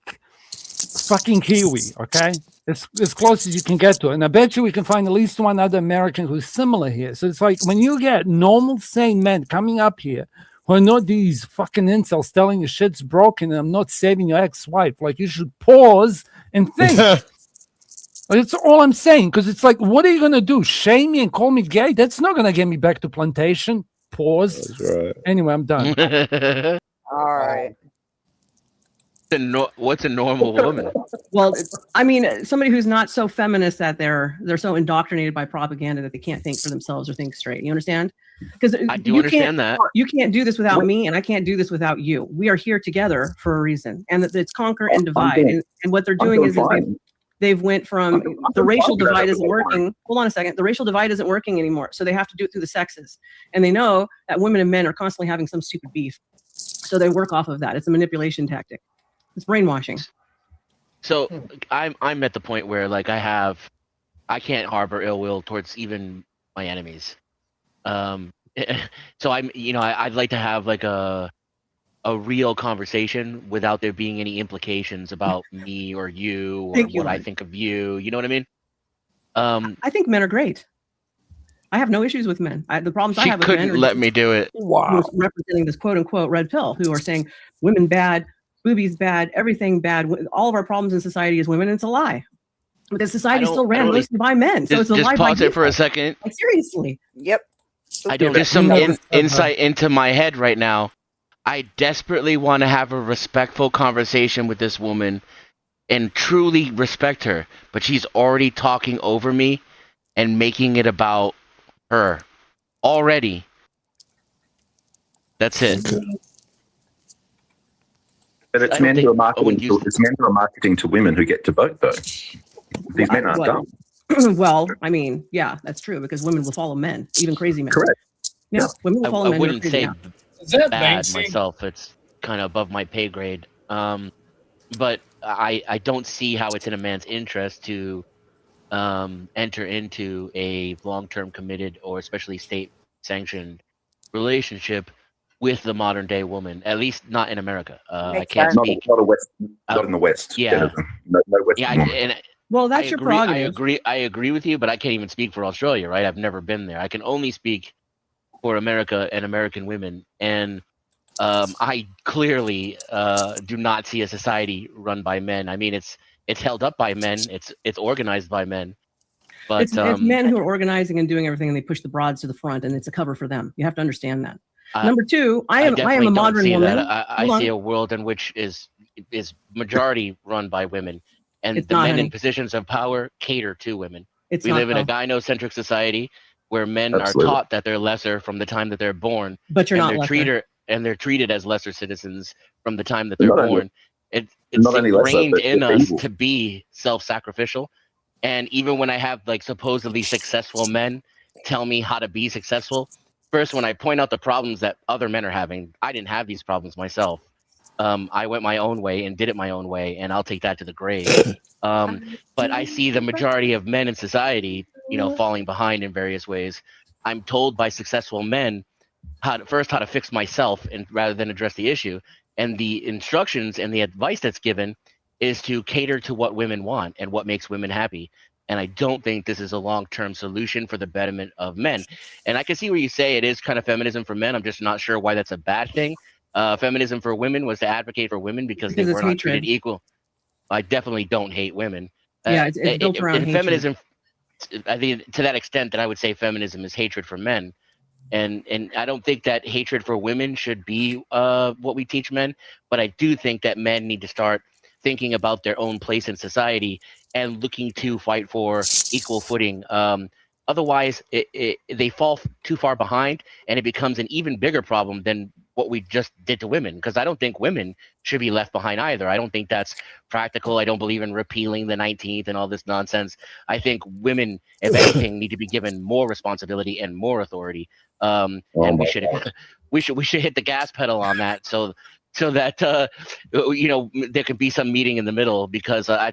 fucking Kiwi, okay? It's as close as you can get to it. And I bet you we can find at least one other American who's similar here. So it's like when you get normal, sane men coming up here who are not these fucking incels telling you shit's broken and I'm not saving your ex-wife, like you should pause and think. That's all I'm saying. Because it's like, what are you going to do? Shame me and call me gay? That's not going to get me back to plantation. Pause. That's right. Anyway, I'm done. All right. What's a normal woman? Well, I mean, somebody who's not so feminist that they're so indoctrinated by propaganda that they can't think for themselves or think straight. You understand? Because I do understand that. You can't do this without me, and I can't do this without you. We are here together for a reason, and that it's conquer and divide. And what they're doing is they've went from the racial divide isn't working. Hold on a second. The racial divide isn't working anymore, so they have to do it through the sexes. And they know that women and men are constantly having some stupid beef, so they work off of that. It's a manipulation tactic. It's brainwashing. So I'm at the point where like I can't harbor ill will towards even my enemies. So I'd like to have like a real conversation without there being any implications about me or you or what I think of you. You know what I mean? I think men are great. I have no issues with men. The problems I have with men couldn't are let me do it. who's representing this quote unquote red pill, who are saying women bad, boobies bad, everything bad. All of our problems in society is women. And it's a lie. Because society still ran mostly by men. So it's a lie. Just pause it for a second. Like, seriously. Yep. I do just some insight into my head right now. I desperately want to have a respectful conversation with this woman and truly respect her, but she's already talking over me and making it about her already. That's it. But it's men who are marketing to women who get to vote, though. These men aren't dumb. Well, I mean, yeah, that's true because women will follow men, even crazy men. Correct. Yeah, women will follow men. I wouldn't say that bad Banksy? myself. It's kind of above my pay grade. But I don't see how it's in a man's interest to enter into a long-term committed or especially state-sanctioned relationship with the modern-day woman. At least not in America. I can't speak. Not in the West. Yeah. No Western woman. And well, that's your prerogative. I agree with you, but I can't even speak for Australia, right? I've never been there. I can only speak for America and American women, and I clearly do not see a society run by men. I mean, it's held up by men. It's organized by men. But it's men who are organizing and doing everything, and they push the broads to the front, and it's a cover for them. You have to understand that. Number two, I am a modern woman. I see a world in which is majority run by women, and It's the not, men honey. in positions of power cater to women. It's We not, live in a though. gynocentric society where men Absolutely. are taught that they're lesser from the time that they're born, But you're and not lesser. they're treated as lesser citizens from the time that They're they're not only- born. It's not only lesser, ingrained but in they're us evil. to be self-sacrificial. And even when I have like supposedly successful men tell me how to be successful, first when I point out the problems that other men are having, I didn't have these problems myself. I went my own way and did it my own way, and I'll take that to the grave. But I see the majority of men in society, falling behind in various ways. I'm told by successful men how to fix myself, and rather than address the issue. And the instructions and the advice that's given is to cater to what women want and what makes women happy. And I don't think this is a long-term solution for the betterment of men. And I can see where you say it is kind of feminism for men. I'm just not sure why that's a bad thing. Feminism for women was to advocate for women because they Because were it's not hatred. treated equal. I definitely don't hate women. Yeah, it's built around hatred. feminism. I think to that extent that I would say feminism is hatred for men. And I don't think that hatred for women should be what we teach men, but I do think that men need to start thinking about their own place in society and looking to fight for equal footing. Otherwise, they fall too far behind, and it becomes an even bigger problem than what we just did to women. Because I don't think women should be left behind either. I don't think that's practical. I don't believe in repealing the 19th and all this nonsense. I think women, if anything, need to be given more responsibility and more authority. And we should hit the gas pedal on that. So so that there can be some meeting in the middle, because I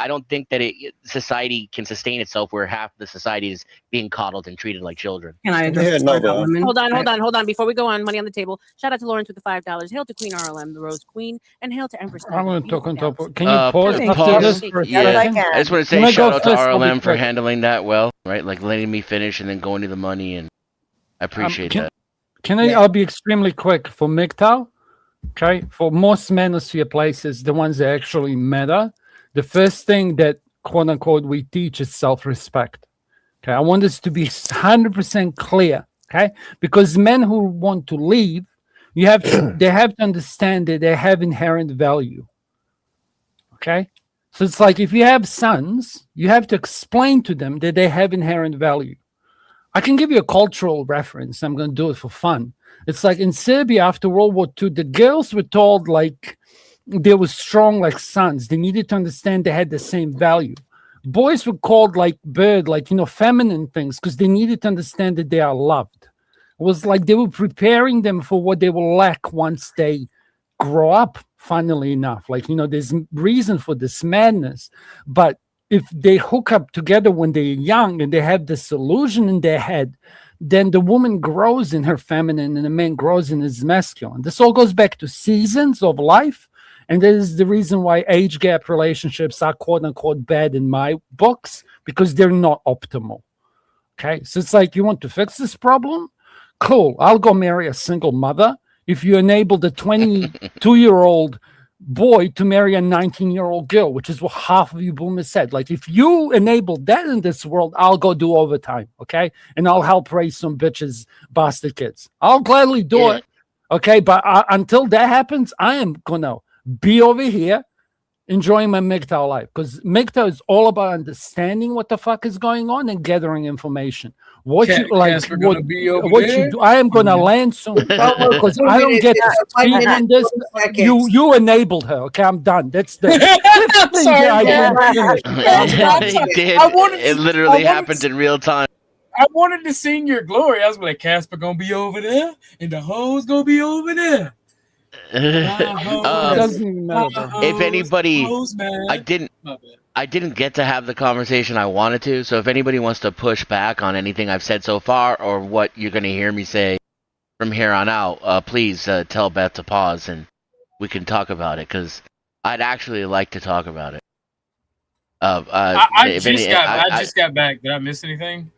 don't think that society can sustain itself where half the society is being coddled and treated like children. Can I address this part about women? Hold on. Before we go on, money on the table. Shout out to Lawrence with the $5. Hail to Queen RLM, the Rose Queen, and hail to Empress. I'm going to talk on top. Can you pause after Pause. this for a Yeah, second? I just want to Can say I go shout out to first? I'll be RLM for quick. handling that well, right? Like letting me finish and then going to the money, and I appreciate that. I'll be extremely quick for MGTOW. Okay, for most manosphere places, the ones that actually matter, the first thing that quote unquote we teach is self-respect. Okay, I want this to be 100% clear. Okay, because men who want to leave, they have to understand that they have inherent value. Okay, so it's like if you have sons, you have to explain to them that they have inherent value. I can give you a cultural reference. I'm going to do it for fun. It's like in Serbia after World War II, the girls were told like they were strong like sons. They needed to understand they had the same value. Boys were called like bird, like, feminine things, because they needed to understand that they are loved. It was like they were preparing them for what they will lack once they grow up, funnily enough. Like, there's reason for this madness. But if they hook up together when they're young and they have this illusion in their head, then the woman grows in her feminine and the man grows in his masculine. This all goes back to seasons of life. And this is the reason why age gap relationships are quote unquote bad in my books, because they're not optimal. Okay. So it's like, you want to fix this problem? Cool. I'll go marry a single mother. If you enable the 22-year-old boy to marry a 19-year-old girl, which is what half of you boomers said. Like, if you enable that in this world, I'll go do overtime, okay? And I'll help raise some bitches, bastard kids. I'll gladly do it, okay? But until that happens, I am gonna be over here enjoying my MGTOW life, because MGTOW is all about understanding what the fuck is going on and gathering information. What you like, Casper gonna be over what there? you do. I am gonna land soon because I don't get to speak on this. You enabled her. Okay, I'm done. That's the thing that I didn't finish. It did. I wanted It to- literally I wanted happened to- in real time. I wanted to sing your glory. I was like, Casper gonna be over there, and the hoes gonna be over there. Doesn't even matter, bro. If anybody, hoes, man. I didn't get to have the conversation I wanted to. So if anybody wants to push back on anything I've said so far, or what you're going to hear me say from here on out, please tell Beth to pause and we can talk about it, because I'd actually like to talk about it. I just got back. Did I miss anything?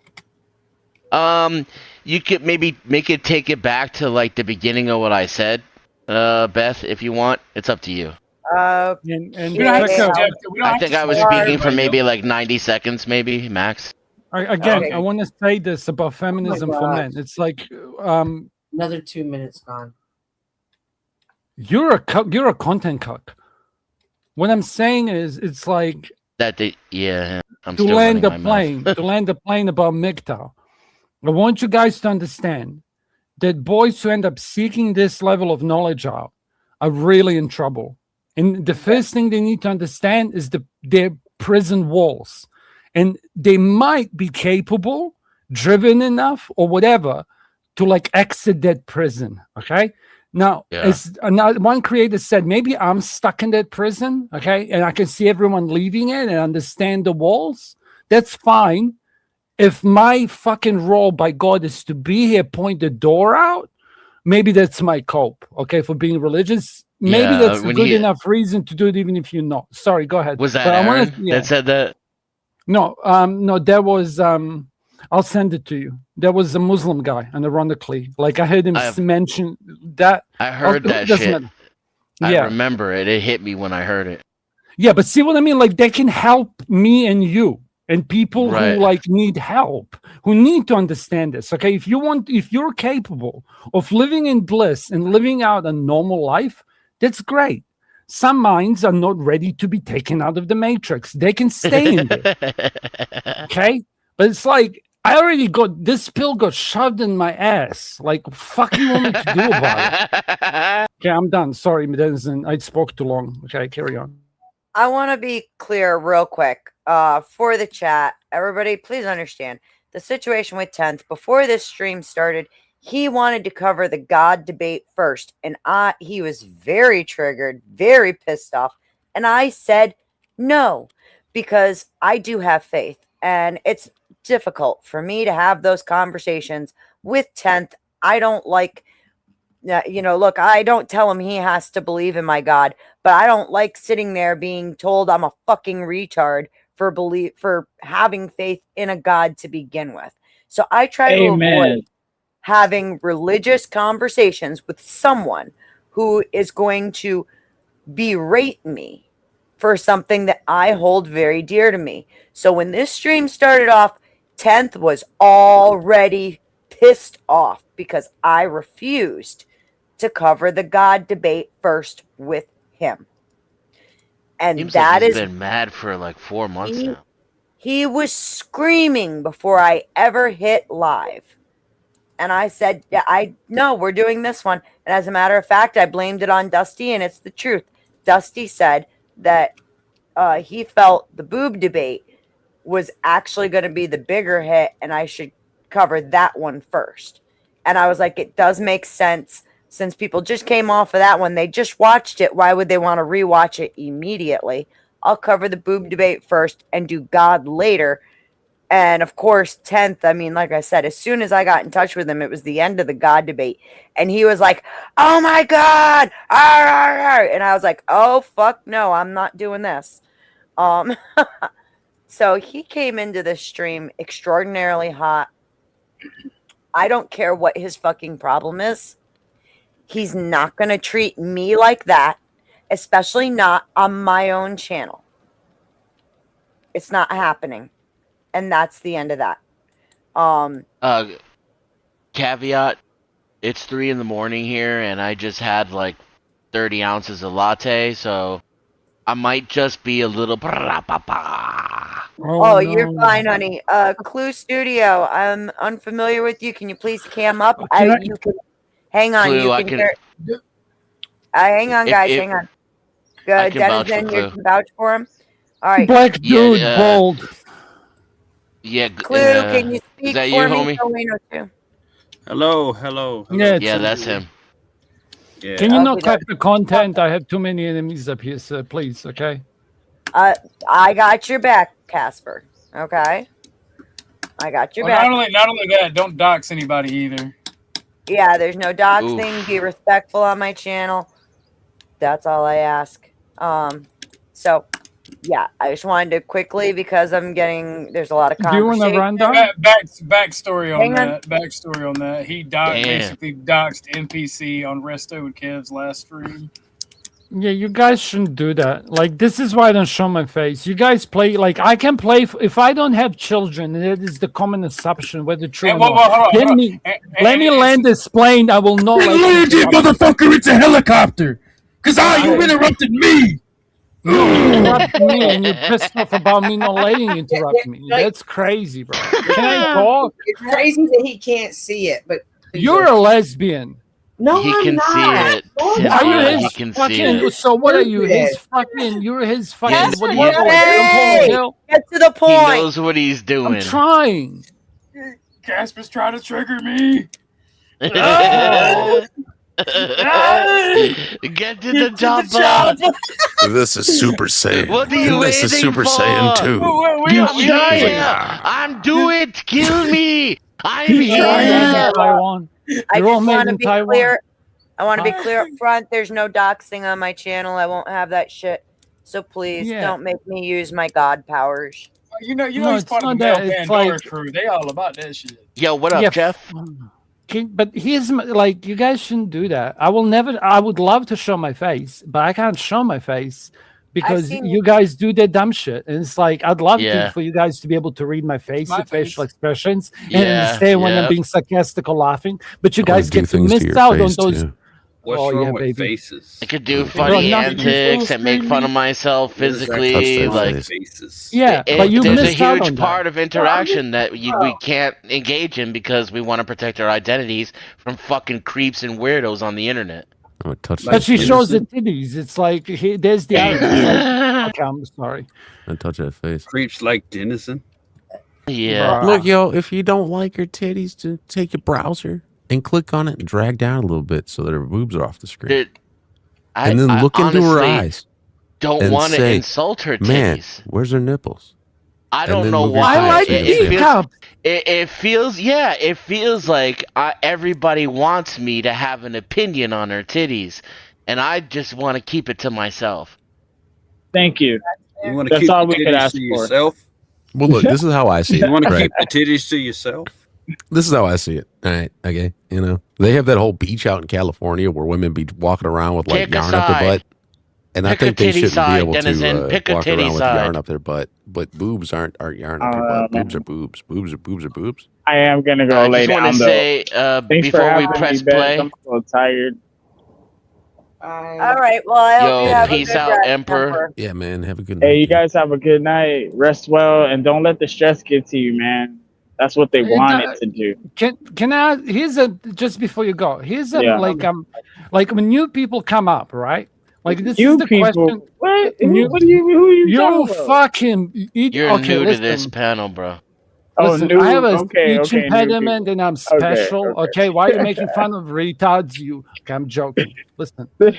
You could maybe take it back to like the beginning of what I said, Beth, if you want. It's up to you. And I think I was speaking for maybe like 90 seconds, maybe max. I want to say this about feminism for men. It's like Another 2 minutes gone. you're a content cuck. What I'm saying is, it's like I'm to still land running the my plane, to land the plane about MGTOW. I want you guys to understand that boys who end up seeking this level of knowledge out are really in trouble. And the first thing they need to understand is their prison walls. And they might be capable, driven enough, or whatever, to like exit that prison. Okay. Now, as one creator said, maybe I'm stuck in that prison. Okay. And I can see everyone leaving it and understand the walls. That's fine. If my fucking role by God is to be here, point the door out, maybe that's my cope. Okay. For being religious. Maybe that's a good enough reason to do it, even if you're not. Sorry, go ahead. Was that But Aaron that said that? No, no, there was I'll send it to you. There was a Muslim guy, and ironically, like I heard him mention that. I heard that doesn't shit. matter. I Yeah. remember it. It hit me when I heard it. Yeah, but see what I mean? Like they can help me and you and people Right. who like need help, who need to understand this. Okay. If you're capable of living in bliss and living out a normal life, that's great. Some minds are not ready to be taken out of the matrix. They can stay in there. Okay. But it's like I already got this pill got shoved in my ass. Like, fuck you want me to do about it? Okay, I'm done. Sorry, I spoke too long. Okay, carry on. I want to be clear real quick for the chat. Everybody, please understand the situation with 10th. Before this stream started, he wanted to cover the God debate first, and he was very triggered, very pissed off, and I said no, because I do have faith, and it's difficult for me to have those conversations with 10th. I don't like, look, I don't tell him he has to believe in my God, but I don't like sitting there being told I'm a fucking retard for having faith in a God to begin with. So I try to avoid having religious conversations with someone who is going to berate me for something that I hold very dear to me. So when this stream started off, 10th was already pissed off because I refused to cover the God debate first with him. And Seems that like he's is been mad for like 4 months now. he was screaming before I ever hit live. And I said, no, we're doing this one. And as a matter of fact, I blamed it on Dusty, and it's the truth. Dusty said that he felt the boob debate was actually going to be the bigger hit, and I should cover that one first. And I was like, it does make sense. Since people just came off of that one, they just watched it. Why would they want to rewatch it immediately? I'll cover the boob debate first and do God later. And of course, 10th, I mean, like I said, as soon as I got in touch with him, it was the end of the God debate. And he was like, oh my God. Arr, arr, arr. And I was like, oh, fuck no, I'm not doing this. So he came into this stream extraordinarily hot. I don't care what his fucking problem is. He's not going to treat me like that, especially not on my own channel. It's not happening. And that's the end of that. Caveat, it's 3 a.m. here, and I just had like 30 ounces of latte, so I might just be a little. Oh, you're fine, honey. Clue Studio, I'm unfamiliar with you. Can you please cam up? You can hang on. Clue, You I can can- hear. Hang on, guys. Hang on. I Good. can vouch Denizen, for you Clue. can vouch for him. All right. Black dude, bold. Yeah. Clue, can you speak is that for you, me? homie? So we know too. Hello, hello. Yeah, Yeah, that's him. Yeah. Can you not cut the content? I have too many enemies up here, sir. Please, okay? I got your back, Casper. Okay. I got your Well, back. not only that, don't dox anybody either. Yeah, there's no dox Oof. thing. Be respectful on my channel. That's all I ask. So yeah, I just wanted to quickly, because there's a lot of Do you want conversation. to run down? Backstory on Hang on. that. Backstory on that. He Damn. basically doxed NPC on Resto and Kev's last stream. Yeah, you guys shouldn't do that. Like, this is why I don't show my face. You guys play, like, I can play, if I don't have children, and it is the common assumption, whether true Hey, or whoa, not. whoa, hold on, Let hold on. me, Hey, let me land this plane. I will not let you interrupt. Motherfucker, it's a helicopter. Because you interrupted me. You interrupt me, and you're pissed off about me not letting you interrupt me. That's crazy, bro. Can I talk? It's crazy that he can't see it, but You're a lesbian. no, He I'm can not. see it. No, I'm Are you not. He his can see fucking? it. So what are you? His Stupid. fucking? You're his fucking. Yes, What do yes. you Hey, call it? get to the He point. knows what he's doing. I'm trying. Casper's trying to trigger me. Get to the chopper. This is Super Saiyan. What are you This is waiting Super for? Saiyan 2. Yeah, I'm do it. Kill me. I'm He's trying here. in Taiwan. I You're all just made want to in be Taiwan. clear. I want to be clear up front. There's no doxing on my channel. I won't have that shit. So please Yeah. don't make me use my god powers. You know No, he's it's part of not the Mel that. It's Pandora like- crew. They all about that shit. Yo, what up, Yeah, Jeff? But here's like, you guys shouldn't do that. I will never. I would love to show my face, but I can't show my face because seen- you guys do that dumb shit. And it's like, I'd love Yeah. for you guys to be able to read my face, My the facial face. expressions, and Yeah, understand when I'm yep. being sarcastic or laughing. But you I wanna guys do get to things to miss your out on face, those. too. What's Oh, wrong yeah, with baby. faces? I could do Bro, funny nothing. antics and make fun of myself What does that physically. touch that Like, face? faces. Yeah, but you there's a missed out huge on part that. of interaction that we can't engage in because we want to protect our identities from fucking creeps and weirdos on the internet. I would touch But that she face. shows the titties. It's like, there's the irony. It's like, okay, I'm sorry. I'd touch that face. Creeps like Denizen. Yeah. Bruh. Look, yo, if you don't like her titties, just take your browser, and click on it and drag down a little bit so that her boobs are off the screen. I And then look into her eyes. Don't and want to say, insult her Man, titties. where's her nipples? I And don't then know move your why. thighs so you can see 'em. It feels, yeah, it feels like everybody wants me to have an opinion on her titties, and I just want to keep it to myself. Thank you. You want to That's keep all the we could titties ask to for. yourself? Well, look, this is how I see it. You want to right? keep the titties to yourself? This is how I see it. All right. Okay. You know, they have that whole beach out in California where women be walking around with like Pick a yarn up their side. butt. And I Pick a think they titty shouldn't be side, able Denizen. to Pick a walk titty around with side. yarn up their butt. But boobs aren't yarn up your butt. Boobs are man. boobs. Boobs are boobs. I am gonna go I lay just want down to though. say, Thanks for before we having press me, Beth. play, I'm a little tired. All right. Well, I hope you yo, have a peace good out, rest, Emperor. Yeah, man. Have a good night. Hey, you guys have a good night. Rest well, and don't let the stress get to you, man. That's what they want it to do. Can I? Here's a just before you go. Here's a Yeah. like when new people come up, right? Like this New is the people? question. What? New, What are you? Who are you talking about? fucking. You're Okay, new listen. to this panel, bro. Oh, Listen, new. I have a Okay, speech okay, new impediment people. and I'm Okay, special. okay. Okay, why are you making fun of retards? Okay, I'm joking. Listen, what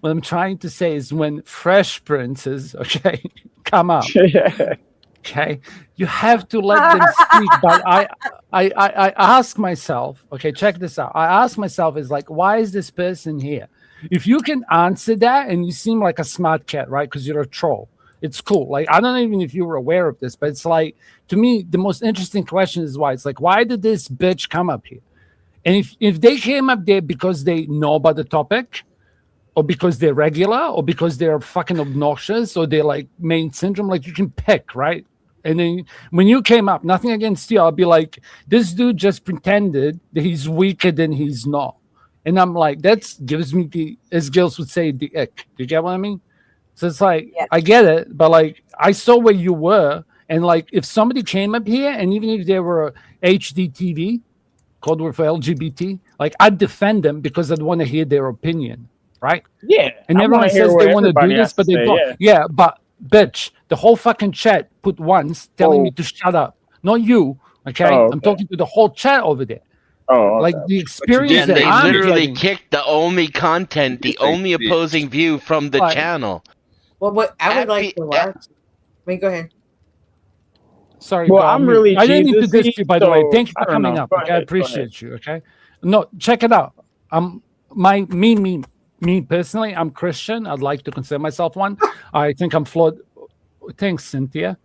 I'm trying to say is when fresh princes, okay, come up, okay, you have to let them speak. But I ask myself, okay, check this out. I ask myself, is like, why is this person here? If you can answer that, and you seem like a smart cat, right? Because you're a troll. It's cool. Like, I don't know even if you were aware of this, but it's like, to me, the most interesting question is why. It's like, why did this bitch come up here? And if they came up there because they know about the topic, or because they're regular, or because they're fucking obnoxious, or they're like main syndrome, like you can pick, right? And then when you came up, nothing against you, I'll be like, this dude just pretended that he's weaker than he's not. And I'm like, that gives me the, as girls would say, the ick. Do you get what I mean? So it's like, I get it, but like, I saw where you were. And like, if somebody came up here, and even if they were HDTV, code word for LGBT, like, I'd defend them because I'd want to hear their opinion, right? Yeah. And I everyone wanna hear says what they want to everybody do this, has but to they say, don't. yeah. Yeah, but bitch, the whole fucking chat put once telling me to shut up. Not you, okay? Oh, okay. I'm talking to the whole chat over there. Oh, like the experience And that they I'm literally getting. kicked the only content, the only opposing view from the Right. channel. Well, what I would At like to watch. Wait, go ahead. Sorry, Well, go on I'm mute. really I didn't mean to Jesus-y, diss you, by the way. so Thank you I for don't coming know. up. Go Okay, I ahead, go appreciate you. Okay, no, check it out. Me personally, I'm Christian. I'd like to consider myself one. I think I'm flawed. Thanks, Cynthia.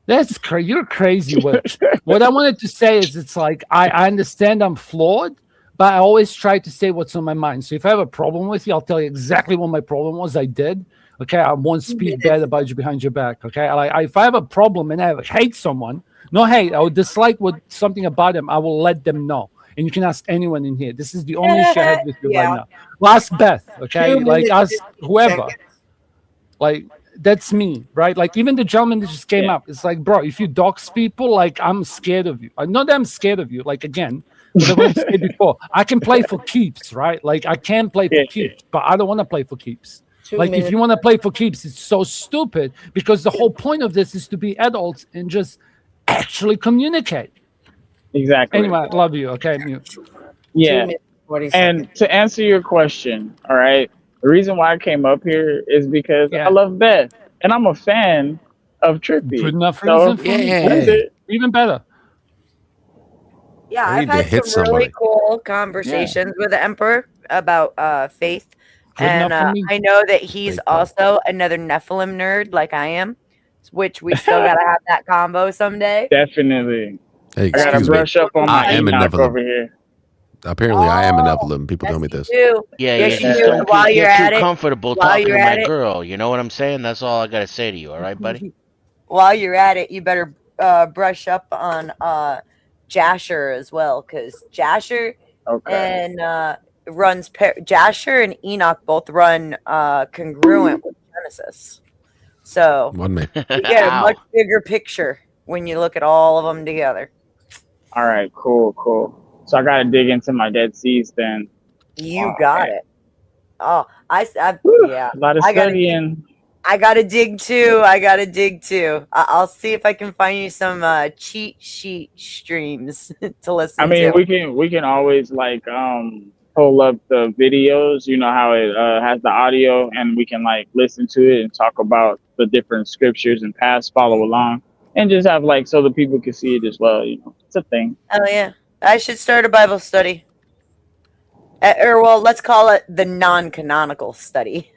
That's crazy. You're a crazy witch. What I wanted to say is, it's like I understand I'm flawed, but I always try to say what's on my mind. So if I have a problem with you, I'll tell you exactly what my problem was. I did. Okay, I won't speak bad about you behind your back. Okay, if I have a problem and I hate someone, no hate, I would dislike something about them, I will let them know. And you can ask anyone in here. This is the only issue I have with you right now. Well, ask Beth. Okay, like ask whoever. Like, that's me, right? Like, even the gentleman that just came up, it's like, bro, if you dox people, like, I'm scared of you. I know that I'm scared of you, like, again, but what I said before, I can play for keeps, right? Like, I can play for keeps, but I don't want to play for keeps. Like, if you want to play for keeps, it's so stupid, because the whole point of this is to be adults and just actually communicate. Exactly. Anyway, I love you. Okay, mute. Yeah. And to answer your question, all right, the reason why I came up here is because I love Beth, and I'm a fan of Trippy. Good enough So, reason for me. that's it. Even better. Yeah, I I've need to had hit some really somebody. cool conversations with the Emperor about faith. Good And enough for me. I know that he's also another Nephilim nerd like I am, which we still got to have that combo someday. Definitely. Hey, I gotta excuse me. brush up on my I am a Enoch over Nephilim. here. Apparently, I am a Nephilim. People tell me this. Yeah, Yeah, you just do. don't While you're get at too it, comfortable while talking to you're my at it, girl. You know what I'm saying? That's all I gotta say to you. All right, buddy? while you're at it, you better brush up on Jasher as well, because Jasher and Jasher and Enoch both run congruent with Genesis. So One man. you get a much bigger picture when you look at all of them together. All right, cool. So I gotta dig into my Dead Seas then. You got it. Oh, yeah. A lot of I gotta studying. I gotta dig too. I'll see if I can find you some cheat sheet streams to listen I mean, to. we can always like pull up the videos. You know how it has the audio, and we can like listen to it and talk about the different scriptures and paths, follow along, and just have like so the people can see it as well. You know, it's a thing. Oh yeah, I should start a Bible study. Or well, let's call it the non-canonical study.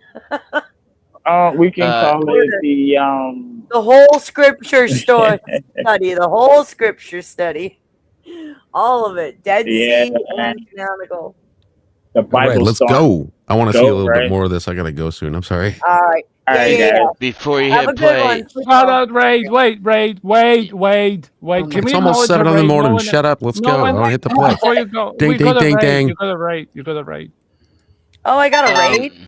We can call it the whole scripture story study. The whole scripture study. All of it. Dead Sea and canonical. The All right, Bible let's storm. go. I want to see a little bit right? more of this. I gotta go soon. I'm sorry. All right. Yeah. Before you Have a hit good play, one. Shout out, Raid. Wait. Can we It's almost acknowledge 7 in the everybody? morning. No one- Shut up. Let's no go. I one- want to hit the play. Before you go, Ding, we ding, got a ding, raid. ding. You got a raid. Oh, I got a raid.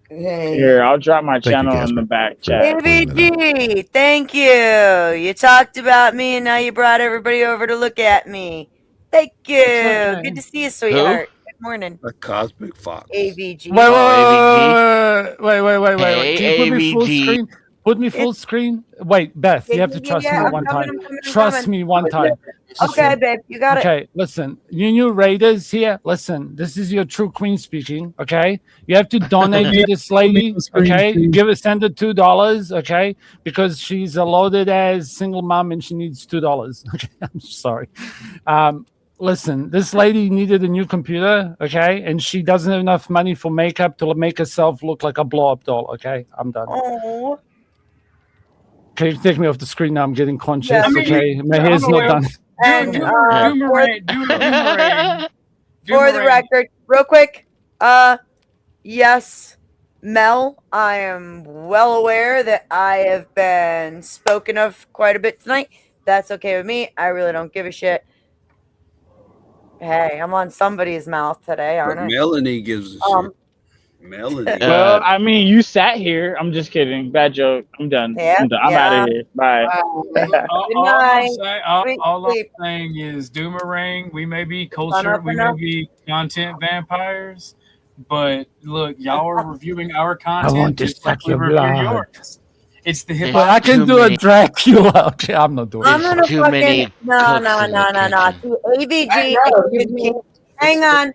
Here, I'll drop my Thank you, channel in Casper. the back chat. AVG, thank you. You talked about me and now you brought everybody over to look at me. Thank you. okay. Good to see you, sweetheart. Good morning. A cosmic fox. AVG. Wait. Hey, Can you put me full AVG. screen? Put me full screen. Wait, Beth, you have to trust me I'm one coming, time. I'm coming, I'm Trust coming. me one time. Okay, babe, you got it. Okay, listen, you new raiders here. Listen, this is your true queen speaking. Okay, you have to donate to this lady. Okay, send her $2. Okay, because she's a loaded as single mom and she needs $2. Okay, I'm sorry. Listen, this lady needed a new computer. Okay, and she doesn't have enough money for makeup to make herself look like a blow up doll. Okay, I'm done. Oh. Can you take me off the screen now? I'm getting conscious. Yeah, I mean, Okay, my hair's not done. And Doomerang. for the record, real quick, yes, Mel, I am well aware that I have been spoken of quite a bit tonight. That's okay with me. I really don't give a shit. Hey, I'm on somebody's mouth today, aren't I? Melanie gives a shit. Melanie. Well, I mean, you sat here. I'm just kidding. Bad joke. I'm done. Yeah, I'm done. I'm out of here. Bye. All I'm saying is Doomerang. We may be culture, we may be content vampires, but look, y'all are reviewing our content want to just like suck we your review blood. yours. It's the hip But I can do a Dracula. Okay, I'm not doing I'm it. gonna fucking no. AVG, hang on.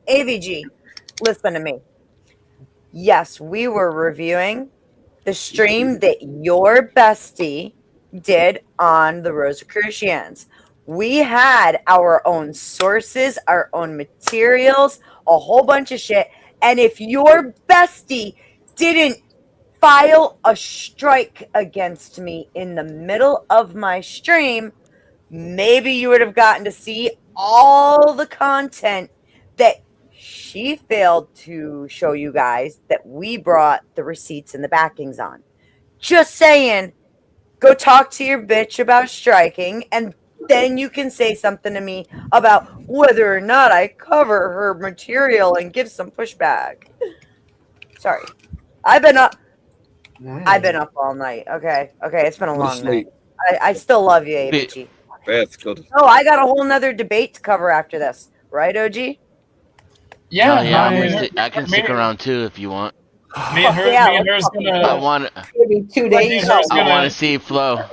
AVG, listen to me. Yes, we were reviewing the stream that your bestie did on the Rosicrucians. We had our own sources, our own materials, a whole bunch of shit. And if your bestie didn't file a strike against me in the middle of my stream, maybe you would have gotten to see all the content that she failed to show you guys that we brought the receipts and the backings on. Just saying, go talk to your bitch about striking, and then you can say something to me about whether or not I cover her material and give some pushback. Sorry. I've been up all night. Okay, it's been a long night. I still love you, ABG. Beth, go to Oh, I got a whole nother debate to cover after this. Right, OG? Yeah, I can stick around too if you want. Me and her's gonna. I want 2 days. I want to see Flo.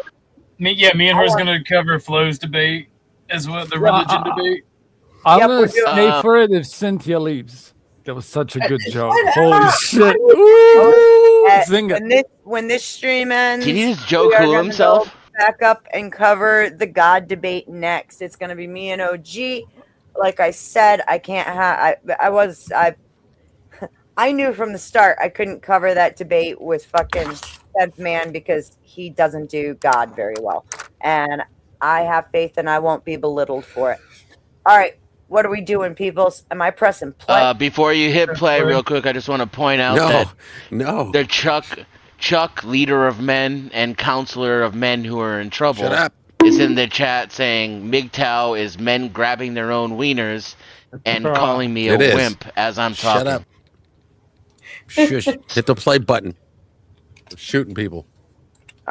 Me and her's gonna cover Flo's debate as well, the religion debate. I'm Yep, gonna we're doing- stay for it if Cynthia leaves. That was such a good joke. Holy up. shit. When this stream ends, Can you just joke we are who gonna himself? go back up and cover the God debate next. It's gonna be me and OG. Like I said, I can't have. I knew from the start I couldn't cover that debate with fucking Tenth Man because he doesn't do God very well, and I have faith and I won't be belittled for it. All right, what are we doing, peoples? Am I pressing play? Before you hit play, real quick, I just want to point out that the Chuck, leader of men and counselor of men who are in trouble, Shut up. is in the chat saying MGTOW is men grabbing their own wieners and calling me a It is. wimp as I'm talking. Shut up. Shush. Hit the play button. Shooting people.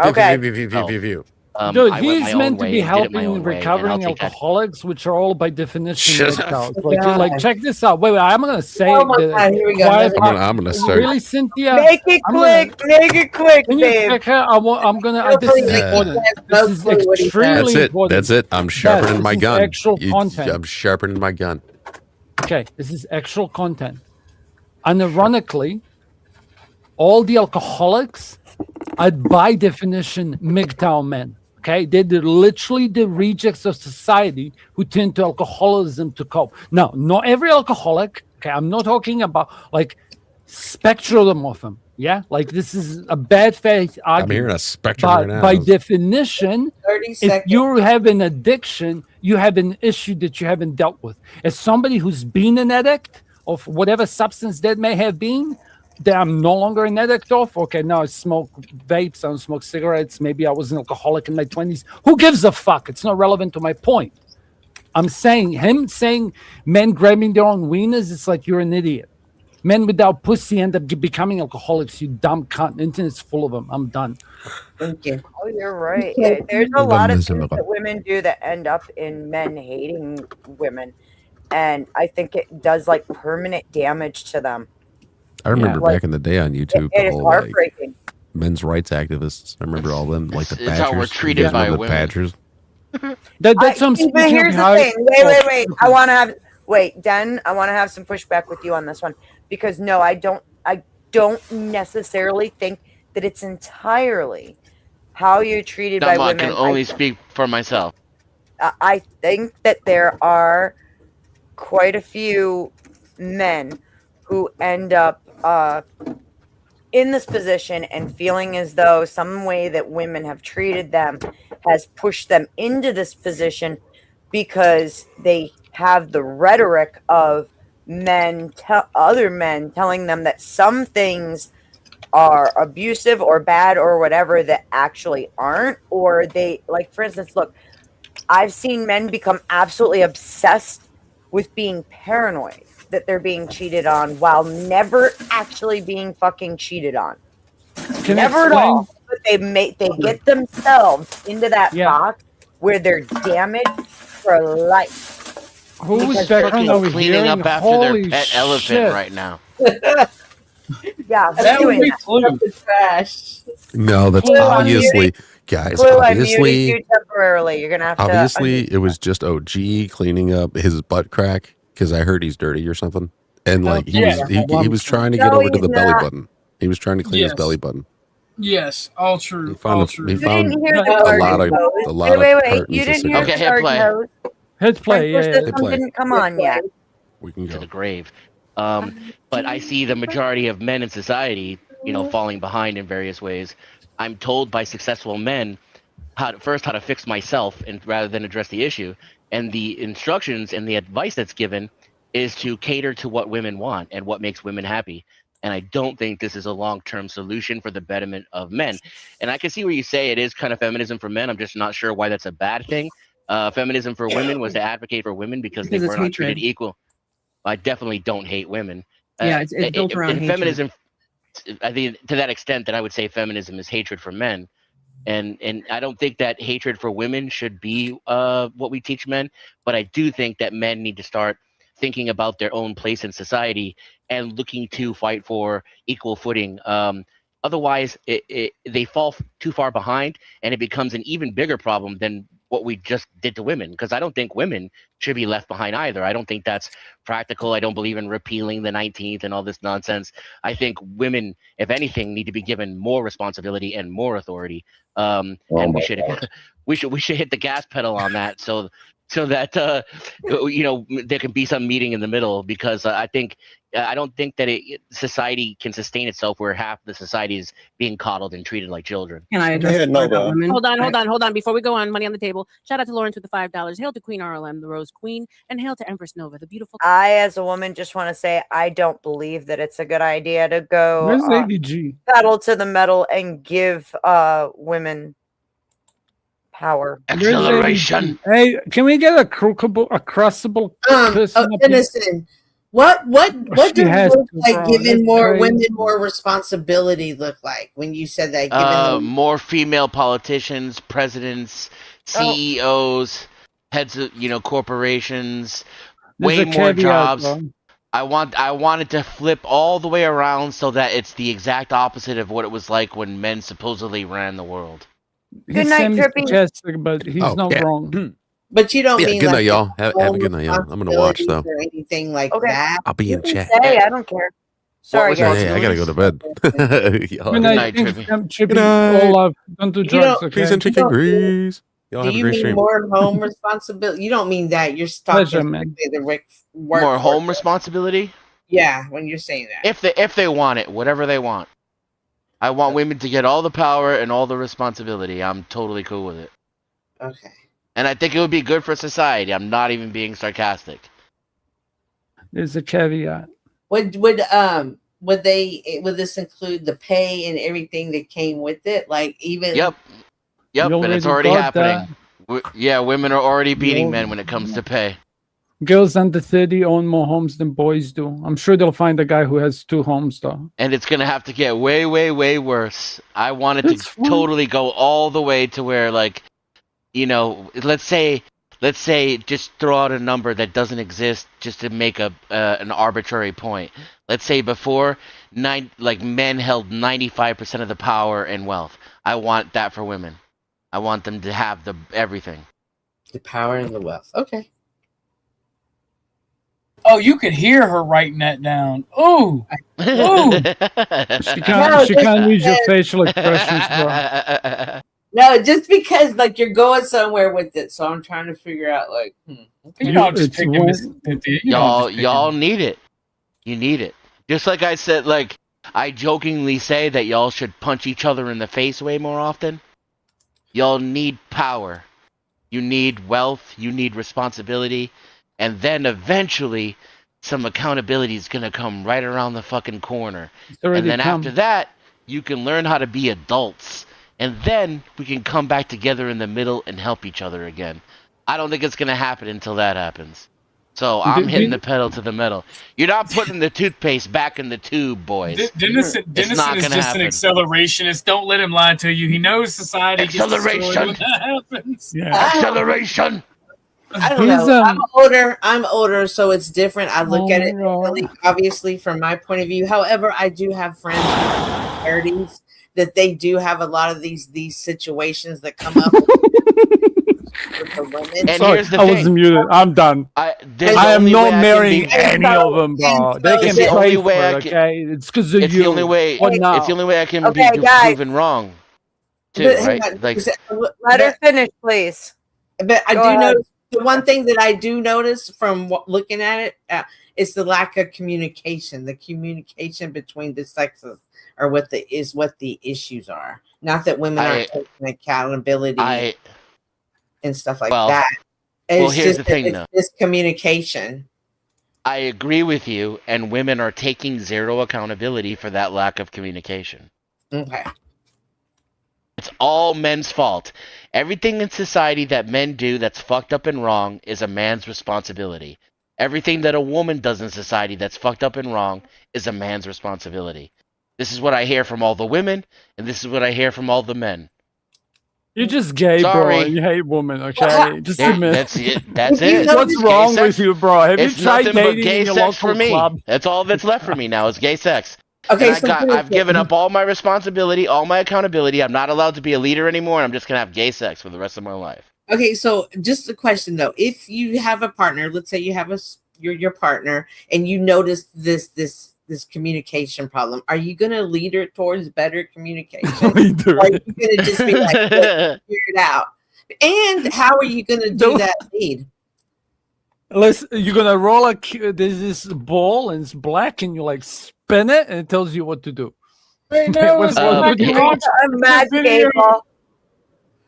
Okay. View. Dude, I went my he's own meant to way be and did it my helping own way, and I'll recovering take that. alcoholics, which are all by definition Shut up. MGTOWs. Like, check this out. Wait, I'm gonna say Oh my the God, here we go. quiet Another part. I'm gonna start. Really, Cynthia? Make it I'm quick. Make it quick, Can you babe. check her? I'm gonna. Don't This is believe it. important. He has This no is clue what he does. extremely That's it. important. That's it. I'm Yes, sharpening this my is gun. actual content. I'm sharpening my gun. Okay, this is actual content. And ironically, all the alcoholics are by definition MGTOW men. Okay, they're literally the rejects of society who turn to alcoholism to cope. Now, not every alcoholic. Okay, I'm not talking about like spectrum of them. Yeah, like this is a bad faith argument. I'm hearing a spectrum But right now. by definition, 30 if seconds. you have an addiction, you have an issue that you haven't dealt with. As somebody who's been an addict of whatever substance that may have been, that I'm no longer an addict of. Okay, now I smoke vapes, I don't smoke cigarettes. Maybe I was an alcoholic in my 20s. Who gives a fuck? It's not relevant to my point. I'm saying him saying men grabbing their own wieners, it's like you're an idiot. Men without pussy end up becoming alcoholics, you dumb cunt. Internet's full of them. I'm done. Thank you. Oh, you're right. There's a lot of things that women do that end up in men hating women. And I think it does like permanent damage to them. I remember Like, back in the day on YouTube, it the is whole like heartbreaking. men's rights activists. I remember all them, like the This is how we're Badgers. You treated guys by remember the women. Badgers? That's what I'm But speaking here's of the how. thing. Wait. I want to have Den. I want to have some pushback with you on this one because no, I don't necessarily think that it's entirely how you're treated by Come on, I women. can only speak for myself. I think that there are quite a few men who end up in this position and feeling as though some way that women have treated them has pushed them into this position because they have the rhetoric of other men telling them that some things are abusive or bad or whatever that actually aren't, or they, like, for instance, look, I've seen men become absolutely obsessed with being paranoid that they're being cheated on while never actually being fucking cheated on. Never at all. But they get themselves into that box where they're damaged for life. Who was Because that fucking over cleaning here? up after Holy their pet elephant shit. right now. Yeah, That doing would be that. the trash. No, that's Clue, I'm obviously, muting- guys. Clue, I muted Obviously, you temporarily. You're gonna have to. obviously, it was just OG cleaning up his butt crack because I heard he's dirty or something, and like he was trying to get No, over to he's the belly not. button. He was trying to clean his Yes. belly button. Yes, all true. found All a- true. he You found didn't hear the a garden lot of hose. a lot of Wait. cartons You of didn't hear cigarettes. Okay, the hit garden play. hose. Hit play, Frank, yeah. the system didn't come on yet. We can To go. the grave. But I see the majority of men in society, falling behind in various ways. I'm told by successful men how to fix myself, and rather than address the issue. And the instructions and the advice that's given is to cater to what women want and what makes women happy. And I don't think this is a long-term solution for the betterment of men. And I can see where you say it is kind of feminism for men. I'm just not sure why that's a bad thing. Feminism for women was to advocate for women because they Because were it's not treated hatred. equal. I definitely don't hate women. Yeah, it's built around in hatred. feminism. I think to that extent that I would say feminism is hatred for men, and I don't think that hatred for women should be what we teach men. But I do think that men need to start thinking about their own place in society and looking to fight for equal footing. Otherwise, they fall too far behind, and it becomes an even bigger problem than what we just did to women. Because I don't think women should be left behind either. I don't think that's practical. I don't believe in repealing the 19th and all this nonsense. I think women, if anything, need to be given more responsibility and more authority. And we should hit the gas pedal on that, so that there can be some meeting in the middle. Because I don't think that society can sustain itself where half the society is being coddled and treated like children. Can I address the part about women? Hold on. Before we go on, money on the table. Shout out to Lawrence with the $5. Hail to Queen RLM, the Rose Queen, and hail to Empress Nova, the beautiful. I, as a woman, just want to say I don't believe that it's a good idea to go Where's Lady G? pedal to the metal and give women power. Acceleration. Hey, can we get a crucible person up here? Innocent. What She does has look to, like bro. giving That's more crazy. women more responsibility look like when you said that giving them More female politicians, presidents, CEOs, heads of corporations, There's way a more caveat, jobs. bro. I want it to flip all the way around so that it's the exact opposite of what it was like when men supposedly ran the world. He's Good night, Trippy. semi-sarcastic, but he's not yeah. wrong. But you don't Yeah, mean good night, like y'all. Have a home good night, y'all. I'm gonna watch responsibilities though. or anything like Okay. that. I'll be You in can chat. say, I don't care. Sorry, Yeah, guys. I gotta go to bed. Y'all Good have a night, great- thanks, Trippy. Trippy. Good night. All love. Don't do You drugs, don't- okay? Peace and You chicken don't- grease. Y'all Do have a you great mean stream. more home responsibility? You don't mean that. You're Pleasure, talking man. strictly the work. More home responsibility? Yeah, when you're saying that. If they want it, whatever they want. I want women to get all the power and all the responsibility. I'm totally cool with it. Okay. And I think it would be good for society. I'm not even being sarcastic. There's a caveat. Would this include the pay and everything that came with it? Like even Yep, You and it's already already got happening. Yeah, women are already beating Yo. men when it comes to pay. Girls under 30 own more homes than boys do. I'm sure they'll find a guy who has 2 homes, though. And it's gonna have to get way, way, way worse. I want it That's to fine. totally go all the way to where, like, let's say just throw out a number that doesn't exist just to make an arbitrary point. Let's say before men held 95% of the power and wealth. I want that for women. I want them to have everything. the power and the wealth. Okay. Oh, you could hear her writing that down. Ooh. Ooh. She can't read your facial expressions, bro. No, just because like you're going somewhere with it, so I'm trying to figure out like. You know, I'm just It's picking one- Miss Cynthia. You know, I'm just picking. Y'all need it. You need it. Just like I said, like I jokingly say that y'all should punch each other in the face way more often. Y'all need power. You need wealth. You need responsibility. And then eventually, some accountability is gonna come right around the fucking corner. It's already And then come. after that, you can learn how to be adults. And then we can come back together in the middle and help each other again. I don't think it's gonna happen until that happens. So I'm hitting the pedal to the metal. You're not putting the toothpaste back in the tube, boys. Dennison It's not is gonna just happen. an accelerationist. Don't let him lie to you. He knows society gets destroyed Acceleration. when that happens. Acceleration. I don't know. I'm older, so it's different. I look at it differently, obviously, from my point of view. However, I do have friends in their 30s that they do have a lot of these situations that come up with the women. And Sorry, here's the I thing. was muted. I'm done. I am not marrying any of them, bro. They can It's the pray only for way I it, can- okay? It's because of It's you. the only way. What now? It's the only way I can Okay, be guys. proven wrong. Too, But hang right? on, Like Let her finish, please. But I Go do ahead. notice the one thing that I do notice from looking at it is the lack of communication. The communication between the sexes are what the issues are. Not that women aren't taking accountability and stuff like that. Well, It's here's just the thing, it's though. just communication. I agree with you, and women are taking zero accountability for that lack of communication. Okay. It's all men's fault. Everything in society that men do that's fucked up and wrong is a man's responsibility. Everything that a woman does in society that's fucked up and wrong is a man's responsibility. This is what I hear from all the women, and this is what I hear from all the men. You're just gay, bro. Sorry. And you hate women, okay? Just admit. That's it. That's it. What's It's wrong gay sex. with you, bro? Have It's you tried nothing but dating gay in your sex for local me. club? That's all that's left for me now is gay sex. Okay, And so I've given up all my responsibility, all my accountability. I'm not allowed to be a leader anymore. I'm just gonna have gay sex for the rest of my life. Okay, so just a question though: if you have a partner, let's say you have your partner, and you notice this communication problem, are you going to lead her towards better communication? Or are you going to just be like, "Look, figure it out"? And how are you going to do that lead? Listen, you're gonna roll there's this ball and it's black, and you like spin it, and it tells you what to do. Right now, What's let's wrong go with back you? and watch I'm mad, the video. Gable.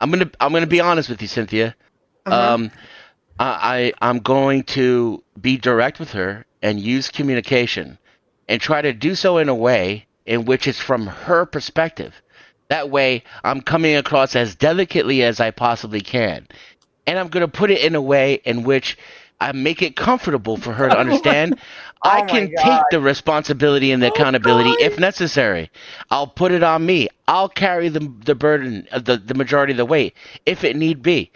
I'm gonna be honest with you, Cynthia. I'm going to be direct with her and use communication and try to do so in a way in which it's from her perspective. That way, I'm coming across as delicately as I possibly can. And I'm going to put it in a way in which I make it comfortable for her to understand. Oh I my can God. take the responsibility and the accountability if necessary. I'll put it on me. I'll carry the burden, the majority of the weight if it need be.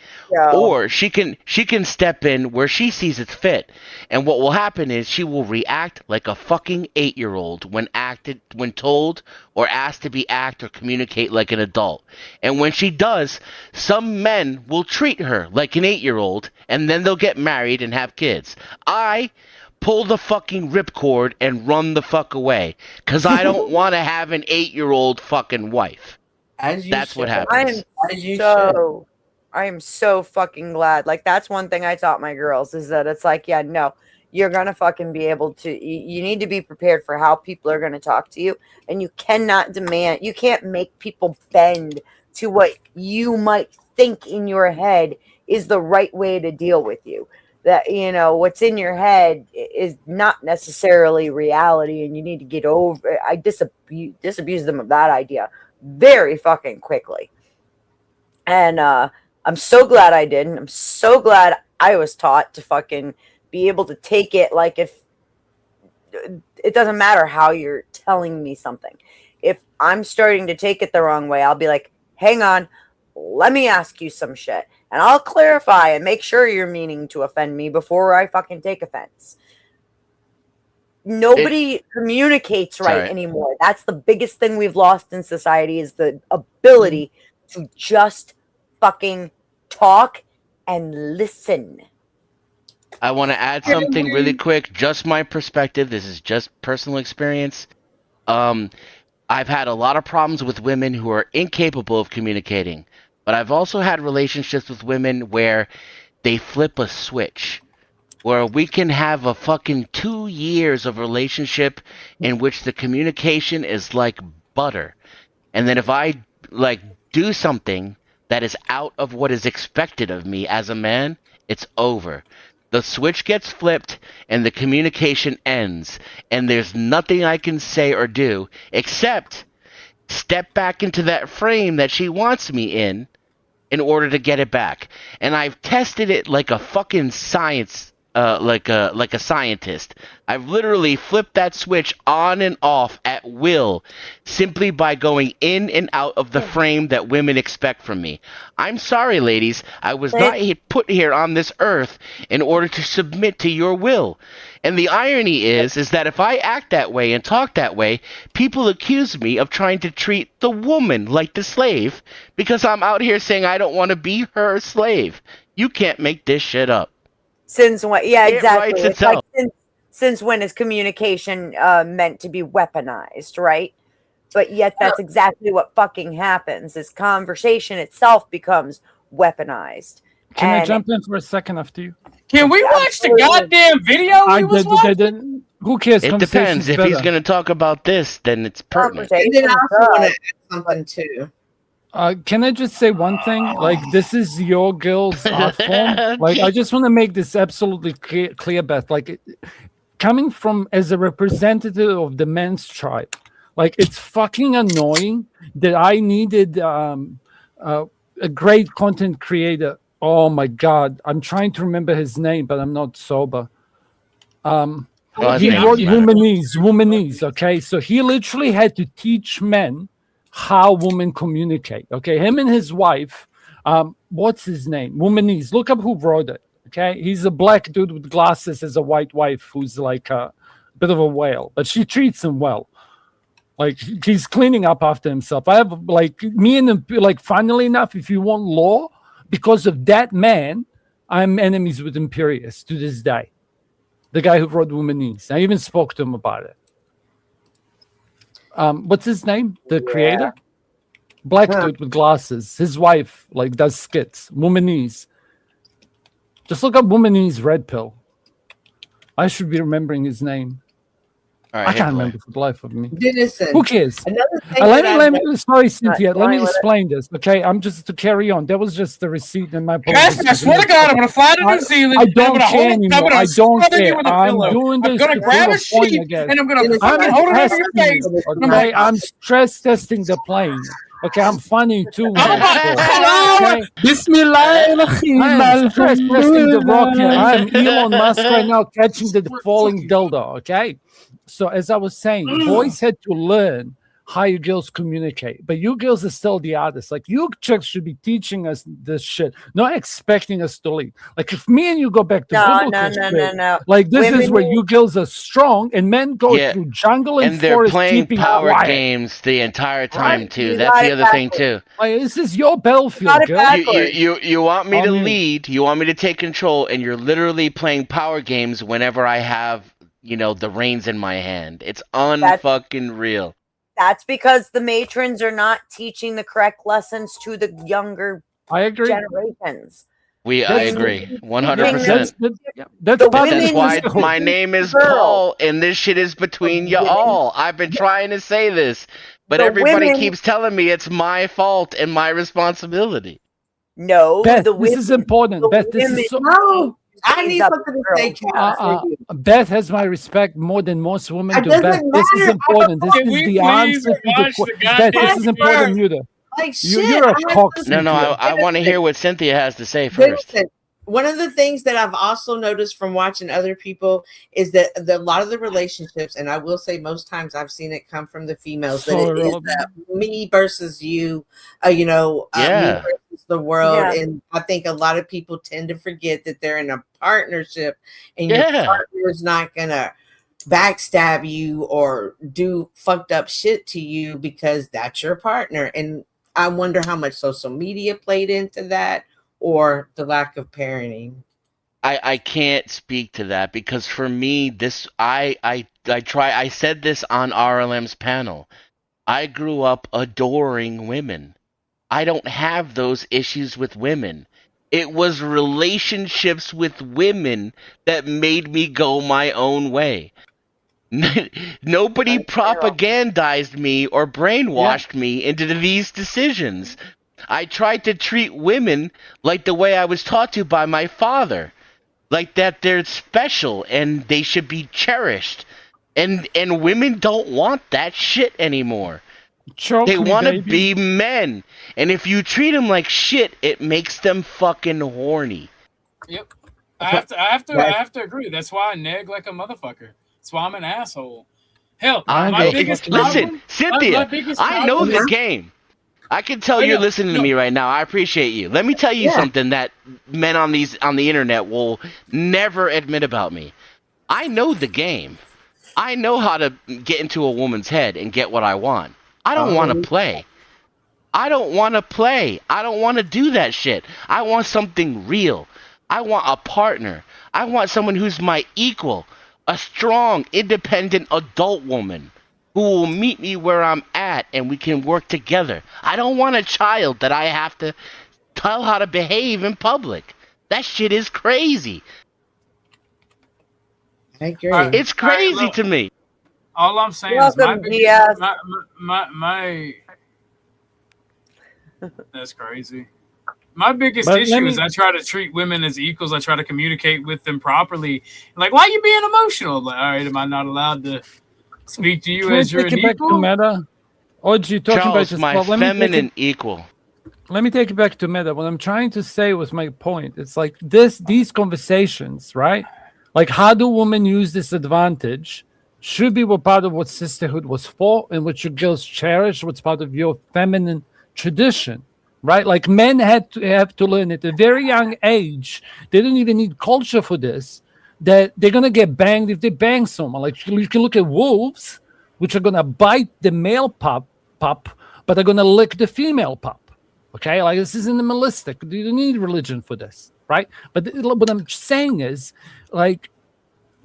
Or she can step in where she sees it's fit. And what will happen is she will react like a fucking 8-year-old when told or asked to act or communicate like an adult. And when she does, some men will treat her like an 8-year-old, and then they'll get married and have kids. I pull the fucking ripcord and run the fuck away, because I don't want to have an 8-year-old fucking wife. That's what happens. I am so fucking glad. Like, that's one thing I taught my girls, is that it's like, yeah, no, you're gonna fucking be able to. You need to be prepared for how people are gonna talk to you, and you cannot demand. You can't make people bend to what you might think in your head is the right way to deal with you. That, what's in your head is not necessarily reality, and you need to get over. I disabuse them of that idea very fucking quickly. And I'm so glad I didn't. I'm so glad I was taught to fucking be able to take it. Like, if it doesn't matter how you're telling me something, if I'm starting to take it the wrong way, I'll be like, hang on, let me ask you some shit, and I'll clarify and make sure you're meaning to offend me before I fucking take offense. Nobody communicates right anymore. That's the biggest thing we've lost in society, is the ability to just fucking talk and listen. I want to add something really quick, just my perspective. This is just personal experience. I've had a lot of problems with women who are incapable of communicating, but I've also had relationships with women where they flip a switch, where we can have a fucking 2 years of relationship in which the communication is like butter. And then if I do something that is out of what is expected of me as a man, it's over. The switch gets flipped and the communication ends, and there's nothing I can say or do except step back into that frame that she wants me in order to get it back. And I've tested it like a fucking science, like a scientist. I've literally flipped that switch on and off at will, simply by going in and out of the frame that women expect from me. I'm sorry, ladies. I was not put here on this earth in order to submit to your will. And the irony is that if I act that way and talk that way, people accuse me of trying to treat the woman like the slave, because I'm out here saying I don't want to be her slave. You can't make this shit up. Since when? Yeah, It exactly. writes It's like, itself. since when is communication meant to be weaponized, right? But yet that's exactly what fucking happens, is conversation itself becomes weaponized. Can I jump in for a second after you? Can we watch the goddamn video we was watching? Who cares? It depends. If he's going to talk about this, then it's pertinent. And then I also want to add something too. Can I just say one thing? Like, this is your girl's art form. Like, I just want to make this absolutely clear, Beth. Like, coming from as a representative of the men's tribe, like, it's fucking annoying that I needed a great content creator. Oh my God, I'm trying to remember his name, but I'm not sober. He wrote Womanese. Okay, so he literally had to teach men how women communicate. Okay, him and his wife. What's his name? Womanese. Look up who wrote it. Okay, he's a black dude with glasses, as a white wife who's like a bit of a whale, but she treats him well. Like, he's cleaning up after himself. I have, like, me and him, like, funnily enough, if you want law, because of that man, I'm enemies with Imperius to this day. The guy who wrote Womanese. I even spoke to him about it. What's his name? The creator? Black dude with glasses. His wife, like, does skits. Womanese. Just look up Womanese Red Pill. I should be remembering his name. Right, I can't remember for the life of me. Listen, who cares? Let me. Sorry, Cynthia. Let me explain this. Okay, I'm just to carry on. That was just the receipt and my. Guys, I swear to God, I'm gonna fly to New Zealand. I don't care anymore. I don't care. I'm doing this. I'm gonna grab a sheet and I'm gonna fucking hold it over your face. Okay, I'm stress testing the plane. Okay, I'm funny too. When Oh I my talk, God! okay? Bismillahirrahmanirrahim. I am stress testing the rocket. I am Elon Musk right now catching the falling dildo. Okay, so as I was saying, boys had to learn how you girls communicate, but you girls are still the artists. Like you chicks should be teaching us this shit, not expecting us to lead. Like if me and you go back to biblical shit, like this is where you girls are strong and men go Yeah. through jungle and And they're forest playing keeping power quiet. games the entire time Right. too. You That's got the it other thing backwards. too. Like, this is your battlefield, girl. You want me I to mean- lead? You want me to take control? And you're literally playing power games whenever I have, the reins in my hand. It's unfucking real. That's because the matrons are not teaching the correct lessons to the younger I agree. generations. I agree, 100%. That's But part of that's the why sisterhood. my name is Girls. Paul, and this shit is between you all. I've been trying to say this, but The everybody women- keeps telling me it's my fault and my responsibility. No, Beth, this is important. Beth, this is so. No, I need something to say, Cal, for you. Beth has my respect more than most women It do. doesn't Beth, this is matter. important. This Can is we the please answer to the watch the question. Beth, this is goddamn important, video? Muta. Like shit. You're a I cock. listen- No, I want to hear what Cynthia has to say first. Listen, one of the things that I've also noticed from watching other people is that a lot of the relationships, and I will say most times I've seen it come from the females, that So it is irrelevant. me versus you, me Yeah. versus the world. Yeah. And I think a lot of people tend to forget that they're in a partnership and your Yeah. partner is not going to backstab you or do fucked up shit to you because that's your partner. And I wonder how much social media played into that or the lack of parenting. I can't speak to that because for me, this I said this on RLM's panel. I grew up adoring women. I don't have those issues with women. It was relationships with women that made me go my own way. Nobody propagandized me or brainwashed me into these decisions. I tried to treat women like the way I was taught to by my father. Like that they're special and they should be cherished. And women don't want that shit anymore. Choke They me, want to baby. be men. And if you treat them like shit, it makes them fucking horny. Yep. I have to agree. That's why I neg like a motherfucker. That's why I'm an asshole. Hell, my biggest Listen, problem, Cynthia, my biggest I know problem- the game. I can tell I you're know. listening to me right now. I appreciate you. Let me tell you Yeah. something that men on the internet will never admit about me. I know the game. I know how to get into a woman's head and get what I want. I don't want to play. I don't want to play. I don't want to do that shit. I want something real. I want a partner. I want someone who's my equal. A strong, independent adult woman who will meet me where I'm at and we can work together. I don't want a child that I have to tell how to behave in public. That shit is crazy. I agree. It's crazy to me. All I'm saying is Welcome, Diaz. my that's crazy. My biggest But let issue me- is I try to treat women as equals. I try to communicate with them properly. Like, why are you being emotional? Like, all right, am I not allowed to speak to you Can we as you're take an it back to equal? meta? OG talking about Charles, this. my Well, let me take feminine it- equal. Let me take it back to meta. What I'm trying to say was my point. It's like these conversations, right? Like how do women use this advantage should be what part of what sisterhood was for and what your girls cherish, what's part of your feminine tradition, right? Like men have to learn at a very young age. They don't even need culture for this. That they're gonna get banged if they bang someone. Like you can look at wolves, which are gonna bite the male pup, but they're gonna lick the female pup. Okay, like this is animalistic. You don't need religion for this, right? But what I'm saying is, like,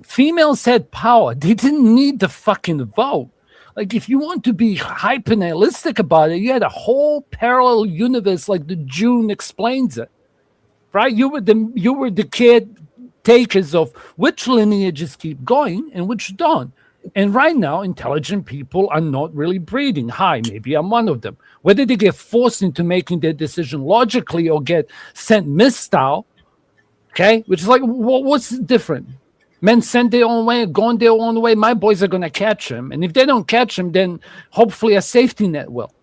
females had power. They didn't need the fucking vote. Like, if you want to be hyper nihilistic about it, you had a whole parallel universe, like the June explains it, right? You were the caretakers of which lineages keep going and which don't. And right now, intelligent people are not really breeding. Hi, maybe I'm one of them. Whether they get forced into making their decision logically or get sent misstyle, okay, which is like, what's different? Men sent their own way, gone their own way. My boys are going to catch him. And if they don't catch him, then hopefully a safety net will.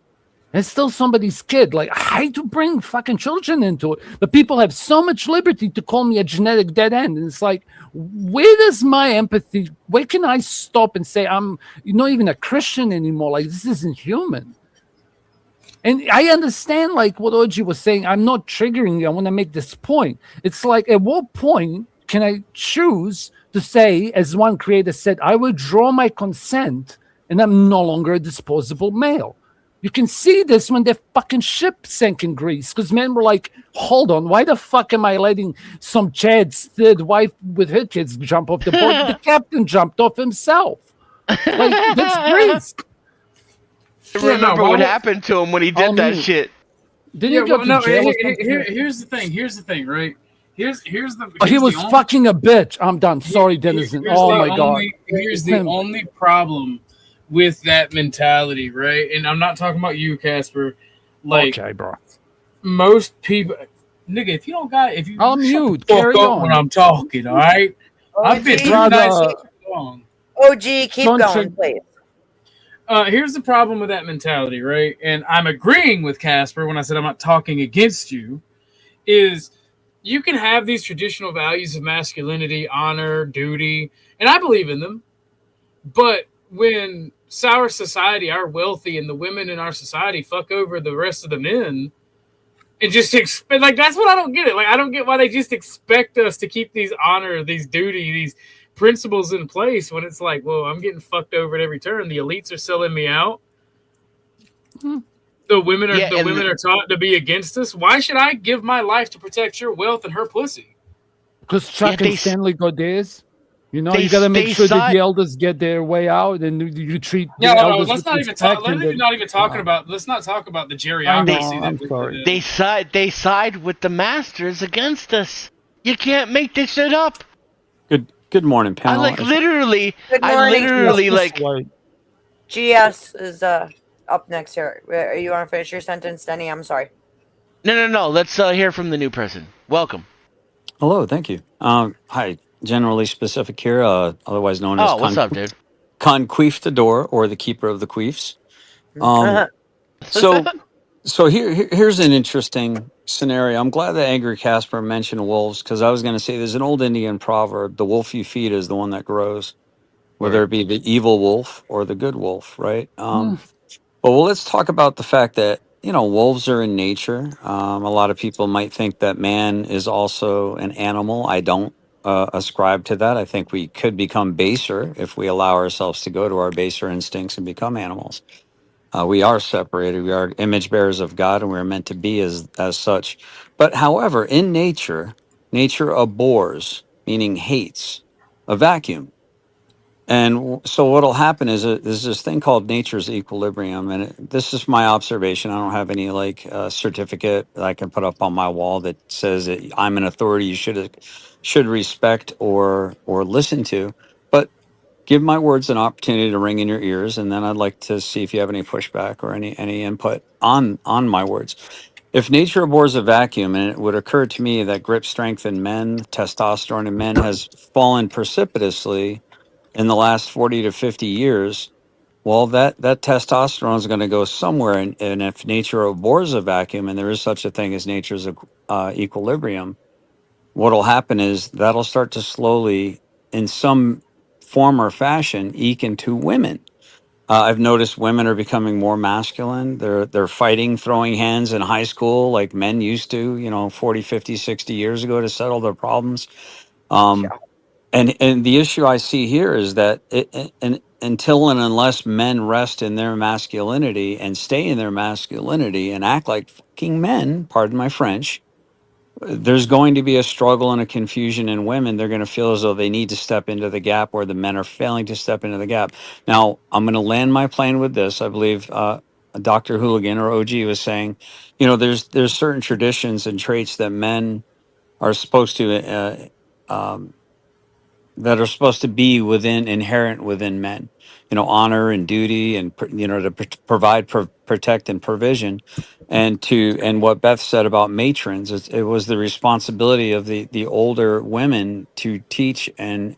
It's still somebody's kid. Like, I hate to bring fucking children into it, but people have so much liberty to call me a genetic dead end. And it's like, where does my empathy, where can I stop and say, I'm not even a Christian anymore? Like, this isn't human. And I understand, like, what Oji was saying. I'm not triggering you. I want to make this point. It's like, at what point can I choose to say, as one creator said, I withdraw my consent and I'm no longer a disposable male? You can see this when their fucking ship sank in Greece, because men were like, hold on, why the fuck am I letting some Chad's third wife with her kids jump off the boat? The captain jumped off himself. Like, that's Greece. Remember what happened to him when he did that shit. Did he go to jail or something? Here's the thing, right? Here's the. Oh, he was fucking a bitch. I'm done. Sorry, Denizen. Oh my god. Here's the only problem with that mentality, right? And I'm not talking about you, Casper. Like, okay, bro. Most people, nigga, if you don't got, if you I'll mute. fuck Carry up on when I'm talking, all right? I've been nice for too long. OG, keep going, please. Here's the problem with that mentality, right? And I'm agreeing with Casper when I said I'm not talking against you. Is you can have these traditional values of masculinity, honor, duty, and I believe in them, but when our society, our wealthy, and the women in our society fuck over the rest of the men, and just expect, like, that's what I don't get it. Like, I don't get why they just expect us to keep these honor, these duty, these principles in place when it's like, well, I'm getting fucked over at every turn. The elites are selling me out. The women are taught to be against us. Why should I give my life to protect your wealth and her pussy? Because Chuck and Stanley go theirs. You know, you got to make sure that the elders get their way out, and you treat the elders let's not even talk. Let's not talk about the geriocracy. I'm sorry. They side with the masters against us. You can't make this shit up. Good morning, panel. I literally like. GS is up next here. You want to finish your sentence, Denny? I'm sorry. No. Let's hear from the new person. Welcome. Hello, thank you. Hi, generally specific here, otherwise known as what's up, dude? Conquistador, or the Keeper of the Queefs. So here's an interesting scenario. I'm glad that Angry Casper mentioned wolves, because I was going to say there's an old Indian proverb: the wolf you feed is the one that grows, whether it be the evil wolf or the good wolf, right? Well, let's talk about the fact that, wolves are in nature. A lot of people might think that man is also an animal. I don't ascribe to that. I think we could become baser if we allow ourselves to go to our baser instincts and become animals. We are separated. We are image bearers of God, and we're meant to be as such. But however, in nature abhors, meaning hates, a vacuum. And so what'll happen is there's this thing called nature's equilibrium, and this is my observation. I don't have any certificate that I can put up on my wall that says that I'm an authority you should respect or listen to. But give my words an opportunity to ring in your ears, and then I'd like to see if you have any pushback or any input on my words. If nature abhors a vacuum, and it would occur to me that grip strength in men, testosterone in men has fallen precipitously in the last 40 to 50 years, well, that testosterone is going to go somewhere. And if nature abhors a vacuum, and there is such a thing as nature's equilibrium, what'll happen is that'll start to slowly, in some form or fashion, eke into women. I've noticed women are becoming more masculine. They're fighting, throwing hands in high school like men used to, 40, 50, 60 years ago to settle their problems. And the issue I see here is that until and unless men rest in their masculinity and stay in their masculinity and act like fucking men, pardon my French, there's going to be a struggle and a confusion in women. They're going to feel as though they need to step into the gap where the men are failing to step into the gap. Now, I'm going to land my plane with this. I believe Dr. Hooligan or OG was saying, there's certain traditions and traits that men are supposed to that are supposed to be inherent within men. Honor and duty, and to provide, protect, and provision. And what Beth said about matrons, it was the responsibility of the older women to teach and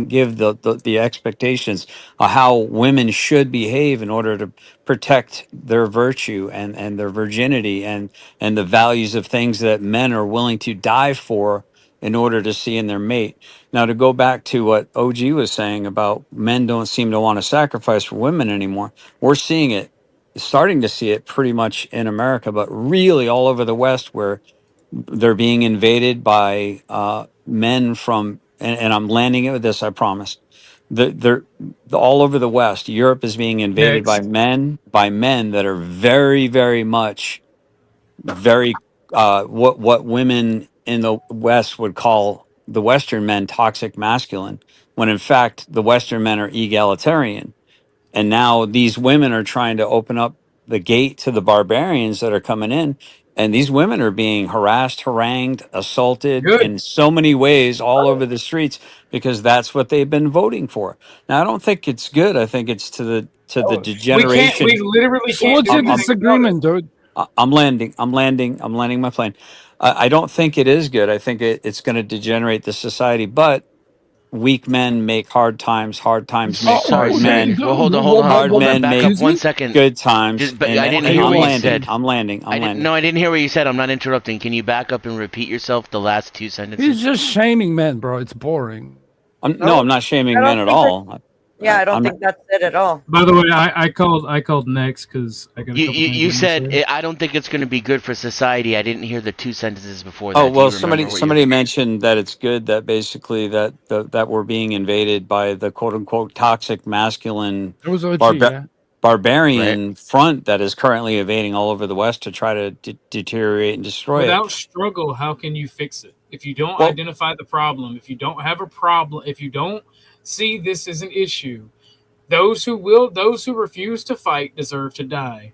give the expectations of how women should behave in order to protect their virtue and their virginity and the values of things that men are willing to die for in order to see in their mate. Now, to go back to what OG was saying about men don't seem to want to sacrifice for women anymore, we're seeing it, starting to see it pretty much in America, but really all over the West, where they're being invaded by men from, and I'm landing it with this, I promise. They're all over the West. Europe is being invaded Next. by men that are very, very much very what women in the West would call the Western men toxic masculine, when in fact the Western men are egalitarian. And now these women are trying to open up the gate to the barbarians that are coming in. And these women are being harassed, harangued, assaulted Good. in so many ways all over the streets because that's what they've been voting for. Now, I don't think it's good. I think it's to the We degeneration. literally So can't what's do your anything disagreement, dude? I'm landing my plane. I don't think it is good. I think it's going to degenerate the society, but weak men make hard times. Hard times make Sorry, hard sir. men. Well, hold on. Hard men Back make up 1 second. good times. But I didn't And hear I'm what you landing. said. I'm landing. No, I didn't hear what you said. I'm not interrupting. Can you back up and repeat yourself the last 2 sentences? He's just shaming men, bro. It's boring. No, I'm not shaming men at all. Yeah, I don't think that's it at all. By the way, I called next because I got a couple things I You wanna said say. I don't think it's going to be good for society. I didn't hear the 2 sentences before that. Oh Do well, you remember what somebody mentioned that it's good that basically that we're being invaded by the quote unquote toxic masculine It was OG, yeah. barbarian front that is currently invading all over the West to try to deteriorate and destroy Without it. struggle, how can you fix it? If you don't Well- identify the problem, if you don't have a problem, if you don't see this as an issue, those who refuse to fight deserve to die.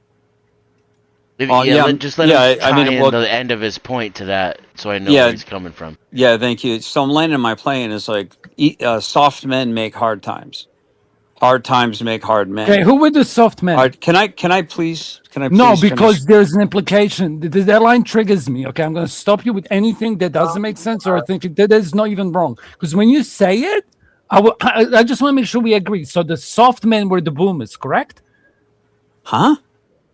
Just let him tie in the end of his point to that, so I know where he's coming from. Yeah, thank you. So I'm landing my plane. It's like soft men make hard times. Hard times make hard men. Okay, who were the soft men? All right, can I please No, finish? because there's an implication. That line triggers me. Okay, I'm going to stop you with anything that doesn't make sense, or I think that is not even wrong. Because when you say it, I just want to make sure we agree. So the soft men were the boomers, correct? Huh?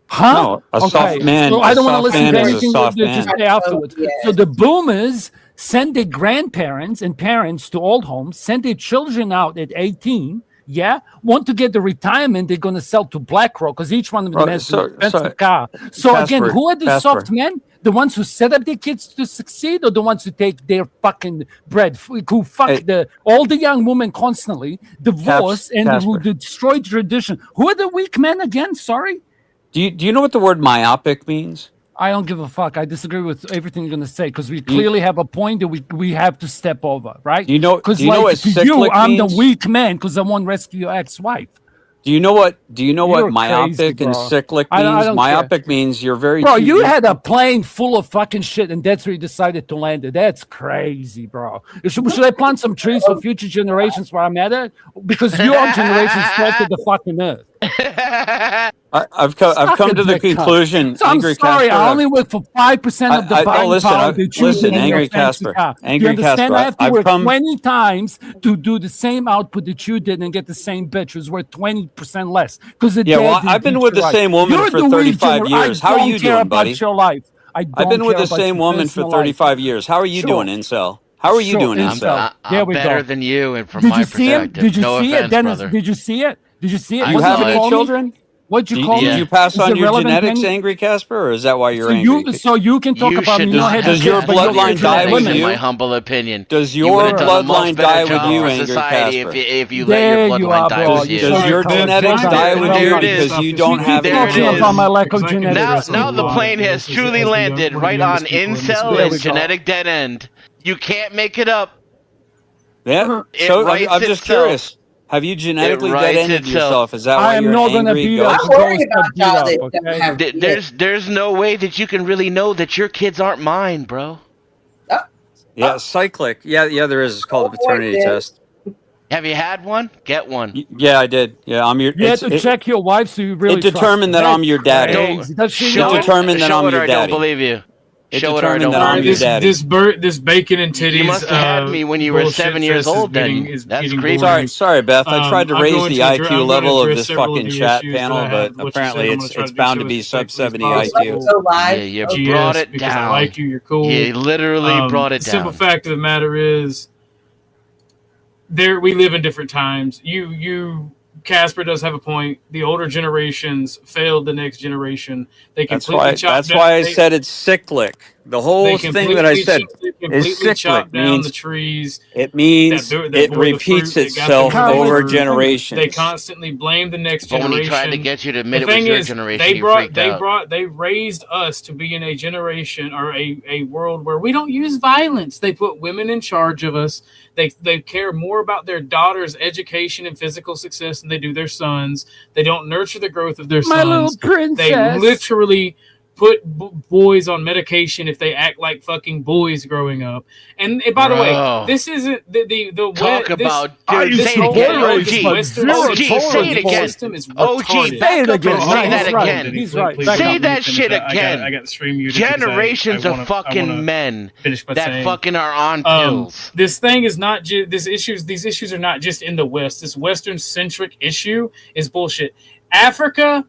Huh? No, a soft man. So I don't want to soft listen man to is a anything soft that just man. say afterwards. So the boomers send their grandparents and parents to old homes, send their children out at 18. Yeah, want to get the retirement they're going to sell to BlackRock because each one of them has an expensive car. So again, Casper, who are the Casper. soft men? The ones who set up their kids to succeed, or the ones who take their fucking bread, who fuck all the young women constantly, divorce, and who destroy tradition? Who are the weak men again? Sorry. Do you know what the word myopic means? I don't give a fuck. I disagree with everything you're going to say because we clearly have a point that we have to step over, right? Do you know? Because Do you know what to you, cyclic I'm the means? weak man because I won't rescue your ex-wife. Do you know what? Do you know You're what myopic crazy, and bro. cyclic I means? don't Myopic means you're very. Bro, too you deep. had a plane full of fucking shit, and that's where you decided to land it. That's crazy, bro. Should I plant some trees for future generations where I'm at? Because your generation started the fucking earth. I've come to the conclusion. So I'm Angry sorry, Casper, I only work for 5% of the buying listen, power that you listen, do in your Angry fancy Casper, car. Angry You understand? Casper, I have to I've work come- 20 times to do the same output that you did and get the same bitch who's worth 20% less. Because Yeah, well, I've been with the same woman for 35 years. How are you doing, buddy? Your life. I've been with the same woman for 35 years. How are you doing, Incel? How are you doing, Incel? I'm better than you, and from Did my you see him? perspective, Did you no see offense, it, Dennis? brother. Did you see it? Did you see it? I You What have did any call me? children? What'd you call me? Did you pass Is on it your relevant, genetics, Penny? Angry Casper, or is that why you're So angry? you can talk about me. should You not had have Does your passed on bloodline die genetics, with in you? my humble opinion. Does You your would have done a much bloodline better die with job you, for Angry society Casper? if you let your There you bloodline are, die bro. with you. Does your genetics die with you? There it is. Because you don't have Keep There it talking is. about my lack of genetics. Now the plane has truly landed right on incel There and we go. genetic dead end. You can't make it up. Yeah. It So writes I'm just itself. curious. Have you genetically It dead writes ended itself. yourself? Is that why I am you're not an gonna angry beat ghost? up ghost that beat up, okay? There's no way that you can really know that your kids aren't mine, bro. Yeah, cyclic. Yeah, there is. It's called a paternity test. Have you had one? Get one. Yeah, I did. Yeah, I'm your. You have to check your wife so you really It determined that I'm your daddy. Show It determined that show I'm it or your I don't daddy. believe you. It Show it or I determined don't that I'm believe your you. daddy. This bacon and titties. You must have had me when you were 7 years old. Then that's creepy. Sorry, Beth. I tried to I'm raise going the to address- IQ I'm going to level of address this several of fucking the chat issues that panel, I but have. What you apparently said, I'm gonna it's try to do bound so to be as sub respectfully 70 as IQ. possible. Yeah, you brought Yes, it because down. I like you. You're cool. You literally brought it The simple down. fact of the matter is, we live in different times. Casper does have a point. The older generations failed the next generation. They completely chopped down. I said it's cyclic. The whole thing that I said is cyclic. Chopped down Means the trees. it means that it bore the fruit, repeats that got them itself where they over were. generations. They constantly blame the next But generation. when he tried to get you to admit The it was thing your is, generation, you freaked out. they raised us to be in a generation or a world where we don't use violence. They put women in charge of us. They care more about their daughters' education and physical success than they do their sons. They don't nurture the growth of their My sons. little princess. They literally put boys on medication if they act like fucking boys growing up. And by the way, Bro. this isn't the Talk about dude, dude. Say it again. OG. Western OG. Say it again. system is OG. retarded. Back up and say that He's right. again. He's right. Say that shit again. I got the stream muted because Generations I wanna- of fucking men finish my that saying. fucking are on pills. This thing is not just these issues are not just in the West. This Western centric issue is bullshit. Africa,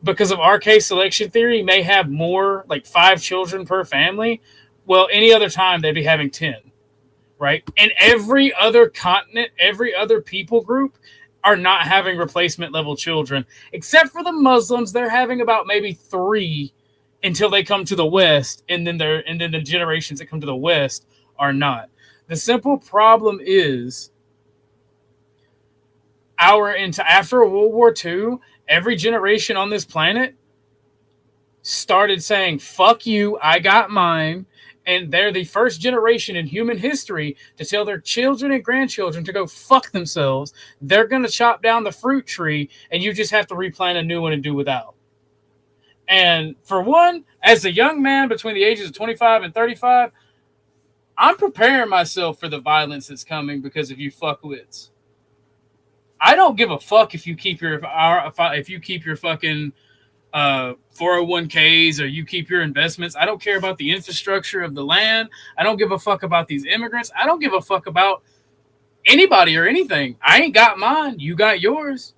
because of RK selection theory, may have more, like 5 children per family. Well, any other time they'd be having 10, right? And every other continent, every other people group are not having replacement level children, except for the Muslims. They're having about maybe 3 until they come to the West, and then the generations that come to the West are not. The simple problem is after World War II, every generation on this planet started saying, fuck you, I got mine. And they're the first generation in human history to tell their children and grandchildren to go fuck themselves. They're going to chop down the fruit tree, and you just have to replant a new one and do without. And for one, as a young man between the ages of 25 and 35, I'm preparing myself for the violence that's coming because of you fuckwits. I don't give a fuck if you keep your fucking 401ks or you keep your investments. I don't care about the infrastructure of the land. I don't give a fuck about these immigrants. I don't give a fuck about anybody or anything. I ain't got mine. You got yours.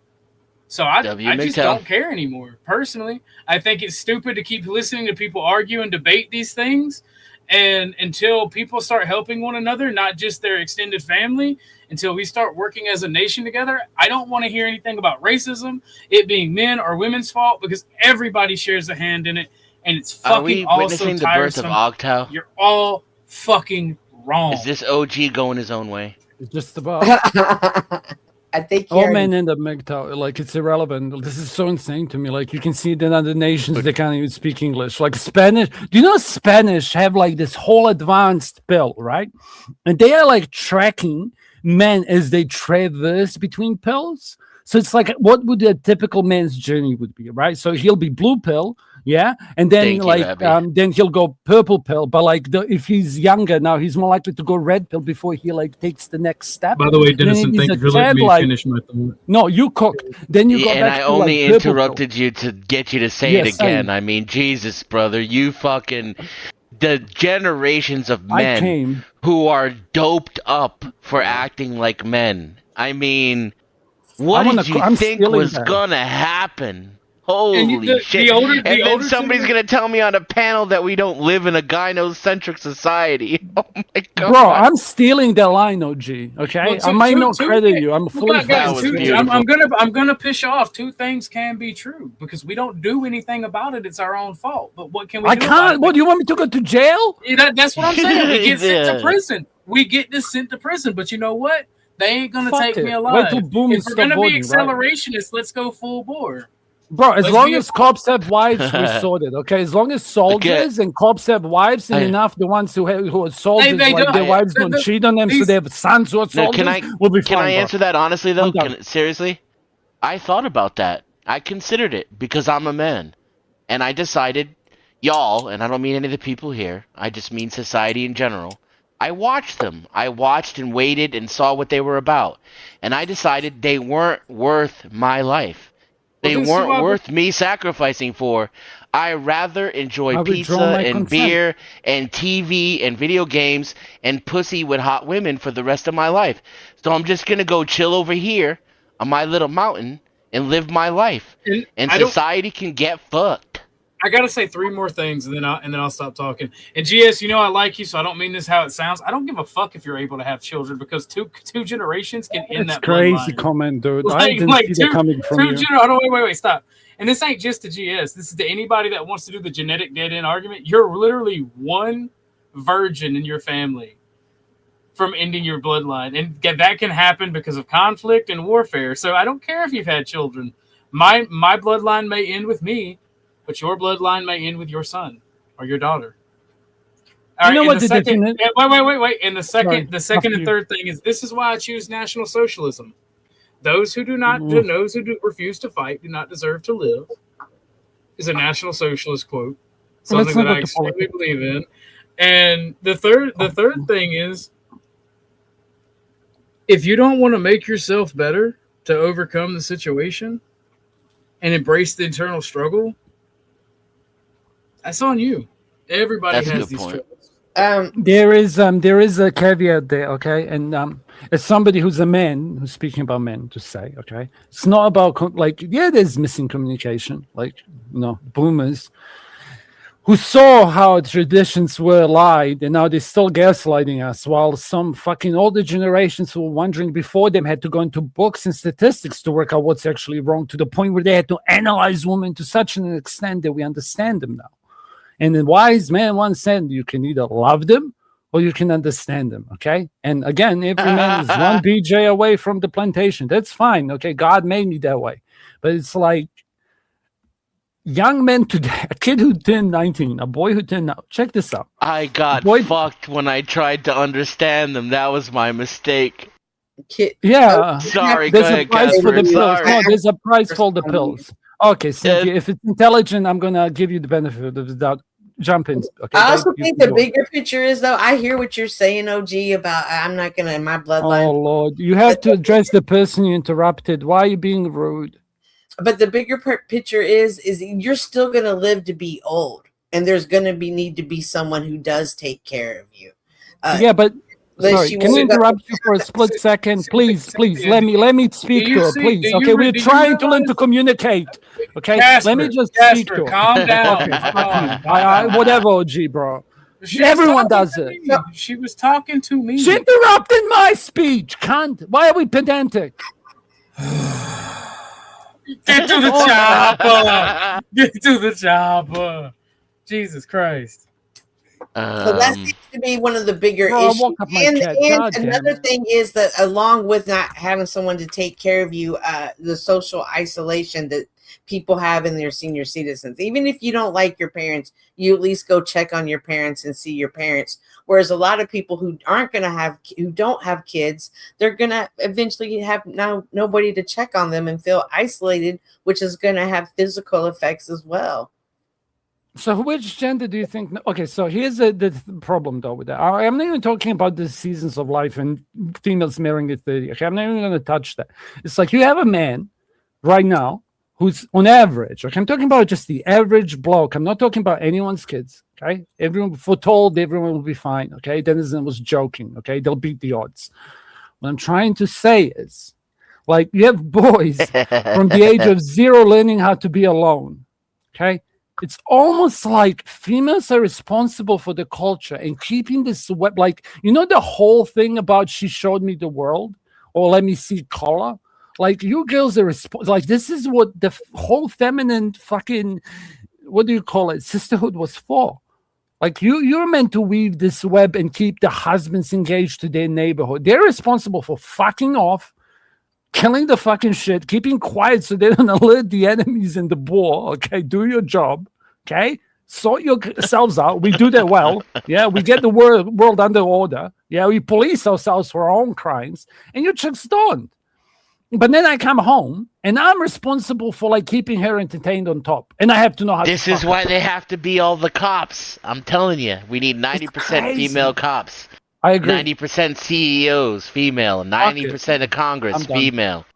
So I just don't care anymore. Personally, I think it's stupid to keep listening to people argue and debate these things. And until people start helping one another, not just their extended family, until we start working as a nation together, I don't want to hear anything about racism, it being men or women's fault, because everybody shares a hand in it, and it's fucking Are we also witnessing the birth of tiresome. Ogtow? You're all fucking wrong. Is this OG going his own way? It's just about I think all men end up MGTOW. Like, it's irrelevant. This is so insane to me. Like, you can see it in other nations, they can't even speak English. Like Spanish. Do you know Spanish have like this whole advanced pill, right? And they are like tracking men as they traverse between pills. So it's like, what would a typical man's journey would be, right? So he'll be blue pill, yeah, and then then he'll go purple pill. But like, if he's younger now, he's more likely to go red pill before he like takes the next step. By the way, And then Dennison, he's thank a you for letting me tad, finish my thought. No, you cooked. Then you go and back I to only like, purple interrupted you to get you to say it Yes, again. same. I mean, Jesus, brother, you fucking the generations of I men came. who are doped up for acting like men. I mean, what I'm did you I'm think stealing was that. gonna happen? Holy the shit! older- and the then older somebody's gonna tell me on a panel that we don't live in a gynocentric society. Oh my god, Bro, I'm stealing the line, OG. Okay, Well, I might two- not two credit things- you. I'm Well, fully guys, fucking I'm gonna piss you off. 2 things can be true because we don't do anything about it. It's our own fault. But what can we I do about can't. it? What do you want me to go to jail? Yeah, that's what I'm saying. We get sent Yeah. to prison. We get this sent to prison. But you know what? They ain't gonna Fuck take it. me Wait alive. till Boom If we're stop gonna be voting, right? accelerationists, let's go full bore. Bro, as Let's long be a- as cops have wives, we're sorted. Okay, as long as soldiers and cops have wives, and I- enough the ones who are soldiers, they like do- their I- wives the- don't the- cheat on them, so these- they have sons who are No, soldiers. can I we'll be can fine, I bro. answer that honestly though? I'm done. Seriously, I thought about that. I considered it because I'm a man, and I decided, y'all, and I don't mean any of the people here. I just mean society in general. I watched them. I watched and waited and saw what they were about. And I decided they weren't worth my life. They weren't worth me sacrificing for. I rather enjoy pizza and beer and TV and video games and pussy with hot women for the rest of my life. So I'm just going to go chill over here on my little mountain and live my life. And society can get fucked. I gotta say 3 more things, and then I'll stop talking. And GS, you know I like you, so I don't mean this how it sounds. I don't give a fuck if you're able to have children because two generations can end that crazy bloodline. comment, dude. I didn't see that coming from you. Wait, stop. And this ain't just to GS. This is to anybody that wants to do the genetic dead end argument. You're literally one virgin in your family from ending your bloodline, and that can happen because of conflict and warfare. So I don't care if you've had children. My bloodline may end with me, but your bloodline may end with your son or your daughter. All right, wait. And the second and third thing is this is why I choose National Socialism. Those who refuse to fight do not deserve to live is a National Socialist quote, something that I extremely believe in. And the third thing is, if you don't want to make yourself better to overcome the situation and embrace the internal struggle, that's on you. Everybody has these struggles. There is a caveat there, okay? And as somebody who's a man, who's speaking about men, to say, okay, it's not about there's missing communication, boomers who saw how traditions were lied, and now they're still gaslighting us, while some fucking older generations who were wondering before them had to go into books and statistics to work out what's actually wrong, to the point where they had to analyze women to such an extent that we understand them now. And the wise man once said, you can either love them or you can understand them, okay? And again, every man is one BJ away from the plantation. That's fine, okay? God made me that way. But it's like young men today, a kid who turned 19, a boy who turned out. Check this out. I got fucked when I tried to understand them. That was my mistake. Yeah. Sorry, there's go a ahead, price for the Casper. pills. Sorry. No, there's a price for the pills. Okay, Cynthia, if it's intelligent, I'm going to give you the benefit of the doubt. Jump in. Okay, I also think the bigger picture is, though, I hear what you're saying, OG, about I'm not going to, my bloodline. Oh, Lord. You have to address the person you interrupted. Why are you being rude? But the bigger picture is you're still going to live to be old, and there's going to need to be someone who does take care of you. But sorry, can I interrupt you for a split second? Please, let me speak to her, please. Okay, we're trying to learn to communicate. Okay, let me just speak to her. Calm down. Okay, whatever, OG, bro. Everyone does it. She was talking to me. She interrupted my speech, cunt. Why are we pedantic? Get to the chopper. Get to the chopper. Jesus Christ. So that seems to be one of the bigger issues. And another thing is that along with not having someone to take care of you, the social isolation that people have in their senior citizens. Even if you don't like your parents, you at least go check on your parents and see your parents. Whereas a lot of people who don't have kids, they're going to eventually have nobody to check on them and feel isolated, which is going to have physical effects as well. So which gender do you think? Okay, so here's the problem though with that. I'm not even talking about the seasons of life and females marrying at 30. Okay, I'm not even going to touch that. It's like you have a man right now who's on average. Okay, I'm talking about just the average bloke. I'm not talking about anyone's kids. Okay, everyone foretold everyone will be fine. Okay, Denizen was joking. Okay, they'll beat the odds. What I'm trying to say is, like, you have boys from the age of 0 learning how to be alone. Okay. It's almost like females are responsible for the culture and keeping this web, like, the whole thing about she showed me the world or let me see color. Like, you girls are like, this is what the whole feminine fucking, what do you call it, sisterhood was for. Like, you're meant to weave this web and keep the husbands engaged to their neighborhood. They're responsible for fucking off, killing the fucking shit, keeping quiet so they don't alert the enemies in the war. Okay, do your job. Okay, sort yourselves out. We do that well. Yeah, we get the world under order. Yeah, we police ourselves for our own crimes, and your chick's done. But then I come home, and I'm responsible for, like, keeping her entertained on top. And I have to know how This is why they have to be all the cops. I'm telling you, we need 90% female cops. I agree. 90% CEOs female. 90% of Congress I'm done. female. Like,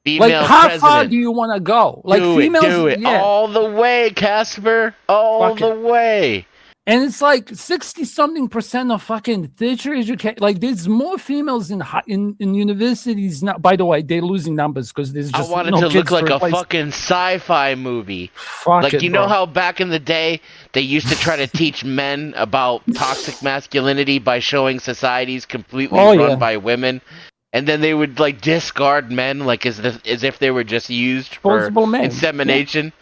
Female how president. far do you want to go? Like, females, do it. yeah. All the way, Casper. All Fuck the way. And it's like 60-something% of fucking teacher education. Like, there's more females in universities now. By the way, they're losing numbers because there's just I wanted no to kids look like a replace. fucking sci-fi movie. Fuck like, it, you know bro. how back in the day they used to try to teach men about toxic masculinity by showing societies completely run by women, and then they would like discard men like as if they were just used for Disposable men. insemination.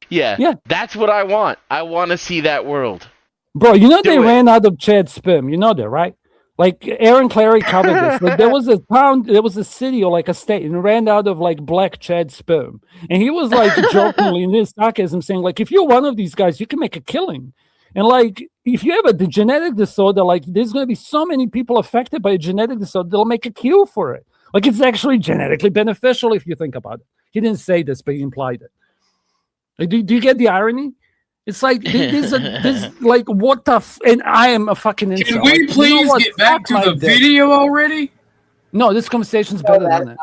Yeah, that's what I want. I want to see that world. Bro, you know they ran out of Chad sperm. You know that, right? Like Aaron Clary covered this. Like there was a town, there was a city or like a state, and ran out of like black Chad sperm. And he was like jokingly in his sarcasm saying, like, if you're one of these guys, you can make a killing. And like, if you have a genetic disorder, like there's going to be so many people affected by a genetic disorder, they'll make a cure for it. Like it's actually genetically beneficial if you think about it. He didn't say this, but he implied it. Like, do you get the irony? It's like there's like what the and I am a fucking incel. Can we like, please get back to the video already? No, this conversation's better than it.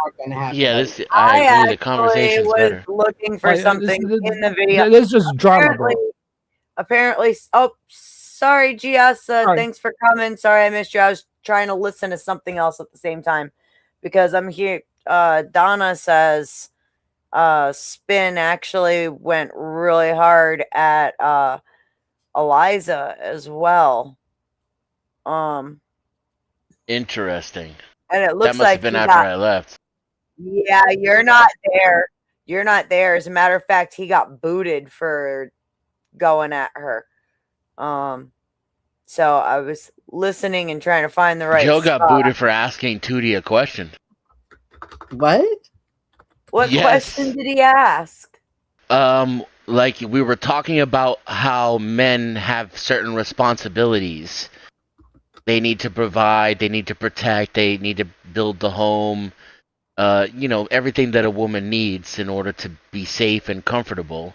Yeah, this I I agree. The actually conversation's was better. looking for Like, something in the video. There's just drama, bro. Apparently, oh, sorry, GS. Thanks for coming. Sorry I missed you. I was trying to listen to something else at the same time because I'm here. Donna says Spin actually went really hard at Eliza as well. Interesting. And it That looks must like have been he after got- I left. Yeah, you're not there. You're not there. As a matter of fact, he got booted for going at her. So I was listening and trying to find the right Joe got spot. booted for asking Tootie a question. What? What Yes. question did he ask? Like we were talking about how men have certain responsibilities. They need to provide, they need to protect, they need to build the home. You know, everything that a woman needs in order to be safe and comfortable.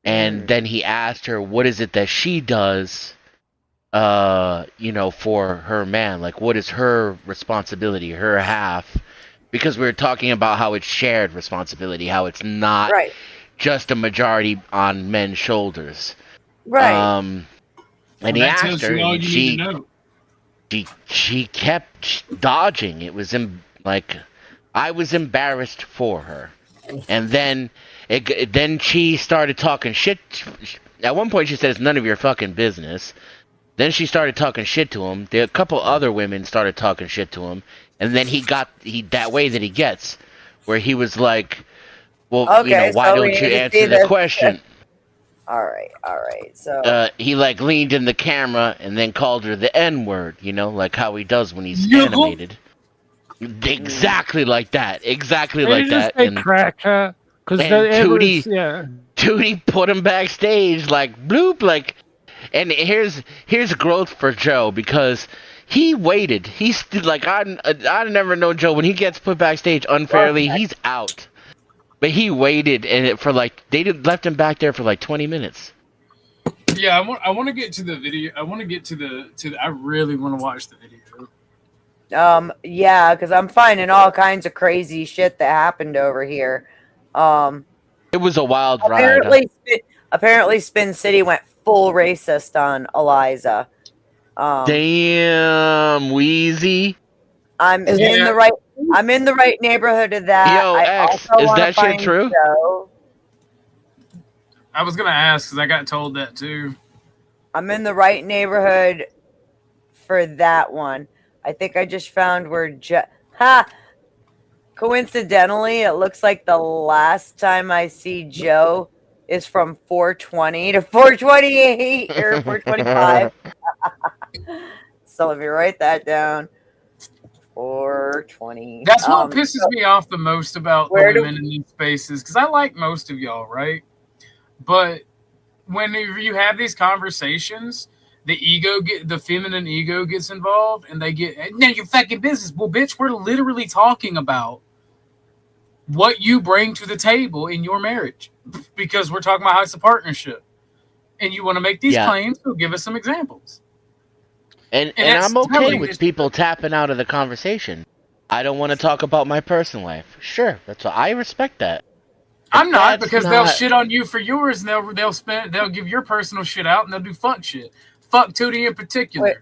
And then he asked her, what is it that she does, you know, for her man? Like, what is her responsibility, her half? Because we were talking about how it's shared responsibility, how it's not just a majority on men's shoulders. Right. And he that asked tells her, you all and you need to know. she kept dodging. It was like I was embarrassed for her, and then then she started talking shit. At one point, she said, "It's none of your fucking business." Then she started talking shit to him. A couple other women started talking shit to him, and then he that way that he gets, where he was like, "Well, you know, why so don't we you need to answer see the this. question?" All right. So He like leaned in the camera and then called her the N-word, you know, like how he does when he's animated. Exactly like that. Exactly like that. And cracker, because Tootie put him backstage like bloop, like. And here's growth for Joe because he waited. He's like I never know Joe when he gets put backstage unfairly, he's out. But he waited and they left him back there for like 20 minutes. Yeah, I want to get to the video. I want to get to the. I really want to watch the video. Yeah, because I'm finding all kinds of crazy shit that happened over here. It was a wild ride. Apparently, Spin City went full racist on Eliza. Damn, Wheezy. I'm in the right neighborhood of that. Yo, X, is that shit true? I was gonna ask because I got told that too. I'm in the right neighborhood for that one. I think I just found where coincidentally, it looks like the last time I see Joe is from 420 to 428 or 425. So let me write that down. 420. That's what pisses me off the most about the women in these spaces, because I like most of y'all, right? But when you have these conversations, the feminine ego gets involved, and they get, now your fucking business. Well, bitch, we're literally talking about what you bring to the table in your marriage, because we're talking about how it's a partnership, and you want to make these claims. So give us some examples. And that's I'm okay telling. with people tapping out of the conversation. I don't want to talk about my personal life. Sure, that's what I respect that. I'm not, That's because they'll not- shit on you for yours, and they'll give your personal shit out, and they'll do fuck shit. Fuck Tootie in particular. Wait,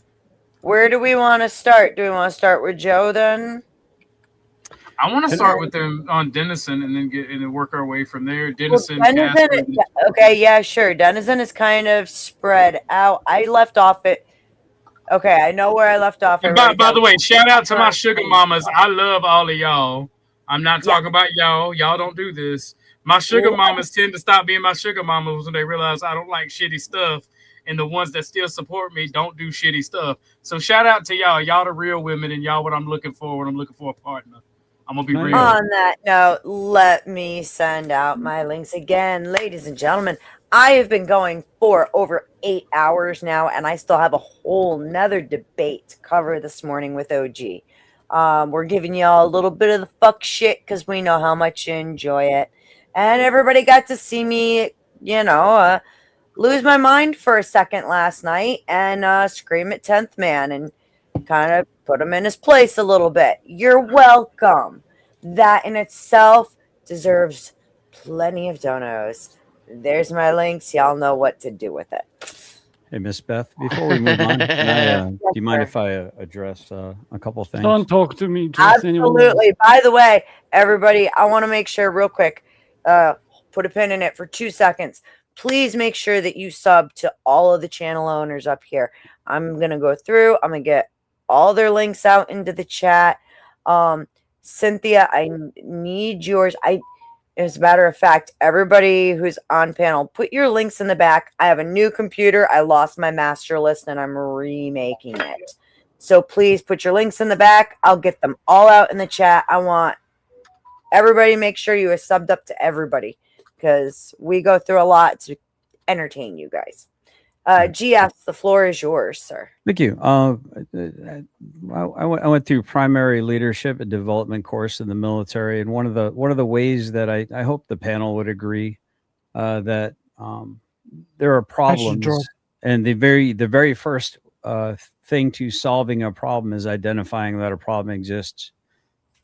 where do we want to start? Do we want to start with Joe then? I want to start with them on Dennison, and then work our way from there. Dennison, Casper. Okay, yeah, sure. Denizen is kind of spread out. I left off it. Okay, I know where I left off. And by the way, shout out to my sugar mamas. I love all of y'all. I'm not talking about y'all. Y'all don't do this. My sugar mamas tend to stop being my sugar mamas when they realize I don't like shitty stuff. And the ones that still support me don't do shitty stuff. So shout out to y'all. Y'all the real women, and y'all what I'm looking for when I'm looking for a partner. I'm going to be real. On that note, let me send out my links again. Ladies and gentlemen, I have been going for over 8 hours now, and I still have a whole nother debate to cover this morning with OG. We're giving y'all a little bit of the fuck shit because we know how much you enjoy it. And everybody got to see me, lose my mind for a second last night and scream at 10th Man and kind of put him in his place a little bit. You're welcome. That in itself deserves plenty of donos. There's my links. Y'all know what to do with it. Hey, Miss Beth, before we move on, do you mind if I address a couple things? Don't talk to me. Just Absolutely. By the way, everybody, I want to make sure real quick, put a pin in it for 2 seconds. Please make sure that you sub to all of the channel owners up here. I'm going to go through. I'm going to get all their links out into the chat. Cynthia, I need yours. As a matter of fact, everybody who's on panel, put your links in the back. I have a new computer. I lost my master list and I'm remaking it. So please put your links in the back. I'll get them all out in the chat. I want everybody to make sure you are subbed up to everybody because we go through a lot to entertain you guys. GS, the floor is yours, sir. Thank you. I went through primary leadership and development course in the military, and one of the ways that I hope the panel would agree that there are problems, and the very first thing to solving a problem is identifying that a problem exists.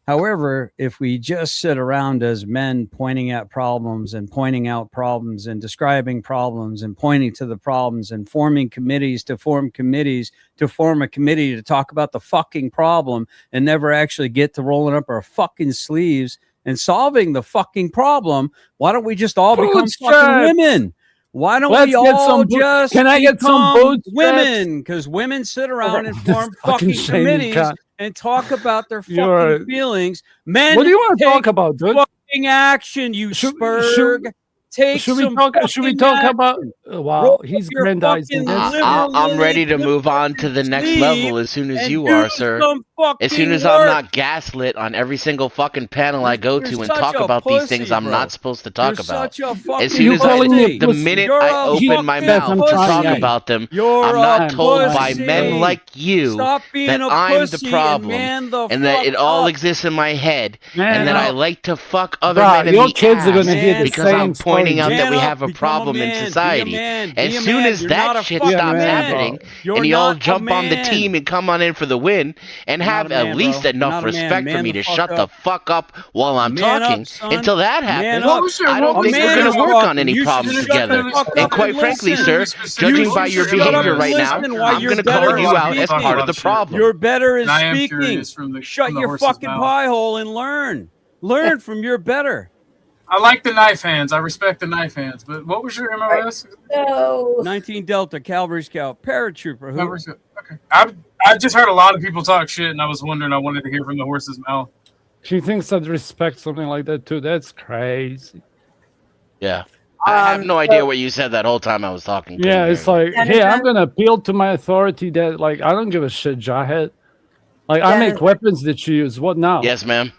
However, if we just sit around as men pointing at problems and pointing out problems and describing problems and pointing to the problems and forming committees to form a committee to talk about the fucking problem and never actually get to rolling up our fucking sleeves and solving the fucking problem, why don't we just all become fucking women? Why don't we all just become women? Because women sit around and form fucking committees and talk about their fucking feelings. Men, what do you want to talk about, dude? Fucking action, you spurg. Should we talk about? Wow, he's grandizing. I'm ready to move on to the next level as soon as you are, sir. As soon as I'm not gaslit on every single fucking panel I go to and talk about these things I'm not supposed to talk about. As soon as the minute I open my mouth to talk about them, I'm not told by men like you that I'm the problem and that it all exists in my head and that I like to fuck other men in the ass because I'm pointing out that we have a problem in society. As soon as that shit stops happening and you all jump on the team and come on in for the win and have at least enough respect for me to shut the fuck up while I'm talking, until that happens, I don't think we're going to work on any problems together. And quite frankly, sir, judging by your behavior right now, I'm going to call you out as part of the problem. You're better at speaking. Shut your fucking pie hole and learn. Learn from your better. I like the knife hands. I respect the knife hands. But what was your MOS? No. 19 Delta, Cavalry Scout, Paratrooper. Okay. I just heard a lot of people talk shit, and I was wondering. I wanted to hear from the horse's mouth. She thinks I'd respect something like that too. That's crazy. Yeah. I have no idea what you said that whole time I was talking. Yeah, it's like, hey, I'm gonna appeal to my authority that, like, I don't give a shit, Jawhead. Like, I make weapons that you use. What now? Yes, ma'am.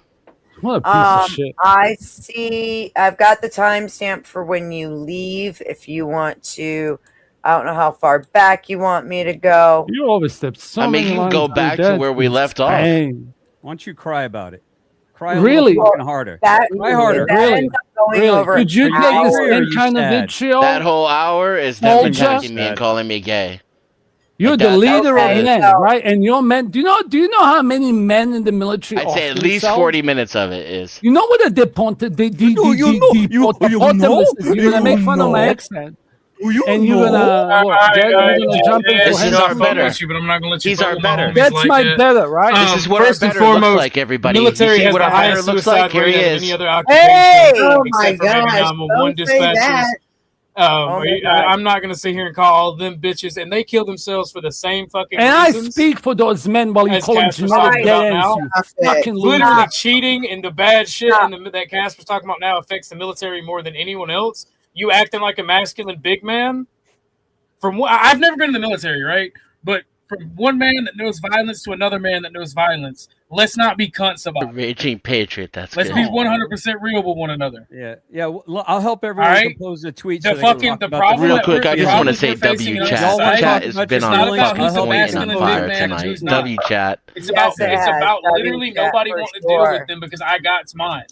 What a piece of shit. I see. I've got the timestamp for when you leave. If you want to, I don't know how far back you want me to go. You overstepped so I mean, many you can go lines, back dude. to where we left off. Why don't you cry about it? Cry a Really? little fucking harder. Cry harder. Really? Could you take the same kind of vitriol? That whole hour is them attacking me and calling me gay. You're Like the that's how leader it of is. men, right? And you're men. Do you know how many men in the military? I'd say off at least themselves? 40 minutes of it is. You know what the hippopotamus is? You're gonna make fun of my accent. And you're gonna what? You're gonna jump into This is him. our better. You, but I'm not gonna let you He's fuck our with my better. homies That's like my that. better, right? This is what our First and better looks foremost, like, everybody. military You see has what the our better highest looks suicide like? Here rate he out of is. any other occupation. Hey! Oh my Except for maybe gosh! 911 Don't say dispatchers. that. Oh my God. I'm not gonna sit here and call all them bitches, and they kill themselves for the same fucking And I reasons. speak for those men while you As call them Casper's genetic talking dead about ends. now. You fucking Literally loser. cheating and the bad shit and that Casper's talking about now affects the military more than anyone else. You acting like a masculine big man. From what I've never been in the military, right? But from one man that knows violence to another man that knows violence, let's not be cunts about it. Raging patriot. That's Let's good. be 100% real with one another. Yeah. I'll help everyone All right? compose a tweet. The so they can fucking talk the about problem. Real that quick, we're- I the just want to problems say we're facing in our W chat. society, Chat has been it's on not about fucking who's a point and on masculine fire big man and tonight. who's not. W chat. It's about Yes, it has. literally W nobody chat wanting for to deal sure. with them because I got mine.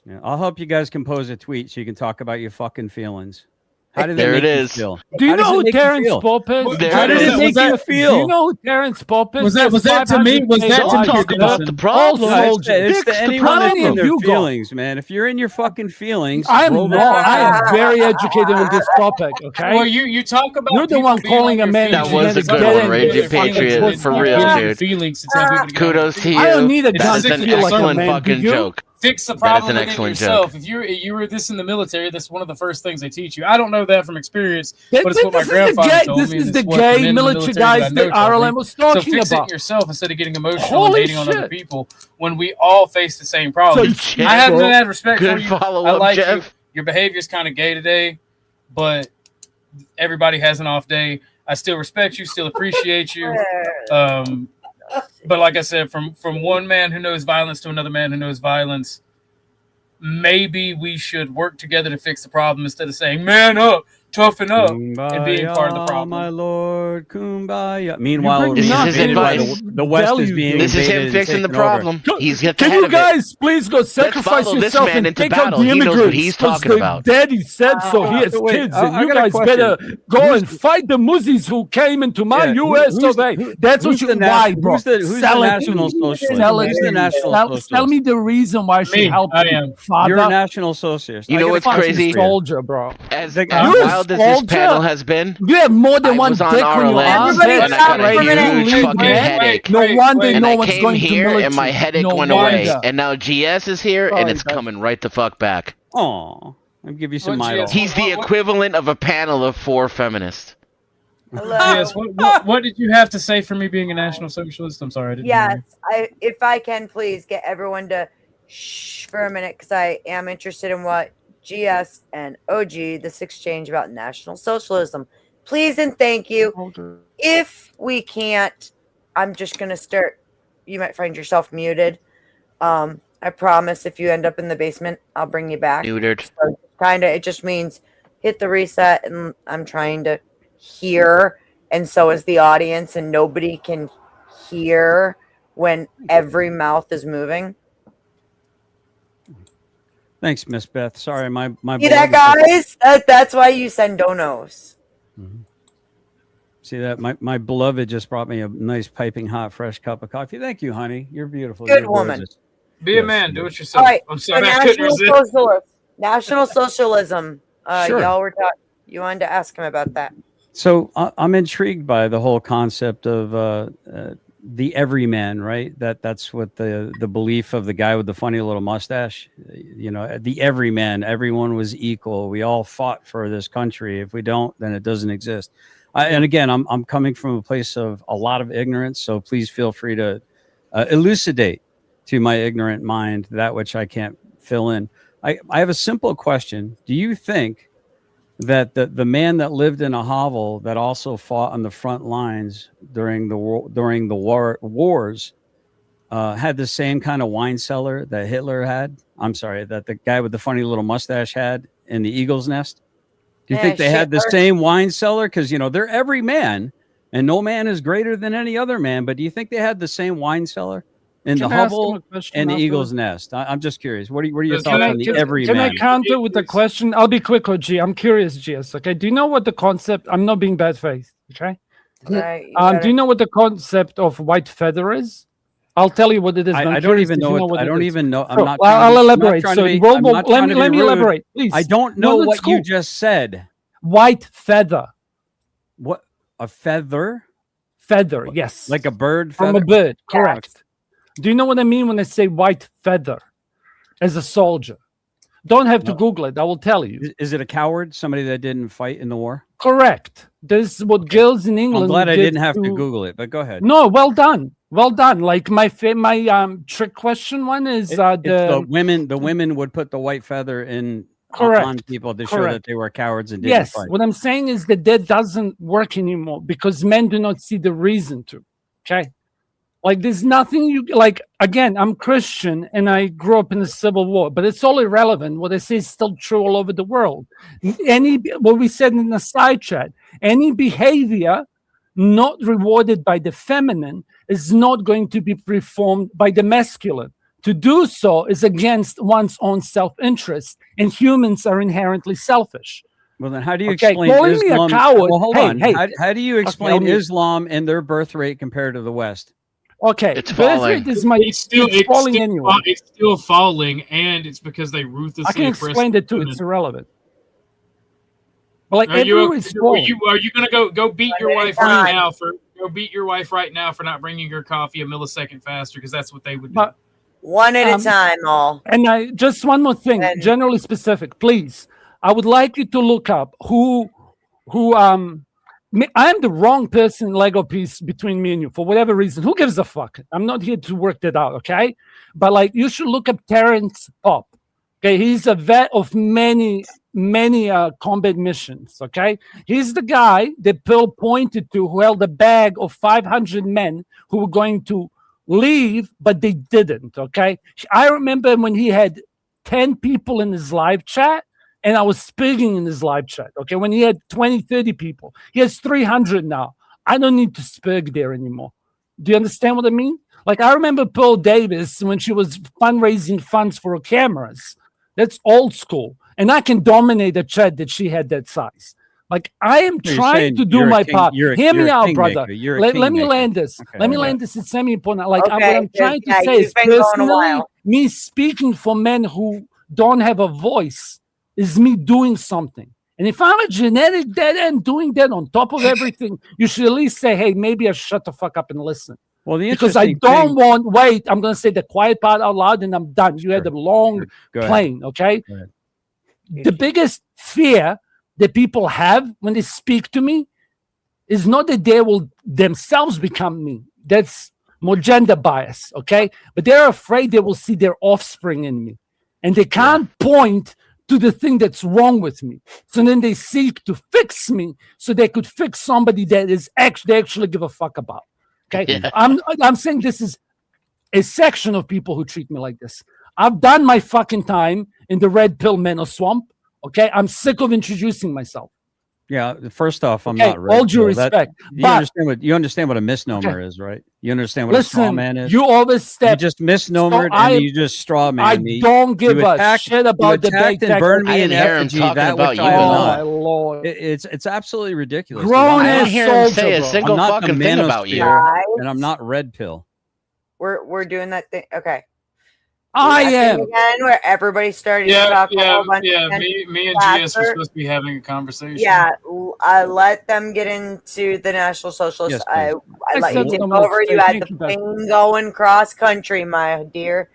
Yeah, I'll help you guys compose a tweet so you can talk about your fucking feelings. How did There that it make you is. feel? Do you How does know it who make you Terrence feel? Pope is? There How it does is. it make you Do feel? you know who Terrence Pope is? Was that to me? Was that to Don't me? talk about the All problem. No, soldiers. it's Fix to the anyone that's problem. in their You go. feelings, man. If you're in your fucking feelings, I roll am the not. fuck I out. am very educated on this topic. Okay. Well, you talk about You're the people one being calling on a their man That feelings. was a You good talk one, about Raging their feelings Patriot, and for then real, getting dude. feelings to tell people to get on their Kudos to feelings. you. I don't need a That gun is to an feel like a excellent man. Do fucking you? joke. Fix the That is problem an within excellent yourself. joke. If you were this in the military, that's one of the first things they teach you. I don't know that from experience, That- but it's what my this is the grandfather gay- told this me, is and the it's what gay the men in the military military that I guys know that told me. RLM was So talking fix it about. yourself instead of getting emotional Holy and hating on other shit. people when we all face the same problem. So I have had respect Good for you. follow I up, like you. Jeff. Your behavior's kind of gay today, but everybody has an off day. I still respect you, still appreciate you. But like I said, from one man who knows violence to another man who knows violence, maybe we should work together to fix the problem instead of saying, man up, toughen up, and being part of the problem. My lord, kumbaya. Meanwhile, This we're is his invaded by advice. the West is being This is him invaded and fixing the taken over. problem. He's at the Can head you of it. guys please go Let's sacrifice follow this yourself man and into take out battle. the He knows immigrants? what he's talking the about. daddy said so. He has wait, kids, I and you got a guys question. better go and fight the Muzzies who came into my Yeah, U.S. of A. That's what you why, bro. Who's the Sell it to national me. socialist? Sell it Who's to the me. national Tell socialist? me the reason why I should Me, help I you, am. father. You're a national socialist. You I know got a what's question crazy? for you. Soldier, bro. As You're a wild as this soldier. panel has been, You have more than I one was on dick when you're RLM, on. Everybody and I got a stop for a minute. huge fucking headache. No wonder And no I one's came going to here, military. and my headache No went away. wonder. And now GS is here, and Sorry, it's guys. coming right the fuck back. Oh, I'll give you some What, idol. GS? He's the equivalent of a panel of 4 feminists. Hello. Yes. What did you have to say for me being a national socialist? I'm sorry. I didn't hear Yes, if I can please get everyone to shh for a minute because I am interested in what GS and OG this exchange about National Socialism. Please and thank you. If we can't, I'm just gonna start. You might find yourself muted. I promise if you end up in the basement, I'll bring you back. Neutered. So kinda, it just means hit the reset, and I'm trying to hear, and so is the audience, and nobody can hear when every mouth is moving. Thanks, Miss Beth. Sorry, my See that, beloved- guys? That's why you send donos. See that? My beloved just brought me a nice piping hot fresh cup of coffee. Thank you, honey. You're beautiful. Good You're woman. gorgeous. Be a man. Do it yourself. All right. I'm So sorry. I couldn't resist. National Socialism. Sure. Y'all were talking. You wanted to ask him about that. So I'm intrigued by the whole concept of the everyman, right? That's what the belief of the guy with the funny little mustache. You know, the everyman. Everyone was equal. We all fought for this country. If we don't, then it doesn't exist. And again, I'm coming from a place of a lot of ignorance. So please feel free to elucidate to my ignorant mind that which I can't fill in. I have a simple question. Do you think that the man that lived in a hovel that also fought on the front lines during the wars had the same kind of wine cellar that Hitler had? I'm sorry, that the guy with the funny little mustache had in the Eagle's Nest? Do you think they had the same wine cellar? Because, you know, they're every man, and no man is greater than any other man. But do you think they had the same wine cellar? in the Can I ask him hovel a question and the afterwards? eagle's nest. I'm just curious. What are your Can thoughts I, on the can, everyman? can I counter with the question? I'll be quick, OG. I'm curious, GS. Okay. Do you know what the concept? I'm not being bad faith. Okay. Right, Do you know what the concept of white feather is? I'll tell you what it is. But I'm I don't curious even if know you know what what I it don't is. even know. I'm So, not. I'll I'm not elaborate. trying So to be, well, I'm well, not let trying me to be let me rude. elaborate, please. I don't No, know that's what you cool. just said. White feather. What a feather? Feather, yes. Like a bird From feather? a bird, correct. Do you know what I mean when I say white feather as a soldier? Don't have to Google it. I will tell you. Is it a coward? Somebody that didn't fight in the war? Correct. This is what girls in England. I'm glad I did didn't have to Google it, but go ahead. No, well done, well done. Like my trick question one is It's the women. The women would put the white feather in on people to show that Correct. they were cowards and didn't Yes, fight. what I'm saying is that doesn't work anymore because men do not see the reason to. Okay, like there's nothing you like. Again, I'm Christian and I grew up in the Civil War, but it's all irrelevant. What I say is still true all over the world. What we said in the side chat, any behavior not rewarded by the feminine is not going to be performed by the masculine. To do so is against one's own self-interest, and humans are inherently selfish. Well, then how do you Okay, explain calling me a Islam? coward- Well, hold hey, on. hey. How do you Okay, explain let me- Islam and their birth rate compared to the West? Okay, It's birth falling. rate is my It's still falling anyway. It's still falling, and it's because they ruthlessly I can oppress explain that too. women. It's irrelevant. But like Are you everywhere okay? is falling. Are you gonna go beat your One at a wife right time. now for not bringing her coffee a millisecond faster because that's what they would do. But One at a time, all. And I just one more thing, And- generally specific, please. I would like you to look up who I'm the wrong person Lego piece between me and you for whatever reason. Who gives a fuck? I'm not here to work that out, okay? But like you should look up Terrence Popp. Okay, he's a vet of many combat missions. Okay, he's the guy that Pearl pointed to who held a bag of 500 men who were going to leave, but they didn't. Okay, I remember when he had 10 people in his live chat, and I was speaking in his live chat. Okay, when he had 20, 30 people, he has 300 now. I don't need to speak there anymore. Do you understand what I mean? Like I remember Pearl Davis when she was fundraising funds for her cameras. That's old school. And I can dominate a chat that she had that size. Like I am You're trying saying to do you're a my king- part. you're a- Hear you're me a out, kingmaker. brother. You're a Let me kingmaker. land this. Okay, Let me okay. land this. It's semi-important. Like what Okay, I'm trying to yeah, say is you've been going a personally, while. me speaking for men who don't have a voice is me doing something. And if I'm a genetic dead end doing that on top of everything, you should at least say, hey, maybe I should shut the fuck up and listen. Well, the Because I interesting don't thing- want, wait, I'm going to say the quiet part out loud and I'm done. You had a long Go ahead. plane, okay? Go ahead. The biggest fear that people have when they speak to me is not that they will themselves become me. That's more gender bias, okay? But they're afraid they will see their offspring in me. And they can't point to the thing that's wrong with me. So then they seek to fix me so they could fix somebody that is they actually give a fuck about. Okay. Yeah. I'm saying this is a section of people who treat me like this. I've done my fucking time in the red pill mental swamp. Okay. I'm sick of introducing myself. Yeah, first off, I'm Okay, not all due red pill. respect, You but- understand what a misnomer Okay. is, right? You understand what a straw Listen, man is. you always step. You just misnomered and you just straw man I me. don't give You a attacked- shit you about the attacked big and burned tech- me I in didn't hear him effigy. talking That about which you I at am all. not. my Lord. It's absolutely ridiculous. Grown I ass didn't hear him say soldier, a bro. single I'm not the fucking thing about you. manosphere, and I'm not red pill. We're doing that thing. Okay. I That thing am. again where everybody started to talk a whole bunch of Me and faster. GS were supposed to be having a conversation. Yeah, let them get into the National Socialist. Yes, I please. let you said take what I'm gonna over. say. You had Thank the you, Beth. thing going cross country, my dear.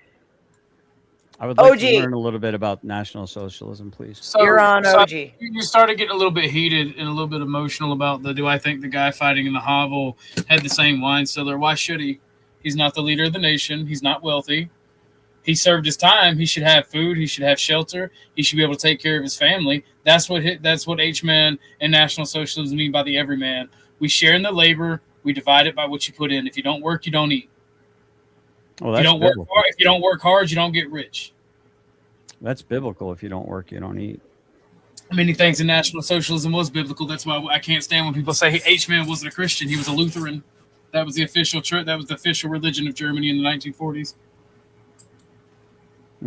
I would like OG. to learn a little bit about National Socialism, please. So, You're on so OG. You started getting a little bit heated and a little bit emotional about do I think the guy fighting in the hovel had the same wine cellar? Why should he? He's not the leader of the nation. He's not wealthy. He served his time. He should have food. He should have shelter. He should be able to take care of his family. That's what H-Men and National Socialism mean by the everyman. We share in the labor. We divide it by what you put in. If you don't work, you don't eat. Well, If that's you don't work biblical. hard, if you don't work hard, you don't get rich. That's biblical. If you don't work, you don't eat. Many things in National Socialism was biblical. That's why I can't stand when people say H-Man wasn't a Christian. He was a Lutheran. That was the official that was the official religion of Germany in the 1940s.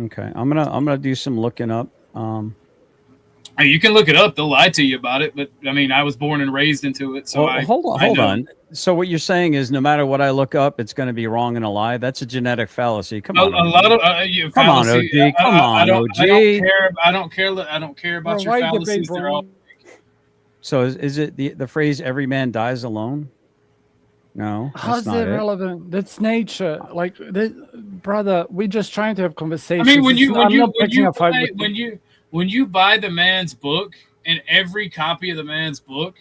Okay, I'm gonna do some looking up. I mean, you can look it up; they'll lie to you about it. But I mean, I was born and raised into it, so Well, hold on. So what you're saying is, no matter what I look up, it's going to be wrong and a lie. That's a genetic fallacy. Come on, a lot of come on, fallacy. OG. Come on, I OG. I don't care about your fallacies. They're all. So is it the phrase "every man dies alone"? No, How's that's not that it. relevant? That's nature. Like, brother, we're just trying to have conversations. I mean, when I'm not when picking a fight with when you buy the man's book, and every copy of the man's book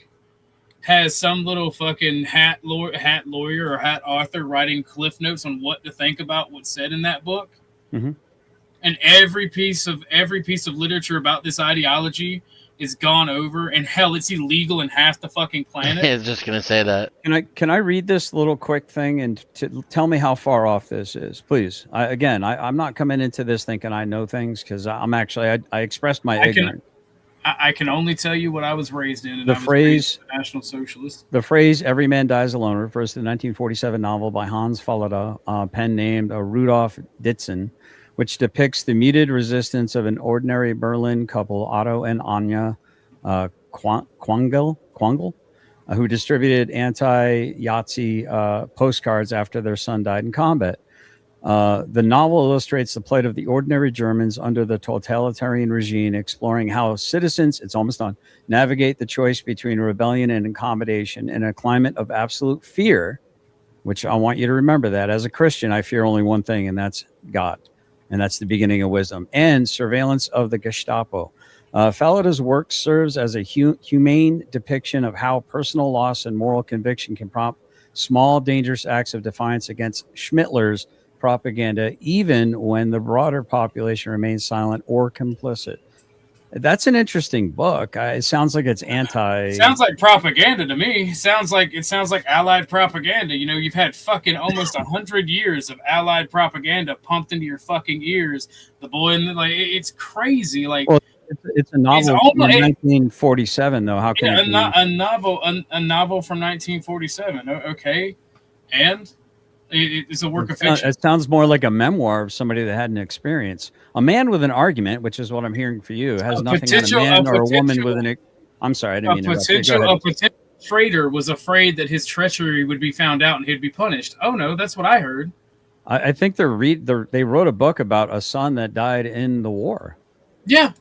has some little fucking hat lawyer or hat author writing cliff notes on what to think about what's said in that book, and every piece of literature about this ideology is gone over, and hell, it's illegal in half the fucking planet. I was just gonna say that. Can I read this little quick thing and tell me how far off this is, please? I'm not coming into this thinking I know things, because I'm actually I expressed my ignorance. I can only tell you what I was raised in, and The I was phrase- raised as a National Socialist. The phrase "every man dies alone" refers to the 1947 novel by Hans Fallada, pen named Rudolf Ditzen, which depicts the muted resistance of an ordinary Berlin couple, Otto and Anya Quangel, who distributed anti-Yahtzee postcards after their son died in combat. The novel illustrates the plight of the ordinary Germans under the totalitarian regime, exploring how citizens, it's almost done, navigate the choice between rebellion and accommodation in a climate of absolute fear, which I want you to remember that. As a Christian, I fear only one thing, and that's God. And that's the beginning of wisdom, and surveillance of the Gestapo. Fallada's work serves as a humane depiction of how personal loss and moral conviction can prompt small, dangerous acts of defiance against Schmittler's propaganda, even when the broader population remains silent or complicit. That's an interesting book. It sounds like it's anti. Sounds like propaganda to me. It sounds like Allied propaganda. You know, you've had fucking almost 100 years of Allied propaganda pumped into your fucking ears. The boy in the, like, it's crazy. Like, well, it's a novel from 1947, though. How can it be? a novel from 1947? Okay, and it's a work of fiction. It sounds more like a memoir of somebody that had an experience. A man with an argument, which is what I'm hearing for you, has nothing on a man or a woman with an. I'm sorry, I didn't mean to interrupt you. Go ahead. A potential traitor was afraid that his treachery would be found out and he'd be punished. Oh no, that's what I heard. I think they wrote a book about a son that died in the war. Yeah.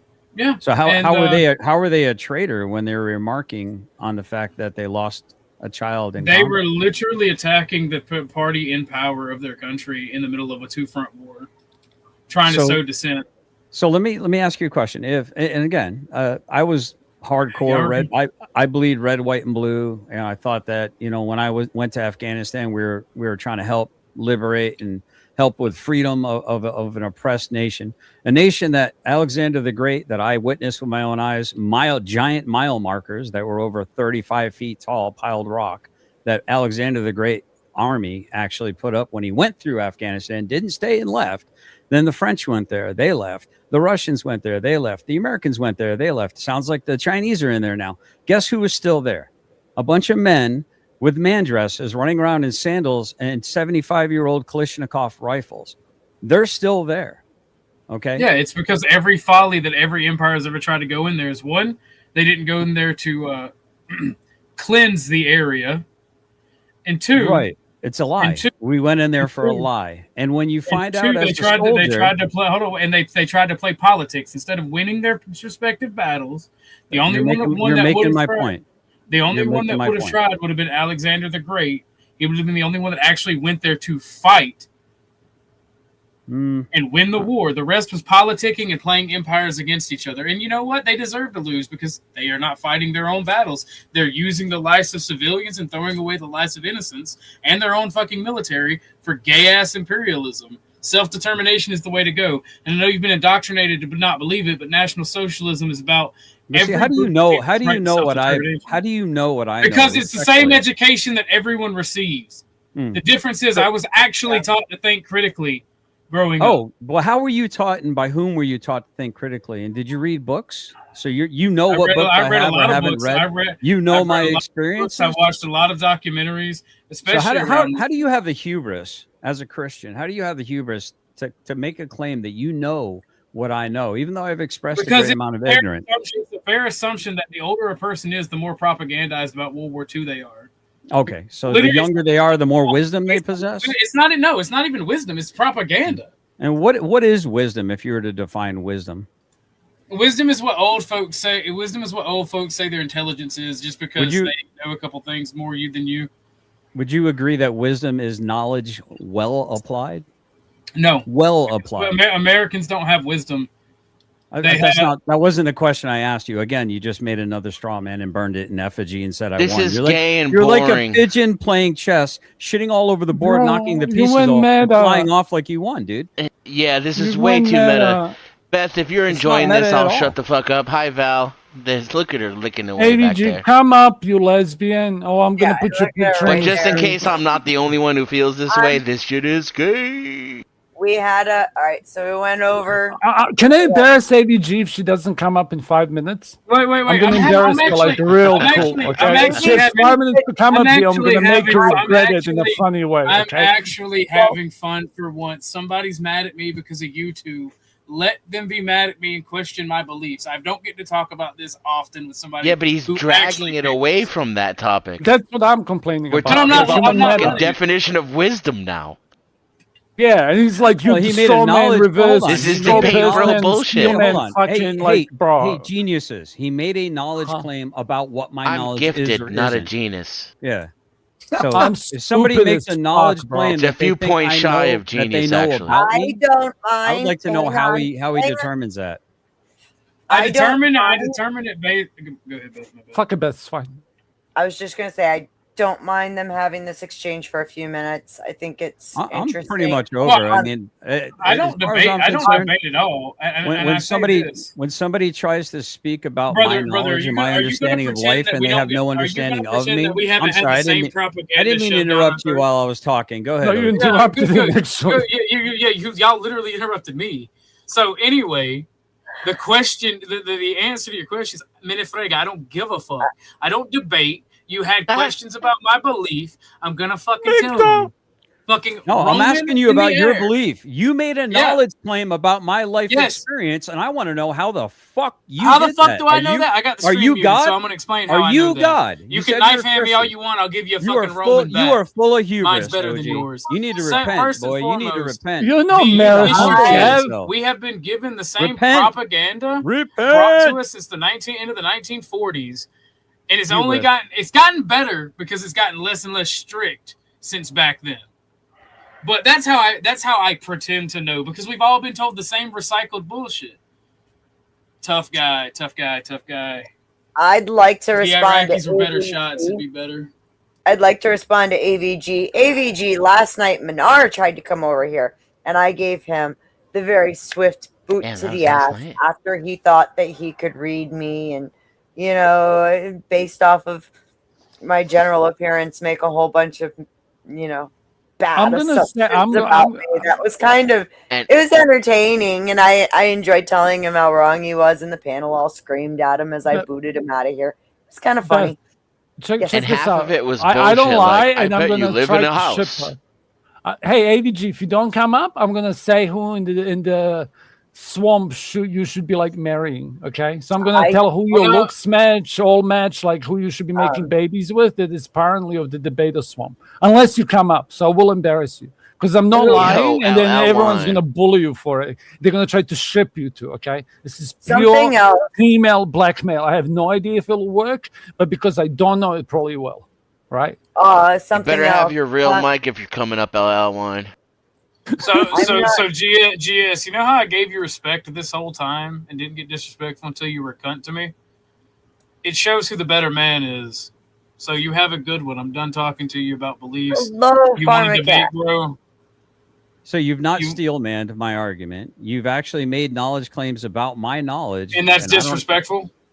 So how were they a traitor when they were remarking on the fact that they lost a child in They combat? were literally attacking the party in power of their country in the middle of a two-front war, trying to sow dissent. So let me ask you a question. And again, I was hardcore red. I bleed red, white, and blue, and I thought that, you know, when I went to Afghanistan, we were trying to help liberate and help with freedom of an oppressed nation, a nation that Alexander the Great, that I witnessed with my own eyes, giant mile markers that were over 35 feet tall, piled rock, that Alexander the Great army actually put up when he went through Afghanistan, didn't stay and left. Then the French went there, they left. The Russians went there, they left. The Americans went there, they left. Sounds like the Chinese are in there now. Guess who was still there? A bunch of men with man dresses running around in sandals and 75-year-old Kalashnikov rifles. They're still there. Okay. Yeah, it's because every folly that every empire has ever tried to go in there is, one, they didn't go in there to cleanse the area, and two, right, it's a lie. We went in there for a lie, and when you find out, they tried to play. Hold on, and they tried to play politics instead of winning their respective battles. The only one that would have tried would have been Alexander the Great. He would have been the only one that actually went there to fight and win the war. The rest was politicking and playing empires against each other. And you know what? They deserve to lose because they are not fighting their own battles. They're using the lives of civilians and throwing away the lives of innocents and their own fucking military for gay-ass imperialism. Self-determination is the way to go. And I know you've been indoctrinated to not believe it, but National Socialism is about how do you know what I know? Because it's the same education that everyone receives. The difference is I was actually taught to think critically growing up. Oh, well, how were you taught, and by whom were you taught to think critically? And did you read books? So you know what books I read a have or lot of haven't books. read. I've read my a lot of experiences. books. I've watched a lot of documentaries, So especially how do you have the hubris as a Christian? How do you have the hubris to make a claim that you know what I know, even though I've expressed a great amount of ignorance? It's a fair assumption that the older a person is, the more propagandized about World War II they are. Okay, so Literally, the younger they are, the more wisdom they possess. It's not even wisdom. It's propaganda. And what is wisdom, if you were to define wisdom? Wisdom is what old folks say. Wisdom is what old folks say their intelligence is, just because they know a couple things more than you. Would you agree that wisdom is knowledge well applied? No. Well applied. Americans don't have wisdom. That wasn't the question I asked you. Again, you just made another straw man and burned it in effigy and said I This won. is You're gay and you're like boring. a pigeon playing chess, shitting all over the board, Bro, knocking the you pieces went off, and meta. flying off like you won, dude. Yeah, this is You way went too meta. meta. Beth, if you're It's enjoying not meta this, at I'll all. shut the fuck up. Hi, Val. Look at her licking away back AVG, there. come up, you lesbian. Oh, I'm gonna put your picture But in just in screen. case I'm not the only one who feels this way, this shit is gay. We had all right, so we went over. Can I embarrass AVG if she doesn't come up in 5 minutes? Wait. I'm gonna embarrass her like real cool. Okay, it's just 5 minutes to come up here. I'm gonna make her regret it in a funny way. I'm Okay. actually having fun for once. Somebody's mad at me because of you two. Let them be mad at me and question my beliefs. I don't get to talk about this often with somebody. Yeah, but he's who dragging actually it away from that topic. That's what I'm complaining We're about. talking about I'm the not fucking definition of wisdom now. Yeah, and he's like, you Well, he the made a straw man knowledge. reverse. Hold on. This is He made a debate, bro, knowledge- bullshit. Hold man, on. fucking like, bro. Hey, geniuses. He made a knowledge claim about what my I'm knowledge is gifted, or not a isn't. genius. Yeah. So I'm if somebody stupid makes as a knowledge fuck, bro. claim It's a that they few think points I shy know, of that they genius, know actually. about I me, don't mind. I would like to know hang how on, he hang on. determines that. I I don't determined mind- it based. Go ahead, Beth. my bad. Fuck it, Beth, it's fine. I was just gonna say I don't mind them having this exchange for a few minutes. I think it's I'm interesting. pretty much over. Well, I mean, I don't debate. I don't debate at all. And when I say somebody this. when somebody tries to speak about Brother, my brother, knowledge are you and gonna- my are you gonna understanding of pretend life, that and we they don't have get- no are you gonna understanding of pretend me, that we haven't I'm had sorry. the same propaganda I didn't mean to shoved down interrupt our you while I was talking. Go ahead. No, you OG. interrupted good, him, actually. Y'all literally interrupted me. So anyway, the question, the answer to your question is, Minifrega, I don't give a fuck. I don't debate. You had questions about my belief. I'm gonna fucking tell you. Fucking No, I'm Roman asking you in the about your air. belief. You made a Yeah. knowledge claim about my life Yes. experience, and I want to know how the fuck you How the did fuck that. do I Are know you- that? I got the Are screen you muted, God? so I'm gonna explain how Are I you know that. God? You said can knife you're a hand me all Christian. you want. I'll give you a You are fucking full. Roman You back. are full of hubris. Mine's better than OG. yours. You need to So, repent, first and boy. You need to foremost, repent. You're no The American, issue Kev. is we have been given the same Repent. propaganda brought Repent. to us since the end of the 1940s, and it's Hubris. only gotten better because it's gotten less and less strict since back then. But that's how I pretend to know, because we've all been told the same recycled bullshit. Tough guy. I'd like to The respond Iraqis to were better AVG. shots. It'd be better. I'd like to respond to AVG. AVG, last night Minar tried to come over here, and I gave him the very swift boot Man, to that was the last ass night. after he thought that he could read me, and based off of my general appearance, make a whole bunch of bad I'm gonna say- assumptions I'm- about I'm- me. That was kind of And- it was entertaining, and I enjoyed telling him how wrong he was, and the panel all screamed at him as I But- booted him out of here. It's kind of funny. Check, Yes. check And this half out. of it was I don't bullshit, lie, like, I and I'm bet you gonna live try in a to house. ship her. Hey, AVG, if you don't come up, I'm gonna say who in the swamp you should be like marrying. Okay, so I'm gonna tell who your looks match, all match, like who you should be making babies with. That is apparently of the debater swamp. Unless you come up, so I will embarrass you. Because I'm not Yo, lying, and then LL everyone's line. gonna bully you for it. They're gonna try to ship you to. Okay, this is Something pure else. female blackmail. I have no idea if it'll work, but because I don't know, it probably will. Right? You Something better else. have your real mic if you're coming up LL one. So GS, you know how I gave you respect this whole time and didn't get disrespectful until you were a cunt to me? It shows who the better man is. So you have a good one. I'm done talking to you about beliefs. Hello, You want to Farmer debate, Cat. bro? So you've not steel-manned my argument. You've actually made knowledge claims about my knowledge, And that's I don't- disrespectful?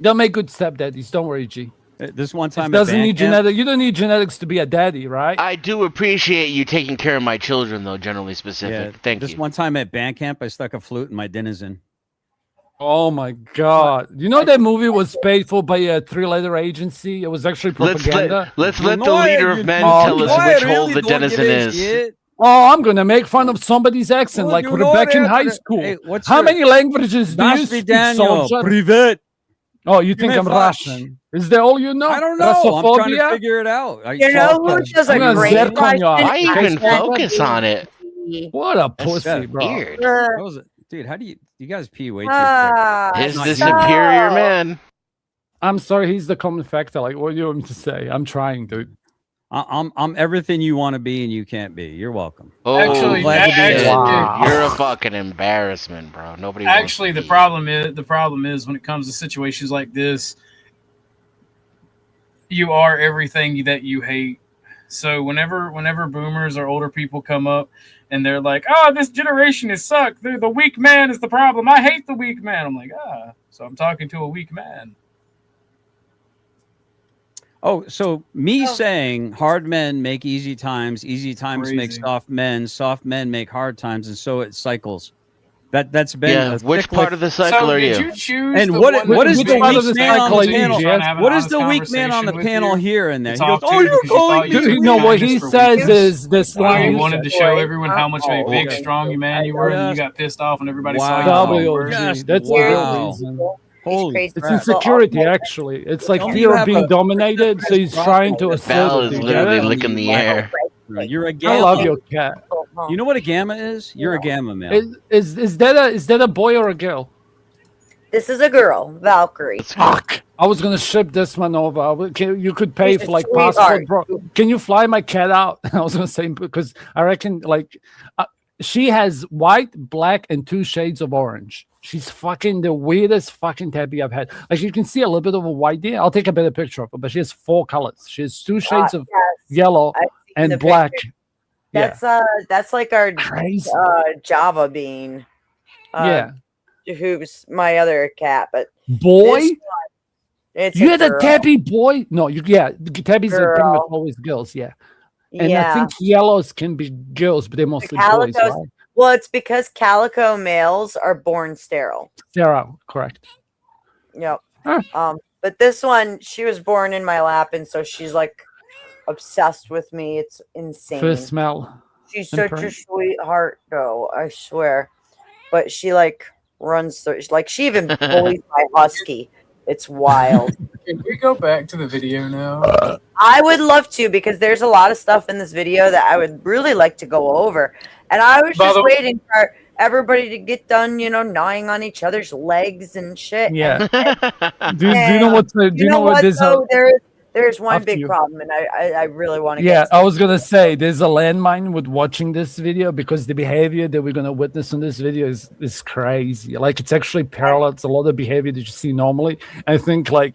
They'll make good stepdaddies. Don't worry, G. This one It time, doesn't need genetic. You don't need genetics to be a daddy, right? I do appreciate you taking care of my children, though. Generally specific. Thank This you. one time at band camp, I stuck a flute in my denizen. Oh my God! You know that movie was paid for by a 3-letter agency. It was actually propaganda. Let's let the leader of men tell us which hole the denizen is. Oh, I'm gonna make fun of somebody's accent, like you we're know back in that, high but- school. hey, what's How your- many languages do you Dasvi speak, Daniel, soldier? privet. Oh, you think I'm Give me Russian? Is that all you know? I don't know. I'm trying to Russophobia? figure it out. You know who does a I'm gonna great zerk on your Russian Why even accent? focus on it? What a That's pussy, bro. weird. That was dude, how do you guys pee way too Ah, quick? He's Not the you. superior man. I'm sorry, he's the common factor. Like, what do you want me to say? I'm trying, dude. I'm everything you want to be and you can't be. You're welcome. Oh, Actually, glad to be actually, here. Wow. you're a fucking embarrassment, bro. Nobody. Actually, wants the problem is when it comes to situations like this, you are everything that you hate. So whenever boomers or older people come up and they're like, "Oh, this generation is suck. The weak man is the problem. I hate the weak man." I'm like, so I'm talking to a weak man. Oh, so me saying hard men make easy times make Crazy. soft men make hard times, and so it cycles. That's been Yeah, a which cyclic- part of the cycle So are did you? you choose? And the what one what that is was the making weak sense man on the to you, panel? trying to have an What is honest the weak man on the conversation with panel you? here and there? To He goes, talk to "Oh, you you're because you calling thought me you Dude, took no, what kindness he for says weakness. is this You line. wanted to show everyone how much of a big, Okay. strong man you were, and you Yes. got pissed off when everybody saw you. for who you were. WOG. Yes, That's the real wow. reason. Holy crazy. It's crap. insecurity, actually. It's like Don't fear you of have being a- dominated, so he's trying to assert Val it. is You get literally it? licking the air. You're a I gamma. love your cat. You know what a gamma is? You're a gamma male. Is that a boy or a girl? This is a girl, Valkyrie. Fuck! I was gonna ship this one over. You could pay She's a for like sweetheart. passport, bro. Can you fly my cat out? I was gonna say because I reckon like she has white, black, and 2 shades of orange. She's fucking the weirdest fucking tabby I've had. Like you can see a little bit of a white there. I'll take a better picture of her, but she has 4 colors. She has 2 shades of yellow I've seen the and black. picture. Yeah. That's like our Crazy. Java bean. Yeah. Who's my other cat, but Boy? this one, it's You a had a girl. tabby boy? No, tabbies are pretty much Girl. always girls, yeah. And Yeah. I think yellows can be girls, but they're mostly boys, Calicos. right? Well, it's because calico males are born sterile. Sarah, correct. Yep. Huh. But this one, she was born in my lap, and so she's like obsessed with me. It's insane. First smell. She's and such a print. sweetheart, though, I swear. But she like runs through. Like she even bullies my husky. It's wild. Can we go back to the video now? I would love to because there's a lot of stuff in this video that I would really like to go over. And I was By just the- waiting for everybody to get done, gnawing on each other's legs and shit. Yeah. And, Do you know what? Do you know what this? though? There's one After big you. problem, and I really want to Yeah, get to I was gonna say there's a landmine with watching this video because the behavior that we're gonna witness in this video is crazy. Like it's actually parallels a lot of behavior that you see normally. I think like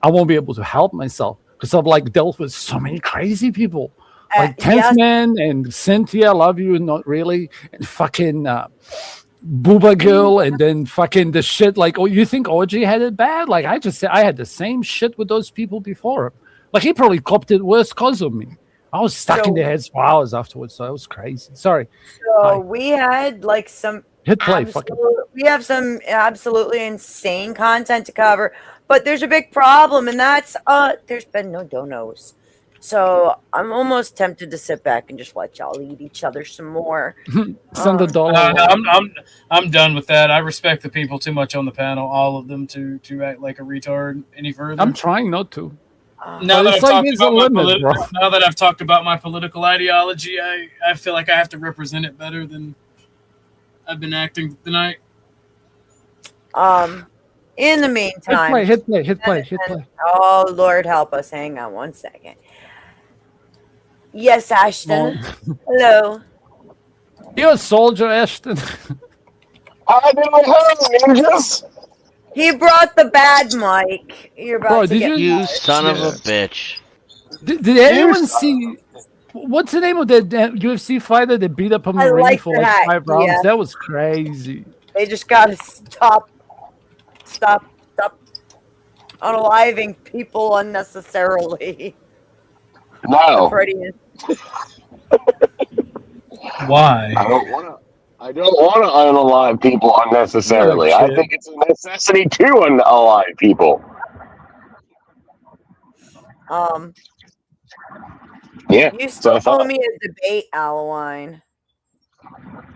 I won't be able to help myself because I've like dealt with so many crazy people. Like Tense yes. Man and Cynthia, love you, not really, and fucking Booba Girl, and then fucking the shit. Like, oh, you think OG had it bad? Like, I just said I had the same shit with those people before him. Like, he probably copped it worse because of me. I was stuck in their heads for hours afterwards, so it was crazy. Sorry. So we had like some Hit play, fucking. we have some absolutely insane content to cover, but there's a big problem, and that's there's been no donos. So I'm almost tempted to sit back and just let y'all eat each other some more. Send a dollar. I'm done with that. I respect the people too much on the panel, all of them, to act like a retard any further. I'm trying not to. Now But that, it's like I've there's a limit, bro. now that I've talked about my political ideology, I feel like I have to represent it better than I've been acting tonight. In the meantime, Hit play. Oh Lord, help us! Hang on one second. Yes, Ashton. Hello. You're a soldier, Ashton. I didn't have ninjas. He brought the bad mic. You're about Bro, to did get you- You son of a bitch. Did anyone see? What's the name of that UFC fighter that beat up a I Marine like for that, like 5 rounds? yeah. That was crazy. They just gotta stop unaliving people unnecessarily. No. Pretty. Why? I don't want to. I don't want to unalive people unnecessarily. I think it's a necessity to unalive people. Yeah. You So I still owe thought. me a debate, Alwine.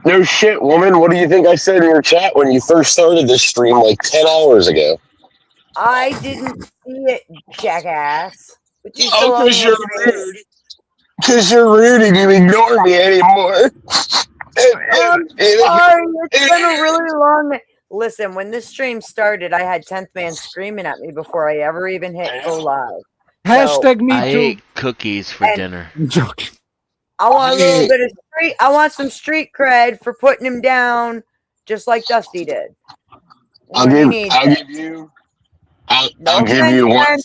No shit, woman. What do you think I said in your chat when you first started this stream like 10 hours ago? I didn't see it, jackass. But you Oh, still owe because me a you're debate. rude. Because you're rude and you ignore me anymore. I'm sorry. It's been a really long. Listen, when this stream started, I had 10th Man screaming at me before I ever even hit go live. Hashtag me I too. ate cookies for dinner. I'm joking. I want a little bit of street. I want some street cred for putting him down, just like Dusty did. I'll give you one.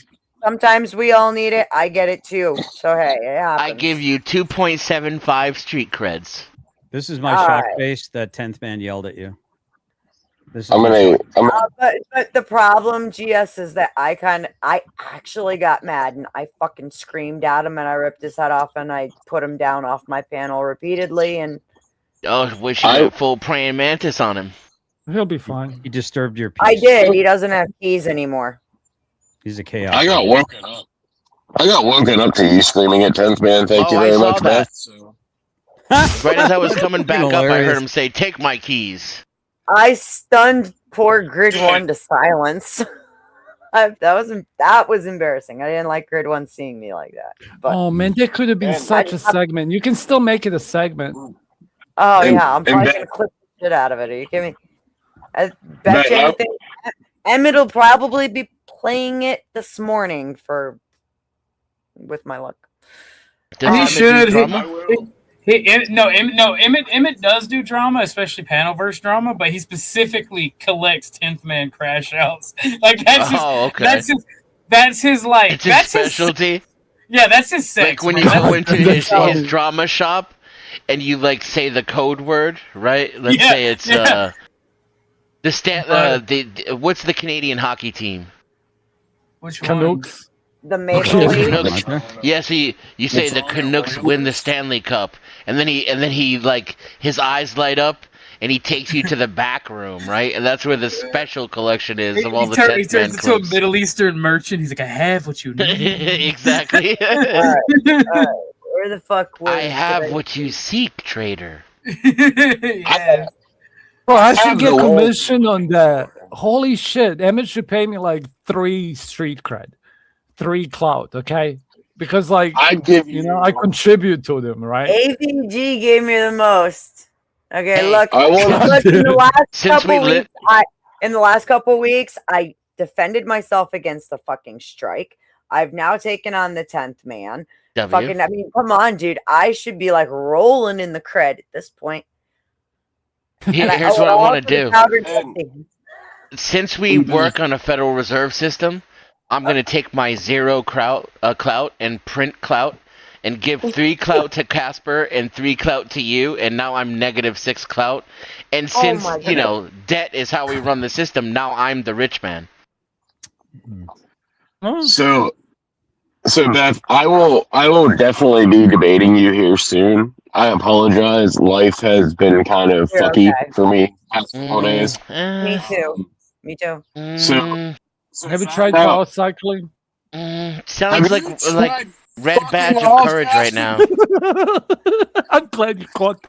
Sometimes we all need it. I get it too. So hey, it happens. I give you 2.75 street creds. This is my All shock right. face. That 10th man yelled at you. This is But the problem, GS, is that I actually got mad and I fucking screamed at him and I ripped his head off and I put him down off my panel repeatedly and. Oh, wish you went full praying mantis on him. He'll be fine. He disturbed your peace. I did. He doesn't have keys anymore. He's a chaos. I got woken up. I got woken up to you screaming at 10th man. Thank you very much, Beth. Right as I was coming back up, I heard him say, "Take my keys." I stunned poor Grid 1 to silence. That was embarrassing. I didn't like Grid 1 seeing me like that. But Oh man, there could have been such a segment. You can still make it a segment. oh yeah, I'm probably gonna clip the shit out of it. Are you kidding me? I bet you anything. Emmett will probably be playing it this morning with my luck. He should. Emmett does do drama, especially panel verse drama, but he specifically collects 10th man crash outs. Like that's his like It's his specialty. That's his sex. Like when you go into his drama shop and you like say the code word, right? Let's say it's what's the Canadian hockey team? Which Canucks. The Maple Leafs. Yes, you say the Canucks win the Stanley Cup, and then he like his eyes light up, and he takes you to the back room, right? And that's where the special collection is of all the 10th man He turns into a clips. Middle Eastern merchant. He's like, I have what you need. Exactly. All right. Where the fuck was I have what you seek, trader. Bro, I should get commission on that. Holy shit. Emmett should pay me like 3 street cred. 3 clout, okay? Because like I contribute to them, right? AVG gave me the most. Okay, Hey, look. I want- Look, in the last Since we couple weeks, I defended myself against the fucking strike. I've now taken on the 10th man. W. I mean, come on, dude. I should be like rolling in the cred at this point. Here's what I want to do. Since we work on a Federal Reserve system, I'm going to take my 0 clout and print clout and give 3 clout to Casper and 3 clout to you, and now I'm -6 clout. And since, debt is how we run the system, now I'm the rich man. So Beth, I will definitely be debating you here soon. I apologize. Life has been kind of fucky for me past 4 days. Me too. Me too. Have you tried power cycling? Sounds like red badge of courage right now. I'm glad you caught.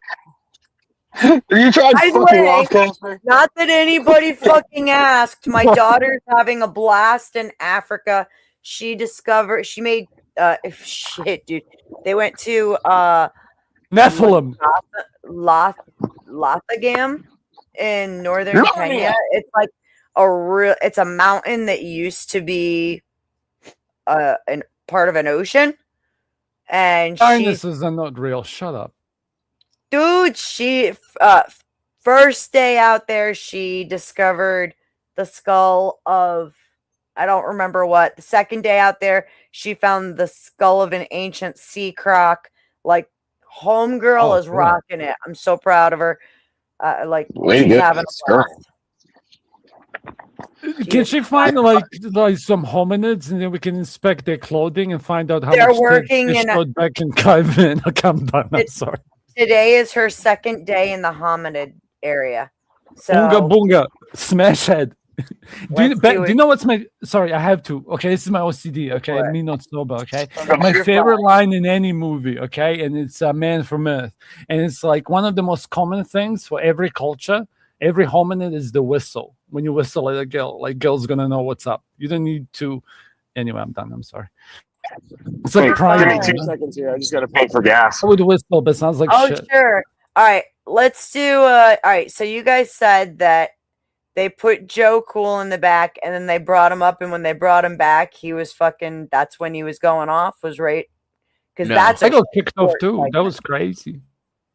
You tried fucking off, Casper? Not that anybody fucking asked. My daughter's having a blast in Africa. She made shit, dude. They went to Nephilim. Lothagam in northern Kenya. It's like it's a mountain that used to be an part of an ocean, and Dinosaurs are not real. Shut up, dude. She first day out there, she discovered the skull of I don't remember what. The second day out there, she found the skull of an ancient sea croc. Like homegirl is rocking it. I'm so proud of her. She's having a blast. Can she find like some hominids and then we can inspect their clothing and find out how They're much working they in stowed back in Kevin? I'm done. I'm sorry. Today is her second day in the hominid area. So Boonga boonga, smash head. Do you, Let's do do you it. know what's my? Sorry, I have to. Okay, this is my OCD. Okay, What? me not sober. Okay, Okay, my you're favorite fine. line in any movie. Okay, and it's Man from Earth, and it's like one of the most common things for every culture. Every hominid is the whistle. When you whistle at a girl, like girl's gonna know what's up. You don't need to. Anyway, I'm done. I'm sorry. It's like Wait, crying. give me 2 seconds here. I just got to pay for gas. I would whistle, but it sounds like Oh, shit. sure. All right, let's do. All right, so you guys said that they put Joe Cool in the back, and then they brought him up, and when they brought him back, he was fucking. That's when he was going off. Was right because No. that's I a got kicked off short too. That segment. was crazy.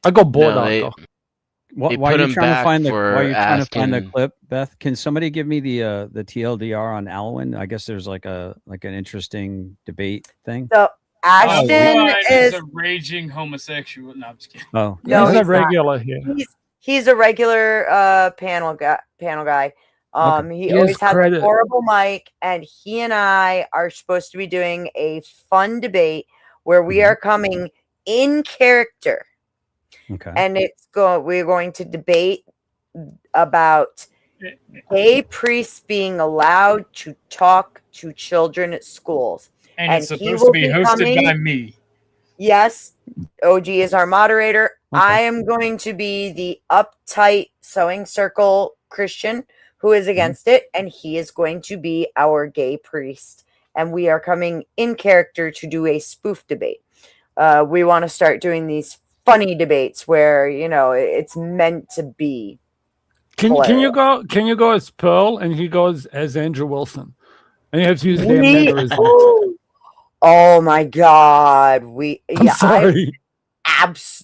I got bored No, out they though. they While put you're him trying to back find the for while you're trying to find the asking. clip, Beth, can somebody give me the TLDR on Alwyn? I guess there's like an interesting debate thing. So Ashton Ryan is a raging homosexual. No, I'm just kidding. Oh, no, he's a he's not. regular here. He's a regular panel guy. He He has always has a credit. horrible mic, and he and I are supposed to be doing a fun debate where we are coming in character, Okay. and we're going to debate about gay priests being allowed to talk to children at schools, And it's he supposed to will be hosted by coming- me. Yes, OG is our moderator. I am going to be the uptight sewing circle Christian who is against it, and he is going to be our gay priest. And we are coming in character to do a spoof debate. We want to start doing these funny debates where, it's meant to be. Can you go as Pearl and he goes as Andrew Wilson, and you have to use their mannerisms. Oh my God. I'm sorry.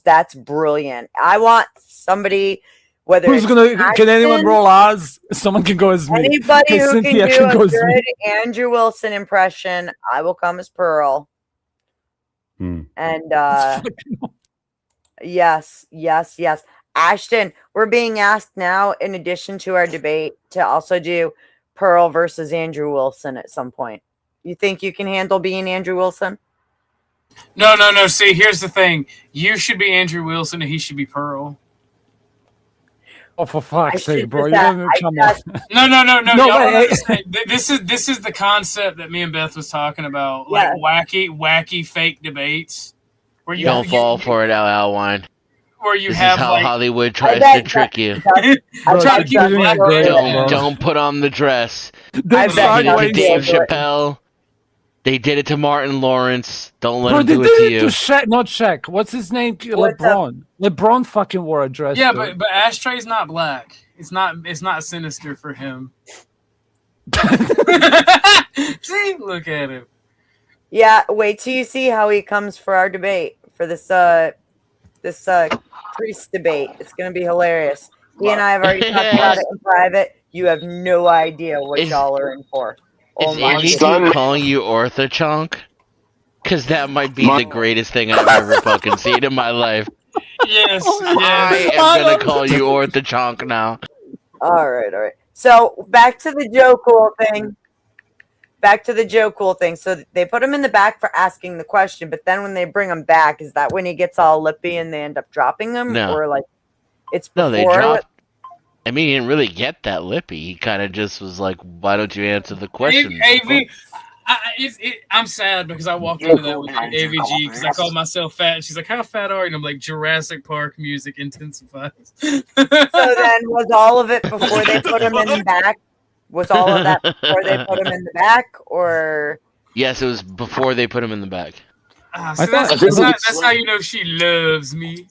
That's brilliant. I want somebody, whether Who's it's gonna? Can anyone Ashton, roll Oz? Someone can go as me. anybody Okay, who Cynthia can do go a as me. good Andrew Wilson impression, I will come as Pearl. And yes. Ashton, we're being asked now, in addition to our debate, to also do Pearl versus Andrew Wilson at some point. You think you can handle being Andrew Wilson? No. See, here's the thing. You should be Andrew Wilson, and he should be Pearl. Oh, for fuck's sake, bro! You just- don't come on. No. No, Y'all don't wait. understand. This is the concept that me and Beth was talking about, like wacky fake debates, where you Don't fall for it, Alwine. where you This have is how like Hollywood tries to trick you. try to keep it black man. Don't put on the dress. They They did it to Dave sideways. Chappelle. They did it to Martin Lawrence. Don't let Bro, them they do did it to it you. to Shaq, not Shaq. What's his name? LeBron. LeBron fucking wore a dress. Yeah, dude. but Ashtray's not black. It's not sinister for him. See, look at him. Yeah, wait till you see how he comes for our debate, for this priest debate. It's gonna be hilarious. He and I have already talked about it in private. You have no idea what y'all are in for. Oh Is my Andy goodness. calling you Orthochonk? Because that might be the greatest thing I've ever fucking seen in my life. Yes. I am gonna call you Orthochonk now. All right. So back to the Joe Cool thing. So they put him in the back for asking the question, but then when they bring him back, is that when he gets all lippy and they end up dropping him? No. Or like it's No, before? they dropped. I mean, he didn't really get that lippy. He kind of just was like, "Why don't you answer the question?" AV, I'm sad because I walked into that with AVG because I called myself fat, and she's like, "How fat are you?" And I'm like, "Jurassic Park music intensifies." So then was all of it before they put him in the back? Was all of that before they put him in the back, or? Yes, it was before they put him in the bag. So that's how you know she loves me.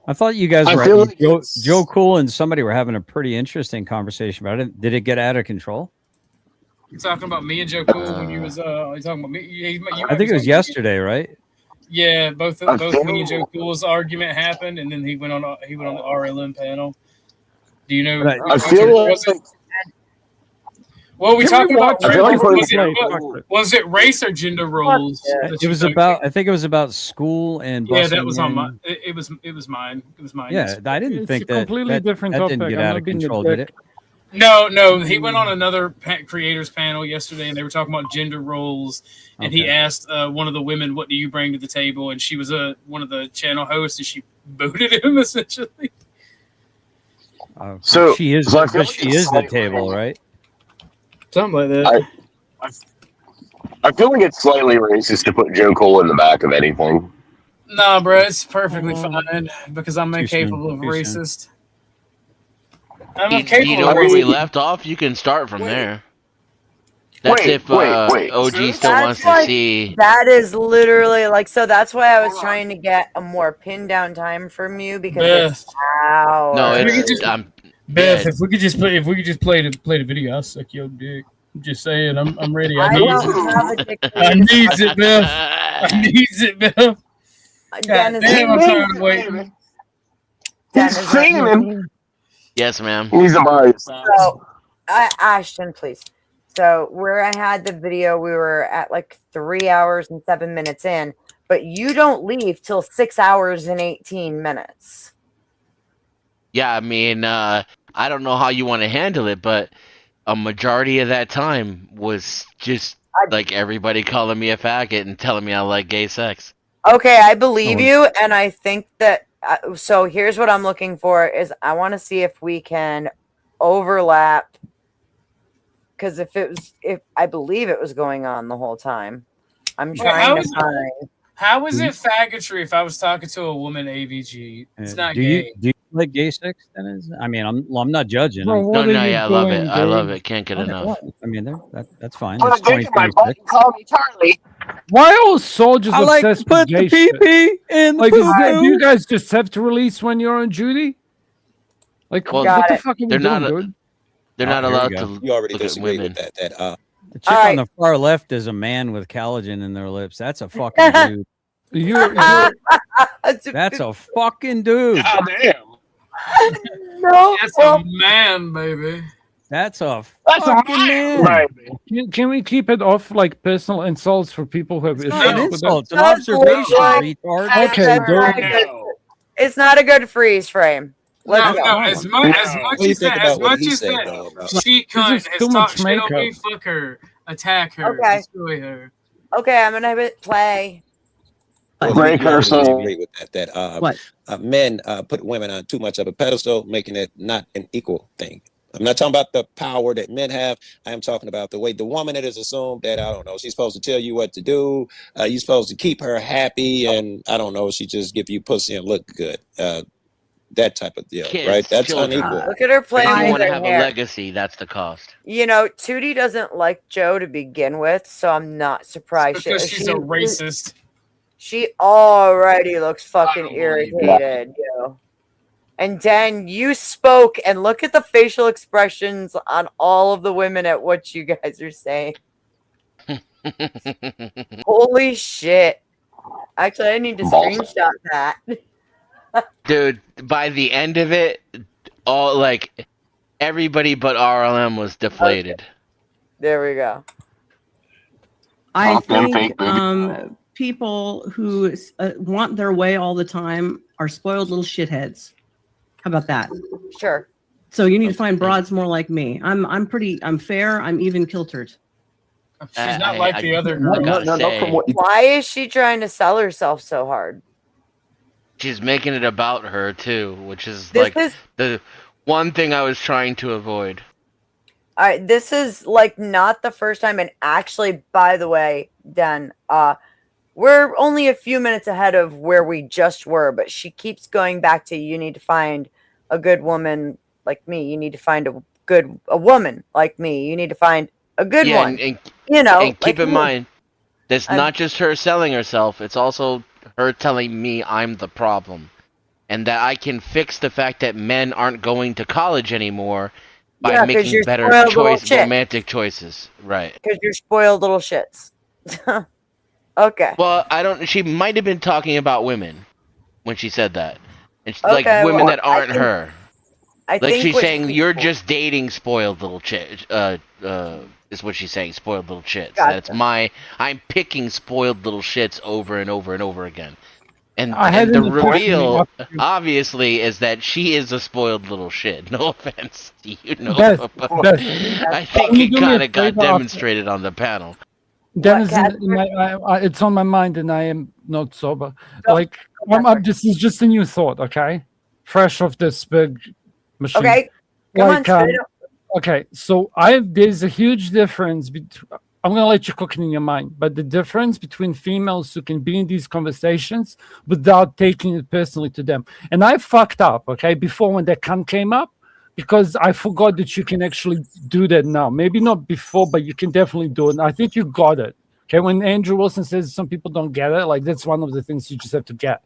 I thought you guys I were feel like Joe Cool and somebody were having a pretty interesting conversation about it. Did it get out of control? You talking about me and Joe Cool when you was you talking about me? Yeah, you I think it was yesterday, right? Yeah, both me and Joe Cool's argument happened, and then he went on the RLM panel. Do you know? I feel like Well, we Can talked we about watch it? was it race or gender roles? It was about. I think it was about school and. Yeah, that busing was on in- my. It was mine. It was mine. Yeah, I didn't It's think a that. completely that, different that topic. didn't get I'm out not of being a control, did dick. it? No, he went on another creators panel yesterday, and they were talking about gender roles. And he asked one of the women, "What do you bring to the table?" And she was one of the channel hosts, and she booted him essentially. So she is, so I feel like she it's is the slightly- table, right? Something like that. I feel like it's slightly racist to put Joe Cole in the back of anything. Nah, bro, it's perfectly fine because I'm Too soon, incapable of too soon. racist. I'm You incapable know of where we racist. left off? You can start from there. That's Wait, if wait. OG still That's wants to like- see. That is literally like, so that's why I was trying to get a more pinned down time from you because it's hours. No, If we it's could just- Beth, if we could just play the video, I'll suck your dick. I'm just saying, I'm ready. I needs it, Beth. I needs it, Beth. God Dennis, damn, I'm tired of waiting. Dennis, screaming. Yes, ma'am. He's a bias. So, Ashton, please. So where I had the video, we were at like 3 hours and 7 minutes in, but you don't leave till 6 hours and 18 minutes. Yeah, I mean, I don't know how you want to handle it, but a majority of that time was just like everybody calling me a faggot and telling me I like gay sex. Okay, I believe you, and I think that. So here's what I'm looking for: is I want to see if we can overlap. Because if I believe it was going on the whole time, I'm Wait, trying to find. How is it faggotry if I was talking to a woman AVG? It's not gay. Do you like gay sex, Dennis? I mean, I'm not judging. Bro, I'm- what are you I love it. doing, I love dude? it. Can't get Okay, enough. well, I mean, that's fine. Put That's a dick in my 2026. butt and call me Charlie. Why are all soldiers I like obsessed to put with the gay shit? pee-pee in the Like, do poo-poo. you guys just have to release when you're on duty? Like, Well, what the it. fuck are we They're doing, not. dude? They're Oh, not here we allowed go. to You already look at disagree women. with that. The chick on the far left is a man with collagen in their lips. That's a fucking dude. You're That's a fucking dude. God damn. No, That's a man, baby. That's a That's a fucking man, man. baby. Can we keep it off like personal insults for people who have It's issues not an with insult. It's an That's observation, like- retard. Okay, That's not a dude. good- It's not a good freeze frame. Let's No, go. as What much do you as think that, about as what much he as said, that, though? About, she This cunt is has too talked much shit on me. makeup. Fuck her, attack her, Okay. destroy her. Okay, I'm gonna hit play. Break you her already soul. disagree with that. What? Men put women on too much of a pedestal, making it not an equal thing. I'm not talking about the power that men have. I am talking about the way the woman it is assumed that, I don't know, she's supposed to tell you what to do. You're supposed to keep her happy, and I don't know, she just give you pussy and look good. That type of deal, Kids, right? That's children. unequal. Look at her If playing you with want to her have hair. a legacy, that's the cost. You know, Tootie doesn't like Joe to begin with, so I'm not surprised. Because she's a racist. She already looks fucking don't believe irritated, yo. And then you spoke, and look at the facial expressions on all of the women at what you guys are saying. Holy shit. Actually, I need to screenshot that. Dude, by the end of it, all like everybody but RLM was deflated. There we go. I Fuck them think fake people who want their way all the time are spoiled little shitheads. How about that? Sure. So you need to find broads more like me. I'm fair. I'm even kiltered. She's not like the other girl. Why is she trying to sell herself so hard? She's making it about her too, which is This like is- the one thing I was trying to avoid. All right, this is like not the first time, and actually, by the way, Dan, we're only a few minutes ahead of where we just were, but she keeps going back to you need to find a good woman like me. You need to find a woman like me. You need to find a good one. And you know, and keep like in me. mind, that's I'm- not just her selling herself; it's also her telling me I'm the problem, and that I can fix the fact that men aren't going to college anymore by Yeah, 'cause making you're better spoiled little shit. romantic choices. Right. Because you're spoiled little shits. Okay. Well, I don't. She might have been talking about women when she said that, and like Okay, women well, that aren't I think- her. I Like think she's what saying, she- you're just dating spoiled little chit. Is what she's saying. Spoiled little shits. Gotcha. That's I'm picking spoiled little shits over and over and over again. And, I had and the an epiphany reveal, after- obviously, is that she is a spoiled little shit. No offense to you, know. Beth, but Beth, I think can you it do me a kind of got favor after- demonstrated on the panel. Denizen, it's on my mind, and I am not sober. Like, this is just a new thought, okay? Fresh off this big machine. Okay, come on, spit it out. Okay, so there's a huge difference between. I'm gonna let you cook it in your mind, but the difference between females who can be in these conversations without taking it personally to them, and I fucked up, okay, before when that cunt came up, because I forgot that you can actually do that now. Maybe not before, but you can definitely do it. And I think you got it. Okay, when Andrew Wilson says some people don't get it, like that's one of the things you just have to get,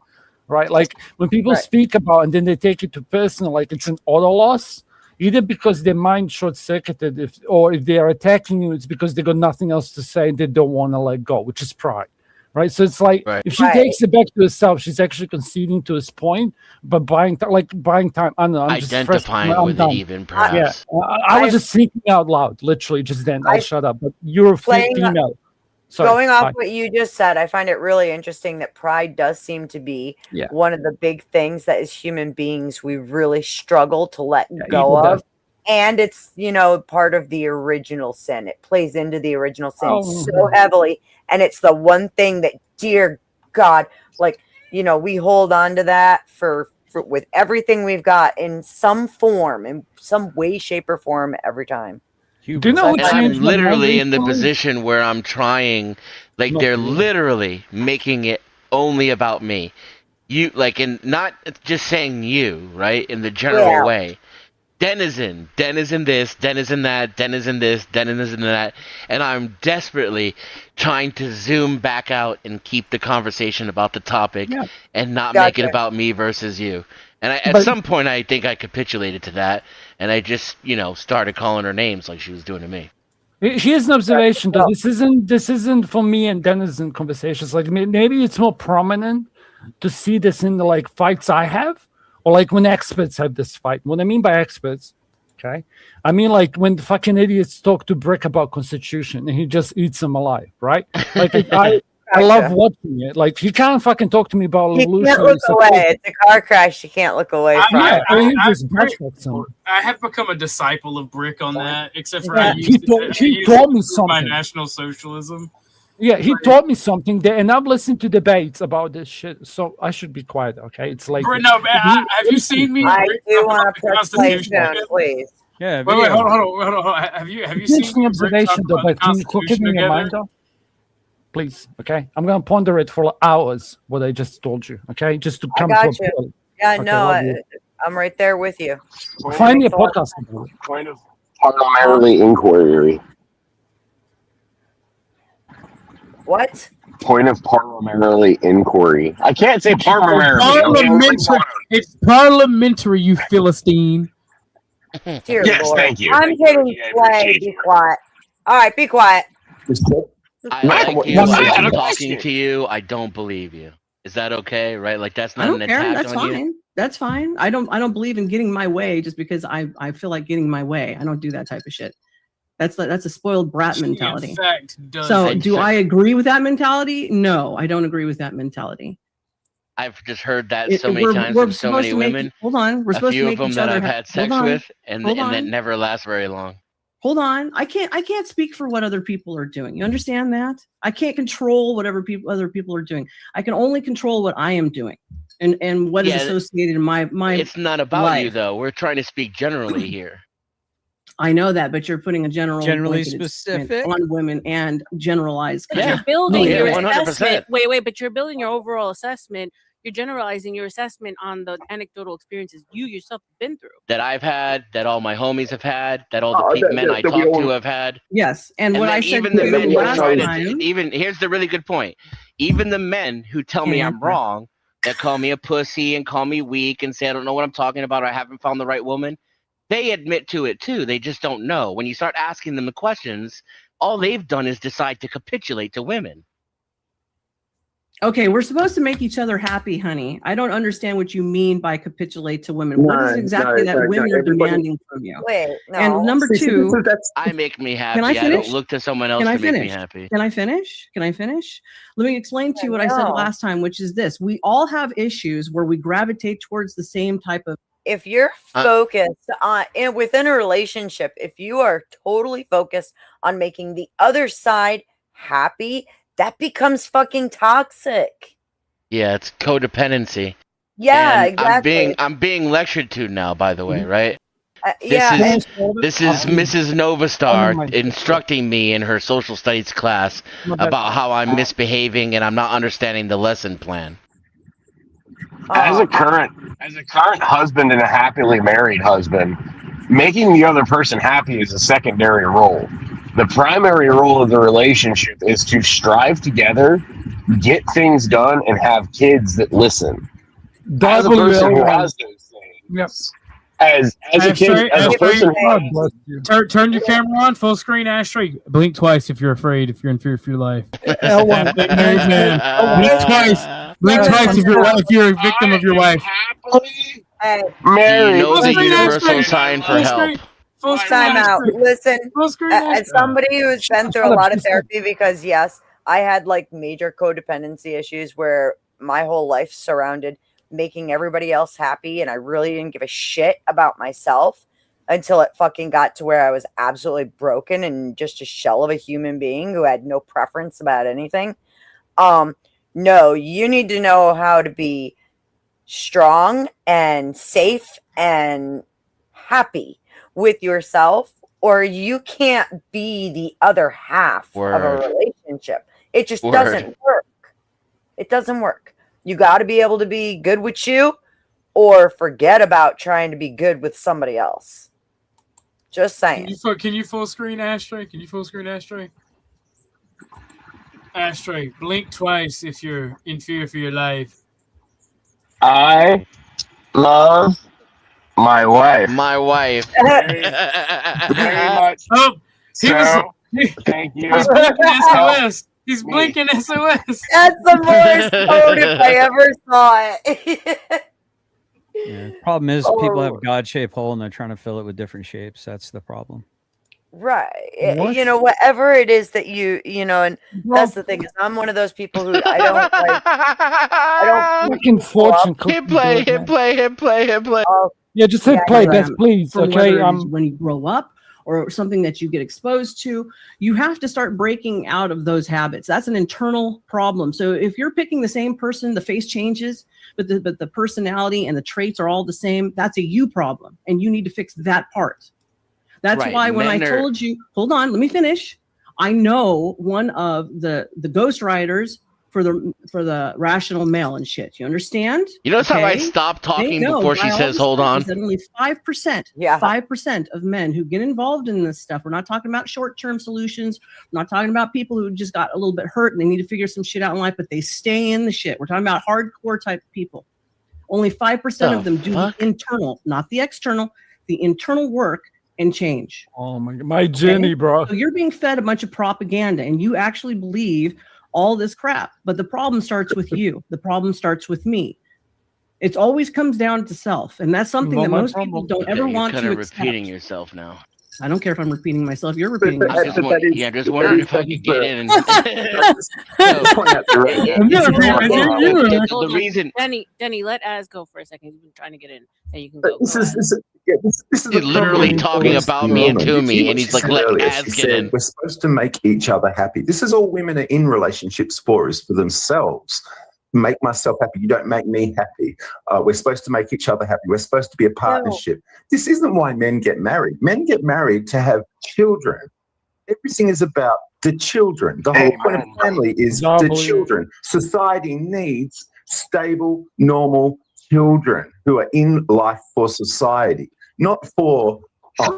right? Like when people speak about and then they take it to personal, like it's an auto loss. Either because their mind short-circuited, or if they are attacking you, it's because they got nothing else to say and they don't want to let go, which is pride, right? So it's like if she takes it back to herself, she's actually conceding to his point, but buying time. I don't know. I'm Identifying just with it, even perhaps. Yeah, I was just thinking out loud, literally just then. I'll shut up. But you're a female. Sorry, Going off what you just said, I find it really interesting that pride does seem to be one of the big things that as human beings we really struggle to let go of. And it's, part of the original sin. It plays into the original sin so heavily. And it's the one thing that, dear God, we hold on to that for with everything we've got in some form, in some way, shape, or form every time. Do you know and I'm literally in the position where I'm trying, they're literally making it only about me. You, and not just saying you, right? In the general way. Denizen this, denizen that, denizen this, denizen that. And I'm desperately trying to zoom back out and keep the conversation about the topic and not make it about me versus you. And at some point, I think I capitulated to that, and I just, started calling her names like she was doing to me. Here's an observation, though. This isn't for me and Denizen conversations. Like maybe it's more prominent to see this in the fights I have, or when experts have this fight. What I mean by experts, okay, I mean when the fucking idiots talk to Brick about Constitution and he just eats them alive, right? I love watching it. He can't fucking talk to me about He can't look away. It's a car crash. You can't look away from it. I have become a disciple of Brick on that, except for he taught me something. My National Socialism. Yeah, he taught me something there, and I've listened to debates about this shit, so I should be quiet, okay? It's like... No, have you seen me? I do want to press play soon, please. Yeah, wait, hold on. Have you seen me observation, though, but can you cook it in your mind, though? Please, okay? I'm going to ponder it for hours, what I just told you, okay? Just to come to a point. Yeah, okay, no, I'm right there with you. Find me a podcast. Point of parliamentary inquiry. What? Point of parliamentary inquiry. I can't say parliamentary. It's parliamentary, you Philistine. Dear yes, Lord. thank you. I'm hitting play. Be quiet. All right, be quiet. I like you. I'm talking to you. I don't believe you. Is that okay? Right? That's not an attack That's on fine. you. That's fine. I don't believe in getting my way just because I feel like getting my way. I don't do that type of shit. That's a spoiled brat mentality. In fact, so do I agree with that mentality? No, I don't agree with that mentality. I've just heard that so many times from so many women. Hold on. We're supposed to make each other. A few of them that I've had sex with, and that never lasts very long. Hold on. I can't speak for what other people are doing. You understand that? I can't control whatever other people are doing. I can only control what I am doing and what is associated in my It's not about life. You though. We're trying to speak generally here. I know that, but you're putting a generally specific on women and generalized. You're building your assessment. Wait, but you're building your overall assessment. You're generalizing your assessment on the anecdotal experiences you yourself have been through. That I've had, that all my homies have had, that all the men I talk to have had. Yes, and what I said even the men last time. Even here's the really good point. Even the men who tell me I'm wrong, that call me a pussy and call me weak and say I don't know what I'm talking about or I haven't found the right woman, they admit to it too. They just don't know. When you start asking them the questions, all they've done is decide to capitulate to women. Okay, we're supposed to make each other happy, honey. I don't understand what you mean by capitulate to women. What is exactly that women are demanding from you? Wait, no. And number two, I make me happy. Can I finish? don't look to someone else to make me happy. Can I finish? Let me explain to you what I said last time, which is this. We all have issues where we gravitate towards the same type of... If you're focused on within a relationship, if you are totally focused on making the other side happy, that becomes fucking toxic. Yeah, it's codependency. Yeah, And exactly. I'm being lectured to now, by the way, right? Yeah, This is Mrs. Novastar instructing me in her social studies class about how I'm misbehaving and I'm not understanding the lesson plan. As a current husband and a happily married husband, making the other person happy is a secondary role. The primary role of the relationship is to strive together, get things done, and have kids that listen. As a person who has those things, as a kid, as a person turn your camera on, full screen, Ashtray. Blink twice if you're afraid, if you're in fear for your life. Married man. Blink twice. Blink twice if you're a victim of your wife. Do you know the universal sign for help? Full time out. Listen, as somebody who's been through a lot of therapy, because yes, I had like major codependency issues where my whole life surrounded making everybody else happy, and I really didn't give a shit about myself until it fucking got to where I was absolutely broken and just a shell of a human being who had no preference about anything. No, you need to know how to be strong and safe and happy with yourself, or you can't be the other half of a relationship. It just doesn't work. It doesn't work. You got to be able to be good with you, or forget about trying to be good with somebody else. Just saying. Can you full screen Ashtray? Can you full screen Ashtray? Ashtray, blink twice if you're in fear for your life. I love my wife. My wife. Very much. Oh, Thank you. He's blinking SOS. He's blinking SOS. That's the Morse code if I ever saw it. Yeah. Problem is, people have God-shaped hole and they're trying to fill it with different shapes. That's the problem. Right. You know, whatever it is that you know, and that's the thing is I'm one of those people who I don't Fucking fortune hit play. Yeah, just hit play, Beth, please. From Okay. whether it's when you grow up or something that you get exposed to, you have to start breaking out of those habits. That's an internal problem. So if you're picking the same person, the face changes, but the personality and the traits are all the same, that's a you problem, and you need to fix that part. That's why when I told you, hold on, let me finish. I know one of the ghostwriters for the rational male and shit. You understand? You notice how I stop talking before she says, hold on? That only 5% of men who get involved in this stuff. We're not talking about short-term solutions. We're not talking about people who just got a little bit hurt and they need to figure some shit out in life, but they stay in the shit. We're talking about hardcore type of people. Only 5% of them do the internal, not the external, the internal work and change. Oh my Jenny, bro. So you're being fed a bunch of propaganda and you actually believe all this crap. But the problem starts with you. The problem starts with me. It always comes down to self. And that's something that most people don't ever want to accept. You're repeating yourself now. I don't care if I'm repeating myself. You're repeating yourself. Just wondering if I could get in. The reason, Denny, let Az go for a second. He's been trying to get in, and you can go. This is He's literally talking about me and to me, and he's like, let Az get in. We're supposed to make each other happy. This is all women are in relationships for, is for themselves. Make myself happy. You don't make me happy. We're supposed to make each other happy. We're supposed to be a partnership. This isn't why men get married. Men get married to have children. Everything is about the children. The whole point of family is the children. Society needs stable, normal children who are in life for society, not for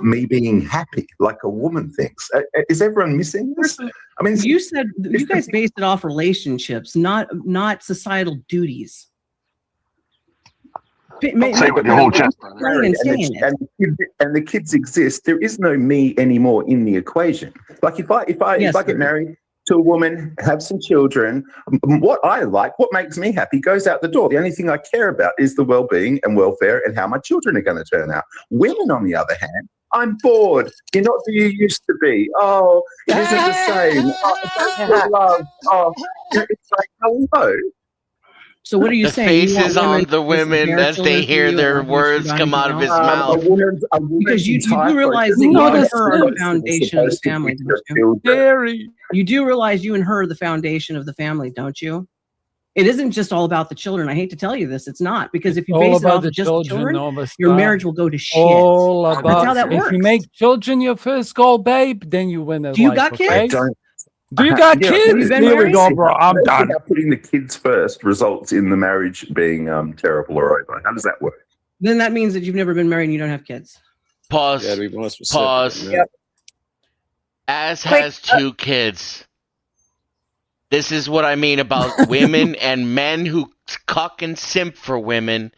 me being happy like a woman thinks. Is everyone missing this? I mean, you said you guys based it off relationships, not societal duties. Say with your whole chest, and the kids exist. There is no me anymore in the equation. Like if I get married to a woman, have some children, what I like, what makes me happy goes out the door. The only thing I care about is the well-being and welfare and how my children are going to turn out. Women, on the other hand, I'm bored. You're not who you used to be. Oh, it isn't the same. Oh, love. Oh, it's like, hello. So what are you The saying? You want faces on the to women bear as they children for hear you their and not hurt words you come about out of his anything else? mouth. Because you do realize that you and her are the foundation of the family, don't you? Harry. You do realize you and her are the foundation of the family, don't you? It isn't just all about the children. I hate to tell you this. It's not. Because if you All base it about off the of just the children, children, all the your stuff. marriage will go to shit. All That's about how that if works. you make children your first goal, babe, then you win in Do you life. got Okay? kids? Do you got Yeah, kids? been Here we married? go, bro. I'm done. How putting the kids first results in the marriage being terrible or over. How does that work? Then that means that you've never been married and you don't have kids. Pause. You gotta be more specific. Pause. than that. As has 2 kids. This is what I mean about women and men who cuck and simp for women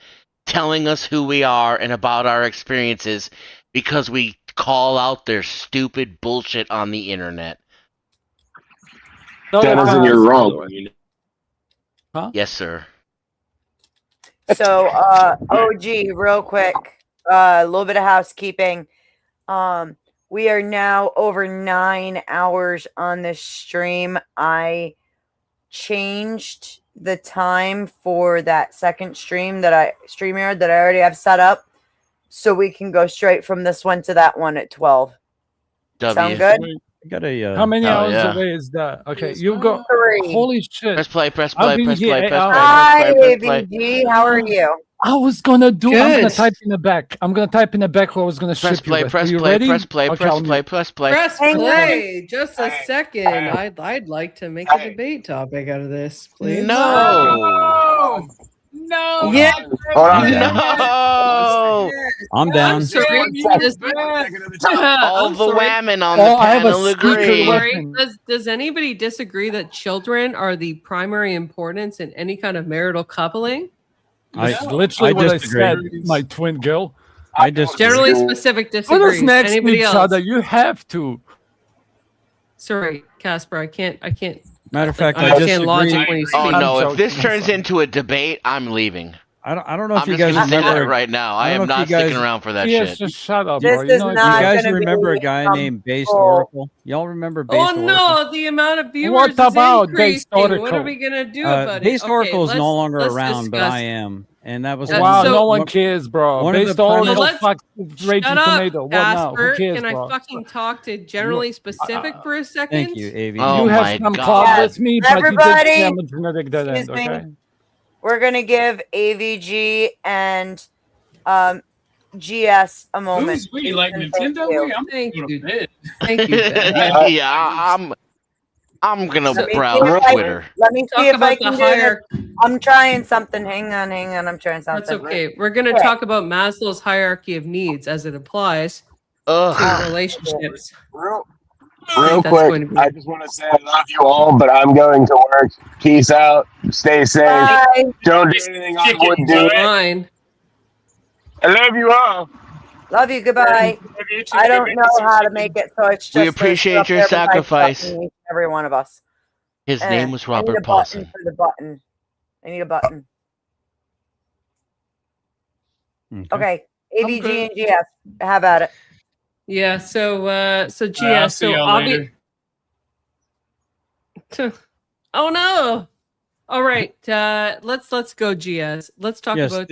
telling us who we are and about our experiences because we call out their stupid bullshit on the internet. No, Jonathan, you're wrong. Huh? Yes, sir. So, OG, real quick, a little bit of housekeeping. We are now over 9 hours on this stream. I changed the time for that second stream that I already have set up, so we can go straight from this one to that one at 12. Sound good? I got a. How many hours yeah. away is that? Okay, you go. 3. Holy shit! Press play, press I've play, been press here play, 8 press hours. play, Hi, press play. AVG. How are you? I was gonna do. I'm gonna Good. type in the back. I'm gonna type in the back what I was gonna Press ship you play, with. press Are you play, ready? press play, Okay, press I'll play, mute. press play. Press Hang on. play. Just a second. I'd like to make a debate topic out of this, please. No. No. Yeah. Hold on. No. I'm down. I'm sorry. All I'm the sorry. women on the Oh, I have a panel secret agree. weapon. Does anybody disagree that children are the primary importance in any kind of marital coupling? That's literally what disagree. I said. My twin girl. I just Generally specific Put us disagrees. next to Anybody each else? other. You have to. Sorry, Casper. I can't. Matter of fact, I understand logic disagree. when you Oh speak. no! If this joking, turns into a debate, I'm leaving. I don't know if I'm you just guys gonna say remember. that right now. I I don't am know if not you guys- sticking around for that Yes, shit. just shut up, This bro. is You not guys gonna remember a be guy named Based full. Oracle? Y'all remember Based Oh Oracle? no, the amount of viewers What is about increasing. Based What are Oracle? we gonna do about it? Based Okay, Oracle is no let's- longer let's around, but discuss. I am, and that was Wow, So- no one cares, bro. one of Based the on premise- Oracle, let's- fuck Raging Shut up, Tomato. What now? Who Casper. cares, Can I bro? fucking talk to generally specific for a second? Thank you, AV. Oh You my have some God. club with me, but you Everybody, did say I'm a genetic dead end, excuse me. okay? We're gonna give AVG and GS a moment. Who's we? Like And Nintendo? thank you. We? I'm Thank going you. to bed. Thank you, Ben. Yeah, I'm gonna Let me browse see if I- Twitter. Let me Talk see if I about can the do this. hierarchy. I'm trying something. Hang on. I'm trying something. That's okay. We're going to Okay. talk about Maslow's hierarchy of needs as it applies to Ugh. relationships. Real That's quick, going to be- I just want to say I love you all, but I'm going to work. Peace out. Stay safe. Bye. Don't do anything I wouldn't do. Fine. I love you all. Love you. Goodbye. I don't know how to make it so it's just. We there's appreciate stuff your there behind sacrifice. each and every one of us. His name was I need a Robert button Paulson. for the button. I need a button. Okay. AVG good. and GS. Have at it. Yeah, so I'll GS, see so y'all obvious. Oh no! All right, let's go GS. Let's talk Yes, about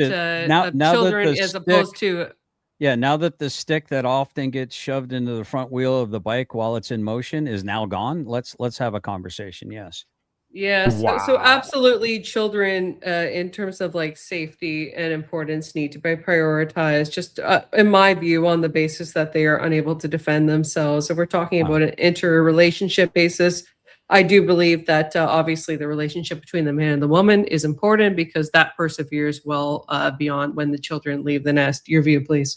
now that children the as opposed stick- to Yeah, now that the stick that often gets shoved into the front wheel of the bike while it's in motion is now gone, let's have a conversation. Yes. yeah. So absolutely, children in terms of like safety and importance need to be prioritized. Just in my view, on the basis that they are unable to defend themselves. If we're talking about an interrelationship basis, I do believe that obviously the relationship between the man and the woman is important because that perseveres well beyond when the children leave the nest. Your view, please.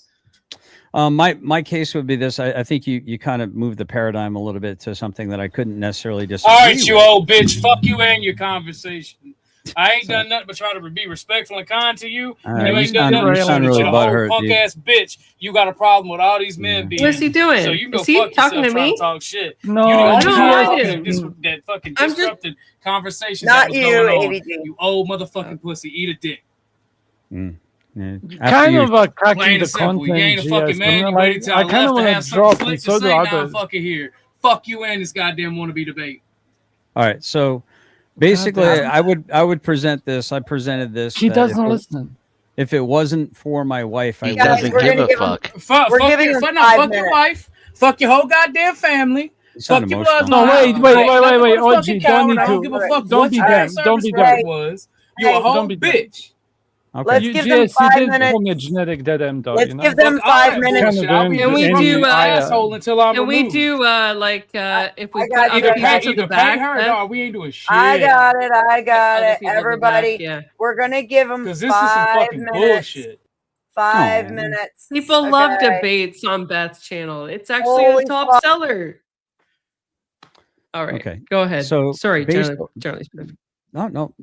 My case would be this. I think you kind of moved the paradigm a little bit to something that I couldn't necessarily disagree All right, you with. old bitch. Fuck you and your conversation. I ain't done nothing but try to be respectful and kind to you. All And right, you you ain't done sound- nothing you but sound you're really a butthurt, punk dude. ass bitch. You got a problem with all these men being. What's he doing? So you can go Is he fuck talking yourself to trying me? to talk shit. No, you the I only don't one like that fucking I'm just- disrupted conversations Not that was you, going on. AVG. You old motherfucking pussy. Eat a dick. Yeah. Kind of Plain cracking the and simple. You ain't content, a fucking GS. man. You Like, waited till I I kind left of to have want to something drop, slick and to so do say. Now I'm others. fucking here. Fuck you and this goddamn wannabe debate. All right, so Basically, God, I would present this. I presented this. She that doesn't listen. If it wasn't for my wife, I He would. doesn't give a fuck. Fuck your wife. Fuck your whole goddamn family. Fuck your bloodline. No, wait, Nothing but a OG. fucking Don't coward. need I don't to. give a fuck Don't what be your them. service Don't be record them. was. You a whole Don't be them. bitch. Okay. Let's give them Yes, he 5 did minutes. call me a genetic dead end dog. Let's you know? give them Fuck all 5 that minutes. bullshit. I'll be Can we an do asshole until I'm can we removed. do if we put got other you. people to the Either pay back? her. Beth? No, we ain't doing shit. I got it. I got Other it. people in the Everybody, back, yeah. we're gonna give them 'Cause this is some 5 fucking minutes. bullshit. 5 Aw. minutes. People love Okay. debates on Beth's channel. It's actually Holy a top fuck. seller. All right, Okay. go ahead. So Sorry, based- Charlie Smith. No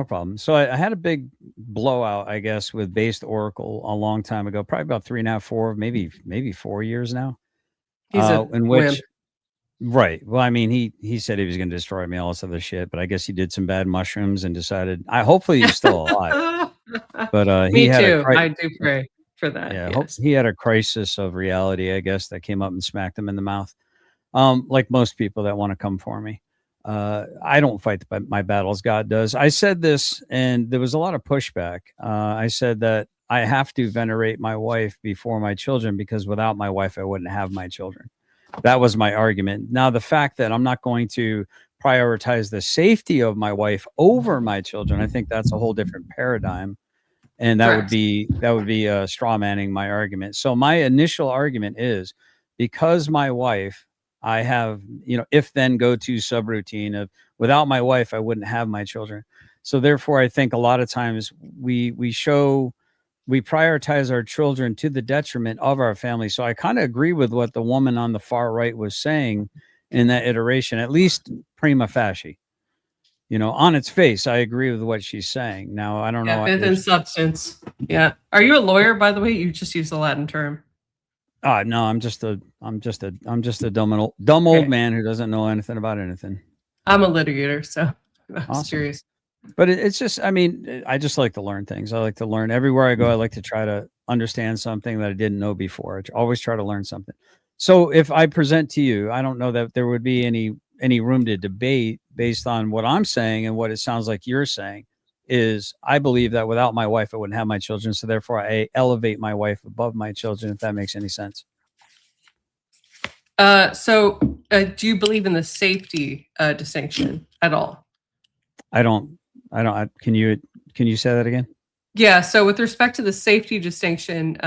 problem. So I had a big blowout, I guess, with Based Oracle a long time ago, probably about 3.5, 4, maybe 4 years now. He's a in which, wimp. right. Well, I mean, he said he was going to destroy me, all this other shit, but I guess he did some bad mushrooms and decided. Hopefully he's still alive. But Me he had too. a I do pray for that. yeah, Yes. he had a crisis of reality, I guess, that came up and smacked him in the mouth. Like most people that want to come for me. I don't fight my battles. God does. I said this, and there was a lot of pushback. I said that I have to venerate my wife before my children because without my wife, I wouldn't have my children. That was my argument. Now, the fact that I'm not going to prioritize the safety of my wife over my children, I think that's a whole different paradigm. And that would be straw manning my argument. So my initial argument is because my wife, I have, if then go to subroutine of without my wife, I wouldn't have my children. So therefore, I think a lot of times we prioritize our children to the detriment of our family. So I kind of agree with what the woman on the far right was saying in that iteration, at least prima facie. On its face, I agree with what she's saying. Now, I don't know. Myth and substance. Yeah. Are you a lawyer, by the way? You just used the Latin term. No, I'm just a dumb old man who doesn't know anything about anything. I'm a litigator, so I'm Awesome. curious. But it's just, I just like to learn things. I like to learn everywhere I go. I like to try to understand something that I didn't know before. I always try to learn something. So if I present to you, I don't know that there would be any room to debate based on what I'm saying and what it sounds like you're saying. Is I believe that without my wife, I wouldn't have my children. So therefore, I elevate my wife above my children, if that makes any sense. So do you believe in the safety distinction at all? I don't. Can you say that again? Yeah. So with respect to the safety distinction,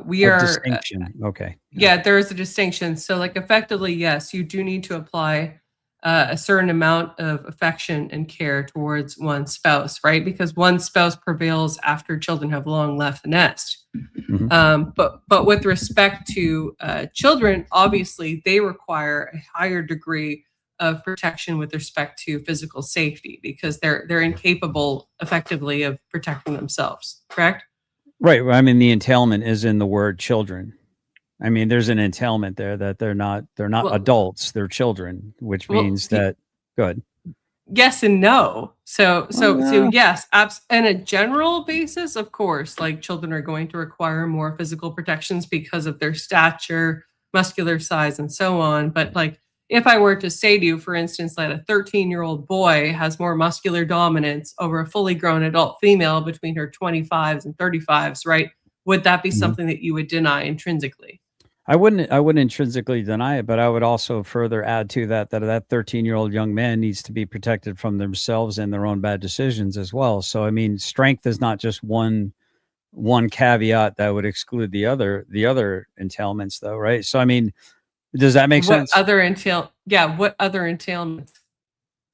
we are distinction. Okay. Yeah, there is a distinction. So like effectively, yes, you do need to apply a certain amount of affection and care towards one spouse, right? Because one spouse prevails after children have long left the nest. Mm-hmm. But with respect to children, obviously they require a higher degree of protection with respect to physical safety because they're incapable effectively of protecting themselves. Correct? Right. Well, the entailment is in the word children. There's an entailment there that they're not adults, they're children, which means that good. Yes and no. So yes, on a general basis, of course, like children are going to require more physical protections because of their stature, muscular size, and so on. But like if I were to say to you, for instance, that a 13-year-old boy has more muscular dominance over a fully grown adult female between her 25s and 35s, right? Would that be something that you would deny intrinsically? I wouldn't intrinsically deny it, but I would also further add to that 13-year-old young man needs to be protected from themselves and their own bad decisions as well. So strength is not just one caveat that would exclude the other entailments, though, right? So does that make sense? What other entailments?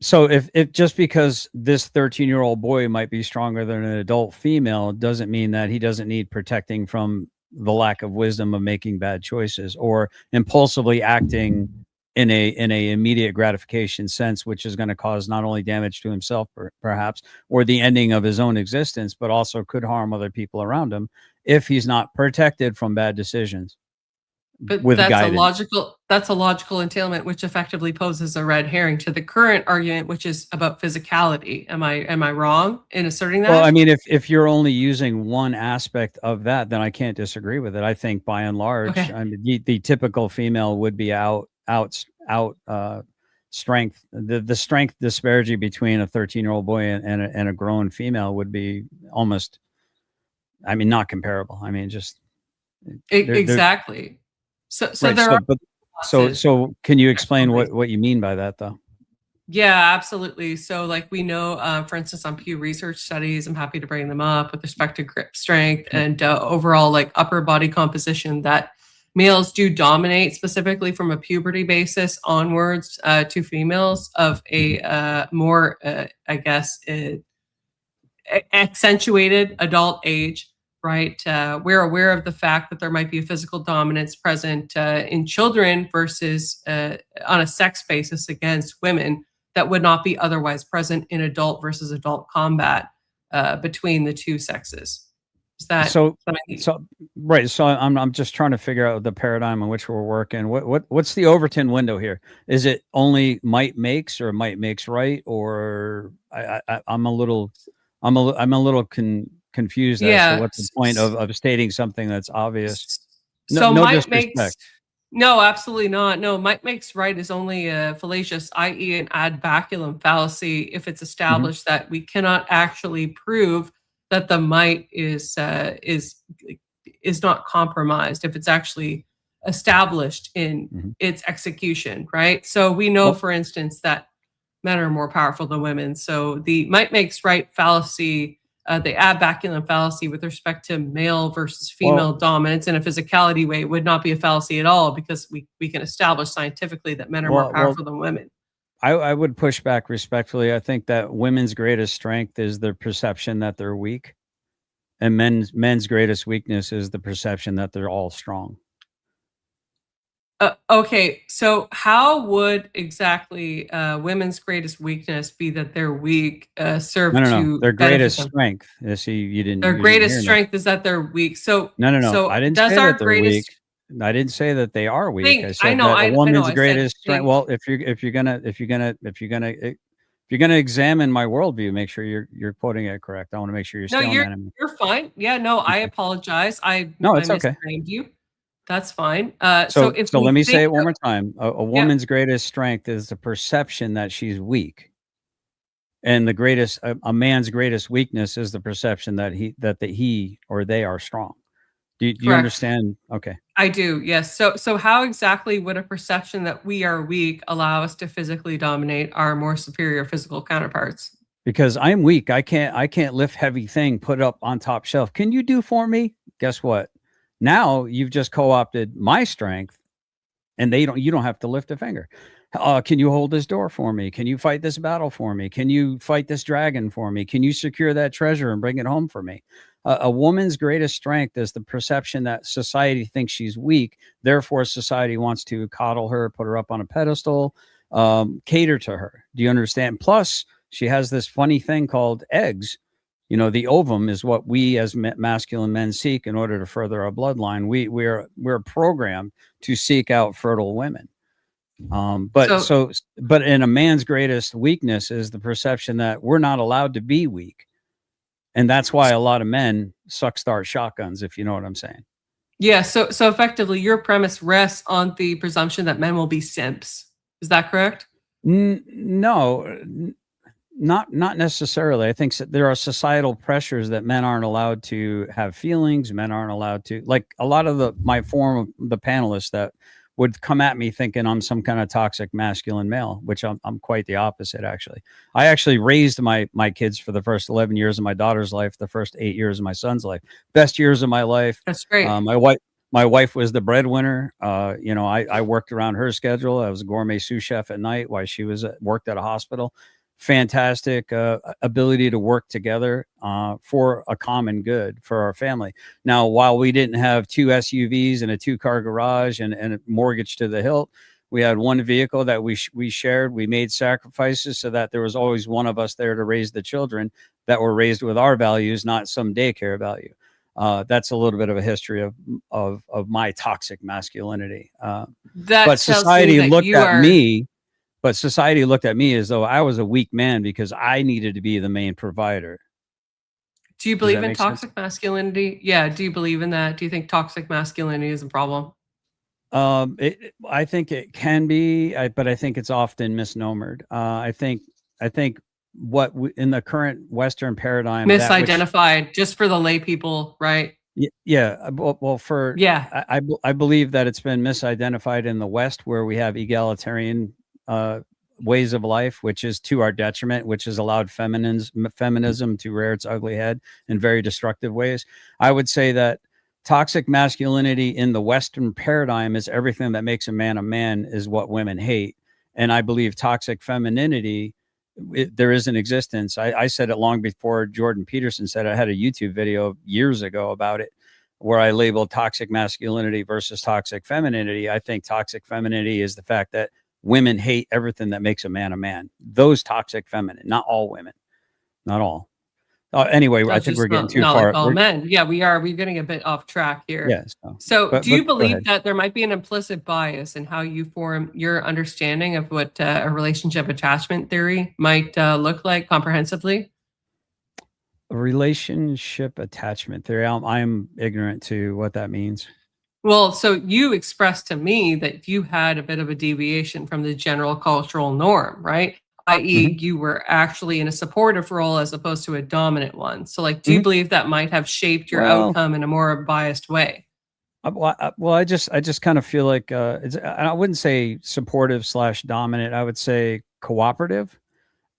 So if just because this 13-year-old boy might be stronger than an adult female doesn't mean that he doesn't need protecting from the lack of wisdom of making bad choices or impulsively acting in a immediate gratification sense, which is going to cause not only damage to himself perhaps or the ending of his own existence, but also could harm other people around him if he's not protected from bad decisions. But with that's guidance. a logical entailment, which effectively poses a red herring to the current argument, which is about physicality. Am I wrong in asserting that? Well, if you're only using one aspect of that, then I can't disagree with it. I think by and large, Okay. the typical female would be out strength, the strength disparity between a 13-year-old boy and a grown female would be almost, I mean, not comparable. I mean, just exactly. So right. there are So can you explain what you mean by that, though? Yeah, absolutely. So like we know, for instance, on Pew Research studies, I'm happy to bring them up with respect to grip strength and overall like upper body composition, that males do dominate specifically from a puberty basis onwards to females of a more, I guess, accentuated adult age, right? We're aware of the fact that there might be a physical dominance present in children versus on a sex basis against women that would not be otherwise present in adult versus adult combat between the two sexes. Is that right? So I'm just trying to figure out the paradigm in which we're working. What's the Overton window here? Is it only might makes or might makes right? Or I'm a little confused as to what's the point of stating something that's obvious. So no might disrespect. makes no, absolutely not. No, might makes right is only fallacious, i.e. an ad baculum fallacy, if it's established that we cannot actually prove that the might is not compromised, if it's actually established in its execution, right? So we know, for instance, that men are more powerful than women. So the might makes right fallacy, the ad baculum fallacy with respect to male versus female dominance in a physicality way would not be a fallacy at all, because we can establish scientifically that men are more powerful than women. I would push back respectfully. I think that women's greatest strength is their perception that they're weak, and men's greatest weakness is the perception that they're all strong. Okay, so how would exactly women's greatest weakness be that they're weak? Serve to their greatest benefit them? strength. See, you didn't. Their you didn't greatest hear me. strength is that they're weak. So No. So I didn't does say our that they're greatest weak. I didn't say that they are weak. think? I said I know. that a woman's I said greatest strength. think. Well, if you're gonna examine my worldview, make sure you're quoting it correct. I want to make sure you're No, still on you're fine. Yeah, no, I apologize. No, I it's okay. misnamed you. That's fine. So if let me say think it one more time. A woman's greatest strength is the perception that she's weak, and a man's greatest weakness is the perception that he or they are strong. Do you understand? Okay. I do. Yes. So how exactly would a perception that we are weak allow us to physically dominate our more superior physical counterparts? Because I'm weak. I can't lift heavy thing, put it up on top shelf. Can you do for me? Guess what? Now you've just co-opted my strength, and you don't have to lift a finger. Can you hold this door for me? Can you fight this battle for me? Can you fight this dragon for me? Can you secure that treasure and bring it home for me? A woman's greatest strength is the perception that society thinks she's weak. Therefore, society wants to coddle her, put her up on a pedestal, cater to her. Do you understand? Plus, she has this funny thing called eggs. The ovum is what we as masculine men seek in order to further our bloodline. We're programmed to seek out fertile women. But in a man's greatest weakness is the perception that we're not allowed to be weak. And that's why a lot of men start shotguns, if you know what I'm saying. Yeah. So effectively, your premise rests on the presumption that men will be simps. Is that correct? No, not necessarily. I think there are societal pressures that men aren't allowed to have feelings. Men aren't allowed to, like a lot of the panelists that would come at me thinking I'm some kind of toxic masculine male, which I'm quite the opposite, actually. I actually raised my kids for the first 11 years of my daughter's life, the first 8 years of my son's life. Best years of my life. That's great. My wife was the breadwinner. I worked around her schedule. I was a gourmet sous chef at night while she worked at a hospital. Fantastic ability to work together for a common good for our family. Now, while we didn't have 2 SUVs and a 2-car garage and a mortgage to the hilt, we had one vehicle that we shared. We made sacrifices so that there was always one of us there to raise the children that were raised with our values, not some daycare value. That's a little bit of a history of my toxic masculinity. But society looked at me. But society looked at me as though I was a weak man because I needed to be the main provider. Do you believe in toxic masculinity? Yeah. Do you believe in that? Do you think toxic masculinity is a problem? I think it can be, but I think it's often misnomered. I think what in the current Western paradigm, misidentified, just for the lay people, right? Yeah. Well, I believe that it's been misidentified in the West, where we have egalitarian ways of life, which is to our detriment, which has allowed feminism to rear its ugly head in very destructive ways. I would say that toxic masculinity in the Western paradigm is everything that makes a man is what women hate. And I believe toxic femininity, there is an existence. I said it long before Jordan Peterson said it. I had a YouTube video years ago about it, where I labeled toxic masculinity versus toxic femininity. I think toxic femininity is the fact that women hate everything that makes a man. Those toxic feminine, not all women, not all. Anyway, I think we're getting too far. Like all men. Yeah, we are. We're getting a bit off track here. Yes. So do you believe that there might be an implicit bias in how you form your understanding of what a relationship attachment theory might look like comprehensively? Relationship attachment theory. I'm ignorant to what that means. Well, so you expressed to me that you had a bit of a deviation from the general cultural norm, right? i.e. you were actually in a supportive role as opposed to a dominant one. So like, do you believe that might have shaped your outcome in a more biased way? Well, I just kind of feel like I wouldn't say supportive / dominant. I would say cooperative.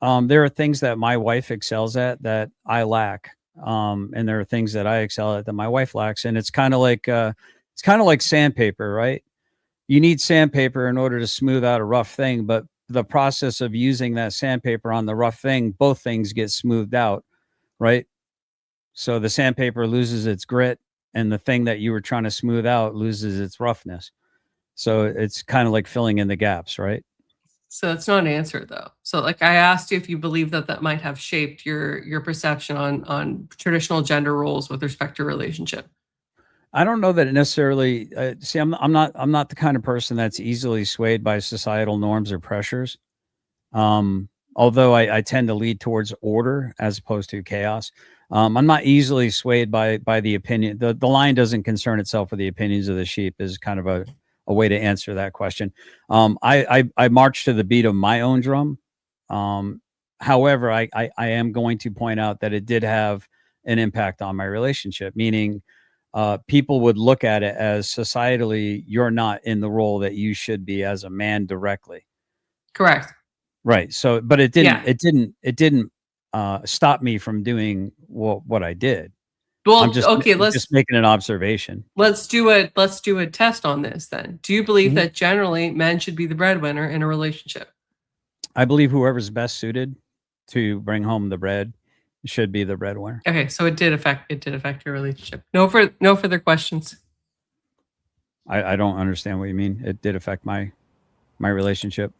There are things that my wife excels at that I lack. And there are things that I excel at that my wife lacks. And it's kind of like sandpaper, right? You need sandpaper in order to smooth out a rough thing, but the process of using that sandpaper on the rough thing, both things get smoothed out, right? So the sandpaper loses its grit, and the thing that you were trying to smooth out loses its roughness. So it's kind of like filling in the gaps, right? So that's not an answer though. So like I asked you if you believe that might have shaped your perception on traditional gender roles with respect to relationship. I don't know that it necessarily. See, I'm not the kind of person that's easily swayed by societal norms or pressures. Although I tend to lead towards order as opposed to chaos. I'm not easily swayed by the opinion. The lion doesn't concern itself with the opinions of the sheep is kind of a way to answer that question. I march to the beat of my own drum. However, I am going to point out that it did have an impact on my relationship, meaning people would look at it as societally, you're not in the role that you should be as a man directly. Correct. Right. So, but it didn't stop me from doing what I did. Well, I'm just making an observation. Let's do a test on this then. Do you believe that generally men should be the breadwinner in a relationship? I believe whoever's best suited to bring home the bread should be the breadwinner. Okay, so it did affect your relationship. No further questions. I don't understand what you mean. It did affect my relationship.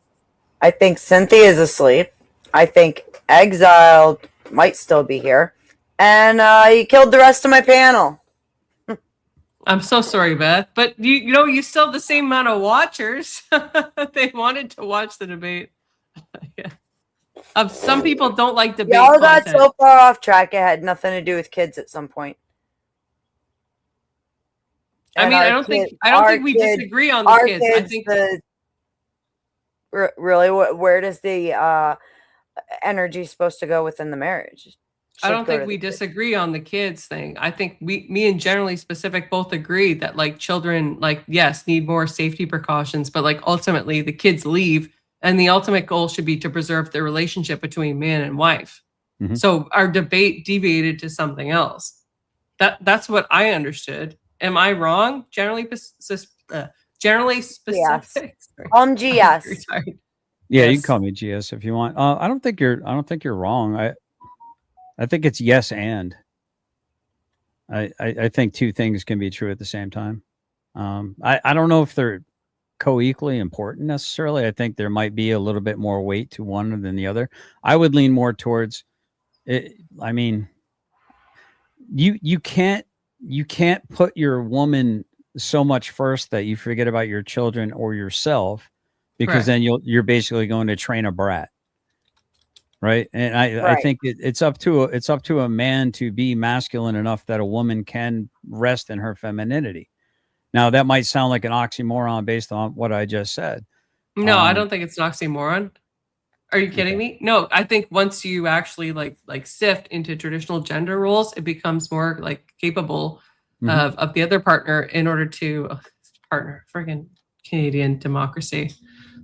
I think Cynthia is asleep. I think Exiled might still be here. And you killed the rest of my panel. I'm so sorry, Beth. But you still have the same amount of watchers. They wanted to watch the debate. Yeah. Some people don't like debate. Y'all got so far off track, it had nothing to do with kids at some point. I mean, I don't think we disagree on the kids. I think really, where does the energy supposed to go within the marriage? I don't think we disagree on the kids thing. I think me and Generally Specific both agree that like children, like, yes, need more safety precautions, but like ultimately the kids leave and the ultimate goal should be to preserve the relationship between man and wife. Mm-hmm. So our debate deviated to something else. That's what I understood. Am I wrong? Generally specific. Yes. GS. Yeah, you can call me GS if you want. I don't think you're wrong. I think it's yes and. I think two things can be true at the same time. I don't know if they're co-equally important necessarily. I think there might be a little bit more weight to one than the other. I would lean more towards it. I mean, you can't put your woman so much first that you forget about your children or yourself, because then you're basically going to train a brat. Right. And I think it's up to a man to be masculine enough that a woman can rest in her femininity. Now that might sound like an oxymoron based on what I just said. No, I don't think it's an oxymoron. Are you kidding me? No, I think once you actually like sift into traditional gender roles, it becomes more like capable of the other partner in order to partner, friggin' Canadian democracy,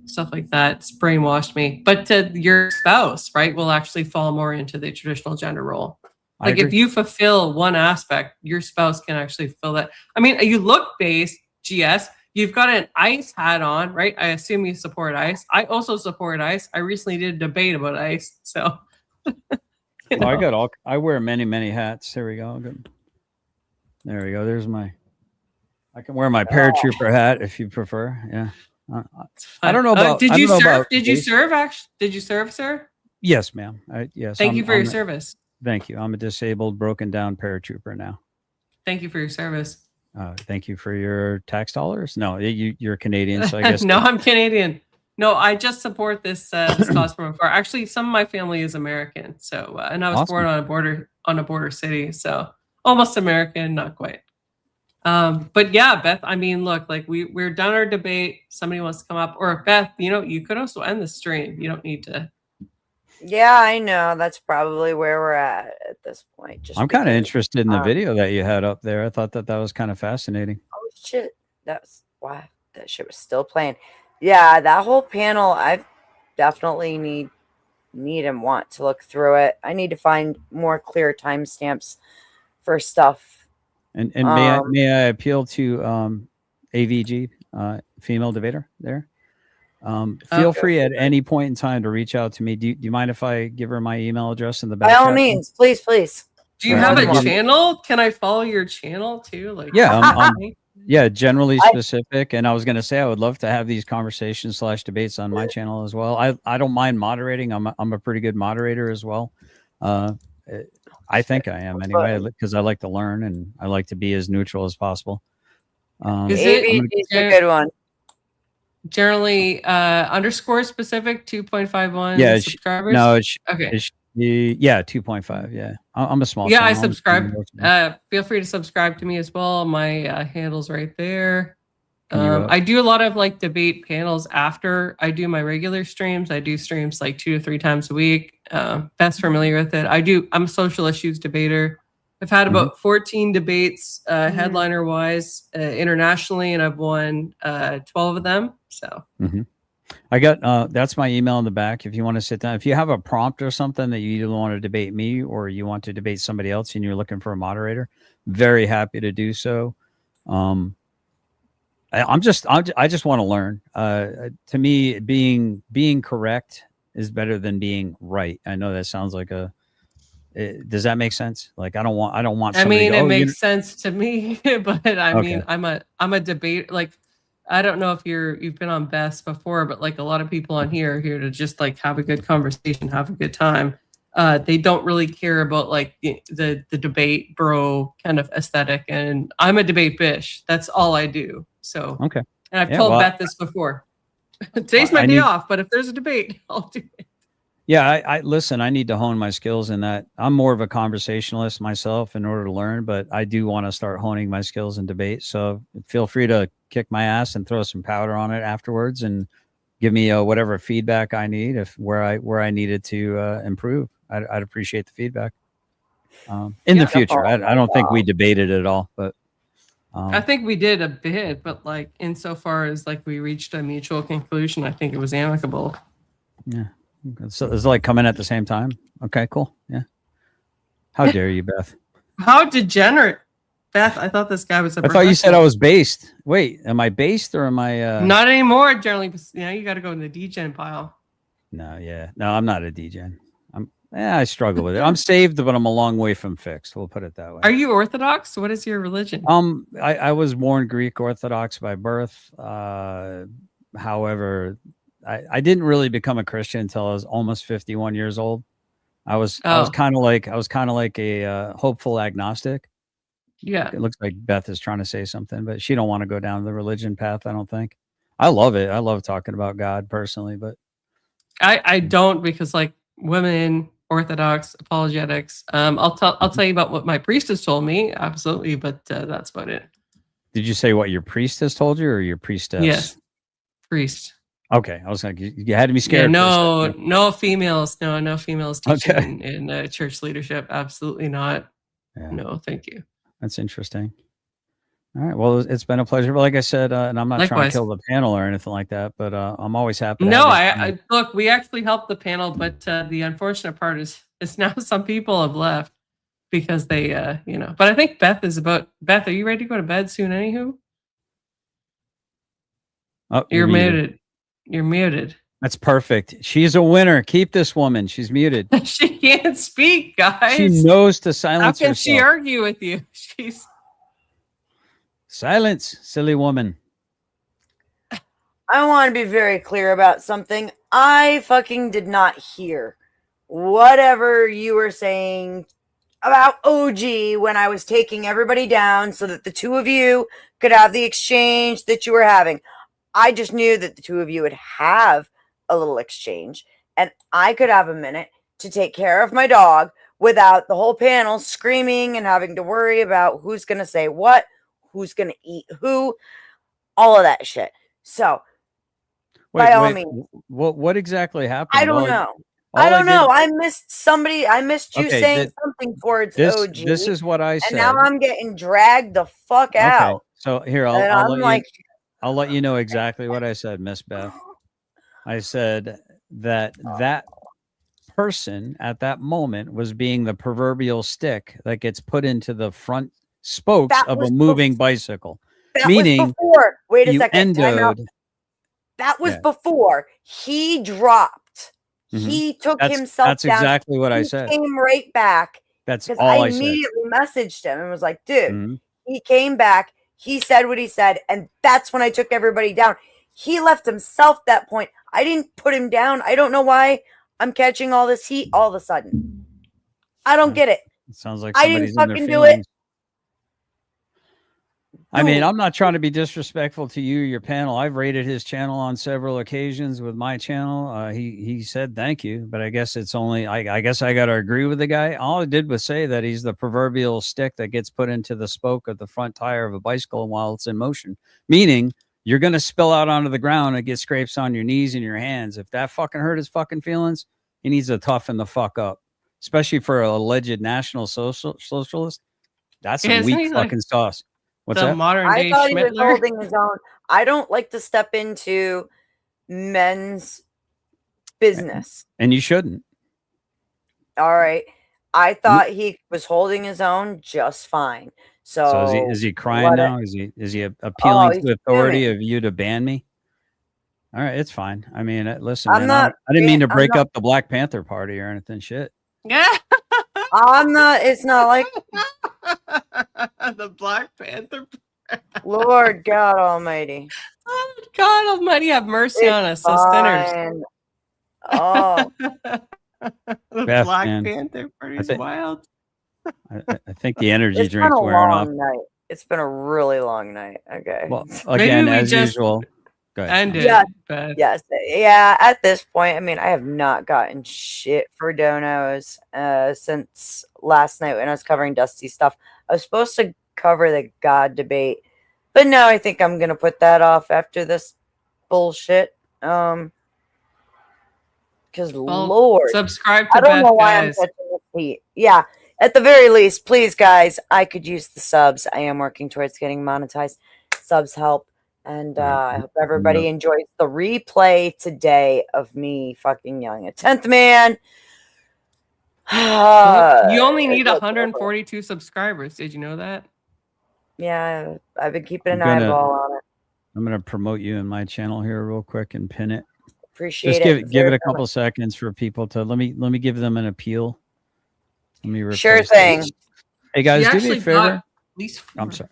stuff like that. It's brainwashed me. But your spouse, right, will actually fall more into the traditional gender role. Like if you fulfill one aspect, your spouse can actually fill that. I mean, you look based, GS. You've got an ICE hat on, right? I assume you support ICE. I also support ICE. I recently did a debate about ICE. So you know. I wear many hats. There we go. Good. There we go. There's I can wear my paratrooper hat if you prefer. Yeah. I don't know about. Did you serve? Did you serve? Actually, did you serve, sir? Yes, ma'am. Yes. Thank you for your service. Thank you. I'm a disabled, broken down paratrooper now. Thank you for your service. Thank you for your tax dollars. No, you're Canadian, so I guess. No, I'm Canadian. No, I just support this cause from afar. Actually, some of my family is American, so and I was born on a border city, so almost American, not quite. But yeah, Beth. I mean, look, like we're done our debate. Somebody wants to come up, or Beth, you could also end the stream. You don't need to. Yeah, I know. That's probably where we're at this point. I'm kind of interested in the video that you had up there. I thought that was kind of fascinating. Oh shit, that's why that shit was still playing. Yeah, that whole panel, I definitely need and want to look through it. I need to find more clear timestamps for stuff. And may I appeal to AVG, female debater there? Feel free at any point in time to reach out to me. Do you mind if I give her my email address in the back? By all means, please. Do you have a channel? Can I follow your channel too? Like, yeah, generally specific. And I was going to say I would love to have these conversations / debates on my channel as well. I don't mind moderating. I'm a pretty good moderator as well. I think I am anyway, because I like to learn and I like to be as neutral as possible. Is a good one? Generally underscore specific 2.51 yeah, subscribers. No, okay. Yeah, 2.5. Yeah, I'm a small. Yeah, channel. I subscribe. Feel free to subscribe to me as well. My handle's right there. I do a lot of like debate panels after I do my regular streams. I do streams like 2 to 3 times a week. Beth's familiar with it. I'm a social issues debater. I've had about 14 debates, headliner wise, internationally, and I've won 12 of them. So I got that's my email in the back. If you want to sit down, if you have a prompt or something that you either want to debate me or you want to debate somebody else and you're looking for a moderator, very happy to do so. I just want to learn. To me, being correct is better than being right. I know that sounds like does that make sense? Like I don't want. I mean, it makes sense to me, but I mean, I'm a debate. Like I don't know if you've been on Beth's before, but like a lot of people on here are here to just like have a good conversation, have a good time. They don't really care about like the debate bro kind of aesthetic, and I'm a debate bish. That's all I do. So okay. And I've told Beth this before. Today's my day off, but if there's a debate, I'll do it. Yeah, I listen, I need to hone my skills in that. I'm more of a conversationalist myself in order to learn, but I do want to start honing my skills in debate. So feel free to kick my ass and throw some powder on it afterwards and give me whatever feedback I need where I needed to improve. I'd appreciate the feedback. In the future. I don't think we debated at all, but I think we did a bit, but like insofar as like we reached a mutual conclusion, I think it was amicable. Yeah. So it's like coming at the same time. Okay, cool. Yeah. How dare you, Beth? How degenerate, Beth! I thought this guy was. I thought you said I was based. Wait, am I based or am I? Not anymore. Generally, you got to go in the degen pile. No, I'm not a degen. I struggle with it. I'm saved, but I'm a long way from fixed. We'll put it that way. Are you Orthodox? What is your religion? I was born Greek Orthodox by birth. However, I didn't really become a Christian until I was almost 51 years old. I was kind of like a hopeful agnostic. Yeah. It looks like Beth is trying to say something, but she don't want to go down the religion path. I don't think. I love it. I love talking about God personally, but I don't, because like women, Orthodox, apologetics. I'll tell you about what my priest has told me. Absolutely. But that's about it. Did you say what your priest has told you or your priestess? Yes, priest. Okay, I was like, you had to be scared. Yeah, no females. No females teaching Okay. in church leadership. Absolutely not. Yeah. No, thank you. That's interesting. All right. Well, it's been a pleasure. But like I said, and I'm not trying Likewise. to kill the panel or anything like that, but I'm always happy. To No, have I look. We actually helped the panel, but the unfortunate part is now some people have left because they, But I think Beth is about. Beth, are you ready to go to bed soon? Anywho, you're muted. You're muted. That's perfect. She's a winner. Keep this woman. She's muted. She can't speak, guys. She knows to silence How can herself. she argue with you? She's silence, silly woman. I want to be very clear about something. I fucking did not hear whatever you were saying about OG when I was taking everybody down so that the two of you could have the exchange that you were having. I just knew that the two of you would have a little exchange and I could have a minute to take care of my dog without the whole panel screaming and having to worry about who's going to say what, who's going to eat who, all of that shit. So, by all means. What exactly happened? I don't know. I don't know. I missed somebody. I missed you saying something towards OG. This is what I said. And now I'm getting dragged the fuck out. So here, I'll let you know exactly what I said, Miss Beth. I said that person at that moment was being the proverbial stick that gets put into the front spokes of a moving bicycle. That was before. Wait a second. Time out. Endowed. That was before he dropped. Mhm. He took himself That's down. exactly what I He said. came right back. That's because all I I said. immediately messaged him and was like, dude, Mhm. he came back. He said what he said. And that's when I took everybody down. He left himself that point. I didn't put him down. I don't know why I'm catching all this heat all of a sudden. I don't get it. It sounds like I didn't somebody's in their fucking do it. feelings. I mean, I'm not trying to be disrespectful to you, your panel. I've rated his channel on several occasions with my channel. He said thank you, but I guess it's only I guess I got to agree with the guy. All I did was say that he's the proverbial stick that gets put into the spoke of the front tire of a bicycle while it's in motion. Meaning you're gonna spill out onto the ground and get scrapes on your knees and your hands. If that fucking hurt his fucking feelings, he needs to toughen the fuck up, especially for an alleged national socialist. That's some weak fucking sauce. What's that? Modern day I thought he was Schmittler? holding his own. I don't like to step into men's business. And you shouldn't. All right. I thought he was holding his own just fine. So, is he crying now? Is he appealing to he's the authority fuming. of you to ban me? All right, it's fine. I mean, listen, I'm man, not I didn't mean to I'm break not- up the Black Panther Party or anything. Shit. Yeah. I'm not. It's not like the Black Panther. Lord God Almighty. Oh, God Almighty, have mercy It's on us, so sinners. fine. Oh, The Beth, Black man, Panther Party I is think- wild. I think the energy it's been drink's a wearing off. long night. It's been a really long night. Okay. Well, again, we as just usual. Go ahead. End it. Yes. Beth. Yes. Yeah. At this point, I mean, I have not gotten shit for donos since last night when I was covering Dusty stuff. I was supposed to cover the God debate, but no, I think I'm gonna put that off after this bullshit. Because Well, Lord, subscribe to I don't Beth, know why I'm guys. touching this heat. Yeah. At the very least, please, guys, I could use the subs. I am working towards getting monetized. Subs help. And I hope everybody enjoys the replay today of me fucking yelling at 10th man. You only need 142 subscribers. Did you know that? Yeah, I've been keeping an I'm gonna- eyeball on it. I'm going to promote you in my channel here real quick and pin it. Appreciate Just it. give it a very couple much. seconds for people to let me give them an appeal. Let me Sure replace thing. this. Hey guys, You do me a actually favor. got at least I'm four. sorry.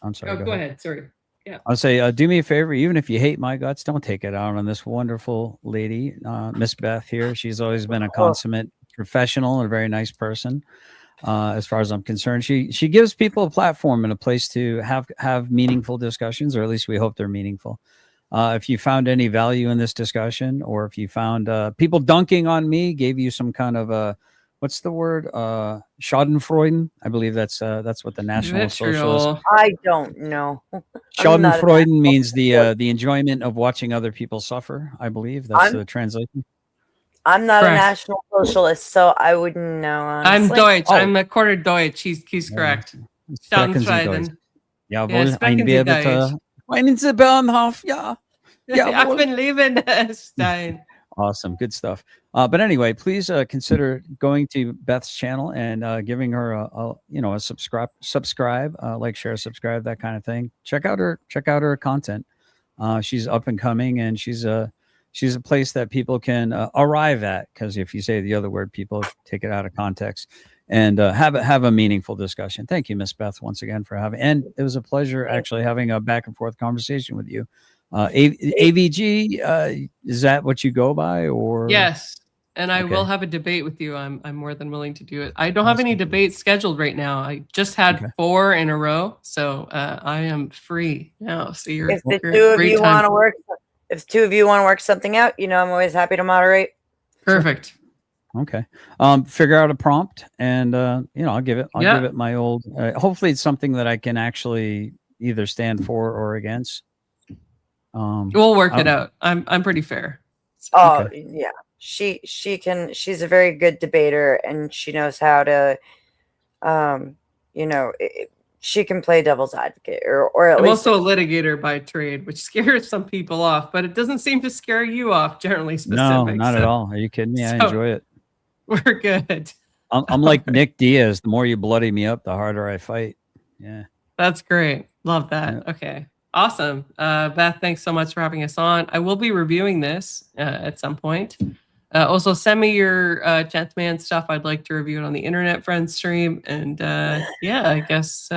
I'm sorry. Oh, go ahead. Sorry. Yeah. I'll say, do me a favor, even if you hate my guts, don't take it out on this wonderful lady, Miss Beth here. She's always been a consummate professional and a very nice person. As far as I'm concerned, she gives people a platform and a place to have meaningful discussions, or at least we hope they're meaningful. If you found any value in this discussion, or if you found people dunking on me, gave you some kind of what's the word? Schadenfreude. I believe that's what the National Socialist. Vitriol. I don't know. I'm not a Schadenfreude national means socialist. the enjoyment of watching other people suffer. I believe that's the translation. I'm not a Correct. national socialist, so I wouldn't know, I'm honestly. Deutsch. Oh. I'm a quarter Deutsch. He's correct. Sprechen Sie Deutsch. Schadenfreude. Jawohl, Ja, ein sprechen Sie Bier Deutsch. bitte. Meinen Sie Bahnhof? Ja. I've Jawohl. been living Stein. Awesome. Good stuff. But anyway, please consider going to Beth's channel and giving her a subscribe, like, share, subscribe, that kind of thing. Check out her content. She's up and coming, and she's a place that people can arrive at, because if you say the other word, people take it out of context, and have a meaningful discussion. Thank you, Miss Beth, once again for having. And it was a pleasure actually having a back and forth conversation with you. AVG, is that what you go by, or? Yes, and I Okay. will have a debate with you. I'm more than willing to do it. I don't have any debates scheduled right now. I just had 4 in a row, so I am free now. So you're If the you're two of great you time. want to work, if two of you want to work something out, I'm always happy to moderate. Perfect. Okay. Figure out a prompt, and I'll give it my old. Hopefully, it's something that I can actually either stand for or against. We'll work it out. I'm pretty fair. Oh, Okay. yeah. She's a very good debater, and she knows how to, she can play devil's advocate, or at I'm least. also a litigator by trade, which scares some people off, but it doesn't seem to scare you off, generally specific. No, not at all. Are you kidding me? I So- enjoy it. We're good. I'm like Nick Diaz. The more you bloody me up, the harder I fight. Yeah. That's great. Love that. Okay. Awesome. Beth, thanks so much for having us on. I will be reviewing this at some point. Also, send me your 10th Man stuff. I'd like to review it on the Internet Friends stream. And yeah, I guess.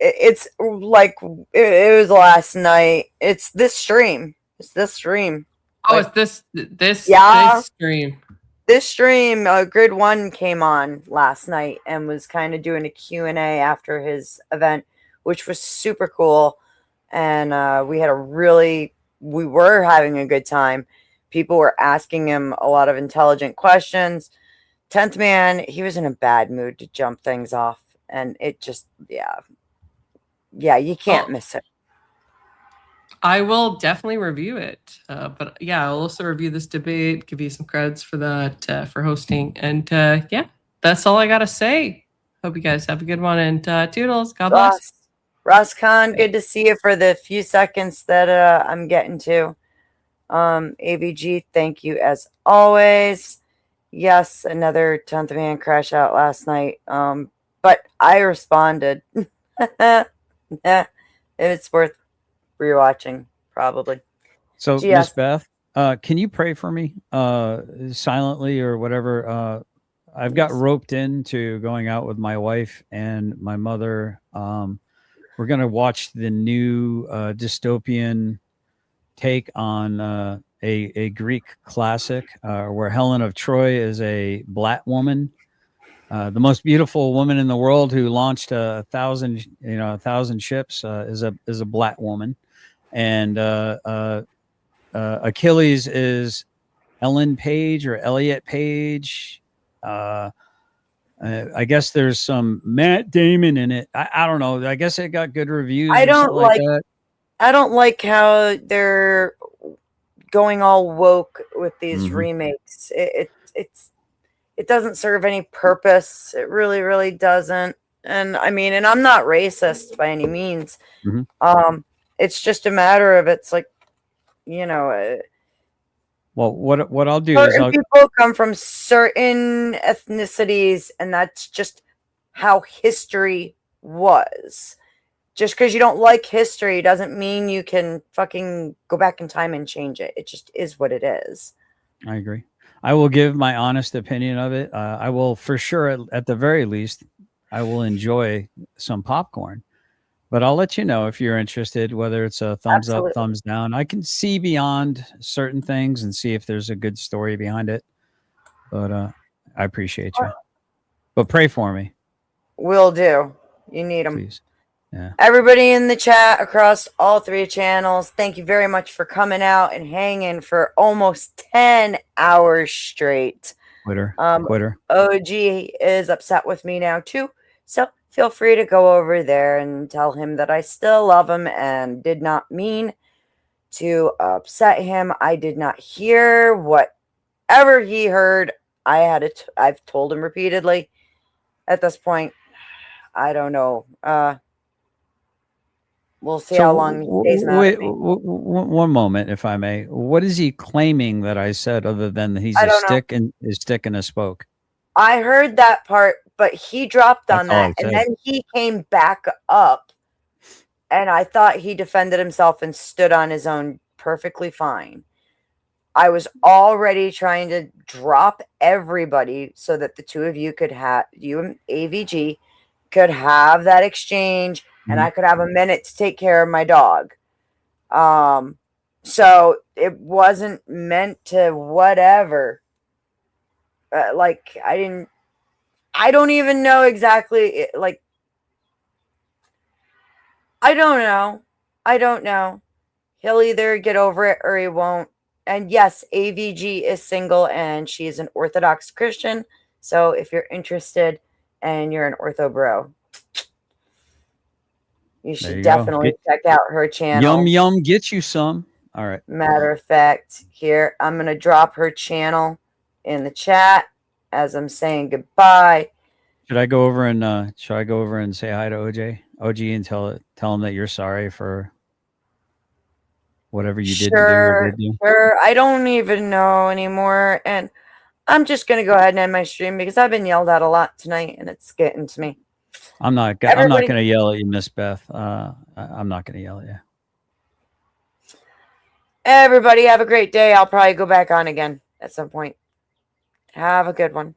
It's like it was last night. It's this stream. Oh, it's this stream. This stream, Grid 1 came on last night and was kind of doing a Q&A after his event, which was super cool. And we were having a good time. People were asking him a lot of intelligent questions. 10th Man, he was in a bad mood to jump things off. And it just, yeah, you can't miss it. I will definitely review it. But yeah, I'll also review this debate, give you some credits for that, for hosting. And yeah, that's all I got to say. Hope you guys have a good one. And toodles. God bless. Ross Khan, good to see you for the few seconds that I'm getting to. AVG, thank you as always. Yes, another 10th Man crash out last night. But I responded. It's worth rewatching, probably. So, GS. Miss Beth, can you pray for me silently or whatever? I've got roped into going out with my wife and my mother. We're going to watch the new dystopian take on a Greek classic where Helen of Troy is a black woman, the most beautiful woman in the world, who launched 1,000 ships, is a black woman. And Achilles is Ellen Page or Elliot Page. I guess there's some Matt Damon in it. I don't know. I guess it got good reviews. I don't like that. I don't like how they're going all woke with these remakes. It doesn't serve any purpose. It really, really doesn't. And I mean, and I'm not racist by any means. It's just a matter of, it's like, Well, what I'll do is certain people come from certain ethnicities, and that's just how history was. Just because you don't like history doesn't mean you can fucking go back in time and change it. It just is what it is. I agree. I will give my honest opinion of it. I will, for sure, at the very least, I will enjoy some popcorn. But I'll let you know if you're interested, whether it's a thumbs up, thumbs down. I can see beyond certain things and see if there's a good story behind it. But I appreciate you. But pray for me. Will do. You need them. Please. Yeah. Everybody in the chat across all 3 channels, thank you very much for coming out and hanging for almost 10 hours straight. Quitter. OG is upset with me now too. So feel free to go over there and tell him that I still love him and did not mean to upset him. I did not hear whatever he heard. I've told him repeatedly. At this point, I don't know. We'll see how long he stays mad wait, at me. one moment, if I may. What is he claiming that I said, other than he's I a don't know. stick and a spoke? I heard that part, but he dropped on That's all that, I and said. then he came back up, and I thought he defended himself and stood on his own perfectly fine. I was already trying to drop everybody so that the two of you could have, you and AVG could have that exchange, and I could have a minute to take care of my dog. So it wasn't meant to whatever. Like, I don't even know exactly, like, I don't know. He'll either get over it or he won't. And yes, AVG is single and she's an Orthodox Christian. So if you're interested and you're an ortho bro, you should definitely check out her channel. Yum, get you some. All right. Matter of fact, here, I'm going to drop her channel in the chat as I'm saying goodbye. Should I go over and say hi to OG and tell him that you're sorry for whatever you did to do or did do? Sure. I don't even know anymore. And I'm just going to go ahead and end my stream because I've been yelled at a lot tonight and it's getting to me. I'm not going to yell at you, Miss Beth. I'm not going to yell at you. Everybody have a great day. I'll probably go back on again at some point. Have a good one.